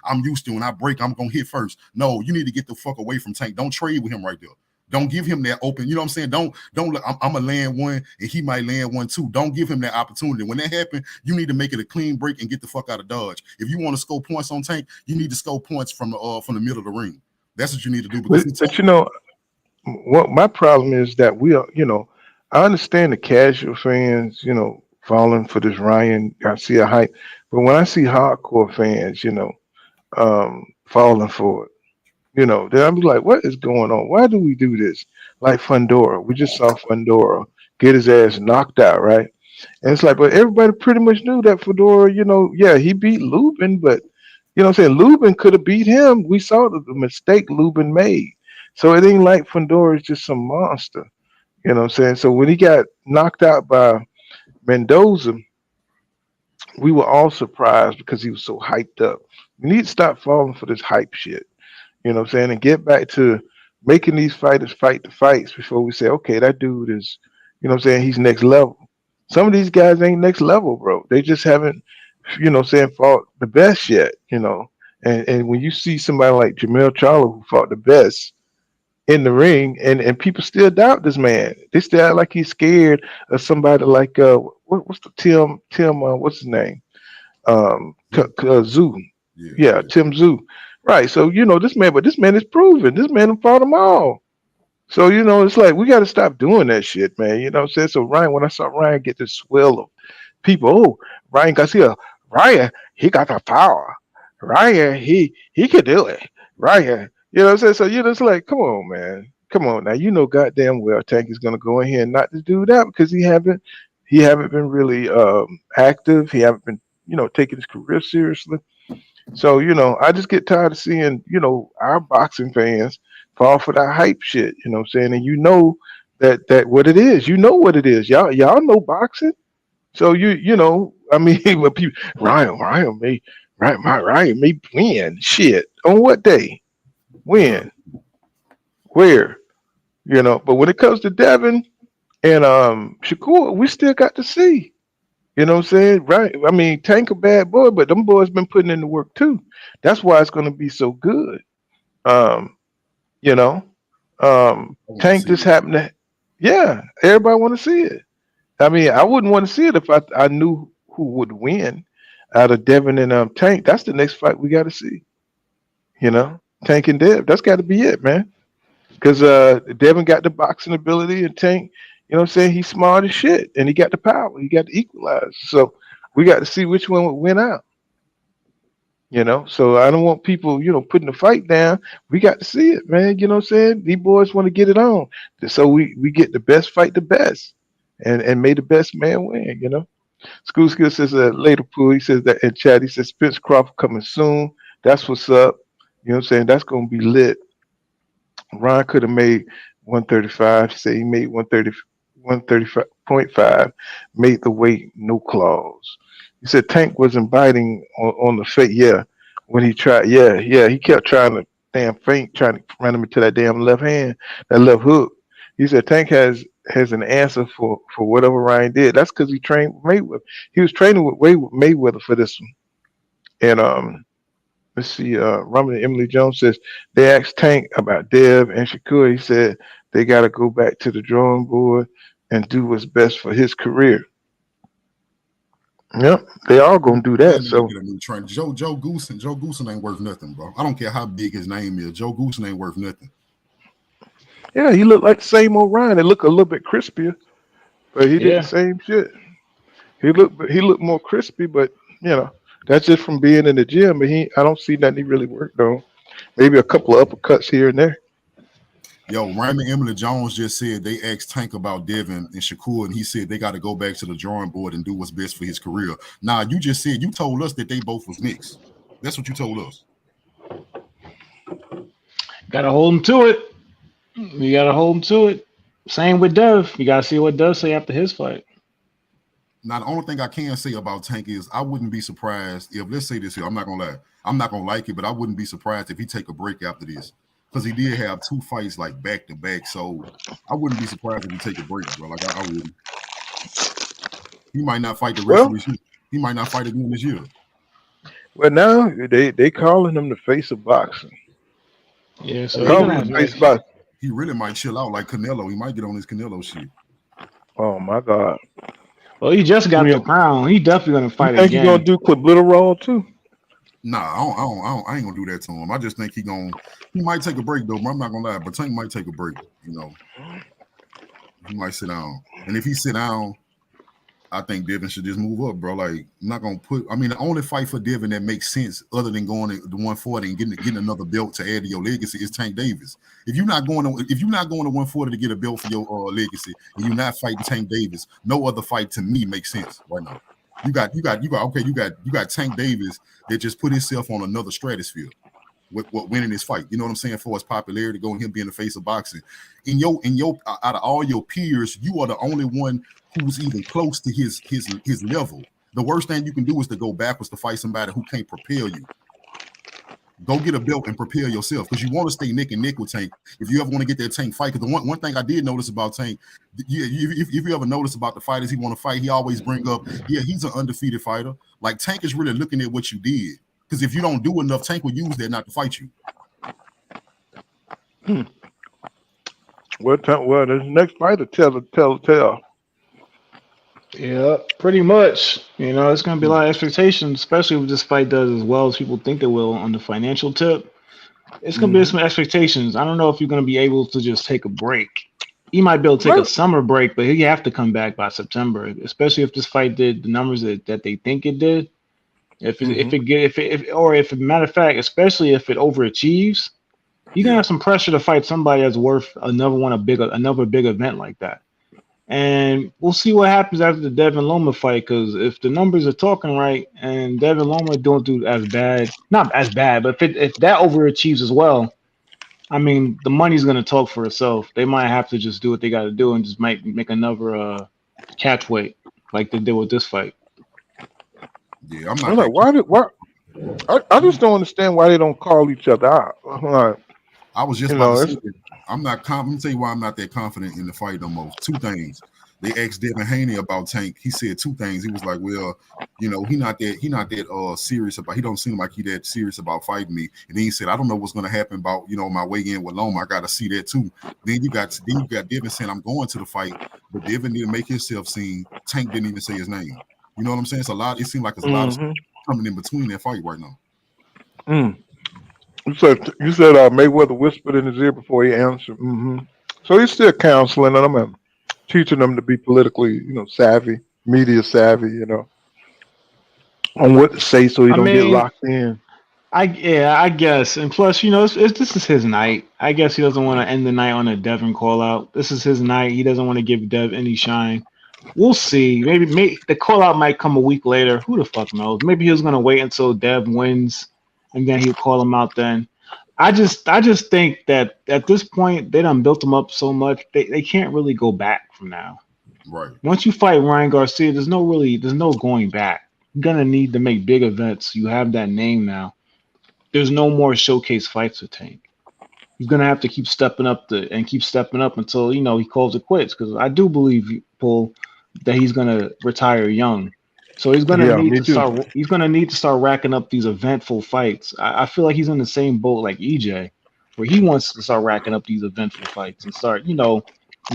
I'm used to when I break, I'm gonna hit first. No, you need to get the fuck away from Tank. Don't trade with him right there. Don't give him that open. You know what I'm saying? Don't. I'm gonna land one and he might land one too. Don't give him that opportunity. When that happens, you need to make it a clean break and get the fuck out of Dodge. If you want to score points on Tank, you need to score points from the middle of the ring. That's what you need to do. But what my problem is that we are, I understand the casual fans, falling for this Ryan Garcia hype, but when I see hardcore fans, falling for it, then I'm like, what is going on? Why do we do this? Like Fundora, we just saw Fundora get his ass knocked out, right? And it's like, but everybody pretty much knew that Fedora, he beat Lubin, but Lubin could have beat him. We saw the mistake Lubin made. So it ain't like Fundora is just some monster. You know what I'm saying? So when he got knocked out by Mendoza, we were all surprised because he was so hyped up. We need to stop falling for this hype shit. You know what I'm saying? And get back to making these fighters fight the fights before we say, okay, that dude is, he's next level. Some of these guys ain't next level, bro. They just haven't, fought the best yet, And when you see somebody like Jamel Charlo who fought the best in the ring, and people still doubt this man. They still act like he's scared of somebody like what's the Tim what's his name? Zoo. Yeah, Tim Zoo. Right. So this man is proven. This man fought them all. So it's like we got to stop doing that shit, man. You know what I'm saying? So Ryan, when I saw Ryan get this swell of people, Ryan Garcia, Ryan, he got the power. Ryan, he could do it. Ryan. You know what I'm saying? So it's like, come on, man. Come on now. Goddamn well Tank is gonna go in here and not to do that because he haven't been really active. He haven't been, taking his career seriously. So, I just get tired of seeing, our boxing fans fall for that hype shit, you know what I'm saying? And that what it is. You know what it is. Y'all know boxing. So when people Ryan may win. Shit. On what day? When? Where? But when it comes to Devin and Shakur, we still got to see. You know what I'm saying? Right. I mean, Tank a bad boy, but them boys been putting in the work too. That's why it's gonna be so good. Tank just happened to everybody wanna see it. I mean, I wouldn't want to see it if I knew who would win out of Devin and Tank. That's the next fight we gotta see. Tank and Dev. That's got to be it, man. Because Devin got the boxing ability and Tank, he's smart as shit. And he got the power. He got the equalizer. So we got to see which one would win out. So I don't want people, putting the fight down. We got to see it, man. You know what I'm saying? These boys want to get it on. So we get the best fight the best. And may the best man win, School Skill says later pool. He says that in chat. He says Spence Crawford coming soon. That's what's up. You know what I'm saying? That's gonna be lit. Ron could have made 135. He said he made 130, 135.5. Made the weight, no clause. He said Tank wasn't biting on the fake. Yeah, when he tried. Yeah. He kept trying to damn feint, trying to run him into that damn left hand, that left hook. He said Tank has an answer for whatever Ryan did. That's because he trained with Mayweather. He was training with Mayweather for this one. And let's see, Robert and Emily Jones says they asked Tank about Dev and Shakur. He said they got to go back to the drawing board and do what's best for his career. Yep, they all gonna do that. So get a new trainer. Joe Goosen ain't worth nothing, bro. I don't care how big his name is. Joe Goosen ain't worth nothing. yeah, he looked like the same old Ryan. It looked a little bit crispier, but he did the same shit. He looked more crispy, but that's just from being in the gym. But I don't see nothing he really worked on. Maybe a couple of uppercuts here and there. Yo, Raymond Emily Jones just said they asked Tank about Devin and Shakur, and he said they got to go back to the drawing board and do what's best for his career. Now, you just said, you told us that they both was mixed. That's what you told us. Got to hold him to it. You got to hold him to it. Same with Dev. You got to see what Dev say after his fight. Now, the only thing I can say about Tank is I wouldn't be surprised if, let's say this here, I'm not going to lie. I'm not going to like it, but I wouldn't be surprised if he take a break after this. Because he did have 2 fights like back to back, so I wouldn't be surprised if he take a break, bro. Like I wouldn't. He might not fight the rest of this year. He might not fight again this year. Well, now they calling him the face of boxing. Yeah, so he really might chill out like Canelo. He might get on his Canelo shit. Oh my God. Well, he just got the crown. He definitely gonna fight again. You think he gonna do Clitterol too? Nah, I ain't gonna do that to him. I just think he might take a break though. But I'm not gonna lie, but Tank might take a break. He might sit down, and if he sit down, I think Devin should just move up, bro. Like, I'm not gonna the only fight for Devin that makes sense other than going to the 140 and getting another belt to add to your legacy is Tank Davis. If you're not going to 140 to get a belt for your legacy, and you're not fighting Tank Davis, no other fight to me makes sense right now. You got Tank Davis that just put himself on another stratosphere with winning his fight. You know what I'm saying? For his popularity, going him being the face of boxing. In your out of all your peers, you are the only one who's even close to his level. The worst thing you can do is to go backwards to fight somebody who can't propel you. Go get a belt and prepare yourself because you want to stay neck and neck with Tank. If you ever want to get that Tank fight, because the one thing I did notice about Tank, if you ever notice about the fighters he want to fight, he always bring up, he's an undefeated fighter. Like Tank is really looking at what you did. Because if you don't do enough, Tank will use that not to fight you. Well, the next fighter tell. Yeah, pretty much. It's going to be a lot of expectations, especially if this fight does as well as people think it will on the financial tip. It's going to be some expectations. I don't know if you're going to be able to just take a break. He might be able to take a summer break, but he have to come back by September, especially if this fight did the numbers that they think it did. If matter of fact, especially if it overachieves, you're going to have some pressure to fight somebody that's worth another big event like that. And we'll see what happens after the Devin Loma fight, because if the numbers are talking right and Devin Loma don't do as bad, not as bad, but if that overachieves as well, the money's going to talk for itself. They might have to just do what they got to do and just might make another catch weight like they did with this fight. Yeah, I'm like, why? I just don't understand why they don't call each other out. I was just about to say that. I'm not confident. Let me tell you why I'm not that confident in the fight no more. 2 things. They asked Devin Haney about Tank. He said 2 things. He was like, well, he not that serious about. He don't seem like he that serious about fighting me. And then he said, I don't know what's going to happen about my weigh in with Loma. I got to see that too. Then you got Devin saying I'm going to the fight, but Devin didn't make himself seen. Tank didn't even say his name. You know what I'm saying? It's a lot. It seems like it's a lot of stuff coming in between that fight right now. You said Mayweather whispered in his ear before he answered. So he's still counseling them and teaching them to be politically, savvy, media savvy, on what to say so he don't get locked in. I guess. And plus, this is his night. I guess he doesn't want to end the night on a Devin call out. This is his night. He doesn't want to give Dev any shine. We'll see. Maybe the call out might come a week later. Who the fuck knows? Maybe he was gonna wait until Dev wins, and then he'll call him out then. I just think that at this point they done built him up so much they can't really go back from now. Right. Once you fight Ryan Garcia, there's no going back. You're gonna need to make big events. You have that name now. There's no more showcase fights with Tank. He's gonna have to keep stepping up until he calls it quits. Because I do believe, Paul, that he's gonna retire young. So he's gonna need to start racking up these eventful fights. I feel like he's in the same boat like EJ, where he wants to start racking up these eventful fights and start,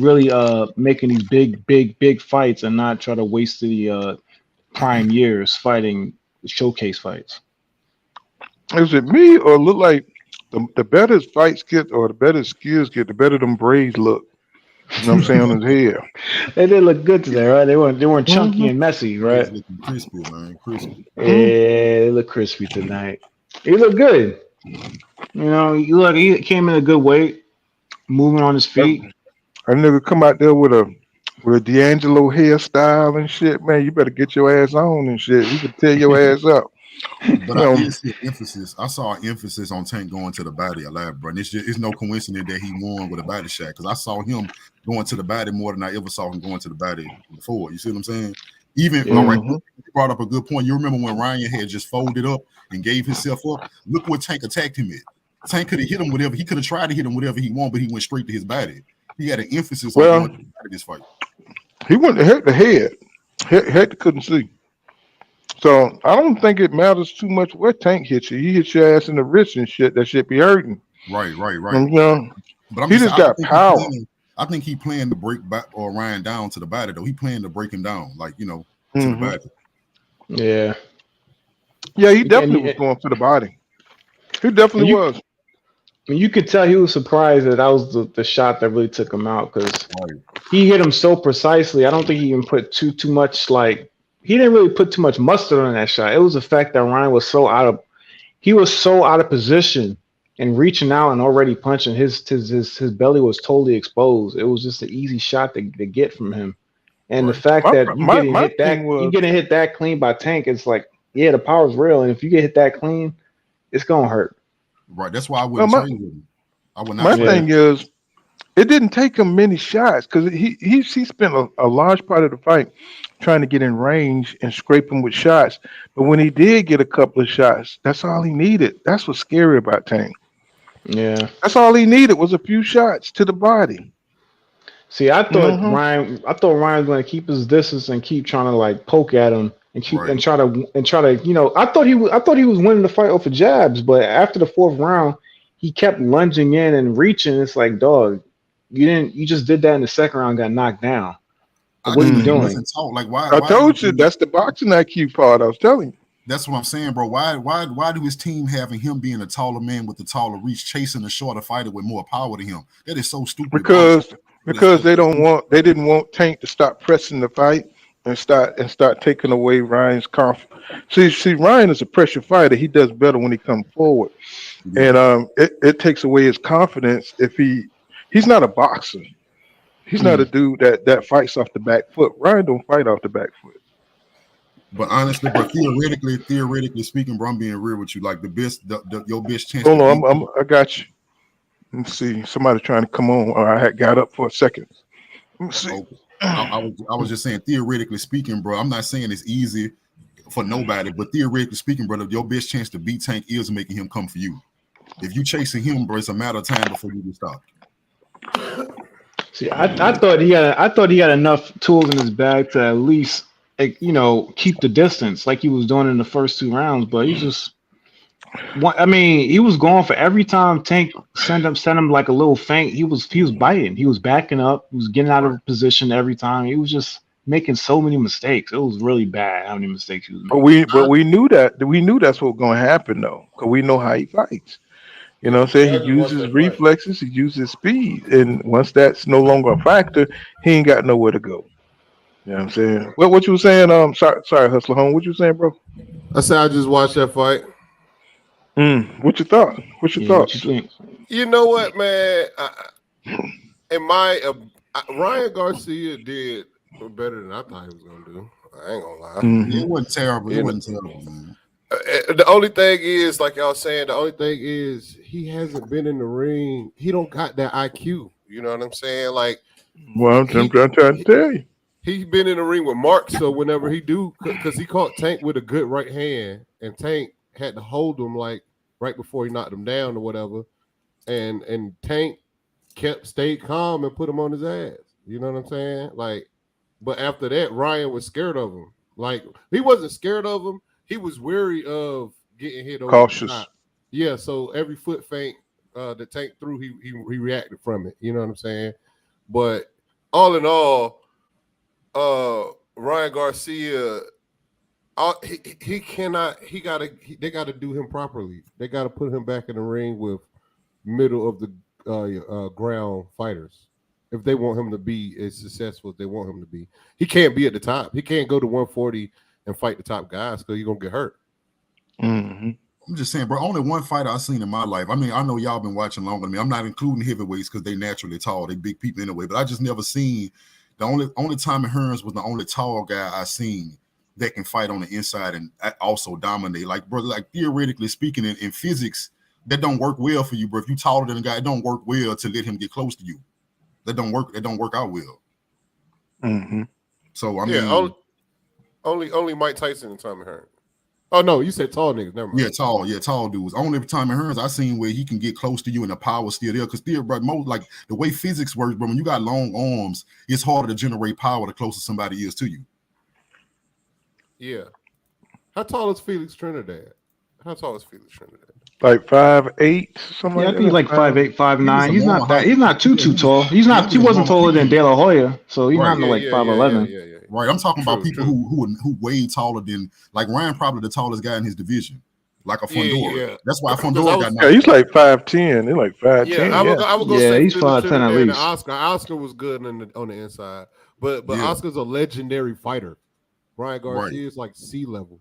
really making these big fights and not try to waste the prime years fighting showcase fights. Is it me or look like the better fights get or the better skills get, the better them braids look? You know what I'm saying, on his hair. They did look good today, right? They weren't chunky and messy, right? Looking crispy, man. Crispy. Yeah, they look crispy tonight. He looked good. He came in a good weight, moving on his feet. A nigga come out there with a D'Angelo hairstyle and shit, man. You better get your ass on and shit. You can tear your ass up. But I did see emphasis. I saw an emphasis on Tank going to the body a lot, bro. And it's no coincidence that he won with a body shot, because I saw him going to the body more than I ever saw him going to the body before. You see what I'm saying? All right, you brought up a good point. You remember when Ryan had just folded up and gave himself up? Look what Tank attacked him at. Tank could have hit him whatever. He could have tried to hit him whatever he wanted, but he went straight to his body. He had an emphasis on going to the body this fight. He went to hit the head. Head couldn't see. So I don't think it matters too much what Tank hits you. He hits your ass in the wrist and shit. That shit be hurting. Right. But he just got power. I think he planned to break back or Ryan down to the body though. He planned to break him down, to the body. Yeah. Yeah, he definitely was going to the body. He definitely was. You could tell he was surprised that was the shot that really took him out, because he hit him so precisely. I don't think he even put too much he didn't really put too much mustard on that shot. It was the fact that Ryan was so out of position and reaching out and already punching. His belly was totally exposed. It was just an easy shot to get from him. And the fact that you getting hit that clean by Tank, it's like, yeah, the power's real. And if you get hit that clean, it's gonna hurt. Right. That's why I wouldn't train with him. I would not. My thing is, it didn't take him many shots, because he spent a large part of the fight trying to get in range and scrape him with shots. But when he did get a couple of shots, that's all he needed. That's what's scary about Tank. Yeah. That's all he needed was a few shots to the body. See, I thought Ryan was going to keep his distance and keep trying to poke at him and try to I thought he was winning the fight off of jabs, but after the fourth round, he kept lunging in and reaching. It's like, dog, you just did that in the second round, got knocked down. What are you doing? I told you that's the boxing IQ part. I was telling you. That's what I'm saying, bro. Why do his team having him being a taller man with the taller reach, chasing a shorter fighter with more power to him? That is so stupid. Because they didn't want Tank to stop pressing the fight and start taking away Ryan's confidence. See, Ryan is a pressure fighter. He does better when he comes forward, and it takes away his confidence if he's not a boxer. He's not a dude that fights off the back foot. Ryan don't fight off the back foot. But honestly, but theoretically speaking, bro, I'm being real with you. Like your best chance. Hold on, I got you. Let's see. Somebody trying to come on. I had got up for a second. Let me see. Okay. I was just saying, theoretically speaking, bro. I'm not saying it's easy for nobody, but theoretically speaking, brother, your best chance to beat Tank is making him come for you. If you chasing him, bro, it's a matter of time before you can stop. See, I thought he had enough tools in his bag to at least keep the distance like he was doing in the first two rounds, but he just. He was going for every time Tank sent him like a little feint. He was biting. He was backing up. He was getting out of position every time. He was just making so many mistakes. It was really bad how many mistakes he was making. But we knew that. We knew that's what was going to happen though, because we know how he fights. You know what I'm saying? He uses reflexes. He uses speed, and once that's no longer a factor, he ain't got nowhere to go. You know what I'm saying? What you were saying? Sorry, Hustler Home. What you were saying, bro? I said I just watched that fight. What you thought? What's your thoughts? You know what, man? Ryan Garcia did better than I thought he was gonna do. I ain't gonna lie. Yeah, it wasn't terrible. It wasn't terrible, man. The only thing is, like y'all saying, the only thing is he hasn't been in the ring. He don't got that IQ. You know what I'm saying? Like, well, I'm trying to tell you. He's been in the ring with Mark, so whenever he do, because he caught Tank with a good right hand, and Tank had to hold him like right before he knocked him down or whatever, and Tank stayed calm and put him on his ass. You know what I'm saying? Like, but after that, Ryan was scared of him. Like, he wasn't scared of him. He was wary of getting hit over cautious. the top. Yeah, so every foot feint the Tank threw, he reacted from it. You know what I'm saying? But all in all, Ryan Garcia, they gotta do him properly. They gotta put him back in the ring with middle of the ground fighters if they want him to be as successful as they want him to be. He can't be at the top. He can't go to 140 and fight the top guys because he's gonna get hurt. Mm-hmm. I'm just saying, bro, only one fighter I've seen in my life. I mean, I know y'all been watching longer than me. I'm not including heavyweights because they naturally tall. They big people anyway. But I just never seen the only Tommy Hearns was the only tall guy I seen that can fight on the inside and also dominate. Like, bro, like theoretically speaking, in physics, that don't work well for you, bro. If you taller than a guy, it don't work well to let him get close to you. That don't work out well. Mm-hmm. So I mean, only Mike Tyson and Tommy Hearns. Oh no, you said tall niggas. Never mind. Tall dudes. Only Tommy Hearns I seen where he can get close to you and the power still there. Because still, bro, most like the way physics works, bro, when you got long arms, it's harder to generate power the closer somebody is to you. Yeah. How tall is Felix Trinidad? Like 5'8", something like that. I think he's like 5'8", 5'9". He's not that. He's not too tall. He wasn't taller than De La Hoya, so he's not like 5'11". Right, I'm talking about people who way taller than, like Ryan, probably the tallest guy in his division, like a Fundora. Yeah. That's why Fundora got. Yeah, he's like 5'10". He's like 5'10". Yeah, I would go say he's 5'10" at least. Oscar was good on the inside, but Oscar's a legendary fighter. Ryan Garcia is like sea level.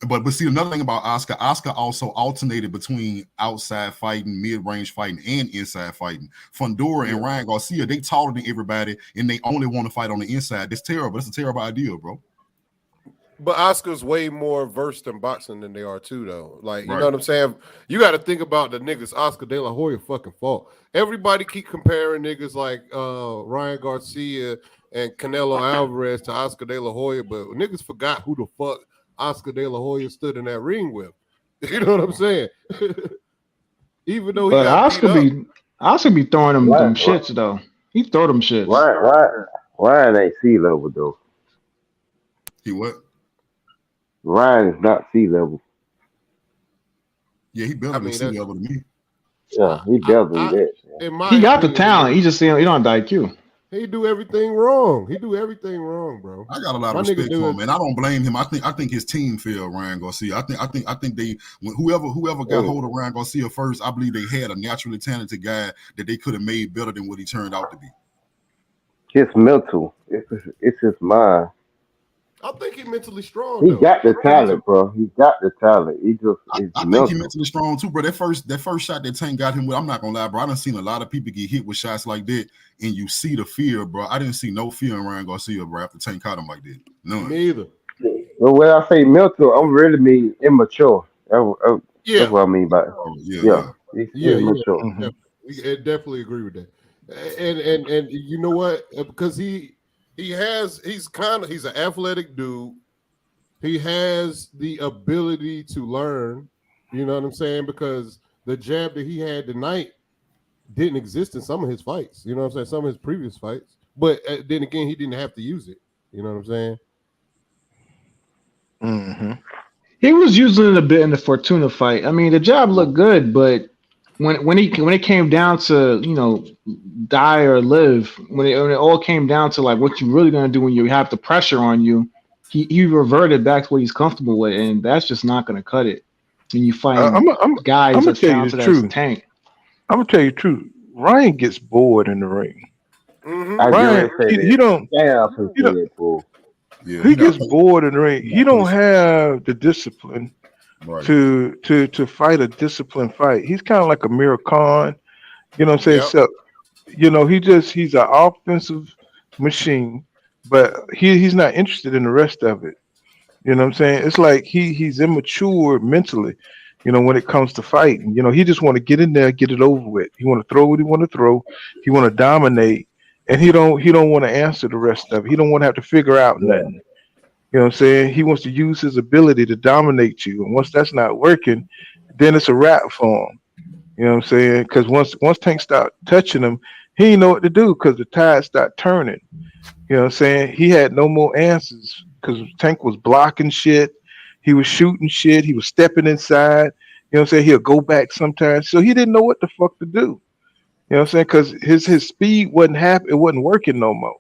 But see, another thing about Oscar also alternated between outside fighting, mid-range fighting, and inside fighting. Fundora and Ryan Garcia, they taller than everybody, and they only want to fight on the inside. That's terrible. That's a terrible idea, bro. But Oscar's way more versed in boxing than they are too, though. Like, you know what I'm saying? You got to think about the niggas Oscar De La Hoya fucking fought. Everybody keep comparing niggas like Ryan Garcia and Canelo Alvarez to Oscar De La Hoya, but niggas forgot who the fuck Oscar De La Hoya stood in that ring with. You know what I'm saying? Even though he Oscar be throwing them shits though. He throw them shits. Ryan ain't sea level though. He what? Ryan is not sea level. Yeah, he better than sea level than me. Yeah, he better than that. He got the talent. He just you don't have the IQ. He do everything wrong. Bro. I got a lot of respect for him, man. I don't blame him. I think his team failed Ryan Garcia. I think they whoever got hold of Ryan Garcia first, I believe they had a naturally talented guy that they could have made better than what he turned out to be. His mental, it's his mind. I think he's mentally strong. He got the talent, bro. He got the talent. He just I think he's mentally strong too, bro. That first shot that Tank got him with, I'm not gonna lie, bro. I done seen a lot of people get hit with shots like that, and you see the fear, bro. I didn't see no fear in Ryan Garcia, bro, after Tank caught him like that. None. Me either. Well, when I say mental, I'm really mean immature. That's what I mean by it. Yeah. He's immature. Mm-hmm. I definitely agree with that. And you know what? Because he's an athletic dude. He has the ability to learn, you know what I'm saying? Because the jab that he had tonight didn't exist in some of his fights, you know what I'm saying? Some of his previous fights. But then again, he didn't have to use it, you know what I'm saying? Mm-hmm. He was using it a bit in the Fortuna fight. I mean, the jab looked good, but when it came down to, you know, die or live, when it all came down to like what you really gonna do when you have the pressure on you, he reverted back to what he's comfortable with, and that's just not gonna cut it. When you fight guys as talented as Tank. I'm gonna tell you the truth. Ryan gets bored in the ring. Mm-hmm. Ryan, he don't. He gets bored in the ring. He don't have the discipline to fight a disciplined fight. He's kind of like a Amir Khan, you know what I'm saying? Yep. So, you know, he's an offensive machine, but he's not interested in the rest of it. You know what I'm saying? It's like he's immature mentally, when it comes to fighting. He just want to get in there, get it over with. He want to throw what he want to throw. He want to dominate, and he don't want to answer the rest of it. He don't want to have to figure out Yeah. nothing. You know what I'm saying? He wants to use his ability to dominate you. And once that's not working, then it's a wrap for him. You know what I'm saying? Because once Tank start touching him, he didn't know what to do because the tide start turning. You know what I'm saying? He had no more answers because Tank was blocking shit. He was shooting shit. He was stepping inside. You know what I'm saying? He'll go back sometimes. So he didn't know what the fuck to do. You know what I'm saying? Because his speed wasn't happy. It wasn't working no more.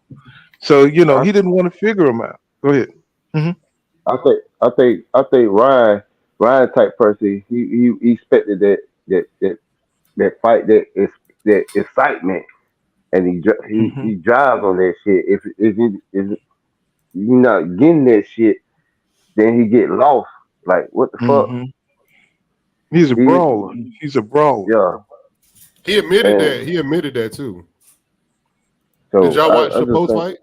So, I he didn't want to figure him out. Go ahead. Hmm. I think Ryan type person. He expected that fight, that excitement, and Hmm. he drives on that shit. If you're not getting that shit, then he get lost. Like what the fuck? Hmm. He's a He brawler. He's a brawler. yeah. He admitted that. And He admitted that too. Did so y'all watch I the just post think fight?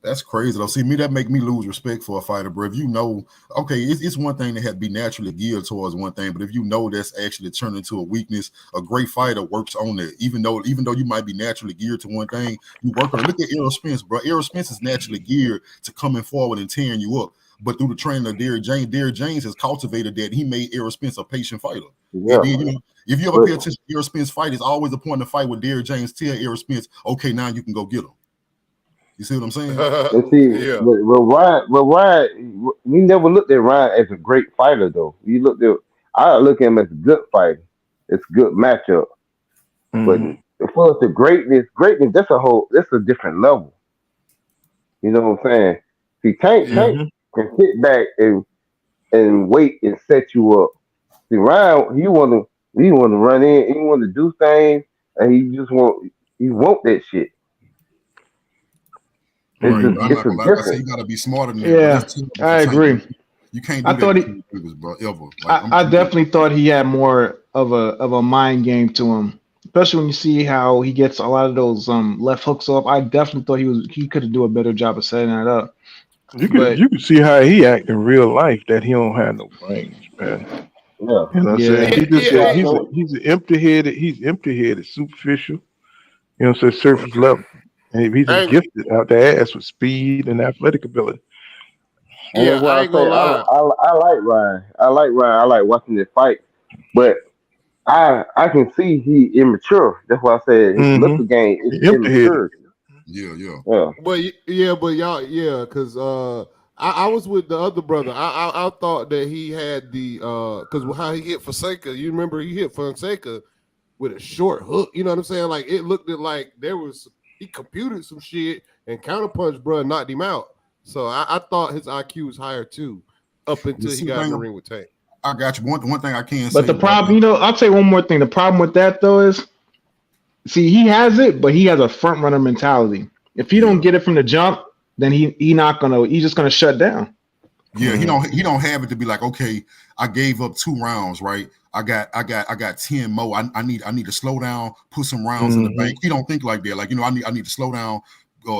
That's crazy though. See, that make me lose respect for a fighter, bro. If you know, okay, it's one thing to have be naturally geared towards one thing, but if you know that's actually turned into a weakness, a great fighter works on it. Even though you might be naturally geared to one thing, you work on it. Look at Errol Spence, bro. Errol Spence is naturally geared to coming forward and tearing you up. But through the training of Derrick James has cultivated that. He made Errol Spence a patient fighter. yeah. And then, if you ever But pay attention to Errol Spence fight, it's always a point to fight with Derrick James. Tell Errol Spence, okay, now you can go get him. You see what I'm saying? and see, Yeah. Ryan, we never looked at Ryan as a great fighter though. I look at him as a good fighter. It's a good matchup. But Hmm. as far as the greatness, that's a different level. You know what I'm saying? See, Yeah. Tank Hmm. can sit back and wait and set you up. See, Ryan, he wanna run in, he wanna do things, and he want that shit. It's Hmm. just I'm it's not a gonna lie. Like I say, difference. you gotta be smarter than that, bro. Yeah, That's terrible for I Tank. agree. You can't I do that thought to he, two niggas, bro. Ever. Like I definitely thought he had more of a mind game to him, especially when you see how he gets a lot of those left hooks off. I definitely thought he could do a better job of setting that up. You could But you could see how he act in real life that he don't have no brains, man. Yeah. You know what I'm saying? yeah, He just Yeah, he's an empty headed, superficial. You know what I'm saying? Surface level. And he's just I ain't, gifted out the ass with speed and athletic ability. and yeah, that's I why I ain't say gonna lie. I like Ryan. I like Ryan. I like watching this fight, but I can see he immature. That's why I said his Mm-hmm. mental game is Empty headed. immature. yeah. Yeah. But y'all, yeah, because I was with the other brother. I thought that he had the because how he hit Fonseca. You remember he hit Fonseca with a short hook. You know what I'm saying? Like it looked like he computed some shit and counterpunch, bro, knocked him out. So I thought his IQ was higher too, up The until he see got in the thing, ring with Tank. I got you. One thing I can but say, the bro. problem, I'll tell you one more thing. The problem with that though is, see, he has it, but he has a front runner mentality. If he don't Yeah. get it from the jump, then he's just gonna shut down. Yeah, he Mm-hmm. don't have it to be like, okay, I gave up 2 rounds, right? I got 10 more. I need to slow down, put some rounds in the Mm-hmm. bank. He don't think like that. Like, I need to slow down,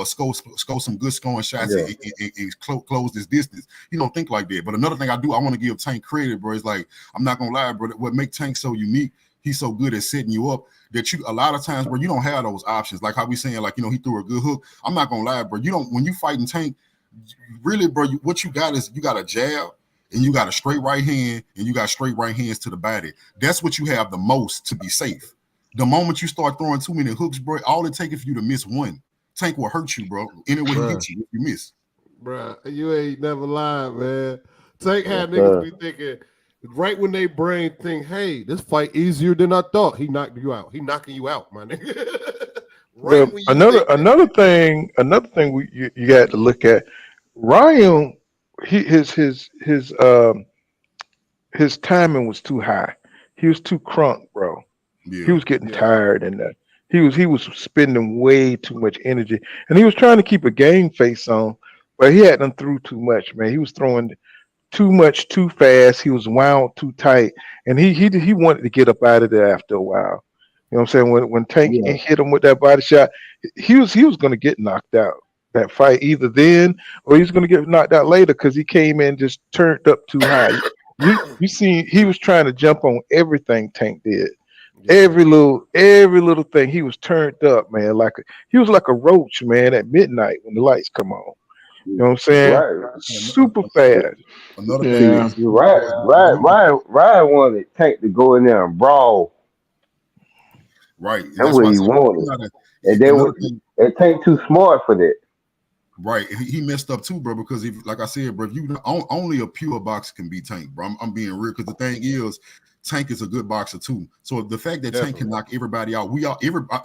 score some good scoring shots Yeah. and close this distance. He don't think like that. But another thing I want to give Tank credit, bro, is like, I'm not gonna lie, bro. What make Tank so unique, he's so good at setting you up that a lot of times, bro, you don't have those options. Like how we saying, like, he threw a good hook. I'm not gonna lie, bro. When you fighting Tank, really, bro, what you got is you got a jab and you got a straight right hand and you got straight right hands to the body. That's what you have the most to be safe. The moment you start throwing too many hooks, bro, all it takes for you to miss one. Tank will hurt you, bro. Anyway, he Bruh, hits you if you miss. bruh, you ain't never lied, man. Tank Yes, had niggas sir. be thinking right when they brain think, hey, this fight easier than I thought. He knocked you out. He knocking you out, my nigga. Right when you Another think that. another thing you got to look at. Ryan, his timing was too high. He was too crunk, bro. He Yeah. was getting tired, and he was spending way too much energy, and he was trying to keep a game face on, but he had done through too much, man. He was throwing too much too fast. He was wound too tight, and he wanted to get up out of there after a while. You know what I'm saying? When Tank Yeah. hit him with that body shot, he was going to get knocked out. that fight either then or he's going to get knocked out later because he came in just turned up too high. You see, he was trying to jump on everything Tank did. Every little thing he was turned up, man. He was like a roach, man, at midnight when the lights come on. You know what I'm saying? Right. Super fast. Another See, thing is Ryan wanted Tank to go in there and brawl. Right. That's what he wanted. And Tank too smart for that. Right, and he messed up too, bro. Because if, like I said, bro, if you only a pure boxer can beat Tank, bro. I'm being real because the thing is, Tank is a good boxer too. So the fact that Tank can knock everybody out,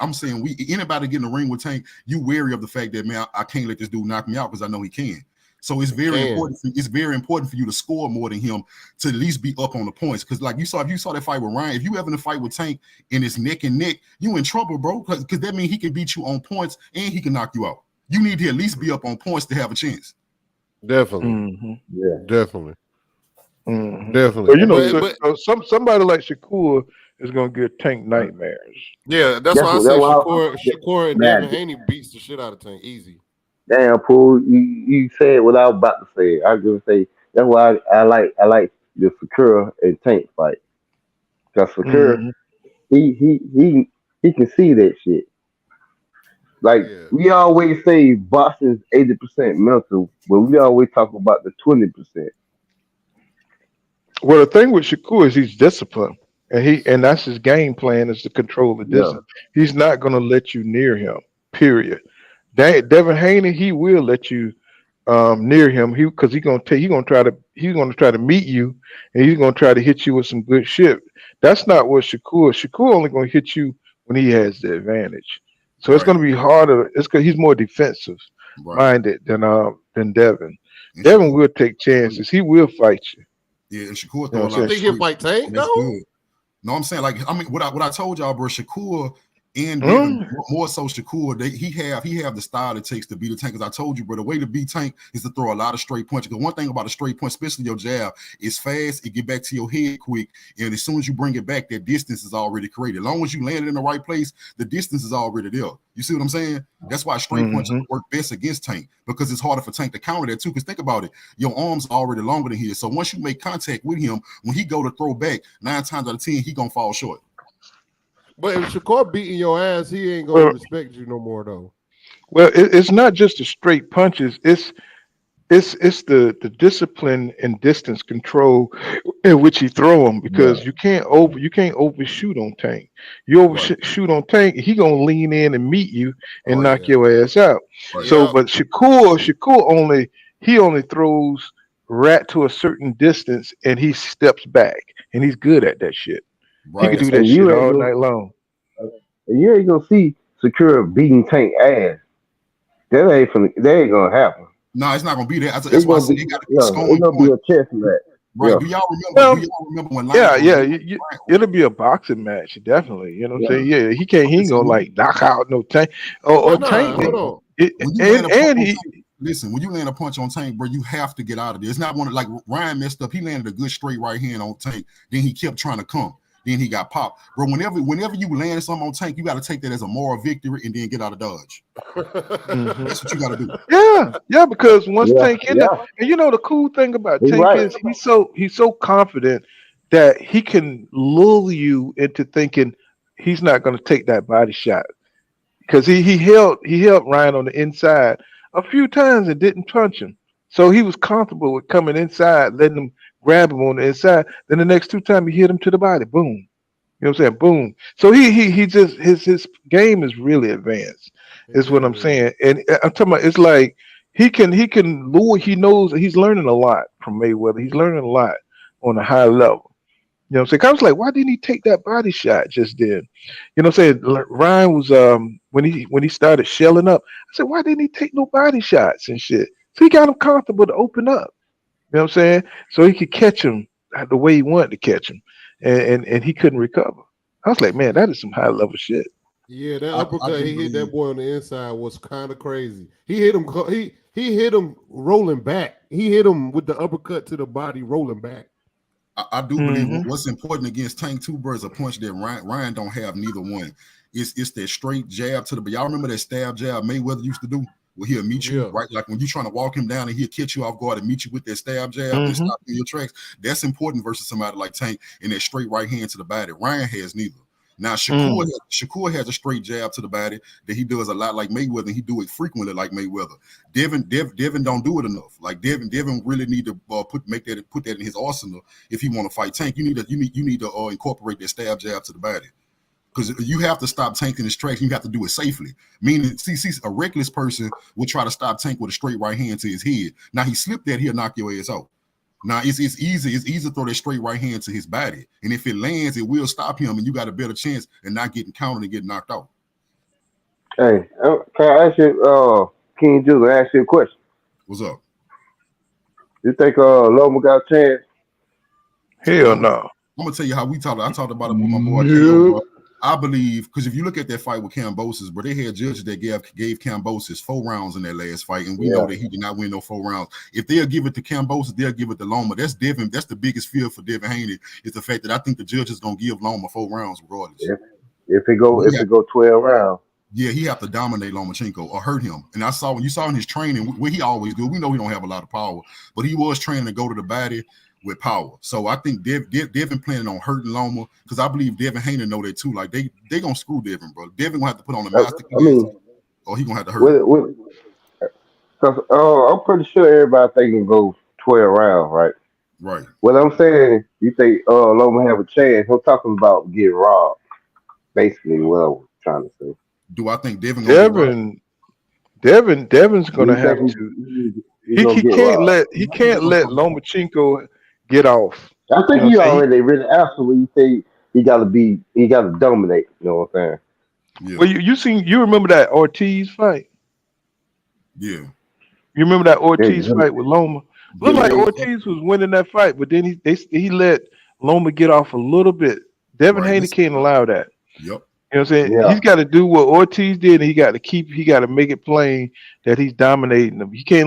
I'm saying anybody get in the ring with Tank, you wary of the fact that man, I can't let this dude knock me out because I know he can. So it's very important. It's very important for you to score more than him to at least be up on the points. Because like if you saw that fight with Ryan, if you having a fight with Tank and it's neck and neck, you in trouble, bro. Because that means he can beat you on points and he can knock you out. You need to at least be up on points to have a chance. Definitely. Mm-hmm. Yeah. Definitely. Mm-hmm. Definitely. So somebody like Shakur is gonna give Tank nightmares. Yeah, that's why I say Shakur and Devin Haney beats the shit out of Tank easy. Damn, Pool, you said what I was about to say. I was gonna say that's why I like the Shakur and Tank fight. Because Shakur, he can see that shit. Like we always say, boxing's 80% mental, but we always talk about the 20%. Well, the thing with Shakur is he's disciplined, and that's his game plan is to control the distance. He's not going to let you near him. Period. Devin Haney, he will let you near him. Because he's going to try to meet you, and he's going to try to hit you with some good shit. That's not what Shakur. Shakur only going to hit you when he has the advantage. So it's going to be harder. It's because he's more defensive minded than Devin. Devin will take chances. He will fight you. Yeah, and Shakur throw a lot. I think he'll fight Tank though. No, I'm saying what I told y'all, bro. Shakur and Devin, more so Shakur, he have the style it takes to beat a Tank. As I told you, bro, the way to beat Tank is to throw a lot of straight punches. Because one thing about a straight punch, especially your jab, is fast. It get back to your head quick, and as soon as you bring it back, that distance is already created. As long as you land it in the right place, the distance is already there. You see what I'm saying? That's why straight punches work best against Tank, because it's harder for Tank to counter that too. Because think about it, your arms are already longer than his. So once you make contact with him, when he go to throw back, 9 times out of 10, he gonna fall short. But if Shakur beating your ass, he ain't gonna respect you no more though. Well, it's not just the straight punches. It's the discipline and distance control in which he throw them, because you can't overshoot on Tank. You overshoot on Tank, he gonna lean in and meet you and knock your ass out. So, but Shakur only throws right to a certain distance and he steps back, and he's good at that shit. He can do that shit all night long. And you ain't gonna see Shakur beating Tank ass. That ain't gonna happen. No, it's not gonna be that. That's why I said it got to be it's gonna be a chess match. Right? Do y'all remember when? It'll be a boxing match, definitely. You know what I'm saying? Yeah, he ain't gonna like knock out no Tank or Tank. Listen, when you land a punch on Tank, bro, you have to get out of there. It's not one like Ryan messed up. He landed a good straight right hand on Tank. Then he kept trying to come. Then he got popped. Bro, whenever you land something on Tank, you got to take that as a moral victory and then get out of dodge. That's what you got to do. Yeah, because once Tank in there, and you know the cool thing about Tank is he's so confident that he can lull you into thinking he's not going to take that body shot. Because he held Ryan on the inside a few times and didn't punch him. So he was comfortable with coming inside, letting him grab him on the inside. Then the next 2 times he hit him to the body. Boom. You know what I'm saying? Boom. So he just his game is really advanced, is what I'm saying. And I'm talking about, it's like he can lure, he knows he's learning a lot from Mayweather. He's learning a lot on a high level. You know what I'm saying? I was like, why didn't he take that body shot just then? You know what I'm saying? Ryan was when he started shelling up, I said, why didn't he take no body shots and shit? So he got him comfortable to open up. You know what I'm saying? So he could catch him the way he wanted to catch him. And he couldn't recover. I was like, man, that is some high level shit. Yeah, that uppercut he hit that boy on the inside was kind of crazy. He hit him he hit him rolling back. He hit him with the uppercut to the body rolling back. I do believe what's important against Tank too, bro, is a punch that Ryan don't have neither one. It's that straight jab to the. Y'all remember that stab jab Mayweather used to do? where he'll meet you right, like when you're trying to walk him down and he'll catch you off guard and meet you with that stab jab and stop you in your tracks. That's important versus somebody like Tank in that straight right hand to the body. Ryan has neither. Now Shakur has a straight jab to the body that he does a lot like Mayweather, and he do it frequently like Mayweather. Devin don't do it enough. Like Devin really need to put that in his arsenal if he want to fight Tank. You need to incorporate that stab jab to the body. Because you have to stop Tank in his tracks. You have to do it safely. Meaning, see, a reckless person will try to stop Tank with a straight right hand to his head. Now he slipped that, he'll knock your ass out. Now it's easy to throw that straight right hand to his body, and if it lands, it will stop him, and you got a better chance of not getting countered and getting knocked out. Hey, can I ask you, King Jules, ask you a question? What's up? You think Loma got a chance? Hell no. I'm gonna tell you how we talked. I talked about it with my boy. Kiko, I believe because if you look at that fight with Kambosos, but they had judges that gave Kambosos 4 rounds in that last fight, and we know that he did not win no 4 rounds. If they'll give it to Kambosos, they'll give it to Loma. That's Devin. That's the biggest fear for Devin Haney is the fact that I think the judge is gonna give Loma 4 rounds regardless. If it go 12 rounds. Yeah, he have to dominate Lomachenko or hurt him. And I saw when you saw in his training where he always do. We know he don't have a lot of power, but he was training to go to the body with power. So I think Devin planning on hurting Loma because I believe Devin Haney know that too. Like they gonna screw Devin, bro. Devin gonna have to put on the master class, or he gonna have to hurt. Because I'm pretty sure everybody think it go 12 rounds, right? Right. What I'm saying, you think Loma have a chance? I'm talking about getting robbed. Basically, what I was trying to say. Do I think Devin's gonna have to? He can't let Lomachenko get off. I think you already really absolutely you say he gotta dominate. You know what I'm saying? Yeah. Well, you remember that Ortiz fight? Yeah. You remember that Ortiz fight with Loma? Looked like Ortiz was winning that fight, but then he let Loma get off a little bit. Devin Haney can't allow that. Yep. You know what I'm saying? Yeah. He's got to do what Ortiz did, and he got to make it plain that he's dominating them. Because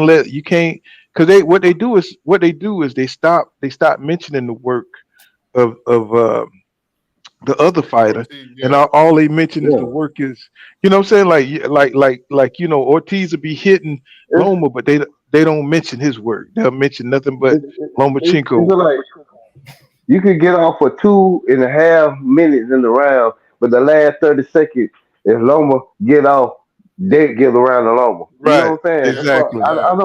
what they do is they stop mentioning the work of the other fighter, and all they mention is the work is, you know what I'm saying? Like Ortiz will be hitting Loma, but they don't mention his work. They'll mention nothing but Lomachenko. Like you could get off for 2.5 minutes in the round, but the last 30 seconds, if Loma get off, they get around the Loma. You know what I'm saying? Exactly. I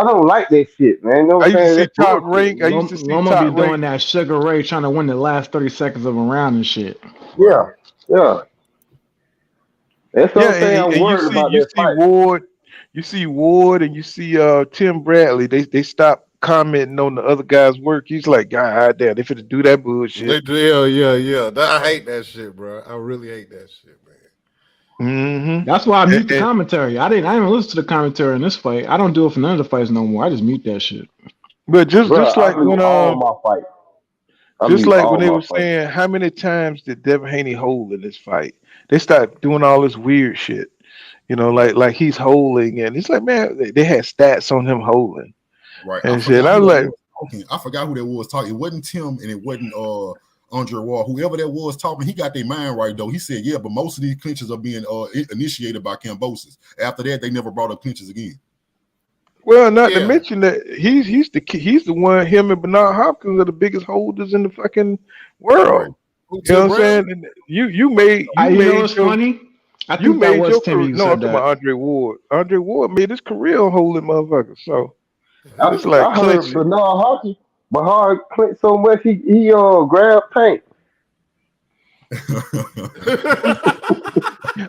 don't like that shit, man. You know what I'm saying? Top rank. I used to see Loma be doing that Sugar Ray trying to win the last 30 seconds of a round and shit. Yeah. That's what I'm saying. I'm worried about this fight. You see Ward and you see Tim Bradley. They stop commenting on the other guy's work. He's like, God damn, they finna do that bullshit. Yeah. I hate that shit, bro. I really hate that shit, man. Mm-hmm. That's why I mute the commentary. I didn't even listen to the commentary in this fight. I don't do it for none of the fights no more. I just mute that shit. But just like when all my fights. Just like when they were saying, how many times did Devin Haney hold in this fight? They start doing all this weird shit. You know, like he's holding, and it's like, man, they had stats on him holding. Right. And shit. I was like, I forgot who that was talking. It wasn't Tim, and it wasn't Andre Wall. Whoever that was talking, he got their mind right though. He said, yeah, but most of these clinches are being initiated by Kambosos. After that, they never brought up clinches again. Well, not to mention that he's the one. Him and Bernard Hopkins are the biggest holders in the fucking world. Right. You know what I'm saying? And you made what's funny? I think that was Tim. No, I'm talking about Andre Ward. Andre Ward made his career on holding motherfuckers. So it's like I heard Bernard clinched so much he grabbed Tank.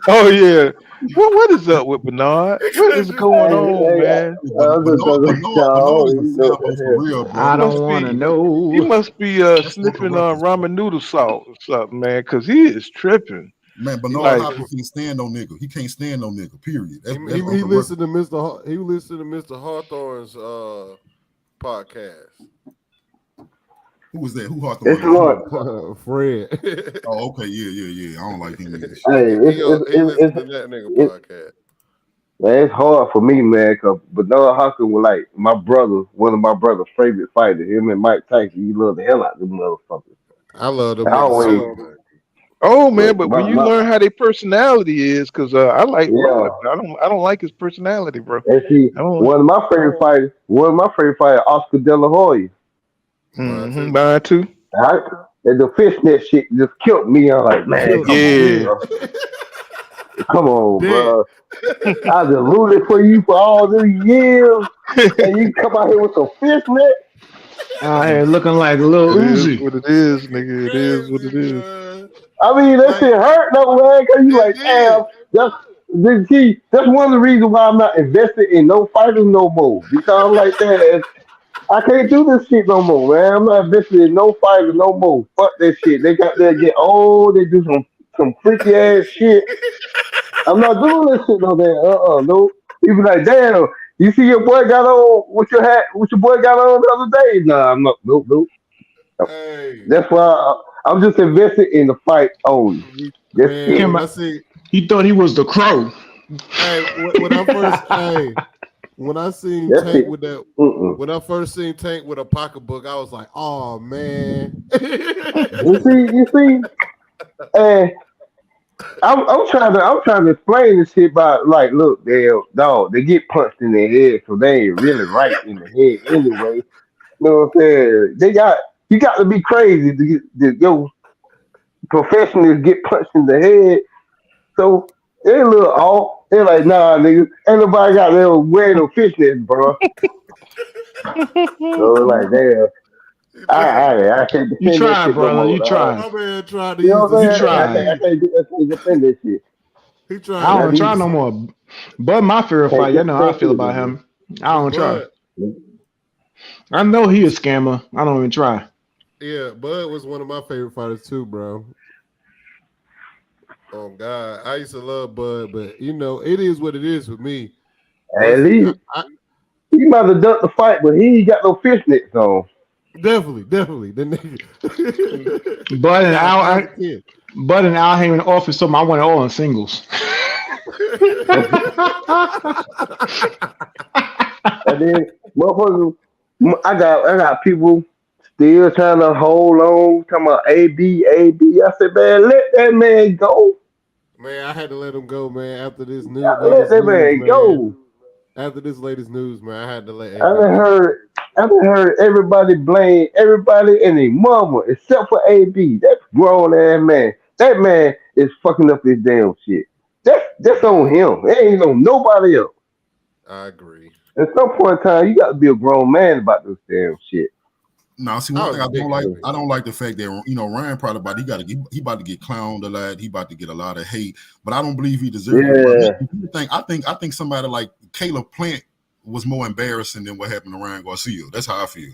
Oh yeah. What is up with Bernard? What is going on, man? I don't want to know. He must be sniffing ramen noodle salt or something, man, because he is tripping. Man, Bernard Hopkins can't stand no nigga. He can't stand no nigga. Period. He listened to Mr. Hawthorne's podcast. Who was that? Who Hawthorne? Fred. Oh, okay. Yeah. I don't like him either. Hey, it's that nigga podcast. Man, it's hard for me, man, because Bernard Hopkins was like one of my brother's favorite fighters. Him and Mike Tyson, he loved the hell out of them motherfuckers. I love them. Oh man, but when you learn how their personality is, because I like Roy, but I don't like his personality, bro. And see, I don't. one of my favorite fighters, Oscar De La Hoya. Mine too. Right? And the fishnet shit just killed me. I'm like, man, come on, bro. Come on, bro. I just rooted for you for all these years, and you come out here with some fishnet. Out here looking like a little Uzi. It is what it is, nigga. It is what it is. I mean, that shit hurt though, man. Cause you like, damn, that's one of the reasons why I'm not invested in no fighters no more. Because I'm like, that. I can't do this shit no more, man. I'm not invested in no fighters no more. Fuck that shit. They got there get old. They do some freaky ass shit. I'm not doing this shit no damn. No. You be like, damn. You see your boy got on what your boy got on the other day? Nah, I'm not. Nope. Hey. That's why I'm just invested in the fight only. He thought he was the Crow. Hey, when I seen Tank with that, when I first seen Tank with a pocketbook, I was like, oh man. You see, and I'm trying to explain this shit by like, look, they get punched in their head, so they ain't really right in the head anyway. You know what I'm saying? You got to be crazy to go professionals get punched in the head. So they're a little off. They're like, nah, nigga, ain't nobody got there wearing no fishnets, bro. So like, damn. I can't defend you tried, that brother. You tried. My man tried to You know what I'm saying? tried. I can't defend that shit. He tried. I don't try no more. Bud, my favorite fight. You know how I feel about him. I don't try. I know he a scammer. I don't even try. Yeah, Bud was one of my favorite fighters too, bro. Oh God, I used to love Bud, but you know it is what it is with me. At least he might have ducked the fight, but he ain't got no fishnets on. Definitely, the nigga. Bud and Al Heyman offered something. I went all in singles. And then, motherfuckers, I got people still trying to hold on, talking about AB. I said, man, let that man go. Man, I had to let him go, man. After this news, let that man go. After this latest news, man, I had to let. I done heard everybody blame everybody and their mama except for AB. That grown ass man. That man is fucking up his damn shit. That's on him. It ain't on nobody else. I agree. At some point in time, you got to be a grown man about this damn shit. No, see one thing I don't like the fact that Ryan probably about to get clowned a lot. He about to get a lot of hate, but I don't believe he deserves it. I think somebody like Caleb Plant was more embarrassing than what happened to Ryan Garcia. That's how I feel.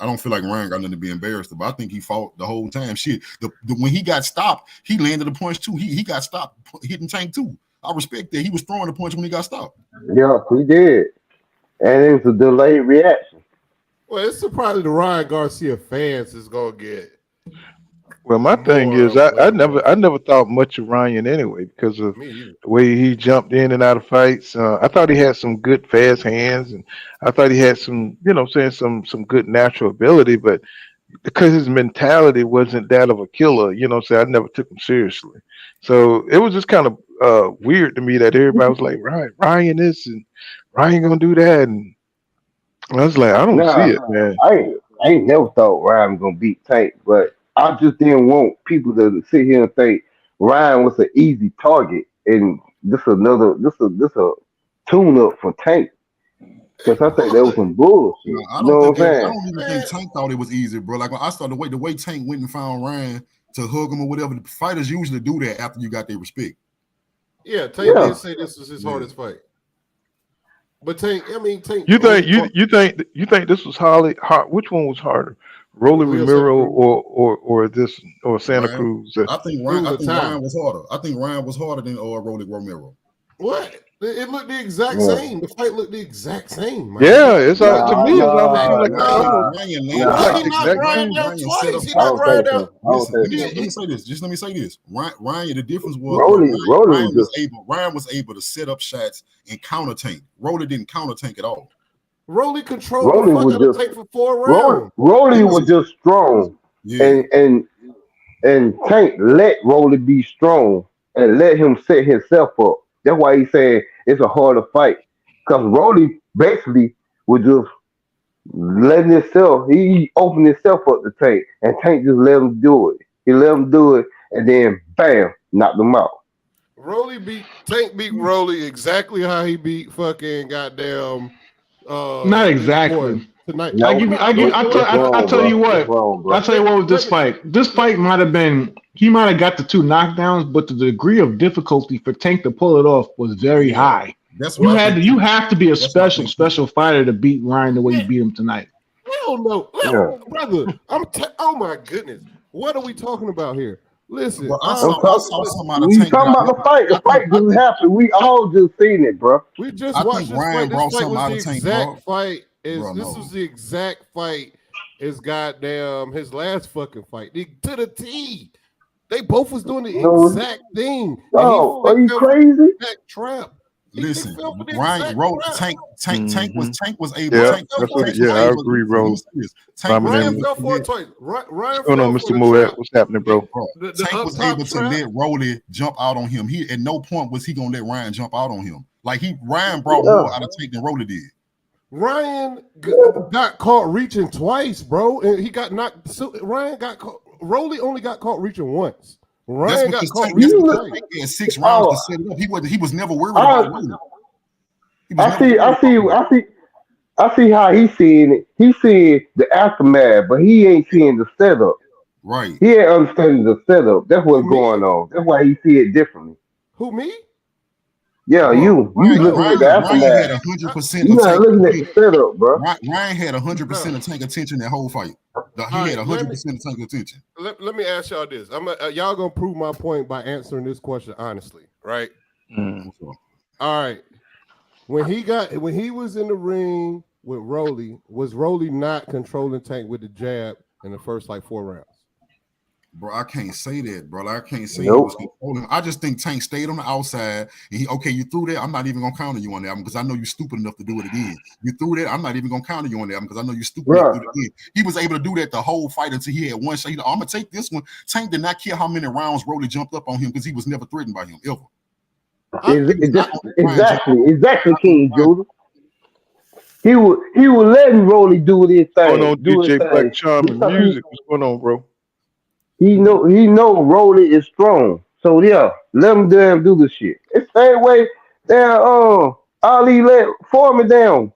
I don't feel like Ryan got nothing to be embarrassed about. I think he fought the whole time. Shit, when he got stopped, he landed a punch too. He got stopped hitting Tank too. I respect that. He was throwing a punch when he got stopped. Yeah, he did, and it was a delayed reaction. Well, it's surprising the Ryan Garcia fans is gonna get. Well, my thing is, I never thought much of Ryan anyway because of the way he jumped in and out of fights. I thought he had some good fast hands, and I thought he had some, some good natural ability. But because his mentality wasn't that of a killer, I never took him seriously. So it was just kind of weird to me that everybody was like, Ryan this and Ryan gonna do that, and I was like, I don't see it, man. I ain't never thought Ryan was gonna beat Tank, but I just didn't want people to sit here and think Ryan was an easy target, and this a tune up for Tank. Because I think that was some bullshit. I don't even think Tank thought it was easy, bro. Like when I started the way Tank went and found Ryan to hug him or whatever. The fighters usually do that after you got their respect. Yeah, Tank did say this was his hardest fight. But Tank. You think this was hard? Which one was harder, Rolly Romero or Santa Cruz? I think Ryan was harder. I think Ryan was harder than Rolly Romero. What? It looked the exact same. The fight looked the exact same. Man. Yeah, it's to me. It's almost like Ryan Let me say this. Ryan, the difference was Ryan was able to set up shots and counter Tank. Rolly didn't counter Tank at all. Rolly controlled the fuck out of Tank for 4 rounds. Rolly was just strong, and And Tank let Rolly be strong and let him set himself up. That's why he said it's a harder fight. Because Rolly basically was just letting himself, he opened himself up to Tank, and Tank just let him do it. He let him do it, and then bam, knocked him out. Tank beat Rolly exactly how he beat fucking goddamn. Not exactly. Tonight. I tell you what. I'll tell you what with this fight. This fight might have been. He might have got the 2 knockdowns, but the degree of difficulty for Tank to pull it off was very high. That's you have to be a special fighter to beat Ryan the way you beat him tonight. Hell no, brother. Oh my goodness, what are we talking about here? Listen, I saw somebody. We talking about the fight. The fight didn't happen. We all just seen it, bro. We just watched this fight. This fight was the exact fight. This was the exact fight as goddamn his last fucking fight. To the T. They both was doing the exact thing. Oh, are you crazy? Trap. Listen, Ryan wrote Tank was able. I agree, bro. Ryan fell for it twice. Ryan fell on, Mr. Moet. What's happening, bro? Tank was able to let Rolly jump out on him. He at no point was he gonna let Ryan jump out on him. Like Ryan brought more out of Tank than Rolly did. Ryan got caught reaching twice, bro, and he got knocked. So Ryan got caught. Rolly only got caught reaching once. Ryan got caught reaching twice. He had 6 rounds to set it up. He was never worried about Rolly. I see how he's seeing it. He's seeing the aftermath, but he ain't seeing the setup. Right. He ain't understanding the setup. That's what's going on. That's why he see it differently. Who, me? Yeah, you looking at the aftermath. Ryan had 100%. You not looking at the setup, bro. Ryan had 100% of Tank attention that whole fight. He had 100% of Tank attention. Let me ask y'all this. Y'all gonna prove my point by answering this question honestly, right? All right. When he was in the ring with Rolly, was Rolly not controlling Tank with the jab in the first 4 rounds? Bro, I can't say that, bro. I can't say he was controlling. I just think Tank stayed on the outside. And you threw that. I'm not even gonna counter you on that because I know you're stupid enough to do it again. You threw that. I'm not even gonna counter you on that because I know you're stupid enough to do it again. He was able to do that the whole fight until he had one shot. I'm gonna take this one. Tank did not care how many rounds Rolly jumped up on him because he was never threatened by him ever. Exactly, King Judah. He was letting Rolly do this thing. Going on, DJ Black Charming music. What's going on, bro? He know Rolly is strong. So yeah, let him damn do the shit. It's the same way Ali let Foreman down,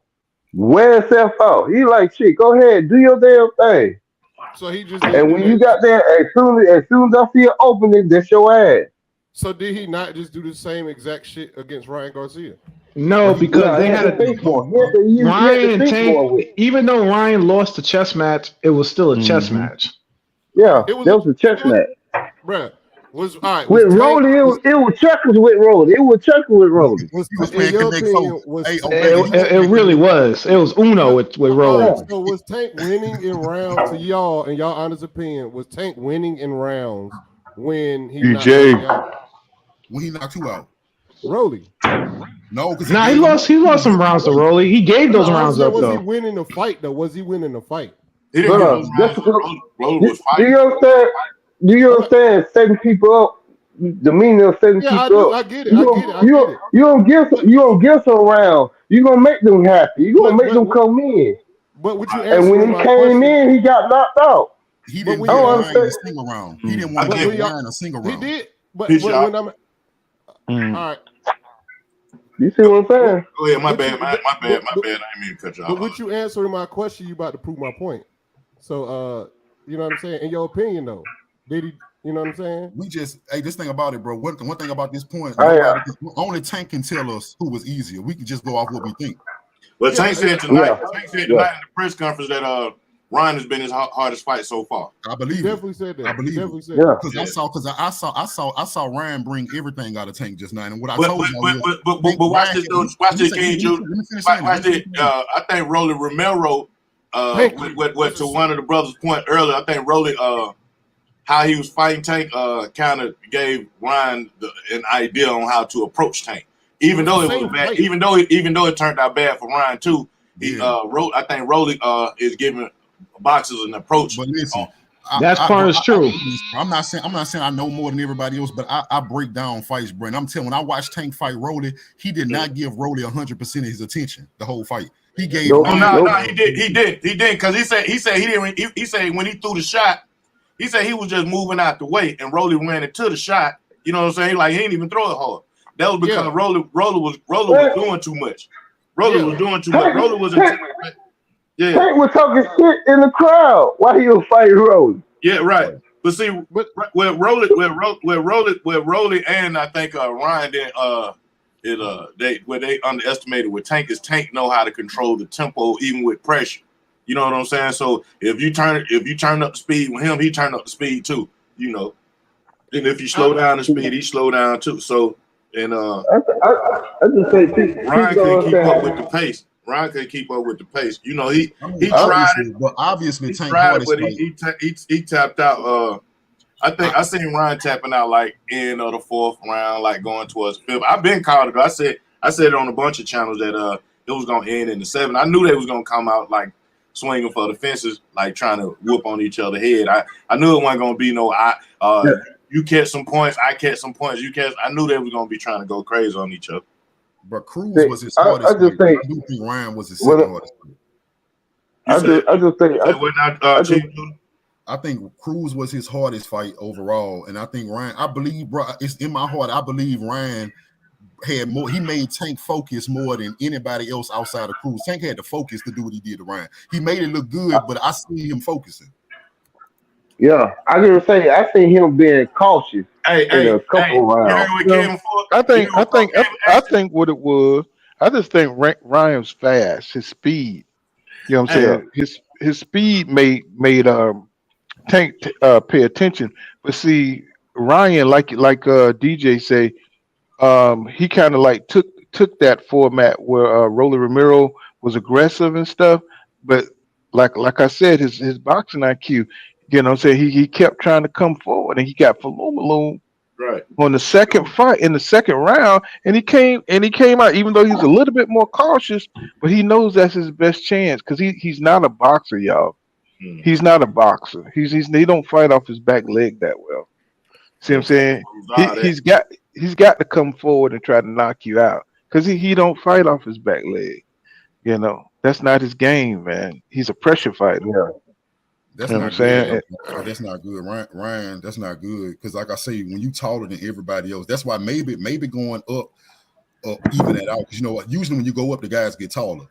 wear himself out. He like, shit, go ahead, do your damn thing. So he just and when you got there, as soon as I see an opening, that's your ass. So did he not just do the same exact shit against Ryan Garcia? No, because they had a think more. Ryan and Tank, even though Ryan lost the chess match, it was still a chess match. Yeah, that was a chess match. Bruh, was all right. With Rolly, it was checkers with Rolly. It was checkers with Rolly. It really was. It was Uno with Rolly. So was Tank winning in rounds to y'all, in y'all honest opinion? Was Tank winning in rounds when he knocked you out? When he knocked you out? Rolly. No, because he lost some rounds to Rolly. He gave those rounds up though. Was he winning the fight though? Was he winning the fight? Do you understand setting people up? The meaning of setting people up. I get it. You don't give some round. You gonna make them happy. You gonna make them come in. But would you and when he came in, he got knocked out. He didn't want Ryan a single round. He didn't want to give Ryan a single round. He did, but when I'm all right. You see what I'm saying? Oh yeah, my bad. I didn't mean to cut you off. But with you answering my question, you about to prove my point. So, you know what I'm saying? In your opinion, though, did he? You know what I'm saying? This thing about it, bro. One thing about this point, only Tank can tell us who was easier. We can just go off what we think. Well, Tank said tonight. Tank said tonight in the press conference that Ryan has been his hardest fight so far. I believe. Definitely said that. I believe. Because I saw Ryan bring everything out of Tank just now. And what I told you, but watch this, though. Watch this, King Jude. Watch this. I think Rolly Romero. What to one of the brothers' point earlier, I think Rolly, how he was fighting Tank, kind of gave Ryan an idea on how to approach Tank. Even though it was bad, even though it turned out bad for Ryan too. I think Rolly is giving boxers an approach That's part is true. I'm not saying I know more than everybody else, but I break down fights, bro. And I'm telling, when I watched Tank fight Rolly, he did not give Rolly 100% of his attention the whole fight. He gave. No, he did, because he said he didn't. He said when he threw the shot, he said he was just moving out the way, and Rolly ran into the shot. You know what I'm saying? Like he didn't even throw it hard. That was because Rolly was doing too much. Rolly was doing too much. Rolly was Tank was talking shit in the crowd while he was fighting Rolly. Yeah, right. But see, with Rolly, and I think Ryan they underestimated with Tank is Tank know how to control the tempo even with pressure. You know what I'm saying? So if you turn up the speed with him, he turn up the speed too. You know, and if you slow down the speed, he slow down too. So and I just say Ryan couldn't keep up with the pace. Ryan could keep up with the pace. You know, he tried it, but obviously Tank tried it, but he tapped out. I think I seen Ryan tapping out like end of the fourth round, like going towards the fifth. I've been called it. I said it on a bunch of channels that it was gonna end in the seventh. I knew they was gonna come out like swinging for the fences, like trying to whoop on each other's head. I knew it wasn't gonna be no you catch some points, I catch some points, you catch. I knew they was gonna be trying to go crazy on each other. But Cruz was his hardest. I do think Ryan was his second hardest. I think Cruz was his hardest fight overall, and I think Ryan. I believe, bro, it's in my heart. I believe Ryan had more. He made Tank focus more than anybody else outside of Cruz. Tank had the focus to do what he did to Ryan. He made it look good, but I see him focusing. Yeah, I was gonna say I see him being cautious in a couple rounds. I think what it was. I just think Ryan's fast. His speed. You know what I'm saying? His speed made Tank pay attention. But see, Ryan, like DJ say, he kind of like took that format where Rolly Romero was aggressive and stuff. But like I said, his boxing IQ. You know what I'm saying? He kept trying to come forward, and he got Falumaloon right on the second fight in the second round, and he came out, even though he's a little bit more cautious, but he knows that's his best chance because he's not a boxer, y'all. He's not a boxer. He don't fight off his back leg that well. See what I'm saying? He's got to come forward and try to knock you out because he don't fight off his back leg. You know, that's not his game, man. He's a pressure fighter. Yeah. That's you know not what I'm saying? good. That's not good, Ryan. That's not good because, like I say, when you taller than everybody else, that's why maybe going up even that out. Because you know what? Usually when you go up, the guys get taller,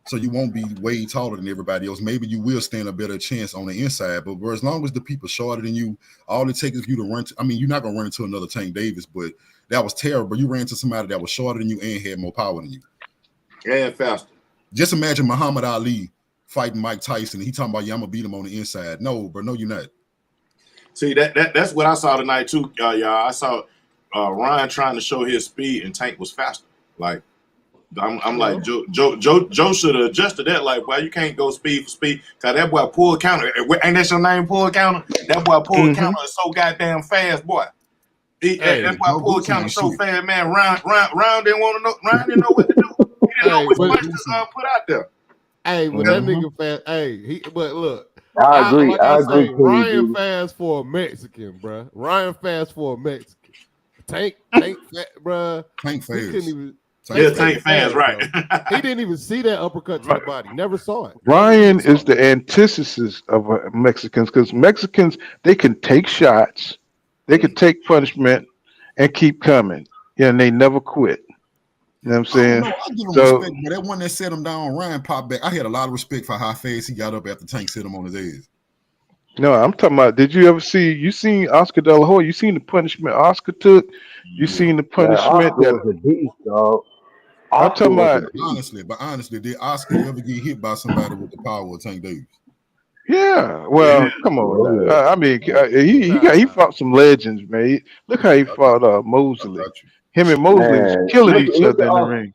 so you won't be way taller than everybody else. Maybe you will stand a better chance on the inside. But as long as the people shorter than you, all it takes is you to run. You're not gonna run into another Tank Davis, but that was terrible. You ran into somebody that was shorter than you and had more power than you, and faster. Just imagine Muhammad Ali fighting Mike Tyson. He talking about, I'm gonna beat him on the inside. No, bro, no, you're not. See, that's what I saw tonight too, y'all. I saw Ryan trying to show his speed, and Tank was faster. Like I'm like Joe should have adjusted that. Like, well, you can't go speed for speed because that boy pull counter. Ain't that your name, pull counter? That boy pull counter is so goddamn fast, boy. That boy pull counter so fast, man. Ryan didn't want to know. Ryan didn't know what to do. He didn't know which punch to put out there. Hey, but that nigga fast. Hey, but look, I agree. I agree. Ryan fast for a Mexican, bro. Ryan fast for a Mexican. Tank, bro. Tank fast. He couldn't even. Tank fast, right? He didn't even see that uppercut to the body. Never saw it. Ryan is the antithesis of Mexicans because Mexicans, they can take shots, they can take punishment, and keep coming. Yeah, and they never quit. You know what I'm saying? I give him respect, but that one that set him down, Ryan popped back. I had a lot of respect for how fast he got up after Tank set him on his ass. No, I'm talking about, did you ever seen Oscar De La Hoya? You seen the punishment Oscar took? You seen the punishment that was a beast, dog. I'm talking about honestly, did Oscar ever get hit by somebody with the power of Tank Davis? Yeah, well, come on. I mean, he fought some legends, man. Look how he fought Mosley. Him and Mosley was killing each other in the ring.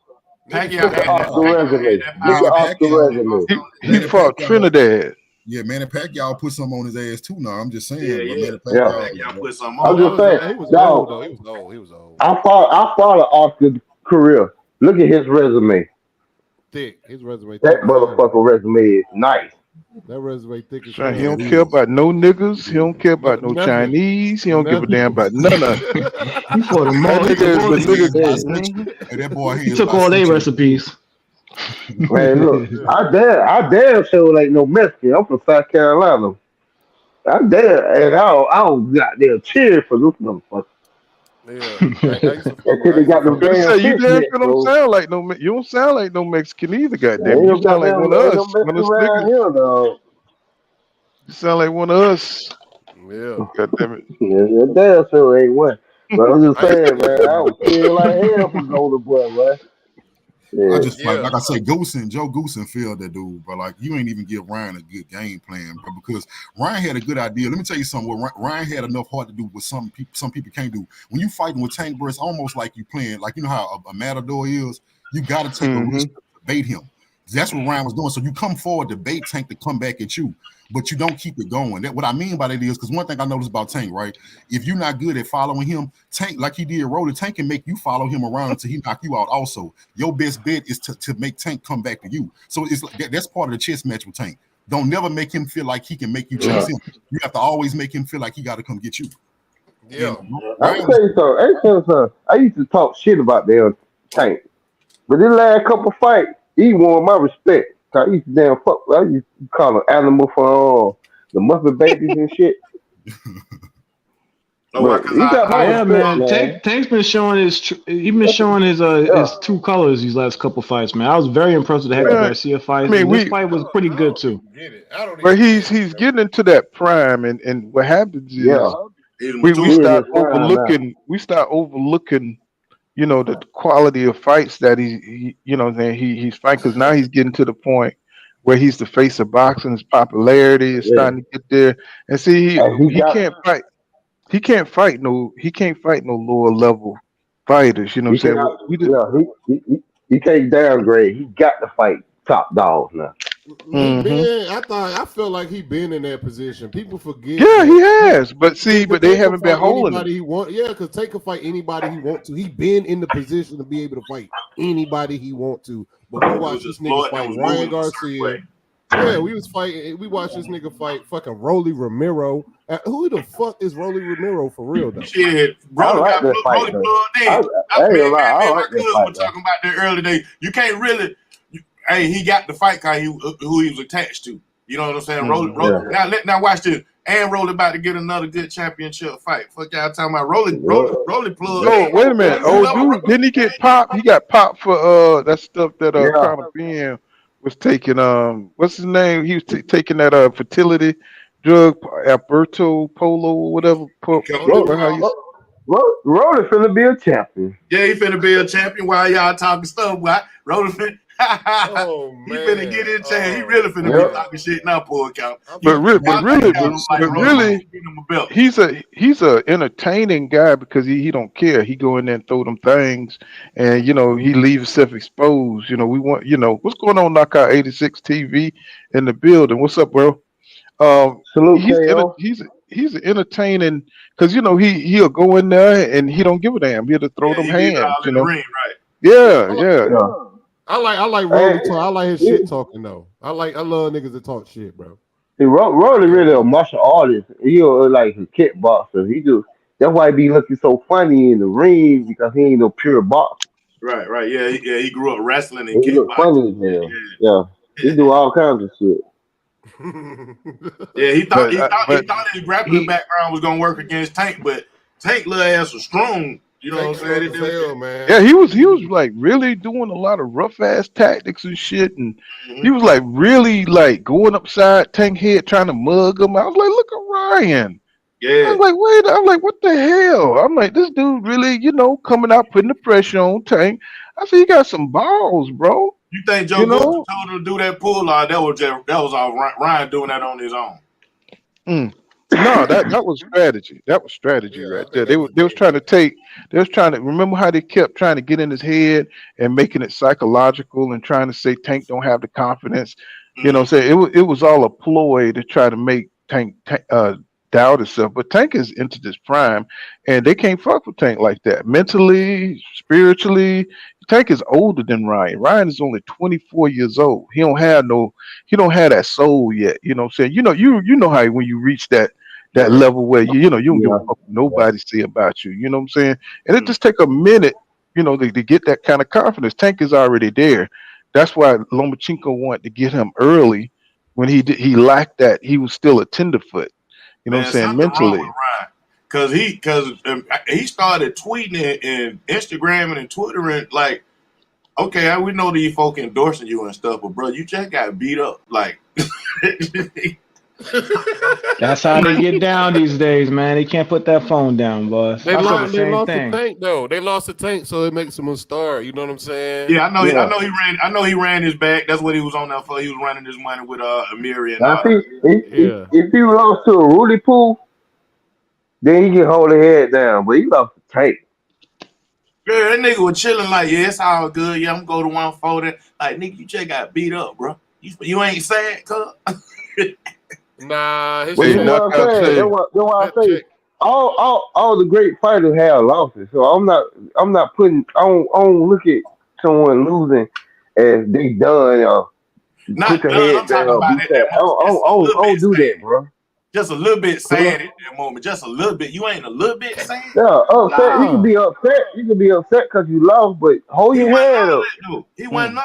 He fought Trinidad. Yeah, Manny Pacquiao put some on his ass too. Now I'm just saying. Pacquiao put some on. I'm just saying. He was old though. He was old. I followed Oscar's career. Look at his resume. Thick. His resume. That motherfucker resume is nice. That resume thick as Son, hell. he don't care about no niggas. He don't care about no Nothing. Chinese. He don't give a damn about none of it. He for the That mall. He nigga is the nigga. Hey, that boy He hands took all their recipes. Man, look, I damn sure ain't no Mexican. I'm from South Carolina. I damn, and I don't got there cheer for this motherfucker. Yeah, I used to fuck Until with. I they used to got them fuck with. Better damn say you fish damn nets, sure don't bro. sound like no. You don't sound like no Mexican either. Goddamn, Ain't you no sound like one of goddamn, ain't no us. One of Mexican us around niggas. here, dog. You sound like one of us. Yeah. Goddamn it. Yeah, damn sure ain't one. But I'm just I, saying, man, I was feel like hell for Golden Boy, man. I Yeah. just like I say, Joe Goosen failed that dude, but like you ain't even give Ryan a good game plan, bro. Because Ryan had a good idea. Let me tell you something. What Ryan had enough heart to do what some people can't do. When you fighting with Tank, bro, it's almost like you playing, like you know how a matador is. You got to take a risk to bait him. That's what Ryan was doing. So you come forward to bait Tank to come back at you, but you don't keep it going. What I mean by that is, because one thing I noticed about Tank, right? If you're not good at following him, Tank, like he did Roller, Tank can make you follow him around until he knock you out. Also, your best bet is to make Tank come back to you. So it's like that's part of the chess match with Tank. Don't never make him feel like he can make you chase him. You have to always make him feel like he got to come get you. Yeah. I can tell you something. I used to talk shit about their Tank. But this last couple fights, he won my respect. I used to damn fuck. I used to call him animal for the Muppet babies and shit. But he got my Yeah, respect, man. Tank's been showing his his true colors these last couple fights, man. I was very impressed with the Hector Garcia fight. I mean, This fight was pretty good too. But he's getting into that prime, and what happens is we start overlooking, you know, the quality of fights that he's fighting, because now he's getting to the point where he's the face of boxing. His popularity is starting to get there, and see he can't fight. He can't fight no lower level fighters. You know what I'm saying? He can't downgrade. He got to fight top dogs now. I felt like he been in that position. People forget. Yeah, he has. But they haven't been holding him. He want. Yeah, because Tank can fight anybody he want to. He been in the position to be able to fight anybody he want to. But we watched this nigga fight Ryan Garcia. Yeah, we watched this nigga fight fucking Rolly Romero. Who the fuck is Rolly Romero for real though? Shit, Rolly got Rolly plugged in. Me and my cousin were talking about that early days. You can't really. Hey, he got the fight guy who he was attached to. You know what I'm saying? Rolly. Now watch this. And Rolly about to get another good championship fight. Fuck y'all talking about Rolly plug. Oh, wait a minute. Oh, dude, didn't he get popped? He got popped for that stuff that Conor Ben was taking. What's his name? He was taking that fertility drug, Alberto Polo or whatever. Rolly finna be a champion. Yeah, he finna be a champion while y'all talking stuff. Rolly finna. He finna get in chair. He really finna be talking shit now, poor count. But really, he's a entertaining guy because he don't care. He go in there and throw them things, and he leaves himself exposed. We want what's going on. Knockout 86 TV in the building. What's up, bro? He's an entertaining because he'll go in there and he don't give a damn. He'll throw them hands. In the ring, right? Yeah. I like Rolly talk. I like his shit talking though. I love niggas that talk shit, bro. See, Rolly really a martial artist. He like a kickboxer. That's why he be looking so funny in the ring because he ain't no pure boxer. Right. Yeah. He grew up wrestling and he look funny as hell. Yeah. He do all kinds of shit. Yeah, he thought his grappling background was gonna work against Tank, but Tank little ass was strong. You know what I'm saying? Man. Yeah, he was like really doing a lot of rough ass tactics and shit, and he was like really like going upside Tank head trying to mug him. I was like, look at Ryan. Yeah. I was like, I'm like, what the hell? I'm like, this dude really, coming out putting the pressure on Tank. I said, you got some balls, bro. You think Joe Goosen told him to do that pull, or that was all Ryan doing that on his own? No, that was strategy. That was strategy right there. They was trying to remember how they kept trying to get in his head and making it psychological and trying to say Tank don't have the confidence. Say it was all a ploy to try to make Tank doubt himself. But Tank is into this prime, and they can't fuck with Tank like that. Mentally, spiritually, Tank is older than Ryan. Ryan is only 24 years old. He don't have that soul yet. You know what I'm saying? You know how when you reach that level where you don't give a fuck what nobody say about you. You know what I'm saying? And it just take a minute, to get that kind of confidence. Tank is already there. That's why Lomachenko wanted to get him early when he lacked that. He was still a tenderfoot. You know what I'm saying? Mentally. Cause he started tweeting and Instagramming and Twittering like, okay, we know these folk endorsing you and stuff, but bro, you just got beat up. Like that's how they get down these days, man. They can't put that phone down, boss. They lost the Tank though. They lost the Tank, so it makes them a star. You know what I'm saying? Yeah, I know he ran his back. That's what he was on there for. He was running his money with Amiri and I think if he lost to a Rudy Pool, then he can hold his head down. But he lost the Tank. Yeah, that nigga was chilling like, yeah, it's all good. Yeah, I'm going to 140. Like, nigga, you just got beat up, bro. You ain't sad, cuz. Nah, that's what I say. All the great fighters have losses, so I'm not putting. I don't look at someone losing as they done or put your head down. I don't do that, bro. Just a little bit sad at that moment. Just a little bit. You ain't a little bit sad. Yeah, upset. You can be upset. You can be upset because you lost, but hold your head up. He wasn't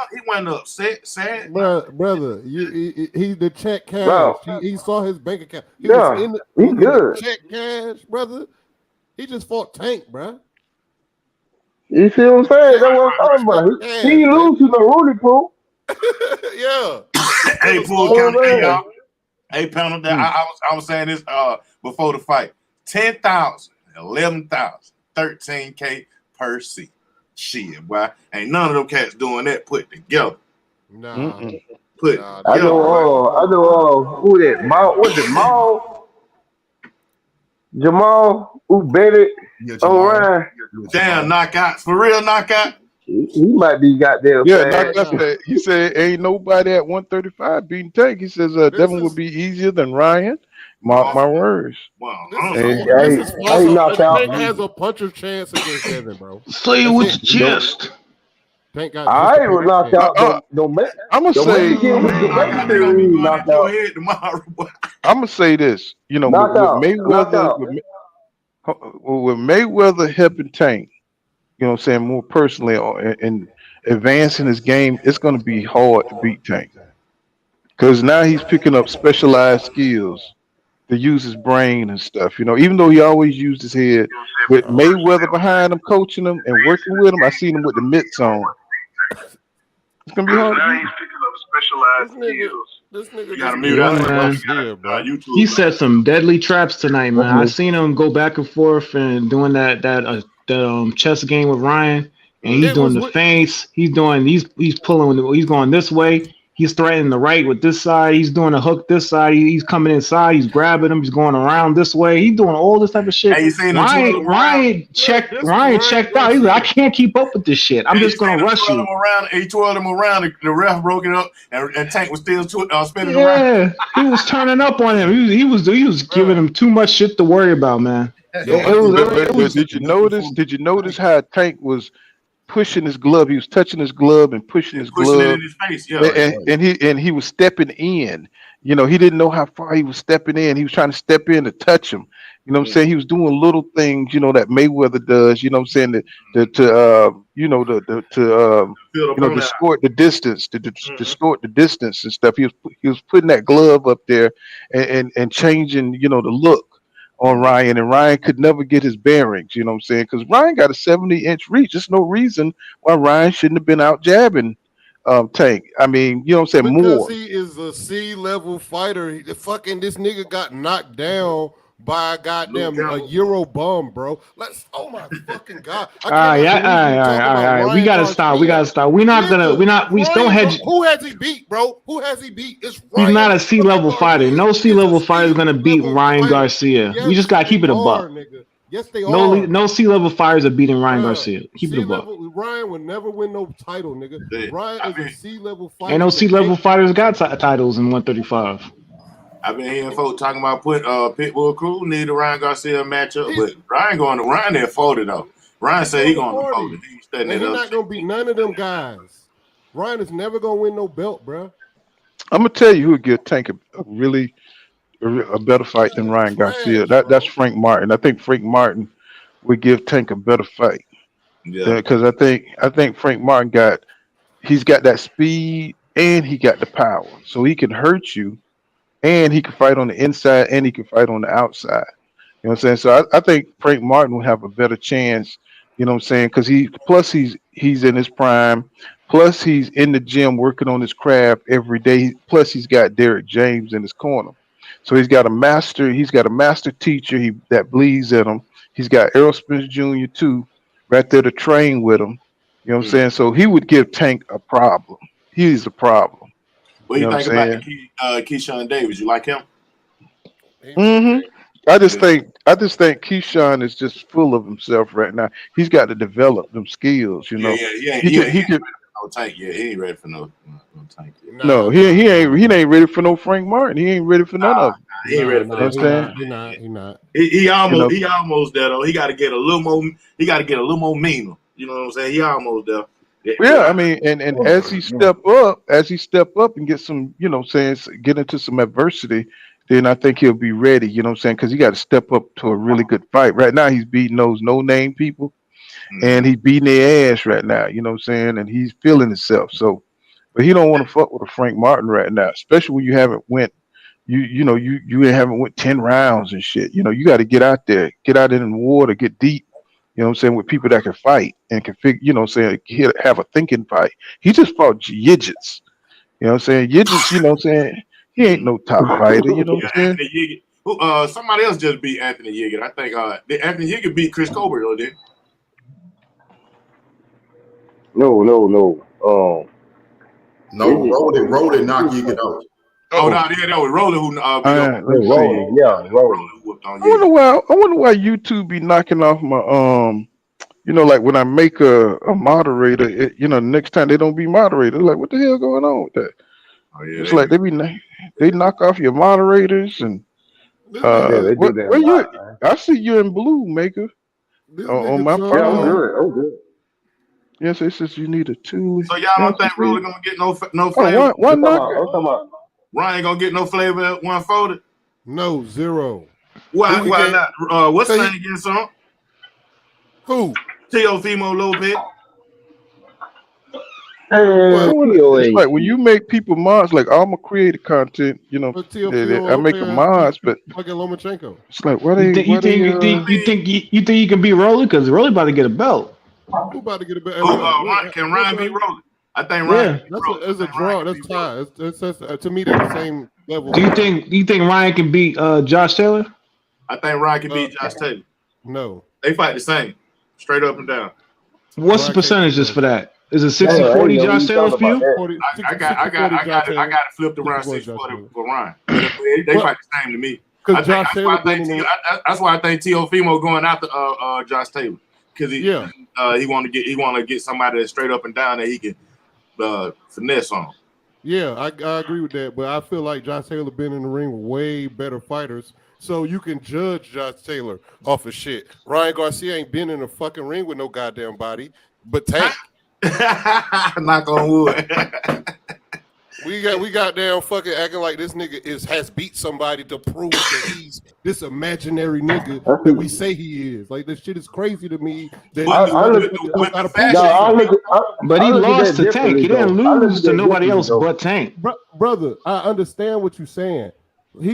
upset, sad. Brother, he's the check cash. He saw his bank account. He good. The check cash, brother. He just fought Tank, bro. You see what I'm saying? That's what I'm talking about. He lose to the Rudy Pool. Yeah. Hey, Pool, y'all. Hey, panel, I was saying this before the fight. 10,000, 11,000, 13K per seat. Shit, boy. Ain't none of them cats doing that put together. Nah. Put I know who that? Was it Maul? Jamal? Who bet it? Ryan. Damn, knockout. For real knockout? He might be goddamn. Yeah, he said ain't nobody at 135 beating Tank. He says Devin would be easier than Ryan. Mark my words. Tank has a puncher's chance against Devin, bro. Say it with your chest. Tank got. I was knocked out. I'm gonna say. I'm gonna say this. With Mayweather helping Tank. You know what I'm saying, more personally in advancing his game, it's going to be hard to beat Tank. Because now he's picking up specialized skills to use his brain and stuff. Even though he always used his head, with Mayweather behind him, coaching him and working with him, I seen him with the mitts on. It's going to be hard. Now he's picking up specialized skills. This nigga you gotta mute up. He set some deadly traps tonight, man. I seen him go back and forth and doing that chess game with Ryan, and he's doing the feints. He's pulling. He's going this way. He's threatening the right with this side. He's doing a hook this side. He's coming inside. He's grabbing him. He's going around this way. He's doing all this type of shit. Ryan checked out. He's like, I can't keep up with this shit. I'm just going to rush you. He twirled him around. The ref broke it up, and Tank was still spinning around. Yeah, he was turning up on him. He was giving him too much shit to worry about, man. Did you notice how Tank was pushing his glove? He was touching his glove and pushing his glove it in his face. Yeah, and he was stepping in. He didn't know how far he was stepping in. He was trying to step in to touch him. You know what I'm saying? He was doing little things, that Mayweather does. You know what I'm saying? To distort the distance, distort the distance and stuff. He was putting that glove up there and changing, the look on Ryan, and Ryan could never get his bearings, you know what I'm saying? Because Ryan got a 70-inch reach. There's no reason why Ryan shouldn't have been out jabbing Tank. I mean, you know what I'm saying? Because he is a C-level fighter. This nigga got knocked down by a goddamn a Euro bum, bro. Oh my fucking god! All right. We gotta stop. We're not gonna. We don't hedge. Who has he beat, bro? Who has he beat? It's Ryan. He's not a C-level fighter. No C-level fighter is gonna beat Ryan Garcia. We just gotta keep it a buck. Yes, they are. No C-level fighters are beating Ryan Garcia. Keep it a buck. Ryan would never win no title, nigga. Ryan is a C-level fighter. Ain't no C-level fighters got titles in 135. I've been hearing folks talking about putting Pitbull Crew need a Ryan Garcia matchup, but Ryan there 40 though. Ryan said he going to fold it. He and he's not gonna beat none of them guys. Ryan is never gonna win no belt, bro. I'm gonna tell you who would give Tank a better fight than Ryan Garcia. That's Frank Martin. I think Frank Martin would give Tank a better fight. Yeah, because I think Frank Martin he's got that speed and he got the power, so he can hurt you, and he can fight on the inside and he can fight on the outside. You know what I'm saying? So I think Frank Martin will have a better chance. You know what I'm saying? Because he's in his prime. Plus he's in the gym working on his craft every day. Plus he's got Derek James in his corner. So he's got a master teacher that believes in him. He's got Errol Spence Jr. too, right there to train with him. You know what I'm saying? So he would give Tank a problem. He's a problem. What do you think about Keyshawn Davis? You like him? Mm-hmm. I just think Keyshawn is just full of himself right now. He's got to develop them skills, you know. Yeah. He ain't ready for no Tank. Yeah, he ain't ready for no Tank. No, he ain't ready for no Frank Martin. He ain't ready for none of them. He ain't ready for that. He not. He almost there though. He got to get a little more. He got to get a little more meaner. You know what I'm saying? He almost there. Yeah, I mean, and as he step up and get some, you know, get into some adversity, then I think he'll be ready. You know what I'm saying? Because he got to step up to a really good fight. Right now, he's beating those no-name people, and he's beating their ass right now. You know what I'm saying? And he's feeling himself. So, but he don't want to fuck with a Frank Martin right now, especially when you haven't went. You haven't went 10 rounds and shit. You know, you got to get out there in the water, get deep. You know what I'm saying, with people that can fight and can figure, you know what I'm saying, have a thinking fight. He just fought Yidgets. You know what I'm saying? Yidgets, you know what I'm saying? He ain't no top fighter, you know what I'm saying? Somebody else just beat Anthony Yiggett. I think Anthony Yiggett beat Chris Colbert, though, did No. No, Rolly knocked Yiggett out. Oh, no, that was Rolly who Rolly. I wonder why YouTube be knocking off my you know, like when I make a moderator, you know, next time they don't be moderator. Like, what the hell going on with that? Oh, yeah, it's like they knock off your moderators and they do that. Where you? I see you in blue, Maker. On my phone. Yeah, I'm good. Yes, it says you need a tool. So y'all don't think Rolly gonna get no flavor? Why not? Ryan gonna get no flavor at 140? No, zero. Why not? What's the name again, son? Who? Teofimo Lopez. It's like when you make people mods, like I'm a creative content, you know, I make them mods, but fucking Lomachenko. It's like what you think you can beat Rolly because Rolly about to get a belt. Who about to get a belt? Can Ryan beat Rolly? I think Ryan. That's a draw. That's tied. It's to me, they're the same level. Do you think Ryan can beat Josh Taylor? I think Ryan can beat Josh Taylor. No, they fight the same, straight up and down. What's the percentages for that? Is it 60-40 Josh Taylor for you? I got to flip around 60-40 for Ryan. They fight the same to me. That's why I think Teofimo going after Josh Taylor, because he want to get somebody that's straight up and down that he can finesse on. Yeah, I agree with that, but I feel like Josh Taylor been in the ring with way better fighters, so you can judge Josh Taylor off of shit. Ryan Garcia ain't been in a fucking ring with no goddamn body, but Tank. Knock on wood. we got damn fucking acting like this nigga has beat somebody to prove that he's this imaginary nigga that we say he is. Like, this shit is crazy to me. But he lost to Tank. He didn't lose to nobody else but Tank. Brother, I understand what you're saying.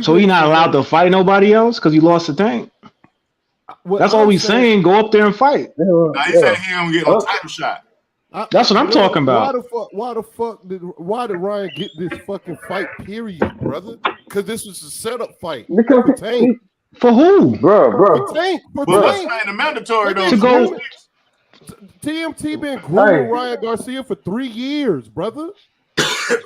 So he's not allowed to fight nobody else because he lost to Tank. That's all he's saying. Go up there and fight. He said he don't get no title shot. That's what I'm talking about. Why did Ryan get this fucking fight? Period, brother. Because this was a setup fight. Because for Tank. For who, bro? For Tank. But what's the mandatory though? To go. TMT been grooming Ryan Garcia for 3 years, brother.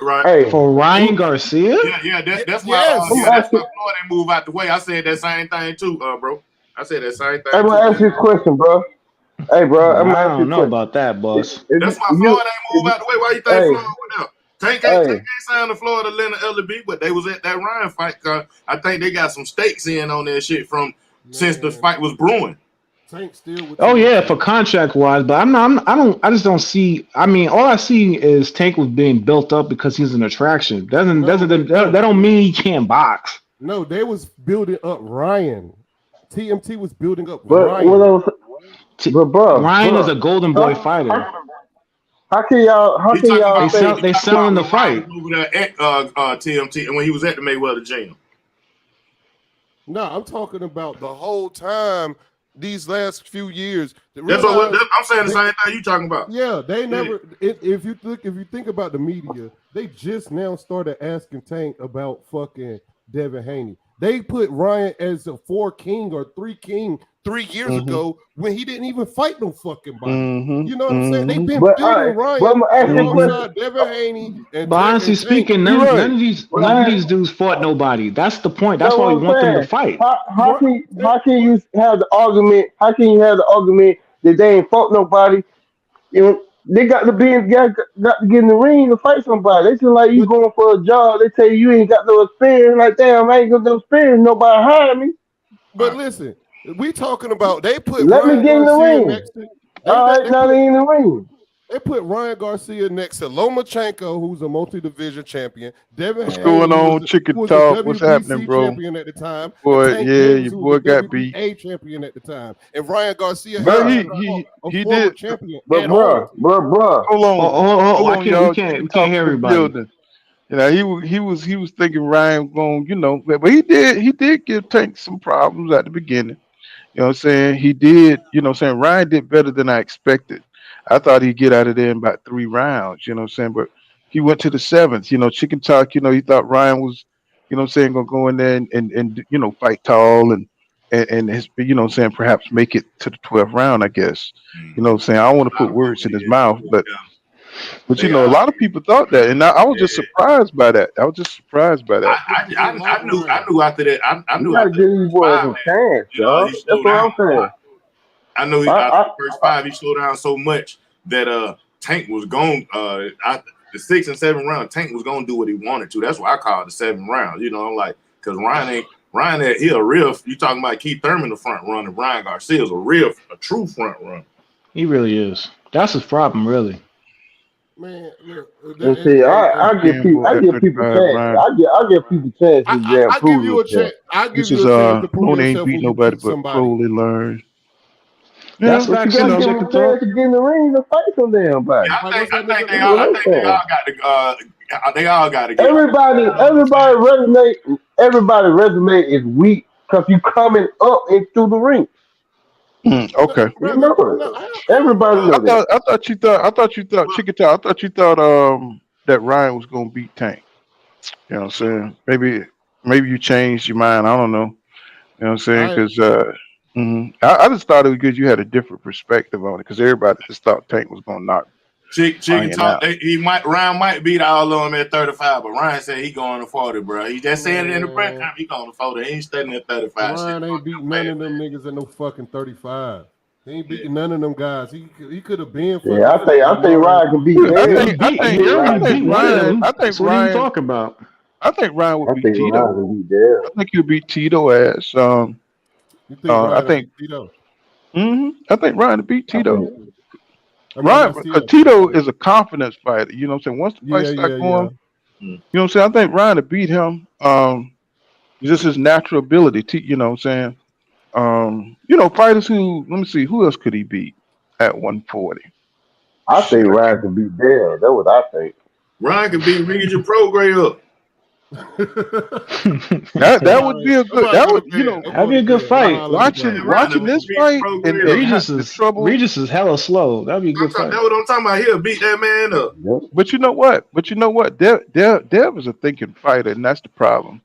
Right. For Ryan Garcia? Yeah. That's why. That's why Floyd didn't move out the way. I said that same thing too, bro. I said that same thing. I'm gonna ask you a question, bro. Hey, bro, I don't know about that, boss. That's why Floyd ain't moved out the way. Why you think Floyd went out? Tank ain't signed the Florida Atlanta LB, but they was at that Ryan fight. I think they got some stakes in on that shit from since the fight was brewing. Tank still with Oh yeah, TMT. for contract wise, but I just don't see. I mean, all I see is Tank was being built up because he's an attraction. That don't mean he can't box. No, they was building up Ryan. TMT was building up But Ryan. what else? But bro, Ryan is a golden boy fighter. How can y'all say they selling the fight over there at TMT and when he was at the Mayweather gym? No, I'm talking about the whole time. These last few years, I'm saying the same thing you talking about. Yeah, they never. If you think about the media, they just now started asking Tank about fucking Devin Haney. They put Ryan as a 4 king or 3 king 3 years ago when he didn't even fight no fucking body. You know what I'm saying? They've been building Ryan alongside Devin Haney. But honestly speaking, none of these dudes fought nobody. That's the point. That's why we want them to fight. How can you have the argument? How can you have the argument that they ain't fought nobody? You know, they got to get in the ring to fight somebody. They just like you going for a job. They tell you ain't got no experience. Like, damn, I ain't got no experience. Nobody hired me. But listen, we talking about they put Let Ryan me get in the Garcia ring. next to. All right, now they in the ring. They put Ryan Garcia next to Lomachenko, who's a multi-division champion. Devin What's Haney, going on, Chicken Talk? What's happening, bro? Champion at the time. Boy, Tank yeah, Davis, your boy got beat. A champion at the time, and Ryan Garcia. But he did champion. But bro. Hold on, we can't hear everybody. You know, he was thinking Ryan going, you know, but he did give Tank some problems at the beginning. You know what I'm saying? He did, you know what I'm saying? Ryan did better than I expected. I thought he'd get out of there in about 3 rounds, you know what I'm saying? But he went to the 7th. You know, Chicken Talk, you know, he thought Ryan was, you know what I'm saying, gonna go in there and you know, fight tall and his, you know what I'm saying, perhaps make it to the 12th round, I guess. You know what I'm saying? I don't want to put words in his mouth, but you know, a lot of people thought that, and I was just surprised by that. I I knew after that. I knew after give these boys a chance, y'all. That's what I'm saying. I know after the first 5 he slowed down so much that Tank was going. The 6th and 7th round, Tank was going to do what he wanted to. That's why I called the 7th round. You know, like because Ryan he a real. You talking about Keith Thurman, the front runner. Ryan Garcia is a true front runner. He really is. That's his problem, really. Man, look, see, I give people chance. I give people chances to prove themselves. This is Clone ain't beat nobody but Crowley learned. That's what you gotta give them a chance to get in the ring to fight some damn body. I think they all got to get. Everybody resume is weak because you coming up and through the ring. Okay. Remember, everybody knows that. I thought you thought Chicken Talk. I thought you thought that Ryan was gonna beat Tank. You know what I'm saying? Maybe you changed your mind. I don't know. You know what I'm saying? Because I just thought it was because you had a different perspective on it. Because everybody just thought Tank was gonna knock. Chicken Talk. Ryan might beat all of them at 35, but Ryan said he going to 40, bro. He just said it in the press conference. He going to 40. He ain't studying at 35. Ryan ain't beat none of them niggas at no fucking 35. He ain't beating none of them guys. He could have been. Yeah, I think Ryan can beat. I think what are you talking about? I think Ryan would beat Tito. I think he'll beat Tito ass. I think Tito. I think Ryan would beat Tito. Ryan, Tito is a confidence fighter. You know what I'm saying? Once the fight start going, you know what I'm saying? I think Ryan would beat him. Just his natural ability. You know what I'm saying? You know, fighters who, let me see, who else could he beat at 140? I think Ryan can beat Dale. That's what I think. Ryan can beat Regis Prograis up. that would be a good. That would, you know, that'd be a good fight. Watching this fight, and Regis is hella slow. That'd be a good fight. That's what I'm talking about. He'll beat that man up. But you know what? Dev is a thinking fighter, and that's the problem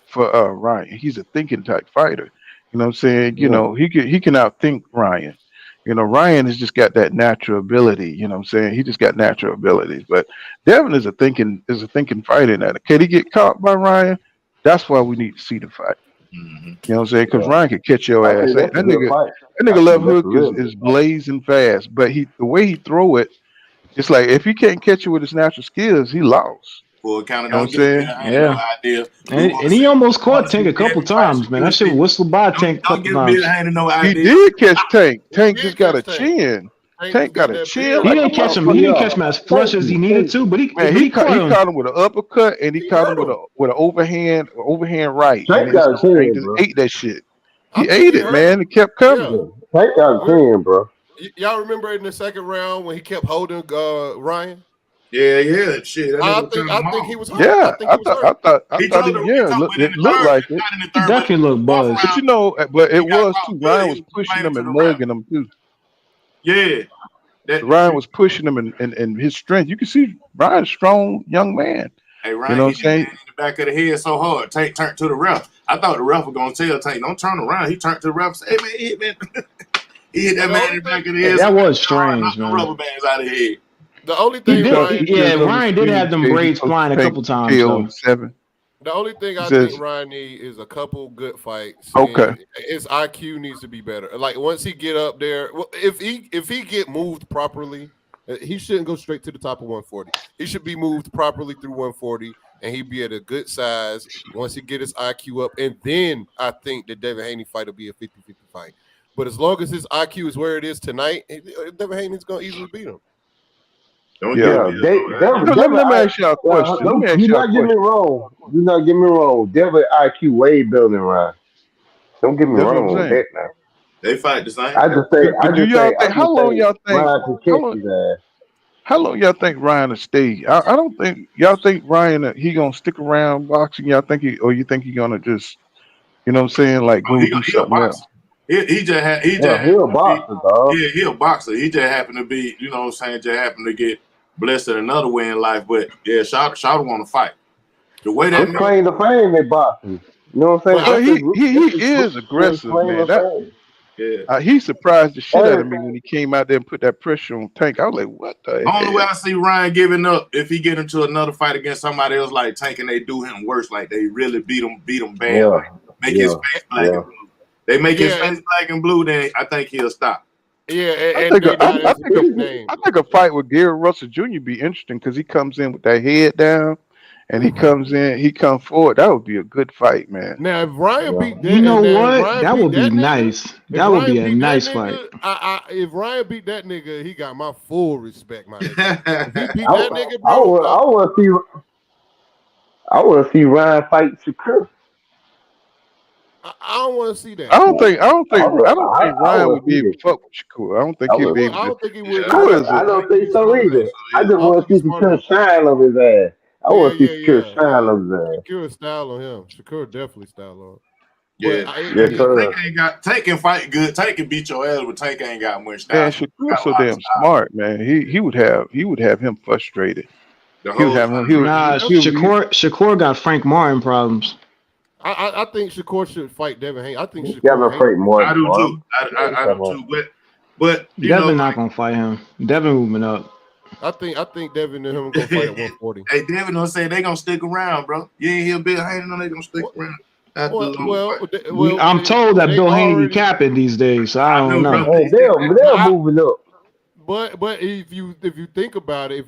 for Ryan. He's a thinking type fighter. You know what I'm saying? You know, he can outthink Ryan. You know, Ryan has just got that natural ability. You know what I'm saying? He just got natural abilities. But Devin is a thinking fighter in that. Can he get caught by Ryan? That's why we need to see the fight. You know what I'm saying? Because Ryan could catch your ass. That nigga left hook is blazing fast. But the way he throw it, it's like if he can't catch you with his natural skills, he lost. Full counter. You know Don't what I'm give me saying? ain't no idea. And he almost caught Tank a couple times, man. That shit whistled by Tank a Don't couple give me times. ain't no He idea. did catch Tank. Tank just got a chin. Tank got a chin He like a didn't catch him. motherfucker. He didn't catch him as flush as he needed to, but he caught him with an uppercut and he caught him with an overhand right. Tank And got a Tank chin, just bro. ate that shit. He ate it, man. It kept coming. Tank got a chin, bro. Y'all remember in the second round when he kept holding Ryan? Yeah, shit. That I nigga think he was hurt. Yeah, I thought it looked like it. He definitely looked buzzed. But you know, but it was too. Ryan was pushing him and mugging him too. Yeah. Ryan was pushing him and his strength. You can see Ryan's a strong young man. Hey, Ryan, you know what I'm hit saying? in the back of the head so hard. Tank turned to the ref. I thought the ref was gonna tell Tank, don't turn around. He turned to the ref and said, hey man, he hit that man in the back of the head. That was strange, knocked the man. rubber bands out of his head. The only thing Ryan did have them braids flying a couple times though. The only thing I think Ryan needs is a couple good fights. Okay. His IQ needs to be better. Like once he get up there, well, if he get moved properly, he shouldn't go straight to the top of 140. He should be moved properly through 140, and he'd be at a good size once he get his IQ up. And then I think the Devin Haney fight will be a 50-50 fight. But as long as his IQ is where it is tonight, Devin Haney's going to easily beat him. Let me ask you a question. Do not get me wrong. Do not get me wrong. Devin IQ way better than Ryan. Don't get me That's what wrong I'm with saying. that now. They fight the same. I just think. How long y'all think? Ryan can catch his ass. How long y'all think Ryan will stay? I don't think y'all think Ryan he gonna stick around boxing. Y'all think you think he gonna just, you know what I'm saying, like go do something else? He just a boxer, dog. Yeah, he a boxer. He just happened to be, you know what I'm saying, just happened to get blessed in another way in life. But yeah, Shawty want to fight. The way that claim to fame in boxing. You know what I'm saying? He is aggressive, man. He surprised the shit out of me when he came out there and put that pressure on Tank. I was like, what the hell? Only way I see Ryan giving up if he get into another fight against somebody else like Tank and they do him worse, like they really beat him bad, like make his face black and blue. They make his face black and blue, then I think he'll stop. Yeah, I think a fight with Gary Russell Jr. be interesting because he comes in with that head down. And he comes forward. That would be a good fight, man. Now, if Ryan beat that, you know what? That would be nice. That would be a nice fight. If Ryan beat that nigga, he got my full respect, my nigga. If he beat that nigga, bro, I want to see Ryan fight Shakur. I don't want to see that. I don't think Ryan would be able to fuck with Shakur. I don't think he'd be able to. I don't think he would. I don't think so either. I just want to see Shakur shine on his ass. I want to see Shakur style on his ass. Shakur style on him. Shakur definitely style on him. Tank can fight good. Tank can beat your ass, but Tank ain't got much style. Man, Shakur's so damn smart, man. He would have him frustrated. Shakur got Frank Martin problems. I think Shakur should fight Devin Haney. I think Shakur Frank Martin. I do too. I do too. But Devin not gonna fight him. Devin moving up. I think Devin and him gonna fight at 140. Hey, Devin don't say they gonna stick around, bro. You ain't hear Bill Haney know they gonna stick around. I'm told that Bill Haney be capping these days, so I don't know. Hey, they're moving up. But if you think about it,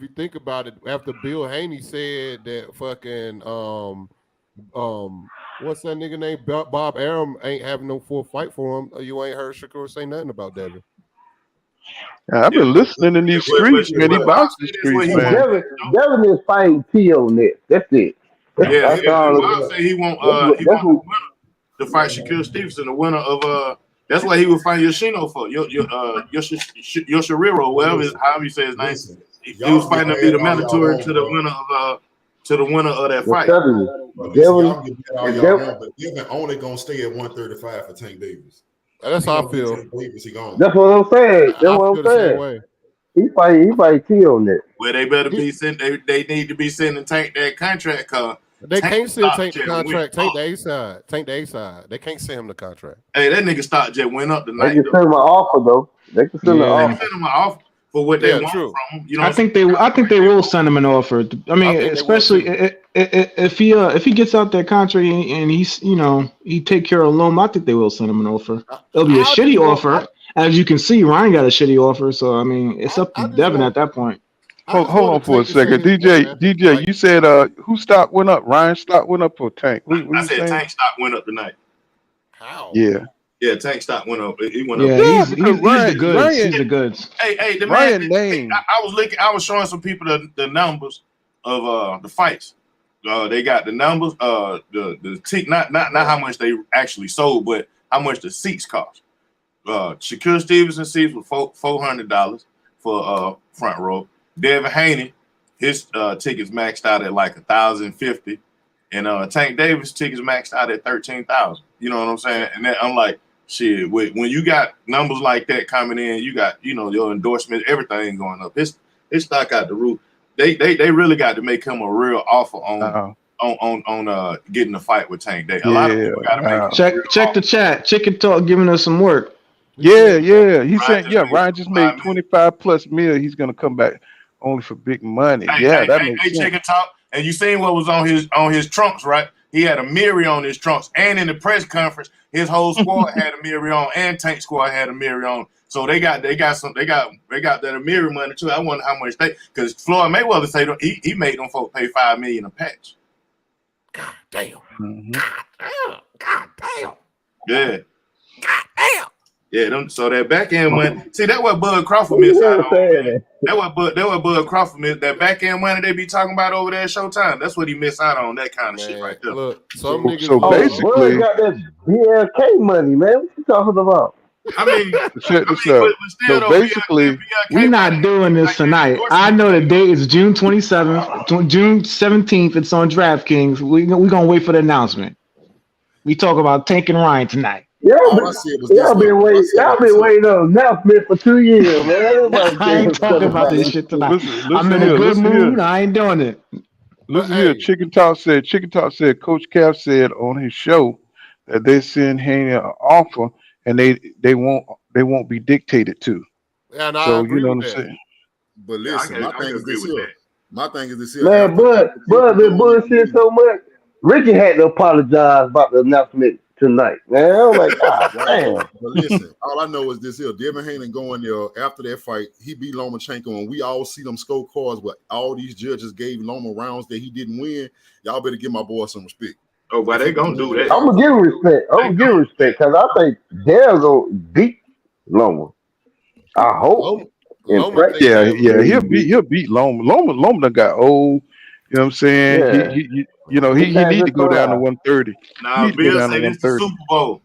after Bill Haney said that fucking what's that nigga name? Bob Arum ain't having no full fight for him. You ain't heard Shakur say nothing about Devin. I've been listening in these streets, man. He boxing streets, man. Devin is fighting T.O. next. That's it. That's all. Bob say he want the winner to fight Shakur Stevenson, the winner of that's what he was fighting Yoshino for. Yoshiriro, however you say his name. He was fighting to be the mandatory to the winner of that fight. Devin only gonna stay at 135 for Tank Davis. That's how I feel. That's what I'm saying. That's what I'm saying. He fight T on that. Well, they better be sent. They need to be sending Tank that contract card. They can't send Tank the contract. Take the A side. Take the A side. They can't send him the contract. Hey, that nigga stock jet went up tonight. They can send him an offer though. They can send an offer for what they want from him. You know, I think they will send him an offer. I mean, especially if he gets out that contract and he's he take care of Loma, I think they will send him an offer. It'll be a shitty offer. As you can see, Ryan got a shitty offer. So I mean, it's up to Devin at that point. Hold on for a second, DJ. You said who stock went up? Ryan stock went up or Tank? What I you said saying? Tank stock went up tonight. How? Yeah, Tank stock went up. He went up. Yeah, Yeah, he's because the goods. He's Ryan, the goods. Hey, the man. Ryan name. I was showing some people the numbers of the fights. They got the numbers. Not how much they actually sold, but how much the seats cost. Shakur Stevenson seats were $400 for front row. Devin Haney, his tickets maxed out at like $1,050, and Tank Davis tickets maxed out at $13,000. You know what I'm saying? And then I'm like, shit. When you got numbers like that coming in, you got your endorsement, everything going up. His stock out the roof. They really got to make him a real offer on getting a fight with Tank Davis. A lot of people got to make check the chat. Chicken Talk giving us some work. Yeah. He said, Ryan just made 25+ mil. He's gonna come back only for big money. That makes sense. Chicken Talk. And you seen what was on his trunks, right? He had a mirror on his trunks, and in the press conference, his whole squad had a mirror on, and Tank squad had a mirror on. So they got that mirror money too. I wonder how much because Floyd Mayweather say he made them folks pay $5 million a patch. God damn. Mm-hmm. God damn. Yeah. God damn. Yeah, so that back end money. See, that what Bud Crawford missed out on. That what Bud Crawford missed. That back end money they be talking about over there at Showtime. That's what he missed out on. That kind of shit right there. Look, some niggas. So basically, Bud got that BLK money, man. What you talking about? I mean, check this out. So basically, we're not doing this tonight. I know the date is June 27th, June 17th. It's on DraftKings. We're gonna wait for the announcement. We talk about Tank and Ryan tonight. Y'all been waiting on announcement for 2 years, man. I ain't talking about this shit tonight. I'm in a good mood. I ain't doing it. Listen here. Chicken Talk said Coach Calf said on his show that they send Haney an offer and they won't be dictated to. And so you know what I'm saying. But listen, my thing is this here. Man, Bud been bullshit so much. Ricky had to apologize about the announcement tonight, man. I'm like, God damn. But listen, all I know is this here. Devin Haney going there after that fight. He beat Lomachenko, and we all see them scorecards where all these judges gave Loma rounds that he didn't win. Y'all better give my boy some respect. Oh, but they gonna do that. I'm gonna give him respect because I think they're gonna beat Loma. I hope. He'll beat Loma. Loma done got old. You know what I'm saying? Yeah. He need to go down to 130. Nah, Bill said it's the Super Bowl.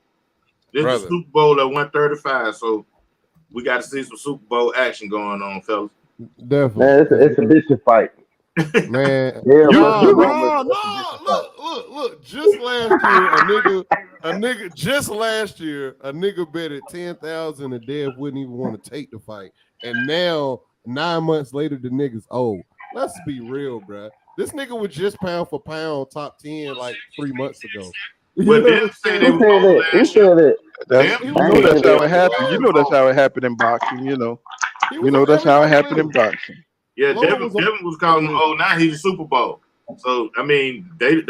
This is the Super Bowl at 135. So we got to see some Super Bowl action going on, fellas. Definitely. Man, it's a bitch fight. Man, Look. Just last year, a nigga bet at 10,000 and Dev wouldn't even want to take the fight, and now 9 months later, the nigga's old. Let's be real, bro. This nigga was just pound for pound top 10 like 3 months ago. But they say they Who said that? That's how it happened. You know that's how it happened in boxing. You know that's how it happened in boxing. Yeah, Devin was calling him old. Now he's a Super Bowl. So I mean, he really.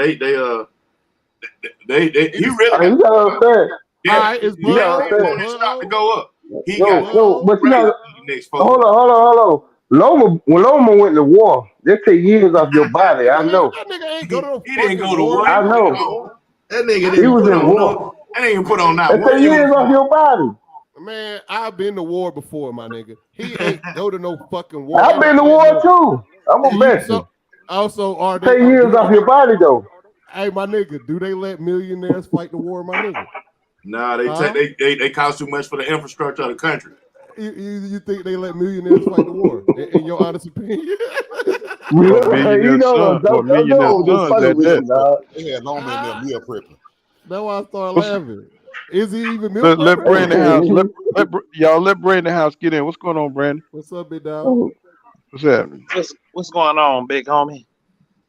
It's to go up. Hold on. When Loma went to war, they take years off your body. I know. That nigga ain't go to He didn't go to war. I know. That nigga He was in war. That nigga put on that. They take years off your body. Man, I've been to war before, my nigga. He ain't go to no fucking war. I've been to war too. I'm a veteran. Also, are they 10 years off your body though? Hey, my nigga, do they let millionaires fight the war, my nigga? Nah, they cost too much for the infrastructure of the country. You think they let millionaires fight the war? In your honest opinion? They had Loma in their meal prepping. That's why I started laughing. Is he even meal prepping? Let Brandon House. Let Brandon House get in. What's going on, Brandon? What's up, big dog? What's happening? What's going on, big homie?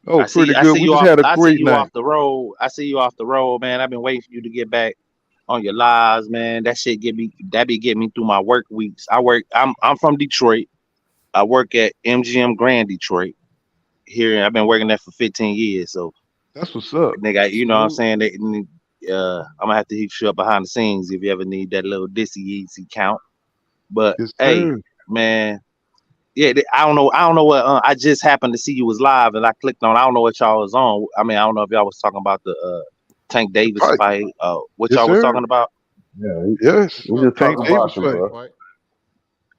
Oh, pretty good. We just had a great night. I see you off the road, man. I've been waiting for you to get back on your lives, man. That shit be getting me through my work weeks. I'm from Detroit. I work at MGM Grand Detroit. Here, I've been working there for 15 years. So that's what's up, nigga. You know what I'm saying? I'm gonna have to hit you up behind the scenes if you ever need that little dissy count. But hey, man, Yeah, I don't know. I don't know what. I just happened to see you was live, and I clicked on. I don't know what y'all was on. I mean, I don't know if y'all was talking about the Tank Davis fight. What Yes, y'all was sir. talking about? Yeah, Yes, we just Tank talking Davis boxing, fight. bro.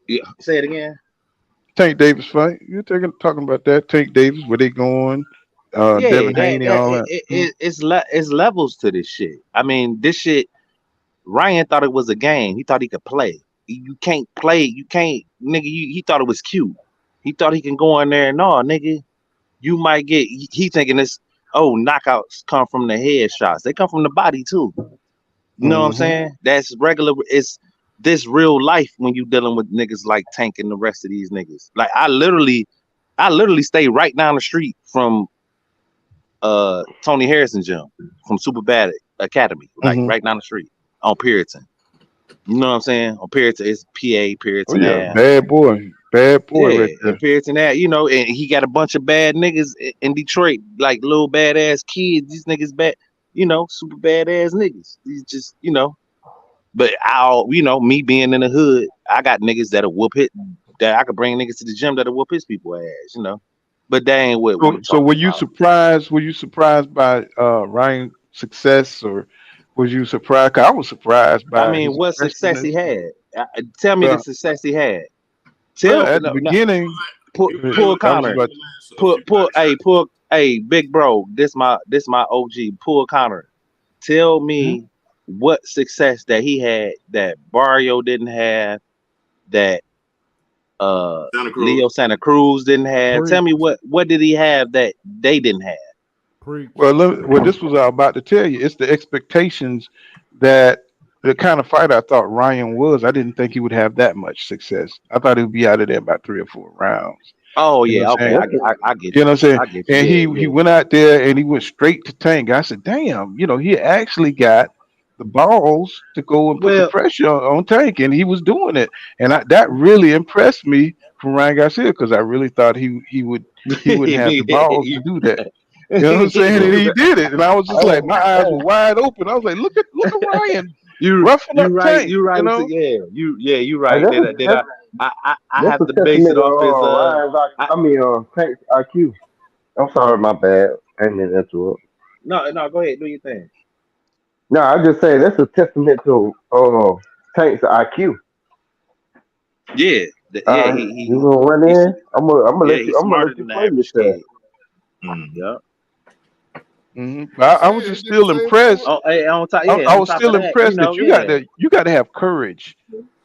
Yeah, say it again. Tank Davis fight. You're talking about that Tank Davis, where they going? Yeah, Devin Haney, all that. it's levels to this shit. I mean, this shit. Ryan thought it was a game. He thought he could play. You can't play. You can't, nigga. He thought it was cute. He thought he can go in there and no, nigga. You might get. He thinking this. Oh, knockouts come from the head shots. They come from the body too. You know what I'm saying? That's regular. It's this real life when you dealing with niggas like Tank and the rest of these niggas. Like I literally stay right down the street from Tony Harrison gym, from Super Bad Academy, like right down the street on Puritan. You know what I'm saying? On Puritan, it's PA Puritan. Oh yeah, Ave. bad boy right there. Puritan Ave, you know, and he got a bunch of bad niggas in Detroit, like little badass kids. These niggas bad, you know, super badass niggas. These just, you know. But you know, me being in the hood, I got niggas that'll whoop it. That I could bring niggas to the gym that'll whoop his people ass, you know. But that ain't what we So were talking you about. surprised? Were you surprised by Ryan's success, or was you surprised? 'Cause I was surprised I by mean, his what success he aggressiveness. had? Tell me the Well, success he had. at the beginning, Pull I was Connor. about. Hey, big bro. This my OG. Pull Connor. Tell me what success that he had that Barrio didn't have, that Leo Santa Cruz didn't have. Tell me what did he have that they didn't have? Well, this was about to tell you. It's the expectations that the kind of fighter I thought Ryan was. I didn't think he would have that much success. I thought he would be out of there about 3 or 4 rounds. Oh You know yeah, what I'm okay, saying? I get You know what I'm saying? I get you. And Yeah. he went out there and he went straight to Tank. I said, damn, you know, he actually got the balls to go and put the pressure on Tank, and he was doing it. And that really impressed me from Ryan Garcia, because I really thought he wouldn't have the balls to do that. You know what I'm saying? And he did it. And I was just like, my eyes were wide open. I was like, look at Ryan roughing up Tank. You right. You know? You right. I That's have a to base testament it off his Ryan's Tank's IQ. I'm sorry, my bad. I didn't mean to interrupt. No, go ahead, do your thing. No, I just say that's a testament to Tank's IQ. Yeah, You gonna run in? I'm gonna let you. he's I'm gonna smarter let you than the play average yourself. kid. Yeah. I was just still impressed. Oh, hey, on top I was of still that, you impressed know, that you got to have courage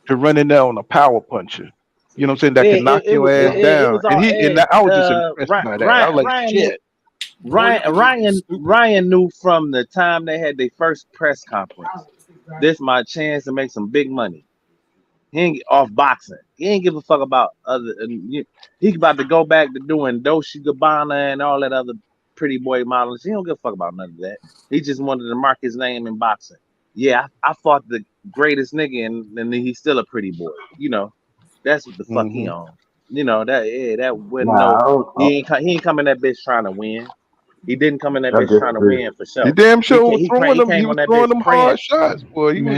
to run in there on a power puncher. You know what I'm saying? That can knock your ass it down. was all. I was just impressed by that. I was like, shit. Ryan knew from the time they had their first press conference, this my chance to make some big money. He ain't off boxing. He ain't give a fuck about other. He's about to go back to doing Dolce Gabbana and all that other pretty boy models. He don't give a fuck about none of that. He just wanted to mark his name in boxing. Yeah, I fought the greatest nigga, and he's still a pretty boy. You know, that's what the fuck he on. You know that wasn't he ain't coming that bitch trying to win. He didn't come in that I bitch trying to disagree. win for sure. He damn sure was throwing them. He came was on that throwing bitch them praying. hard shots, boy. He was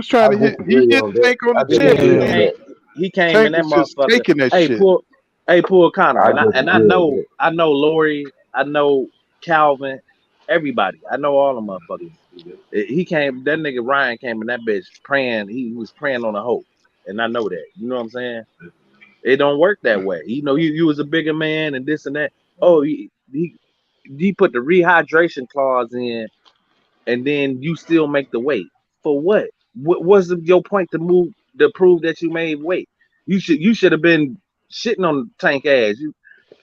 trying to I hit. He disagree hit on that. Tank on I the chest. disagree on that. He came in Tank that was just motherfucker. taking that shit. Pull Connor, I and I disagree on know that. Lori, I know Calvin, everybody. I know all the motherfuckers. He came. That nigga Ryan came in that bitch praying. He was praying on a hope, and I know that. You know what I'm saying? It don't work that way. You know, you was a bigger man and this and that. Oh, he put the rehydration clause in, and then you still make the weight for what? What was your point to prove that you made weight? You should have been shitting on Tank ass.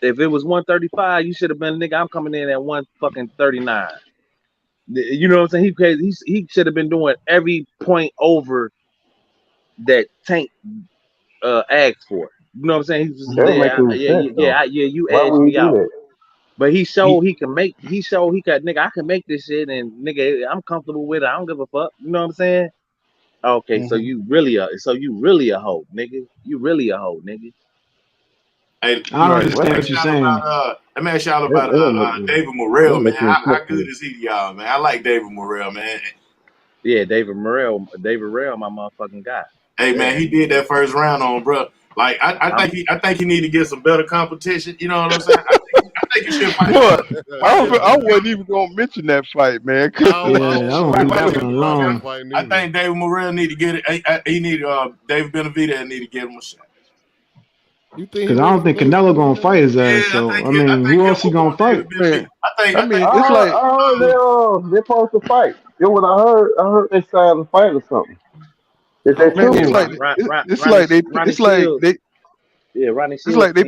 If it was 135, you should have been, nigga, I'm coming in at 139. You know what I'm saying? He should have been doing every point over that Tank asked for. You know what I'm saying? He was just That don't make any sense though. you Why edged would he me do out. that? But he showed he could, nigga, I can make this shit, and nigga, I'm comfortable with it. I don't give a fuck. You know what I'm saying? Okay, so you really a hoe, nigga. You really a hoe, nigga. Hey, I don't understand what you're saying. let me ask y'all That about don't David that Morel, don't man. make any How sense to good me. is he to y'all, man? I like David Morel, man. Yeah, David Morel, my motherfucking guy. Hey, man, he did that first round on, bro. Like I think he need to get some better competition. You know what I'm saying? I think he should fight. Boy, I wasn't even gonna mention that fight, man. I think David Morel need to get it. He need David Benavidez need to get him a shot. Because I don't think Canelo gonna fight his ass. So I mean, who else he gonna fight? I think it's like they're supposed to fight. You know what I heard? I heard they signed to fight or something. It's like they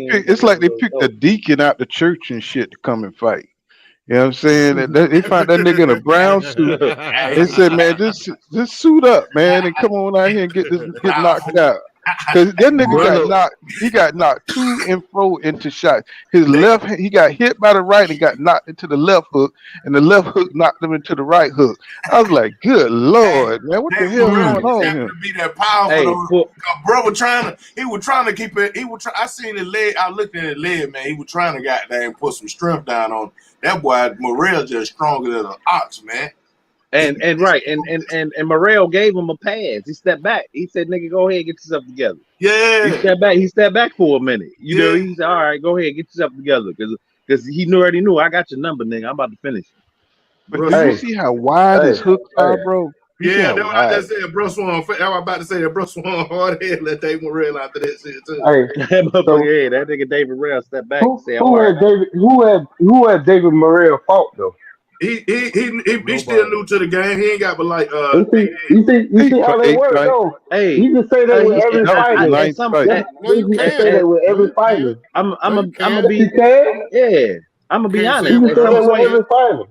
picked a deacon out the church and shit to come and fight. You know what I'm saying? They found that nigga in a brown suit. They said, man, just suit up, man, and come on out here and get knocked out. Because that nigga got knocked to and fro into shots. His left, he got hit by the right and got knocked into the left hook, and the left hook knocked him into the right hook. I was like, good Lord, man, what the hell going on here? Be that powerful, bro. Was trying to keep it. I seen his leg. I looked at his leg, man. He was trying to goddamn put some strength down on that boy. Morel just stronger than an ox, man. And Morel gave him a pass. He stepped back. He said, "Nigga, go ahead, get yourself together." Yeah. He stepped back for a minute. You know, he said, "All right, go ahead, get yourself together," because he already knew I got your number, nigga. I'm about to finish. But do you see how wide his hooks are, bro? Yeah, that's what I just said. Bro Swan. I was about to say that Bro Swan hard head let David Morel after that shit too. That nigga David Morel stepped back and said, Who had David Morel fought though? He still new to the game. He ain't got but like you see how they work though. Hey, you can say that with every fighter. You can say that with every fighter. I'm gonna be honest. You can say that with every fighter.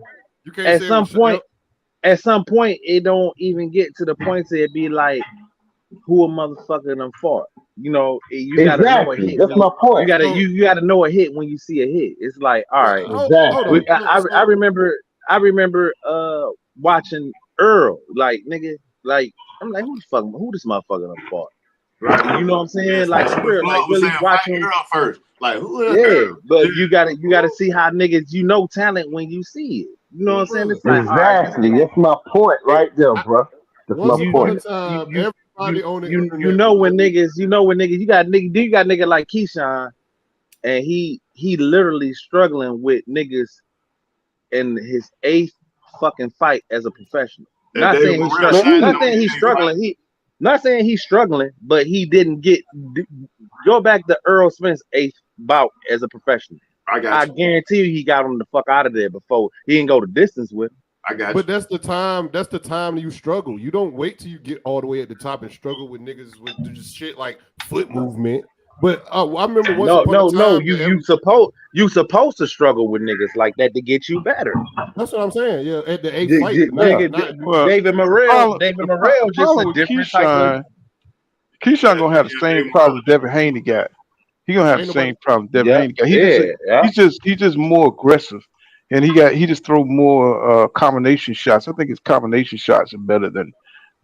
At some point, it don't even get to the point where it be like, who a motherfucker done fought. You know, you gotta know a hit. That's my point. You gotta know a hit when you see a hit. It's like, all right. Exactly. I remember watching Earl, like nigga, like I'm like, who this motherfucker done fought? Right? You know what I'm saying? Like Earl, like really watching Earl first. Like who is Earl? But you gotta see how niggas, you know talent when you see it. You know what I'm saying? It's like, exactly. That's my point right there, bro. That's my point. You know when niggas, you got nigga like Keyshawn, and he literally struggling with niggas in his 8th fucking fight as a professional. Not saying he's struggling, but he didn't go back to Earl Spence 8th bout as a professional. I guarantee you he got him the fuck out of there before he didn't go the distance with him. But that's the time you struggle. You don't wait till you get all the way at the top and struggle with niggas with just shit like foot movement. But I remember you supposed to struggle with niggas like that to get you better. That's what I'm saying. Yeah, at the 8th fight, David Morel just a different type of. Keyshawn gonna have the same problem Devin Haney got. He gonna have the same problem Devin Haney got. He's just more aggressive, and he just throw more combination shots. I think his combination shots are better than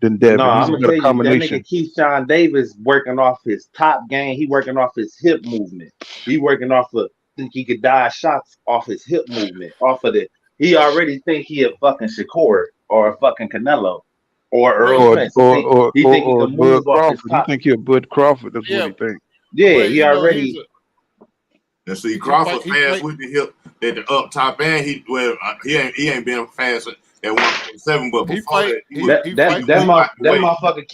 Devin. No, I'm gonna tell you, that nigga Keyshawn Davis working off his top game. He working off his hip movement. He working off think he could dodge shots off his hip movement. Off of it, he already think he a fucking Shakur or a fucking Canelo or Earl Spence. He think he can move off his top. You think he a Bud Crawford? That's what he think. Yeah, he already. And see, Crawford fast with the hip at the up top, and he ain't been fast at 147, but that motherfucking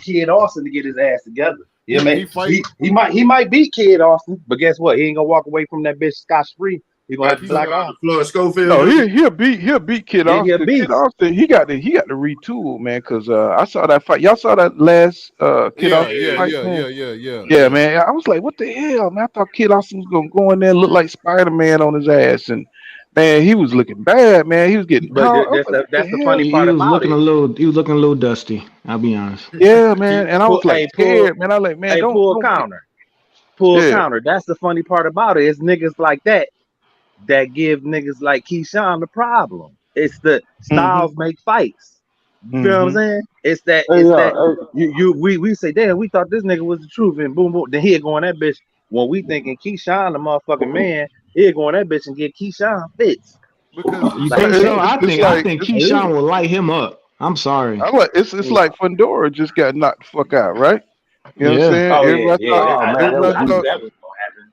Kid Austin to get his ass together. Yeah, man. He might beat Kid Austin, but guess what? He ain't gonna walk away from that bitch scotch free. He gonna have to black off. Schofield. No, he'll beat Kid Austin. Kid Austin, he got to retool, man. Because I saw that fight. Y'all saw that last Kid Austin fight. Yeah, man. I was like, what the hell, man? I thought Kid Austin was gonna go in there and look like Spider-Man on his ass, and man, he was looking bad, man. He was getting. But that's the funny part about it. He was looking a little dusty. I'll be honest. Yeah, man. And I was like, scared, man. I like, man, don't pull a counter. Pull a counter. That's the funny part about it. It's niggas like that give niggas like Keyshawn the problem. It's the styles make fights. You know what I'm saying? It's that. We say, damn, we thought this nigga was the truth, and boom, boom. Then he'll go on that bitch. When we thinking Keyshawn the motherfucking man, he'll go on that bitch and get Keyshawn fits. Because you think so? I think Keyshawn will light him up. I'm sorry. It's like Fundora just got knocked the fuck out, right? You know what I'm saying? Oh Everybody yeah. thought, I knew everybody that was thought gonna happen.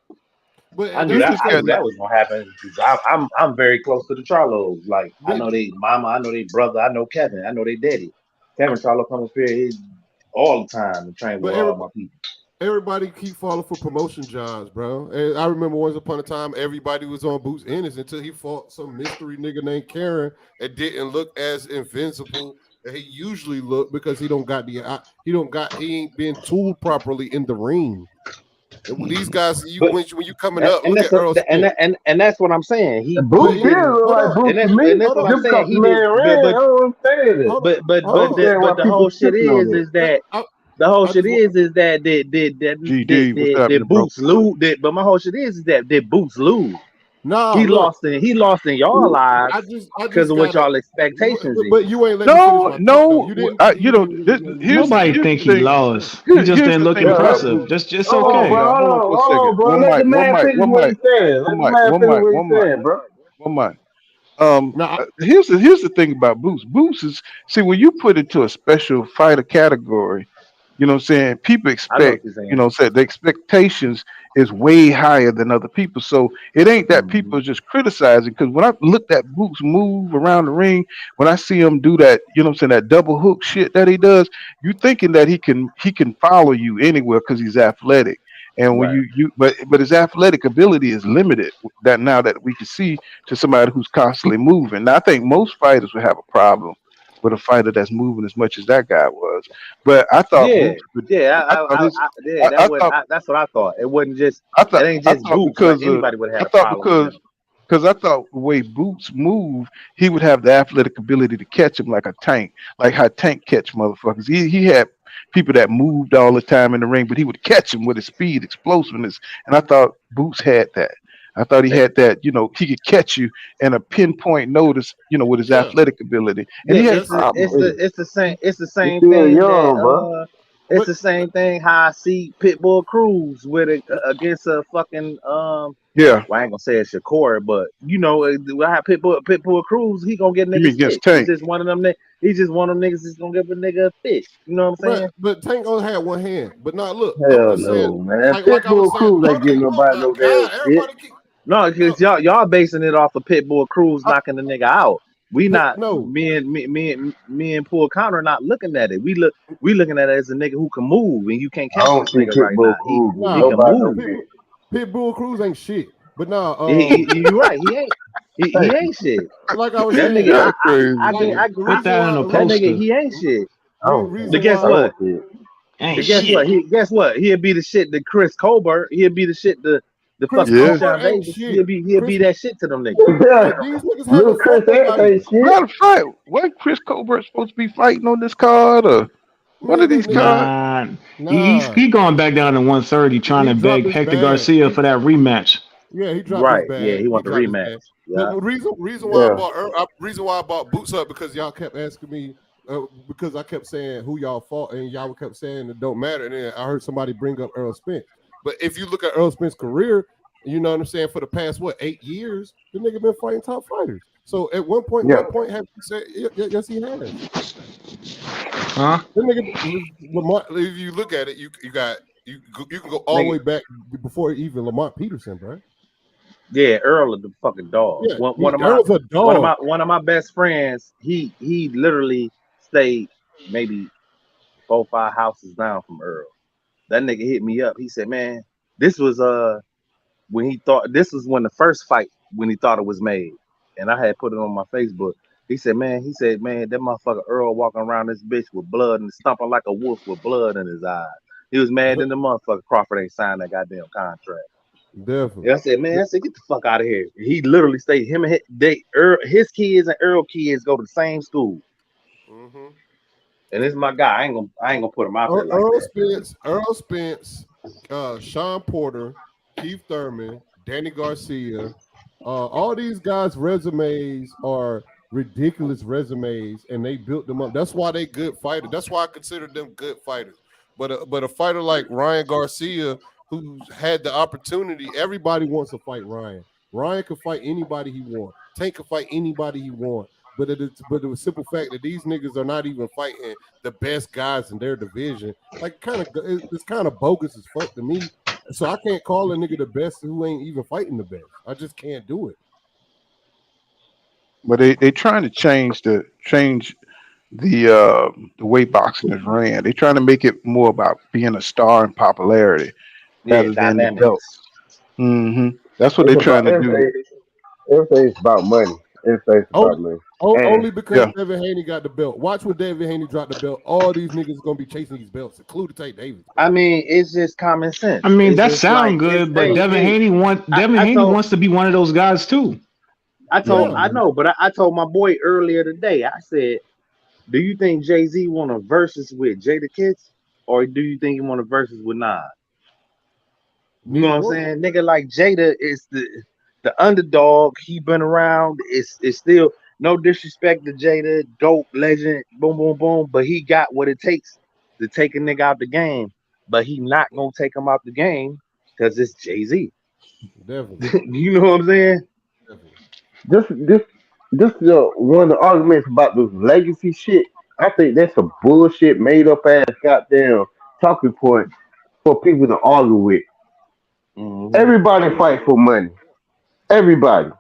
But I knew that's that. the I knew thing. that was gonna happen. 'Cause I'm very close to the Charlos. Like I But, know they mama, I know they brother, I know Kevin, I know they daddy. Kevin Charlo comes up here all the time and train with but all my people. everybody keep falling for promotion jobs, bro. And I remember once upon a time, everybody was on Boots Ennis until he fought some mystery nigga named Karen and didn't look as invincible as he usually looked because he ain't been tooled properly in the ring. These guys, But when you coming up, look at Earl Spence. and that's what I'm saying. He Boots he didn't, still look like Boots to me. and that's what I'm Just saying. because the He man did, ran, I don't understand it. I don't understand why but the people whole shit tripping on is it. that the whole I shit just want, is that GD, what's did happening, bro? Boots lose? But my whole shit is that did Boots lose? nah, He look, lost in y'all lives I because just of what gotta. y'all expectations is. But you ain't let me finish my thought though. You didn't. You know, here's Nobody the think he thing. lost. He just Here's didn't the look thing about impressive. Boots. Just Hold on, Okay, okay. bro. y'all, hold on for a second. Bro. Let the man finish what he's saying. Let the man finish what he's saying, bro. One mic. Nah, Here's the thing about Boots. Boots is, see, when you put it to a special fighter category, you know what I'm saying? People I know what expect, you're you saying. know, the expectations is way higher than other people. So it ain't that people just criticizing. Because when I looked at Boots move around the ring, when I see him do that, you know what I'm saying, that double hook shit that he does, you thinking that he can follow you anywhere because he's athletic. And when Right. but his athletic ability is limited that now that we can see to somebody who's constantly moving. Now I think most fighters would have a problem with a fighter that's moving as much as that guy was. But I thought Yeah, Boots could. yeah, I thought his. yeah. I thought. That's what I thought. It wasn't just. I It thought. ain't I just thought Boots. Like because. anybody would have I had a thought problem with him. because I thought the way Boots move, he would have the athletic ability to catch him like a tank, like how Tank catch motherfuckers. He had people that moved all the time in the ring, but he would catch him with his speed, explosiveness, and I thought Boots had that. I thought he had that. You know, he could catch you in a pinpoint notice. You know, with his yeah, athletic ability, and Yeah, he had it's the problems with it. it's the He's same still thing that young, bro. it's but the same thing how I see Pitbull Cruz with against a fucking Yeah, well I ain't gonna say it's Shakur, but you know I have Pitbull Cruz, he gonna get you mean niggas against fit. He's Tank? just one of them he's just one of them niggas that's gonna give a nigga a fit. You know what I'm saying? but Tank only had one hand. But now look, I'm Hell just saying, no, man. like I was Pitbull saying. Cruz Hold ain't giving on, oh nobody my no damn God, shit. everybody keep No, no, because y'all basing it off of Pitbull Cruz knocking the nigga out. We not no. me and Paul Counter not looking at it. We looking at it as a nigga who can move, and you can't I catch don't this see nigga right now. Pitbull Cruz with He Nah, can nobody no move. bitch. Pitbull Cruz ain't shit. But nah, You right. He ain't. He Thank you. ain't shit. like I was That saying, nigga. Y'all crazy, like man. I the Put reason that in why, a that nigga. poster. He ain't shit. I don't But see it. guess I what? don't see it. Ain't But guess shit. what? He'll be the shit to Chris Colbert. He'll be the shit to the Chris fucking Yeah. Colbert Keyshawn ain't Davis. shit. He'll Chris, be that shit to them niggas. Yeah. these niggas Little haven't Chris fought Harris nobody. ain't shit. Matter of fact, wasn't Chris Colbert supposed to be fighting on this card or one Man, of that these nigga, cards? Nah, nah. he going back down to 130, trying He to dropped beg his Hector bag. Garcia for that rematch. Yeah, he dropped his Right. Yeah. bag. He He want the dropped his rematch. bag. But Yeah. the reason why Yeah. reason why I bought Boots Up because y'all kept asking me because I kept saying who y'all fought and y'all kept saying it don't matter. And then I heard somebody bring up Earl Spence. But if you look at Earl Spence's career, you know what I'm saying, for the past 8 years, the nigga been fighting top fighters. So at one point, Yeah. what point have you said yes he has? Huh? The nigga Lamont, if you look at it, you can go all the Nigga. way back before even Lamont Peterson, bro. Yeah. Earl is the fucking dog. Yeah, Earl's a dog. One of my best friends. He literally stayed maybe 4 5 houses down from Earl. That nigga hit me up. He said, "Man, this was when he thought this was when the first fight when he thought it was made." And I had put it on my Facebook. He said, "Man, that motherfucker Earl walking around this bitch with blood and stomping like a wolf with blood in his eyes. He was mad that the motherfucker Crawford ain't signed that goddamn contract." Definitely. And I said, "Man, get the fuck out of here." He literally stayed him and his kids and Earl kids go to the same school. Mm-hmm. And this is my guy. I ain't gonna put him out there like that. Earl Spence, Sean Porter, Keith Thurman, Danny Garcia, all these guys' resumes are ridiculous resumes, and they built them up. That's why they good fighters. That's why I consider them good fighters. But a fighter like Ryan Garcia, who's had the opportunity, everybody wants to fight Ryan. Ryan can fight anybody he wants. Tank can fight anybody he wants. but the simple fact that these niggas are not even fighting the best guys in their division, like it's kind of bogus as fuck to me. So I can't call a nigga the best who ain't even fighting the best. I just can't do it. But they trying to change the way boxing is ran. They're trying to make it more about being a star and popularity rather than the belt. That's what they're trying to do. Everything's about money. Everything's about money. Only because Devin Haney got the belt. Watch when Devin Haney drop the belt. All these niggas gonna be chasing these belts, including Tank Davis. I mean, it's just common sense. I mean, it's that sounds good, but Devin Haney wants to be one of those guys too. I know, but I told my boy earlier today. I said, "Do you think Jay-Z want a versus with Jada Kids, or do you think he want a versus with Nas?" You know what I'm saying? Nigga like Jada is the underdog. He been around. It's still no disrespect to Jada, dope legend, boom, boom, boom. But he got what it takes to take a nigga out the game. But he not gonna take him out the game because it's Jay-Z. Definitely. You know what I'm saying? This one of the arguments about this legacy shit. I think that's a bullshit, made up ass goddamn talking point for people to argue with. Everybody fight for money. Everybody.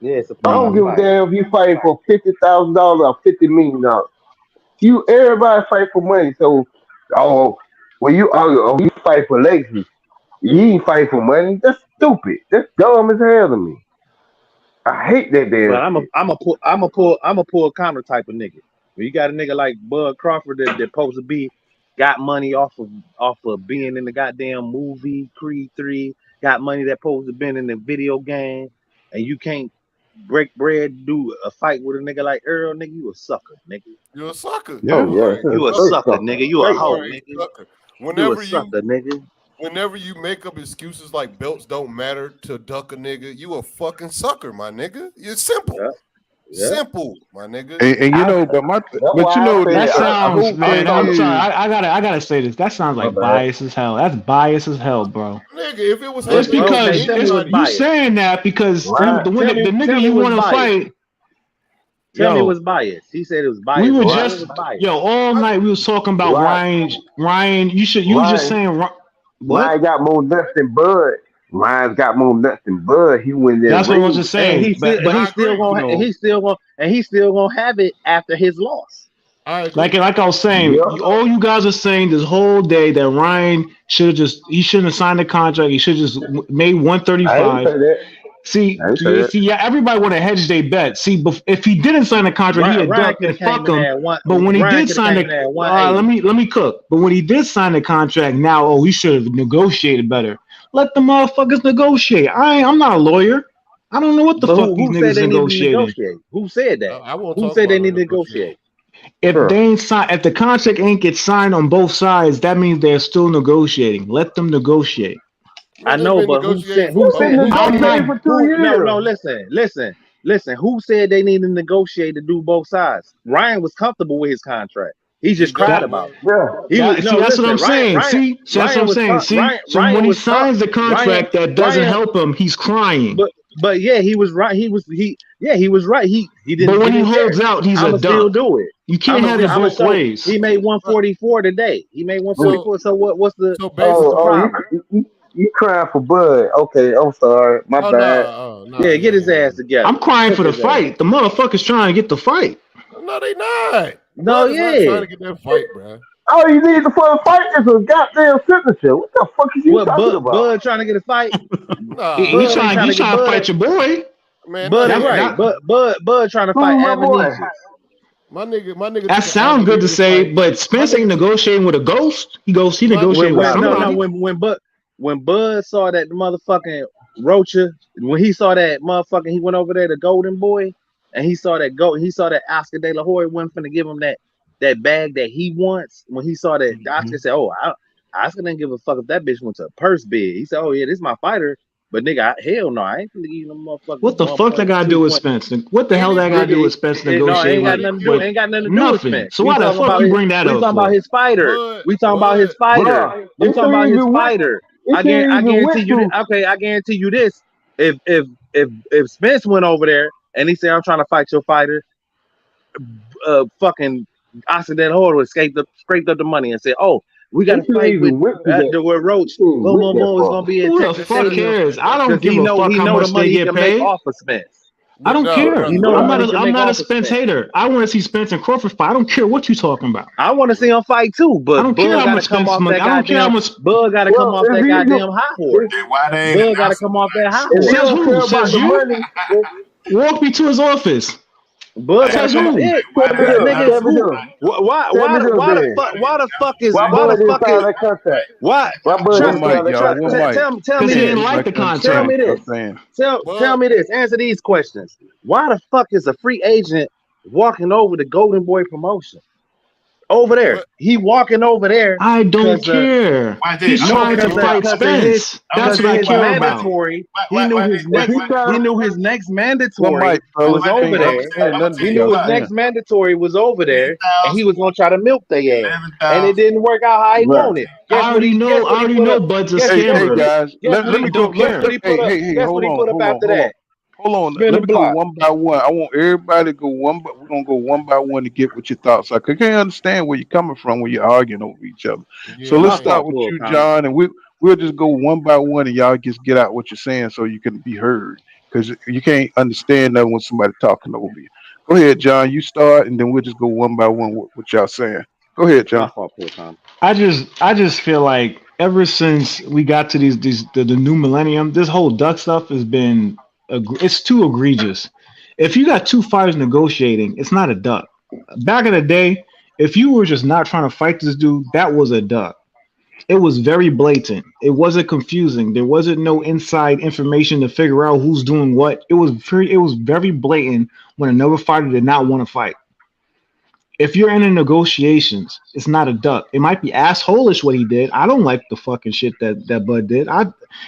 Yeah, it's a I don't give a damn if you fighting for $50,000 or $50 million. Everybody fight for money. So, when you argue, you fight for legacy. You ain't fighting for money. That's stupid. That's dumb as hell to me. I hate that damn. But I'm a pull a counter type of nigga. When you got a nigga like Bud Crawford that supposed to be got money off of being in the goddamn movie Creed 3, got money that supposed to been in the video game, and you can't break bread, do a fight with a nigga like Earl, nigga, you a sucker, nigga. You're a sucker. You a sucker, nigga. You a hoe, nigga. Whenever you a sucker, nigga. Whenever you make up excuses like belts don't matter to duck a nigga, you a fucking sucker, my nigga. It's simple. Simple, my nigga. And you know, but you know that sounds, man. I'm sorry. I gotta say this. That sounds like bias as hell. That's bias as hell, bro. Nigga, if it was it's because you saying that because the nigga you want to fight. Tell me it was biased. He said it was biased. We were just all night. We was talking about Ryan. Ryan, you was just saying. Ryan got more nuts than Bud. Ryan's got more nuts than Bud. He went there. That's what I was just saying. He's still gonna have it after his loss. Like I was saying, all you guys are saying this whole day that Ryan shouldn't have signed the contract. He should have just made 135. See, everybody want to hedge their bet. See, if he didn't sign the contract, he'd duck and fuck him. But when he did sign the, let me cook. But when he did sign the contract, now he should have negotiated better. Let the motherfuckers negotiate. I'm not a lawyer. I don't know what the fuck these niggas negotiating. Who said that? Who said they need to negotiate? If they ain't signed, if the contract ain't get signed on both sides, that means they're still negotiating. Let them negotiate. I know, but who said? No, listen. Who said they need to negotiate to do both sides? Ryan was comfortable with his contract. He just cried about it. That's what I'm saying. See, that's what I'm saying. See, so when he signs the contract that doesn't help him, he's crying. But yeah, he was right. He was right. He didn't. But when he holds out, he's a duck. Still do it. You can't have it both ways. He made 144 today. He made 144. So what's the problem? You crying for Bud. Okay, I'm sorry. My bad. Yeah, get his ass together. I'm crying for the fight. The motherfucker's trying to get the fight. No, they not. No, yeah. Trying to get that fight, bro. All you need for a fight is a goddamn signature. What the fuck is you talking about? Bud trying to get a fight? He's trying to fight your boy. Man, Bud is right. Bud trying to fight Evan. My nigga. That sounds good to say, but Spence ain't negotiating with a ghost. He negotiating with somebody. When Bud saw that motherfucking Rocha, when he saw that motherfucking, he went over there to Golden Boy, and he saw that Oscar De La Hoya wasn't finna give him that bag that he wants. When he saw that, Oscar said, "Oh, Oscar didn't give a fuck if that bitch went to a purse bid." He said, "Oh yeah, this is my fighter." But nigga, hell no, I ain't finna give you no motherfucker. What the fuck that got to do with Spence? What the hell that got to do with Spence negotiating? Ain't got nothing to do with Spence. So why the fuck you bring that up? We talking about his fighter. We talking about his fighter. We talking about his fighter. I guarantee you. Okay, I guarantee you this: if Spence went over there and he said, "I'm trying to fight your fighter," fucking Occidental Order scraped up the money and said, "Oh, we got to fight with Roach. Boom, boom, boom. It's gonna be in Who the Texas fuck Stadium." cares? I don't give he a know fuck he how know the much they money he get can make paid. off of Spence. I don't care. You know I'm not a Spence hater. I want to see Spence and Crawford fight. I don't care what you're talking about. I want to see him fight too, but I don't care Bud how got to much come Spence off money. that I don't care how goddamn. much. Bud got to come off that goddamn high horse. Why they ain't Bud got to come off that high horse. Says who? Says you? Walk me to his office. Bud got to Says come. who? Nigga, why the fuck is Why Bud didn't sign that contract? why? Why Bud didn't sign that contract? Tell me he this. didn't like the Tell me contract. this. Tell me this. Answer these questions. Why the fuck is a free agent walking over the Golden Boy promotion? Over there. He walking over there. I don't care. He's trying to fight Spence. That's what I care about. He knew his next mandatory was over there. He knew his next mandatory was over there, and he was gonna try to milk their ass, and it didn't work out how he wanted. I already know Bud's a scammer. Hey guys, let me go. Guess what he put up after that? Hold on. Let me go one by one. I want everybody to go one, but we're gonna go one by one to get what your thoughts are. I can't understand where you're coming from when you're arguing over each other. So let's start with you, John, and we'll just go one by one, and y'all just get out what you're saying so you can be heard, because you can't understand that when somebody talking over you. Go ahead, John. You start, and then we'll just go one by one with what y'all saying. Go ahead, John. I just feel like ever since we got to the new millennium, this whole duck stuff has been it's too egregious. If you got two fighters negotiating, it's not a duck. Back in the day, if you were just not trying to fight this dude, that was a duck. It was very blatant. It wasn't confusing. There wasn't no inside information to figure out who's doing what. It was very blatant when another fighter did not want to fight. If you're in the negotiations, it's not a duck. It might be assholish what he did. I don't like the fucking shit that Bud did.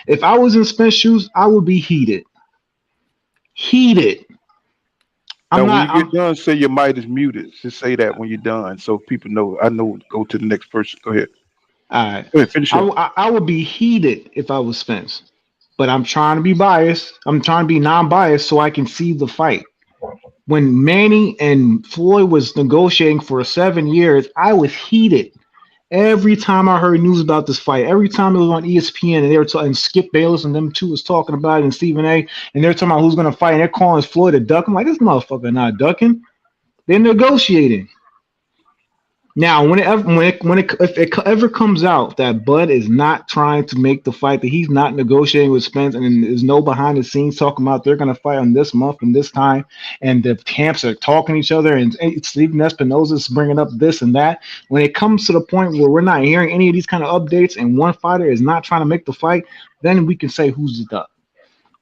If I was in Spence's shoes, I would be heated. When you get done, say your mic is muted. Just say that when you're done, so people know. I know. Go to the next person. Go ahead. All right. Go ahead, finish it. I would be heated if I was Spence, but I'm trying to be biased. I'm trying to be non-biased so I can see the fight. When Manny and Floyd was negotiating for 7 years, I was heated. Every time I heard news about this fight, every time it was on ESPN and they were talking, Skip Bayless and them two was talking about it, and Stephen A, and they're talking about who's going to fight, and they're calling Floyd a duck. I'm like, this motherfucker not ducking. They're negotiating. Now, if it ever comes out that Bud is not trying to make the fight, that he's not negotiating with Spence, and there's no behind the scenes talking about they're going to fight on this month and this time, and the camps are talking to each other, and Stephen Espinosa's bringing up this and that. When it comes to the point where we're not hearing any of these kind of updates, and one fighter is not trying to make the fight, then we can say who's the duck.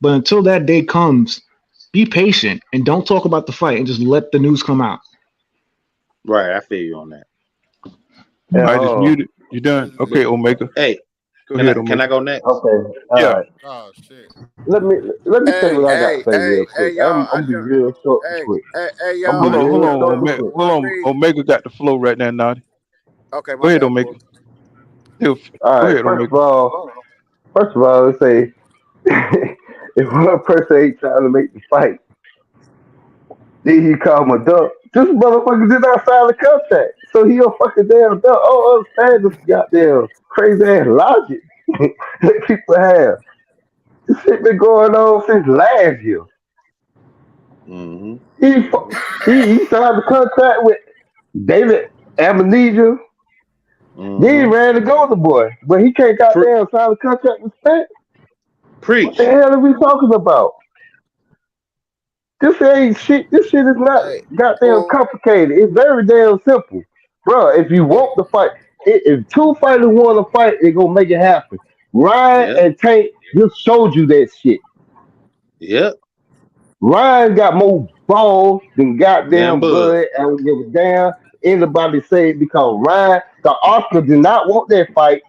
But until that day comes, be patient and don't talk about the fight and just let the news come out. Right, I feel you on that. I just muted. You done? Okay, Omega. Hey, go ahead, Omega. Can I go next? Okay. Yeah. Right. Oh shit. Let me say what I got to say real quick. I'm gonna be real short and quick. Hold on. Omega got the flow right now, Naughty. Okay. Go ahead, Omega. All right. First of all, let's say if one person ain't trying to make the fight, then he call him a duck. This motherfucker did not sign the contract, so he a fucking damn duck. Oh, understand this goddamn crazy ass logic that people have. This shit been going on since last year. Mm-hmm. He signed the contract with David Amnesia. Mm-hmm. Then he ran the Golden Boy, but he can't goddamn sign the contract with Spence. Preach. What the hell are we talking about? This ain't shit. This shit is not goddamn complicated. It's very damn simple, bro. If you want to fight, if two fighters want to fight, they gonna make it happen. Ryan and Tank just showed you that shit. Yep. Ryan got more balls than goddamn Bud. I don't give a damn anybody say it, because Ryan, the Oscar did not want that fight.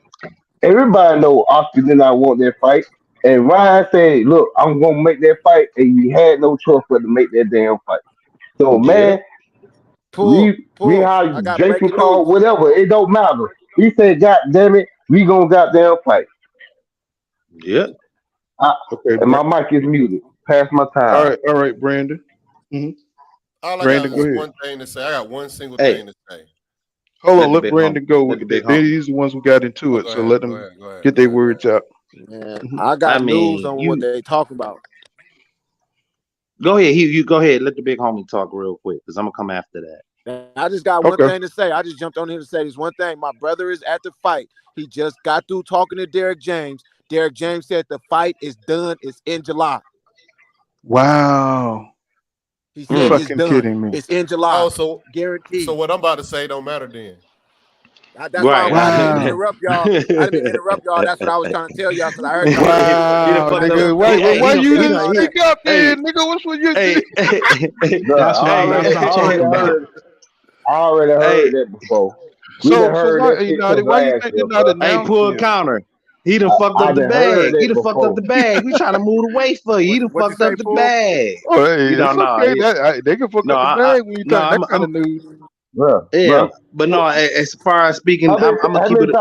Everybody know Oscar did not want that fight. And Ryan said, look, I'm going to make that fight. And he had no choice but to make that damn fight. So, man, how Jason called, whatever, it don't matter. He said, God damn it, we going to goddamn fight. Yep. Okay, and my mic is muted. Pass my time. All right, Brandon. Mm-hmm. All I Brandon, got go is ahead. one thing to say. I got one single Hey, thing to say. Hold let on, the let big Brandon homie. go. Let the big homie. These the ones who got into Oh, it, go so ahead. let them get their words out. Man, Mhm. I I got news mean, on what you they talking about. go ahead. You go ahead. Let the big homie talk real quick, because I'm gonna come after that. I just got one Okay. thing to say. I just jumped on here to say this one thing. My brother is at the fight. He just got through talking to Derek James. Derek James said the fight is done. It's in July. Wow. He You said it's fucking done. kidding me. It's in July. Oh, so Guaranteed. what I'm about to say don't matter then. That's why Right. I didn't mean to Wow. interrupt y'all. I didn't mean to interrupt y'all. That's what I was trying to tell y'all because I heard y'all. He done Wow, fucked nigga. up. Why you He didn't done. speak up Hey, then, nigga? What's what you hey, did? Bro, That's what hey, that's what I'm talking about. I already hey, heard that before. We done So heard why that shit since why you last think year, they're not bro. hey, announcing pull it? counter. He done fucked I up the done heard bag. He that done fucked up before. the bag. We trying to move the weight for you. He done What you fucked say, up the Pool? bag. Oh, hey, You know, it's okay. They can fuck no, up the I bag when you no, talk that kind of news. Bro, yeah, bro. but no. As far as speaking, How I'm gonna keep it.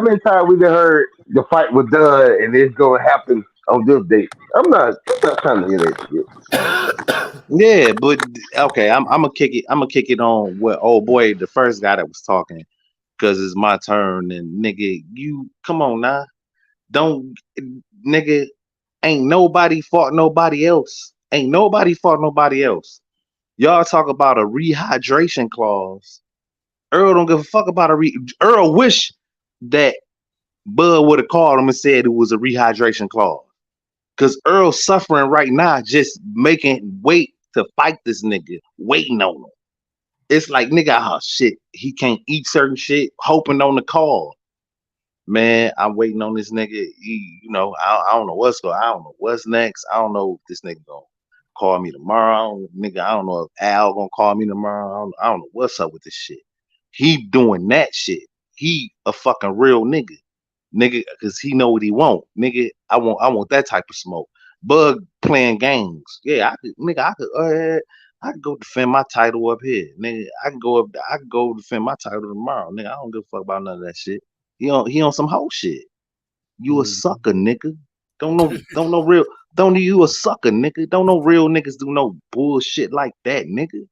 many times we done heard the fight was done and it's gonna happen on this date? I'm not trying to hear that shit. Yeah, but okay, I'm gonna kick it. I'm gonna kick it on what old boy, the first guy that was talking, because it's my turn. And nigga, you come on now, don't nigga. Ain't nobody fought nobody else. Ain't nobody fought nobody else. Y'all talk about a rehydration clause. Earl don't give a fuck about Earl wish that Bud would have called him and said it was a rehydration clause. Cause Earl's suffering right now, just making wait to fight this nigga, waiting on him. It's like nigga, oh shit, he can't eat certain shit, hoping on the call. Man, I'm waiting on this nigga. I don't know what's going. I don't know what's next. I don't know if this nigga gonna call me tomorrow. I don't know if Al gonna call me tomorrow. I don't know what's up with this shit. He doing that shit. He a fucking real nigga, because he know what he want. Nigga, I want that type of smoke. Bug playing games. Yeah, I could go defend my title up here. Nigga, I can go defend my title tomorrow. Nigga, I don't give a fuck about none of that shit. He on some whole shit. You a sucker, nigga. Don't you a sucker, nigga. Don't no real niggas do no bullshit like that, nigga.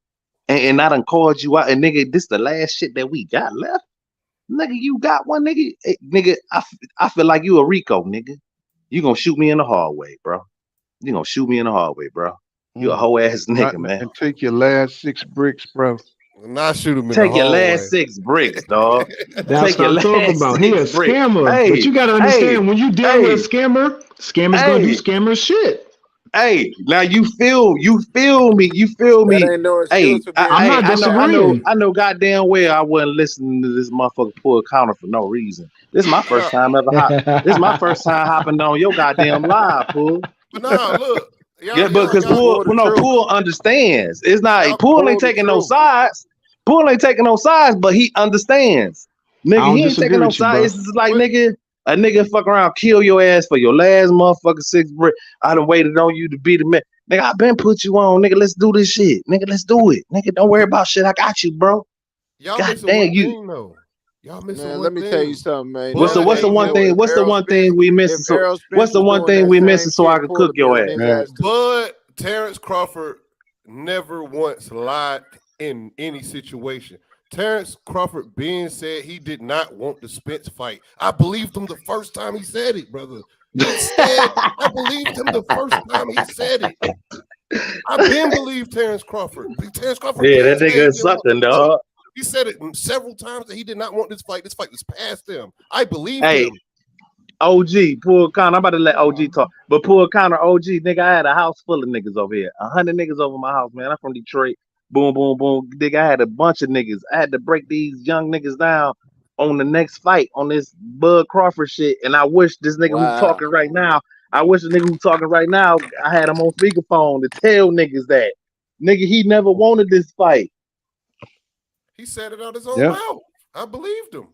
And I done called you out, and nigga, this the last shit that we got left. Nigga, you got one, nigga. Hey, nigga, I feel like you a Rico, nigga. You gonna shoot me in the hallway, bro. You gonna shoot me in the hallway, bro. You a hoe ass nigga, man. And take your last 6 bricks, bro. Not shoot him in Take the your hallway. last 6 bricks, dog. That's Take your what I'm talking last about. He a 6 bricks. scammer. But Hey, you gotta understand when you deal with a scammer, scammers gonna do scammer shit. Hey, now you feel me. That ain't no Hey, excuse for being. I'm not disagreeing. I know goddamn well I wasn't listening to this motherfucker pull a counter for no reason. This is my first time this is my first time hopping on your goddamn live, Pull. But no, look, Yeah, but because Pull understands. It's not Pull ain't taking no sides. Pull ain't taking no sides, but he understands. Nigga, he ain't taking no sides. It's like nigga, a nigga fuck around, kill your ass for your last motherfucking 6 brick. I done waited on you to be the man. Nigga, I been put you on. Nigga, let's do this shit. Nigga, let's do it. Nigga, don't worry about shit. I got you, bro. Y'all missing one thing though. Y'all missing one thing. Let me tell you something, man. What's the one thing? What's the one thing we missing? So what's the one thing we missing so I can cook your ass? But Terrence Crawford never once lied in any situation. Terrence Crawford being said he did not want the Spence fight. I believed him the first time he said it, brother. He said I believed him the first time he said it. I've been believed Terrence Crawford. Terrence Crawford. Yeah, that nigga is something, dog. He said it several times that he did not want this fight. This fight was past him. I believe him. OG, pull counter. I'm about to let OG talk, but pull counter, OG, nigga. I had a house full of niggas over here. 100 niggas over my house, man. I'm from Detroit. Boom, boom, boom. Nigga, I had a bunch of niggas. I had to break these young niggas down on the next fight on this Bud Crawford shit. And I wish this nigga who's talking right now. I wish the nigga who's talking right now. I had him on speakerphone to tell niggas that nigga he never wanted this fight. He said it out his own mouth. I believed him.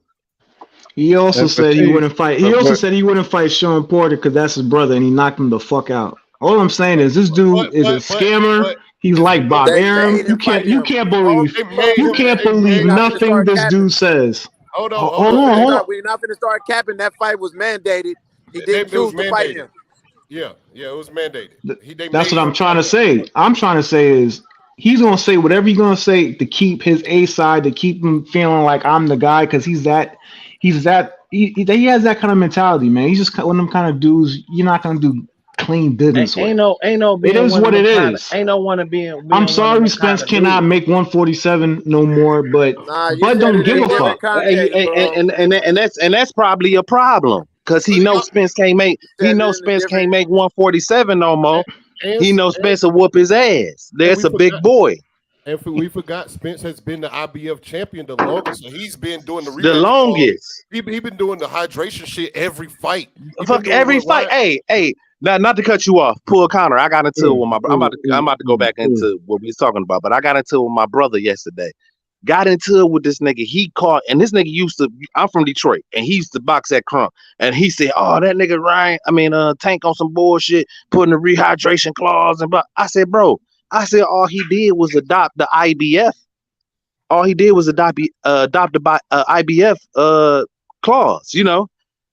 He also said he wouldn't fight. He also said he wouldn't fight Sean Porter because that's his brother, and he knocked him the fuck out. All I'm saying is this dude is a scammer. He's like Bob Arum. You can't believe nothing this dude says. Hold on. We're not going to start capping. That fight was mandated. He didn't choose to fight him. Yeah, it was mandated. That's what I'm trying to say. I'm trying to say is he's gonna say whatever he's gonna say to keep his A side, to keep him feeling like I'm the guy, because he has that kind of mentality, man. He's just one of them kind of dudes. You're not gonna do clean business with. Ain't no being it is one what of it them is. Ain't no one to being I'm sorry, Spence cannot make 147 no more, but Bud don't give a fuck. And that's probably a problem, because he knows Spence can't make 147 no more. He knows Spence will whoop his ass. That's a big boy. And we forgot Spence has been the IBF champion the longest, so he's been doing the longest. He been doing the hydration shit every fight. Fuck every fight. Hey, not to cut you off. Pull counter. I got into it with my. I'm about to go back into what we was talking about, but I got into it with my brother yesterday. Got into it with this nigga. He caught, and this nigga used to. I'm from Detroit, and he used to box at Crump. And he said, "Oh, that nigga Tank on some bullshit, putting the rehydration clause." And I said, "Bro." All he did was adopt the IBF. All he did was adopt the IBF clause, you know.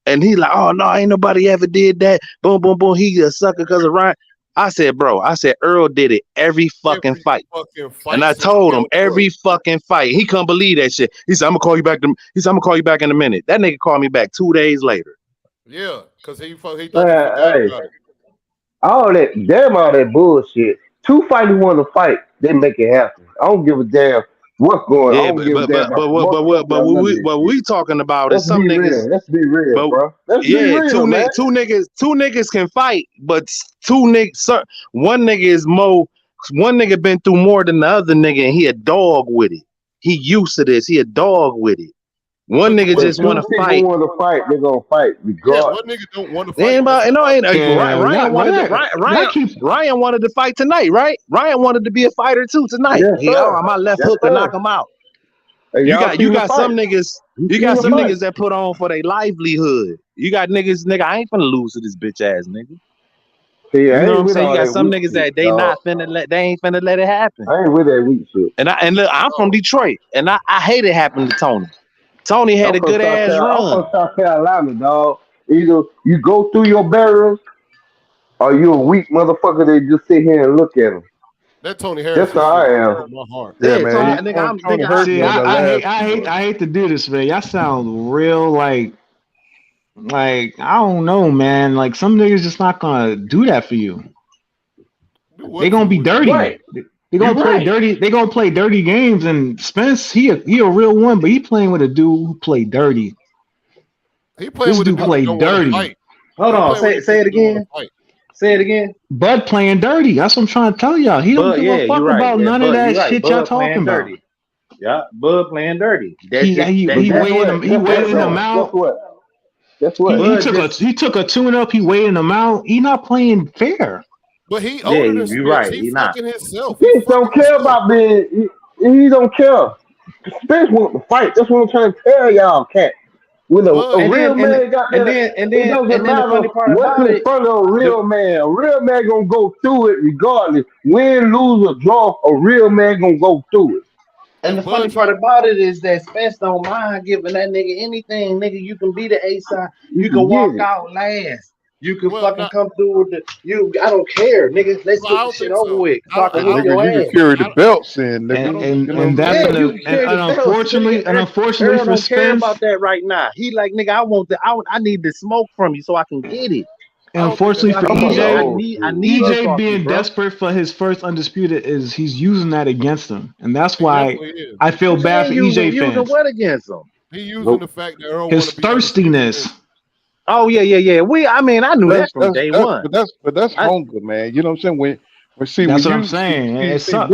And he like, oh no, ain't nobody ever did that. Boom, boom, boom. He a sucker because of Ryan. I said, bro. Earl did it every fucking fight. And I told him every fucking fight. He couldn't believe that shit. He said, I'm gonna call you back. I'm gonna call you back in a minute. That nigga called me back 2 days later. Yeah, because he thought he forgot about it. All that bullshit. 2 fighters want to fight, they make it happen. I don't give a damn what's going on. But we talking about is some niggas. Let's be real, bro. Two niggas can fight, but one nigga been through more than the other nigga, and he a dog with it. He used to this. He a dog with it. One nigga just want to fight. Want to fight? They're gonna fight. Yeah, one nigga don't want to fight. Ryan wanted to fight tonight, right? Ryan wanted to be a fighter too tonight. Yes, on my left hook to knock him out. Hey, you got some niggas that put on for their livelihood. You got niggas, I ain't finna lose to this bitch ass nigga. You know what I'm saying? You got some niggas that they ain't finna let it happen. I ain't with that weak shit. And look, I'm from Detroit, and I hate it happened to Tony. Tony had a good ass run. I'm from South Carolina, dog. Either you go through your barriers, or you a weak motherfucker that just sit here and look at them. That Tony Harris. That's how I am. My heart. Yeah, man. I hate to do this, man. Y'all sound real like I don't know, man. Like some niggas just not gonna do that for you. They gonna be dirty. Right. They gonna play dirty. They gonna play dirty games. And Spence, he a real one, but he playing with a dude who play dirty. He playing with a dude who play dirty. Hold on, say it again. Say it again. Bud playing dirty. That's what I'm trying to tell y'all. He don't give a fuck about none of that shit y'all talking about. Yeah, Bud playing dirty. He weighing him out. Guess what? He took a tune-up. He weighing him out. He not playing fair. But he older than Spence. Right. He fucking himself. He don't care about being. He don't care. Spence want to fight. That's what I'm trying to tell y'all, cat. With a real man got that. And then the funny part what's about in it, front of a real man. A real man gonna go through it regardless. Win, lose, or draw. A real man gonna go through it. And the funny part about it is that Spence don't mind giving that nigga anything. Nigga, you can be the A side. You can walk out last. You can fucking come through with I don't care, nigga. Let's get this shit over with. You can carry the belts in, nigga. And that's unfortunately for don't care Spence about that right now. He like, nigga, I need the smoke from you so I can get it. And unfortunately for EJ, EJ being desperate for his first undisputed he's using that against him, and that's why I feel bad for EJ fans. Using what against him? He using the fact that Earl his thirstiness. Oh yeah. I knew that from day one. But that's hunger, man. You know what I'm saying? That's what I'm saying. It sucks.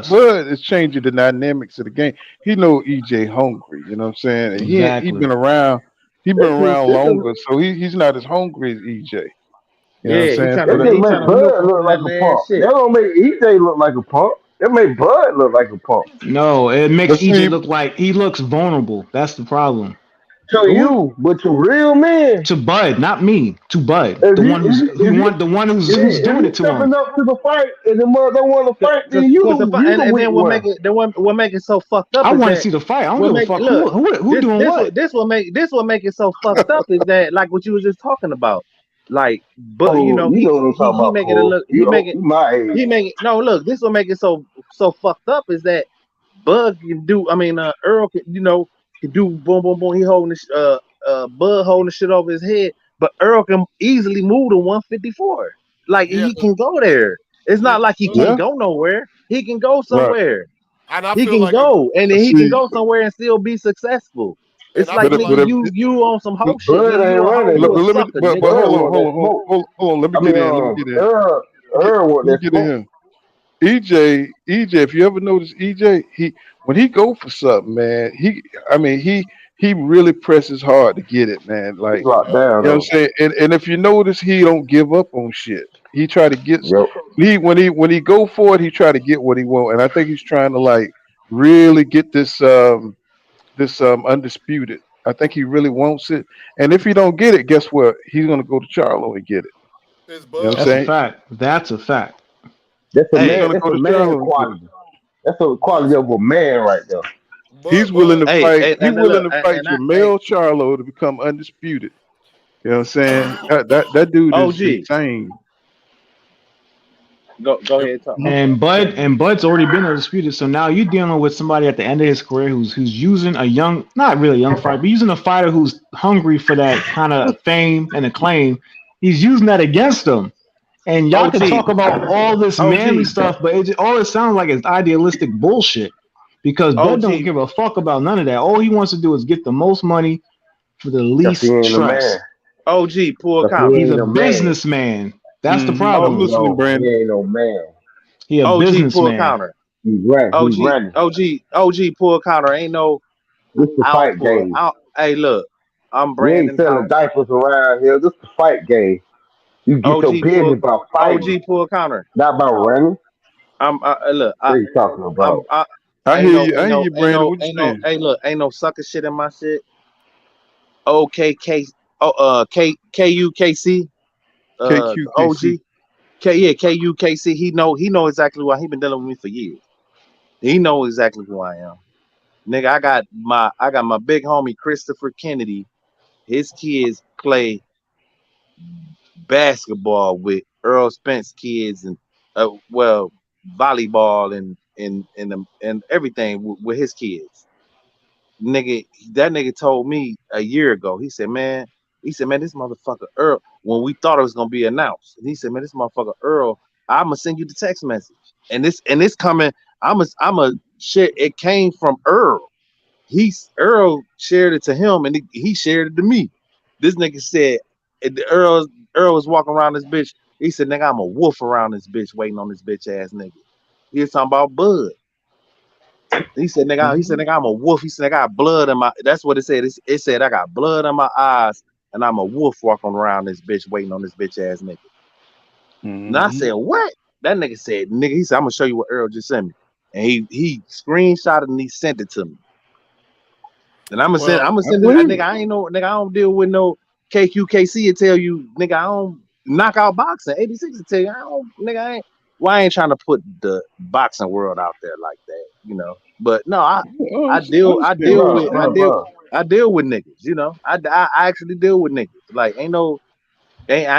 Bud is changing the dynamics of the game. He know EJ hungry. You know what I'm saying? And exactly. He been around. He been around longer, so he's not as hungry as EJ. You know what I'm saying? That make Bud look like a punk. That don't make EJ look like a punk. That make Bud look like a punk. No, it makes EJ look like he looks vulnerable. That's the problem. To you, but to real men. To Bud, not me. To Bud, the one who's doing it to him. Stepping up to the fight, and the mother don't want to fight. Then you and then what make it so fucked up? I want to see the fight. I don't give a fuck who doing what. This what make it so fucked up is that like what you was just talking about. Like, but Oh, you know what I'm talking he about, make it a Paul. look. He make it. You my age. He make it. No, look. This will make it so fucked up is that Bud can do. I mean, Earl can can do boom boom boom. He holding this Bud holding the shit over his head, but Earl can easily move to 154. Like Yeah, he can go there. It's yeah, not like he can't go nowhere. He can go Right. somewhere. and I He feel can like go, and then he can See, go somewhere and still be successful. and It's I like feel but like nigga, if, you on some hoe shit, Bud nigga. ain't You a hoe, running. you a let me, sucker, but nigga. Bud hold want that smoke. on. Let me I get mean, in. Let me get in. Earl want Let me that get in smoke. here. EJ, if you ever notice EJ, when he go for something, man, he really presses hard to get it, man. He's Like, locked down you know what I'm though. saying? And if you notice, he don't give up on shit. He try to get Yep. when he go for it, he try to get what he want. And I think he's trying to like really get this undisputed. I think he really wants it. And if he don't get it, guess what? He's gonna go to Charlo and get it. it's You know what I'm Bud. That's a saying? fact. That's a fact. That's a He's Hey, man. gonna That's go a to man Charlo and get it. quality. That's a quality of a man right there. He's willing Bud. to hey, fight. hey, He and willing look, to fight and Jermell Charlo to become undisputed. You know what I'm saying? That dude is OG, insane. go ahead, talk. And Bud's already been undisputed. So now you're dealing with somebody at the end of his career who's using a young, not really a young fighter, but using a fighter who's hungry for that kind of fame and acclaim. He's using that against him. And y'all can OG, talk about all this manly stuff, but all it sounds like is idealistic bullshit. Because Bud OG, don't give a fuck about none of that. All he wants to do is get the most money for the Cause he least ain't a man. stress. OG, pull Cause he counter. He's a ain't a man. businessman. That's the I'm Oh, problem. listening, No, he Brandon. ain't no man. He a OG, pull businessman. counter. He ran. He OG, running. OG, pull counter. Ain't no, This the I don't fight pull. game. Hey, look, I'm We ain't Brandon selling House. diapers around here. This the fight game. You get OG, your business about OG, fighting, pull counter. not about running. Look, What you talking about? I ain't hear no, you. I hear you, Brandon. What you saying? hey, look, ain't no sucker shit in my shit. OKK, KUKC, KQKC. OG, KUKC. He know exactly why he been dealing with me for years. He know exactly who I am. Nigga, I got my big homie Christopher Kennedy. His kids play basketball with Earl Spence kids and volleyball and everything with his kids. Nigga, that nigga told me a year ago. He said, man, this motherfucker Earl, when we thought it was gonna be announced, he said, man, this motherfucker Earl, I'ma send you the text message. And this coming, I'ma share it came from Earl. Earl shared it to him and he shared it to me. This nigga said Earl was walking around this bitch. He said, nigga, I'm a wolf around this bitch waiting on this bitch ass nigga. He was talking about Bud. He said, nigga, I'm a wolf. He said, I got blood in my, that's what it said. It said, I got blood in my eyes and I'm a wolf walking around this bitch waiting on this bitch ass nigga. And I said, what? That nigga said, he said, I'm gonna show you what Earl just sent me. And he screenshotted and he sent it to me. And I'm gonna send it, nigga. I ain't no nigga, I don't deal with no KQKC and tell you, nigga, I don't knock out boxing. 86 to tell you, I ain't trying to put the boxing world out there like that, you know. But no, I deal with niggas, you know. I actually deal with niggas. Like I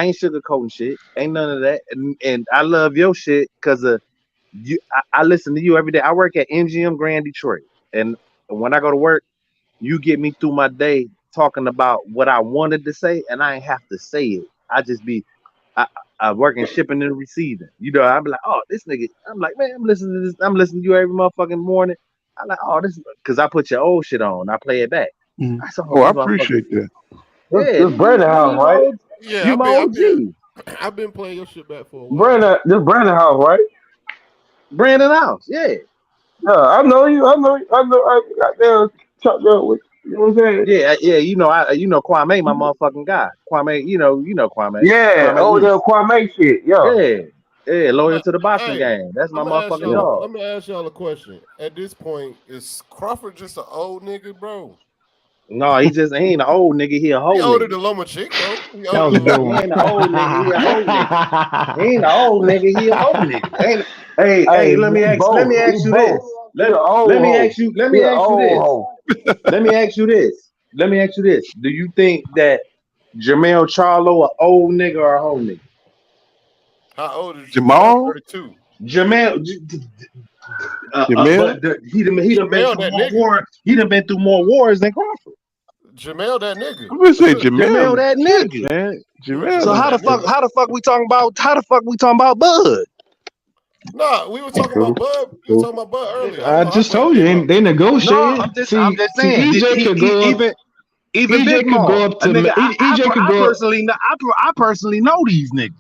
ain't sugarcoating shit. Ain't none of that. And I love your shit because of you. I listen to you every day. I work at MGM Grand Detroit. And when I go to work, you get me through my day talking about what I wanted to say, and I ain't have to say it. I work in shipping and receiving. You know, I'm like, oh, this nigga. I'm like, man, I'm listening to this. I'm listening to you every motherfucking morning. I'm like, oh, this because I put your old shit on. I play it back. I saw Oh, I this motherfucker. appreciate that. Yeah, This Brandon house, right? Yeah, you my OG. I've been playing your shit back for a while. This Brandon house, right? Brandon House, yeah. Yeah, I know you. I got there chopped up with you know what I'm saying? Yeah. You know, Kwame, my motherfucking guy. Kwame, you know Kwame. Yeah, Kwame the Reese. Kwame shit, yeah. Yeah, loyal to the boxing Hey, game. That's my I'm gonna ask motherfucking y'all. dog. Let me ask y'all a question. At this point, is Crawford just an old nigga, bro? No, he ain't an old nigga. He a He whole older nigga. than Lomachenko. He That was a good He one. ain't an old nigga. He a whole nigga. He ain't an old nigga. He a whole nigga. Hey, Hey, let me ask you this. He an Let old me hoe. ask you He an this. old hoe. Let me ask you this. Do you think that Jamel Charlo, an old nigga or a whole nigga? How old is Jamal? 32. Jamel, Jamel? but he done been Jamel, through that more nigga. wars. He done been through more wars than Crawford. Jamel, that nigga. I'm gonna say Jamel, Jamel, that shit, nigga. man. Jamel. So how the fuck we talking about Bud? Nah, we were talking about Bud. We were talking about Bud earlier. I just told you they negotiated. No, I'm just saying. EJ could go up. Even EJ Big could Maul. go up to Nigga, EJ could go. I personally know these niggas.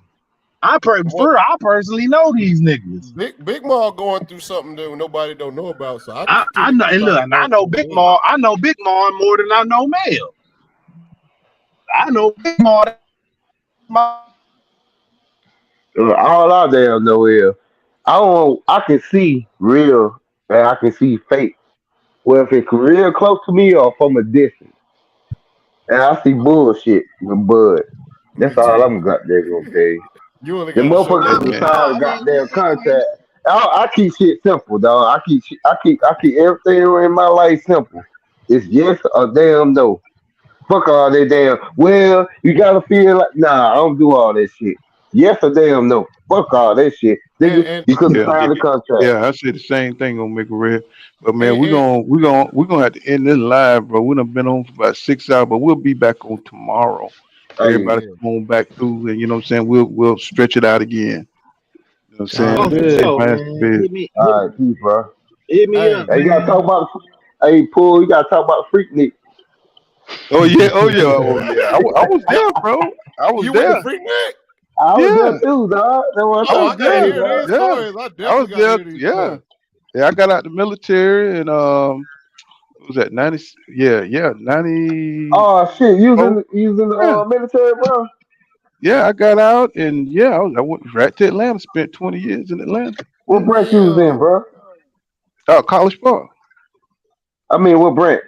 I personally know these niggas. Big Maul going through something that nobody don't know about. So I know. And look, I know Big Maul. I know Big Maul more than I know Mel. I know Big Maul. All I damn know is I can see real and I can see fake. Well, if it's real close to me or from a distance, and I see bullshit with Bud. That's all I'm got there gonna tell you. You only The got to show motherfuckers me. that sign the goddamn contract. I keep shit simple, dog. I keep everything in my life simple. It's yes or damn no. Fuck all that damn. Well, you gotta feel like I don't do all that shit. Yes or damn no. Fuck all that shit. Nigga, you couldn't sign the contract. Yeah, I say the same thing on Make a Red. But man, we're gonna have to end this live, bro. We done been on for about 6 hours, but we'll be back on tomorrow. Everybody come on back through, and you know what I'm saying. We'll stretch it out again. You know what I'm saying? All right, peace, bro. Hit me up. Hey, you gotta talk about. Hey, Paul, you gotta talk about Freaknik. Oh yeah. I was there, bro. I was You there. with the Freaknik? I was there too, dog. That's what I gotta hear these stories. I I was definitely gotta there. hear these Yeah. stories. Yeah, I got out the military and what was that 90? Yeah, 90. Oh shit, you was in the military, bro? Yeah, I got out and I went right to Atlanta. Spent 20 years in Atlanta. What branch you was in, bro? College Park. I mean, what branch?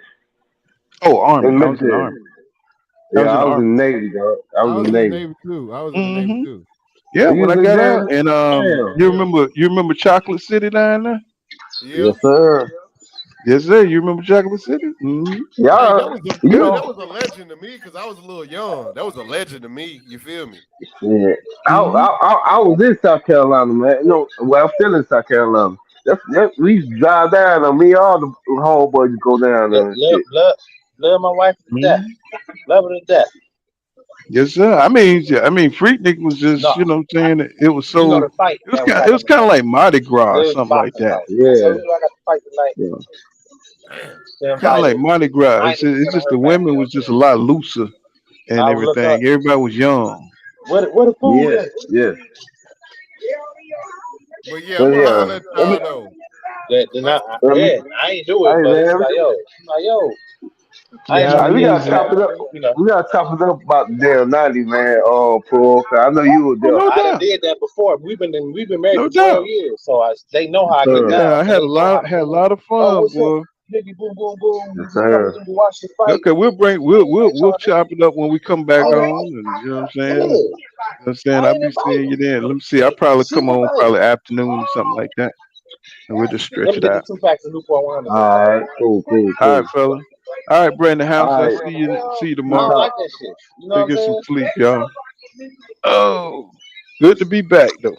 Oh, Army. In I was in the military. Army. Yeah, I was in the Navy, dog. I was in the Navy too. I was in the Navy too. Yeah, when I got out, and Damn. you remember Chocolate City down there? Yes, sir. Yes, sir. You remember Chocolate City? Mm-hmm. Yeah, Hey, that was a legend to me because I was a little young. That was a legend to me. You feel me? Yeah. I was in South Carolina, man. No, well, I'm still in South Carolina. That's we used to drive down on me, all the homeboys go down there and shit. Love my wife to death. Love her to death. Yes, sir. I mean, Freaknik was just, you know what I'm saying? It was so, the fight, it was kind of like Mardi Gras or something like that. Yeah. So I got to fight tonight. Kind of like Mardi Gras. It's just the women was just a lot looser and everything. Everybody was young. What the food is? Yeah. But yeah, I'm gonna let y'all know. I ain't do it, but it's like, yo. We gotta chop it up. We gotta chop it up about the damn 90, man. Paul. I know you were there. I done did that before. We've been married for 12 years, so they know how I get down. Yeah, I had a lot of fun, boy. Boom, boom, boom. Yes, Okay, we'll chop it up when we come back on, and you know what I'm saying. You know what I'm saying, I'll be seeing you then. Let me see. I'll probably come on probably afternoon or something like that, and we'll just stretch it out. all right, cool. All right, fella. All right, Brandon House. All I'll right. see you tomorrow. I like that shit. You know what I'm Get some saying? sleep, y'all. Oh, good to be back though.